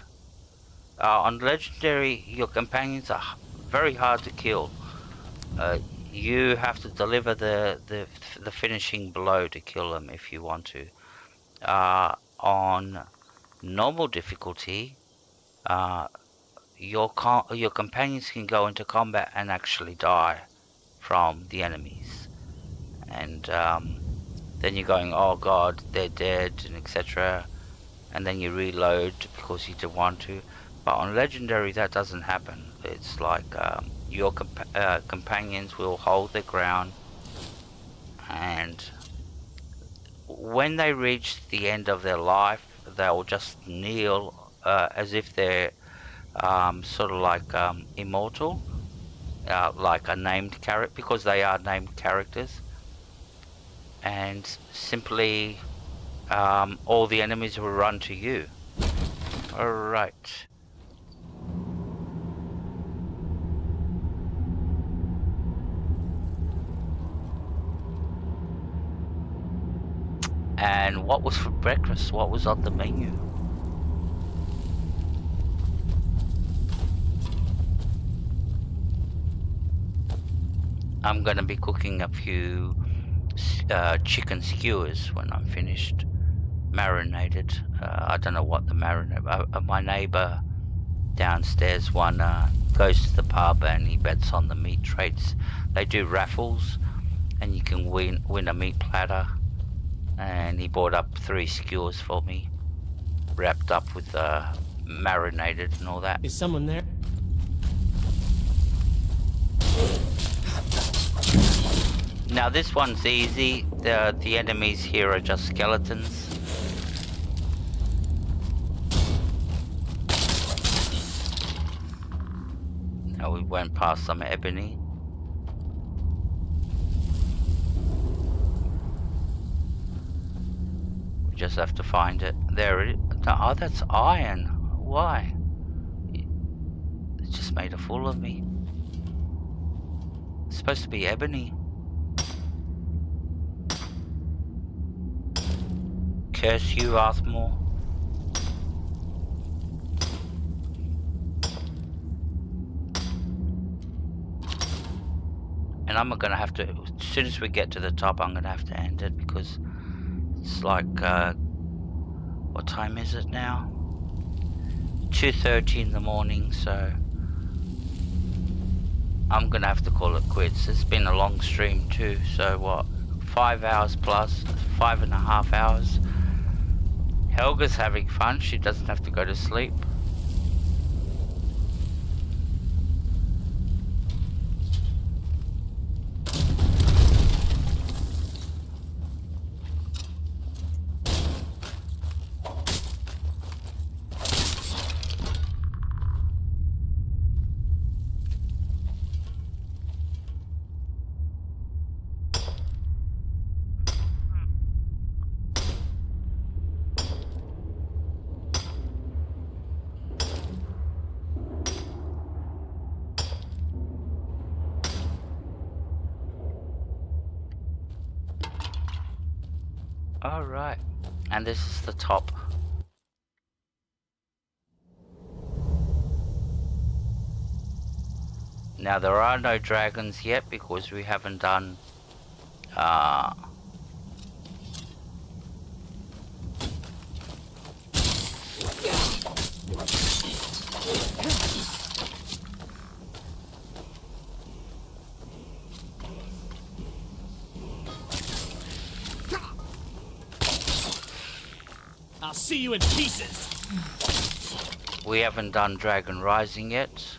S1: On Legendary, your companions are very hard to kill. You have to deliver the finishing blow to kill them if you want to. On normal difficulty, your companions can go into combat and actually die from the enemies. And then you're going, oh god, they're dead, and etc. And then you reload because you didn't want to. But on Legendary that doesn't happen. It's like your companions will hold their ground, and when they reach the end of their life, they'll just kneel as if they're sort of like immortal, like a named character, because they are named characters, and simply all the enemies will run to you. Alright. And what was for breakfast? What was on the menu? I'm gonna be cooking a few chicken skewers when I'm finished, marinated. I don't know what the marinade. My neighbour downstairs goes to the pub and he bets on the meat traits. They do raffles, and you can win a meat platter. And he bought up 3 skewers for me, wrapped up with marinated and all that.
S12: Is someone there?
S1: Now this one's easy. The enemies here are just skeletons. Now we went past some ebony. We just have to find it. There it is. Oh, that's iron. Why? It just made a fool of me. It's supposed to be ebony. Curse you, Arthmore. And I'm gonna have to, as soon as we get to the top, I'm gonna have to end it because it's like, what time is it now? 2:30 in the morning, so I'm gonna have to call it quits. It's been a long stream too, so what? 5 hours plus, 5.5 hours. Helga's having fun, she doesn't have to go to sleep. Alright, and this is the top. Now there are no dragons yet because we haven't done
S12: I'll see you in pieces.
S1: we haven't done Dragon Rising yet.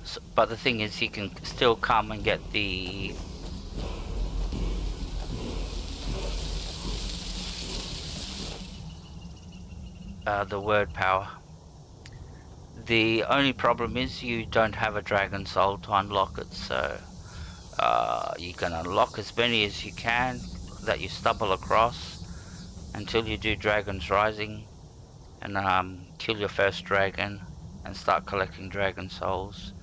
S1: So, but the thing is, you can still come and get the word power. The only problem is you don't have a dragon soul to unlock it, so you can unlock as many as you can that you stumble across until you do Dragon's Rising and kill your first dragon and start collecting dragon souls.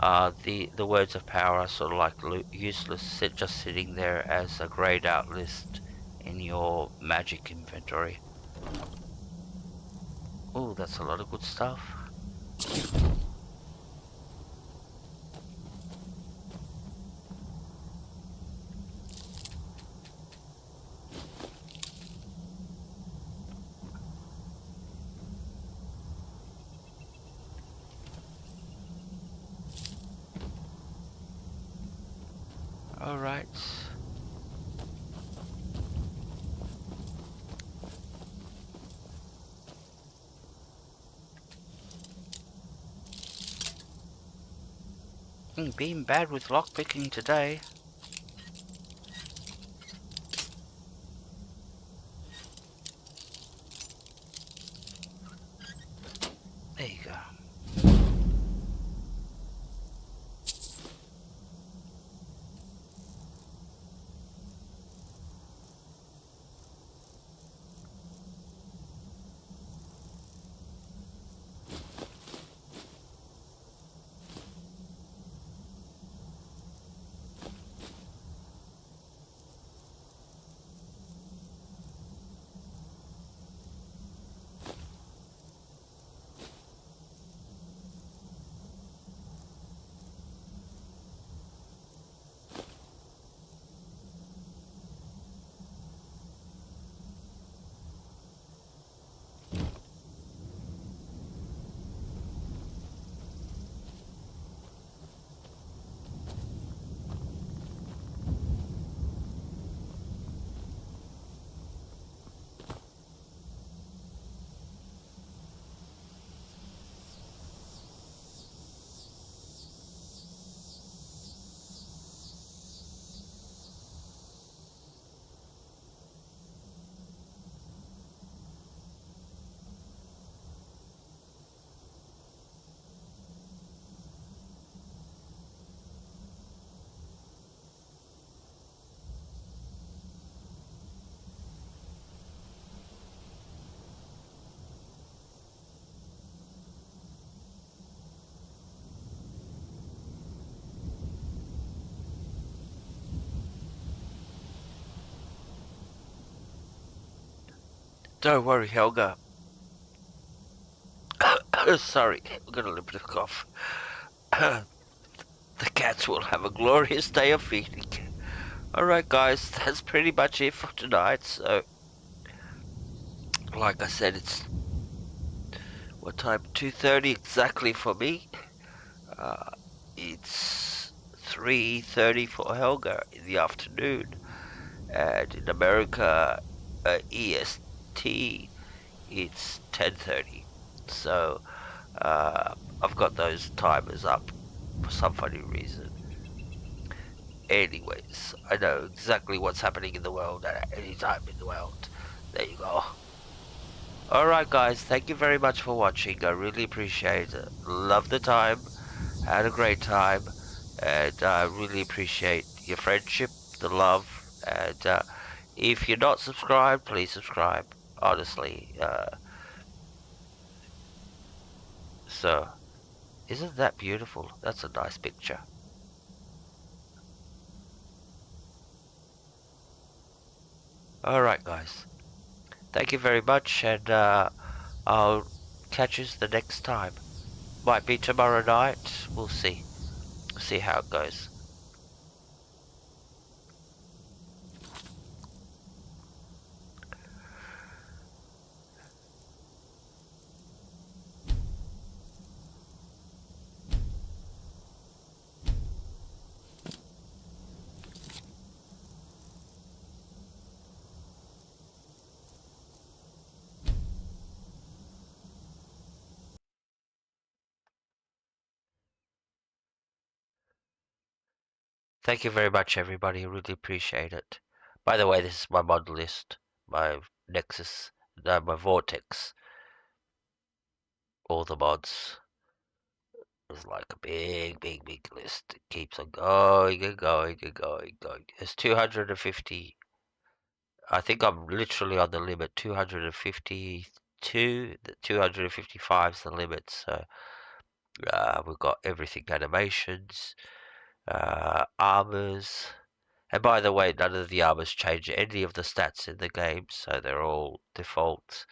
S1: The words of power are sort of like useless, just sitting there as a grayed out list in your magic inventory. Oh, that's a lot of good stuff. Alright. Being bad with lockpicking today. There you go. Don't worry, Helga. Sorry, I've got a little bit of cough. The cats will have a glorious day of feeding. Alright guys, that's pretty much it for tonight. So, like I said, it's what time? 2:30 exactly for me. It's 3:30 for Helga in the afternoon. And in America, EST, it's 10:30. So, I've got those timers up for some funny reason. Anyways, I know exactly what's happening in the world at any time in the world. There you go. Alright guys, thank you very much for watching. I really appreciate it. Love the time. Had a great time. And I really appreciate your friendship, the love. And if you're not subscribed, please subscribe. Honestly. So, isn't that beautiful? That's a nice picture. Alright guys. Thank you very much, and I'll catch you the next time. Might be tomorrow night. We'll see. See how it goes. Thank you very much, everybody. I really appreciate it. By the way, this is my mod list. My Nexus. No, my Vortex. All the mods. It's like a big list. It keeps on going and going and going and going. There's 250. I think I'm literally on the limit. 252. 255 is the limit. So we've got everything. Animations. Armors. And by the way, none of the armors change any of the stats in the game, so they're all default.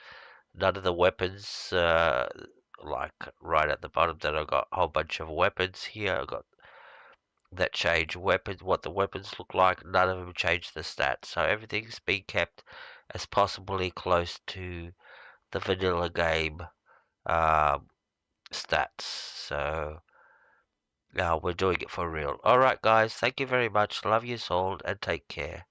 S1: None of the weapons, like right at the bottom, then I've got a whole bunch of weapons here. I've got that change weapons, what the weapons look like. None of them change the stats, so everything's been kept as possibly close to the vanilla game stats. So Yeah, we're doing it for real. Alright guys, thank you very much. Love you all and take care.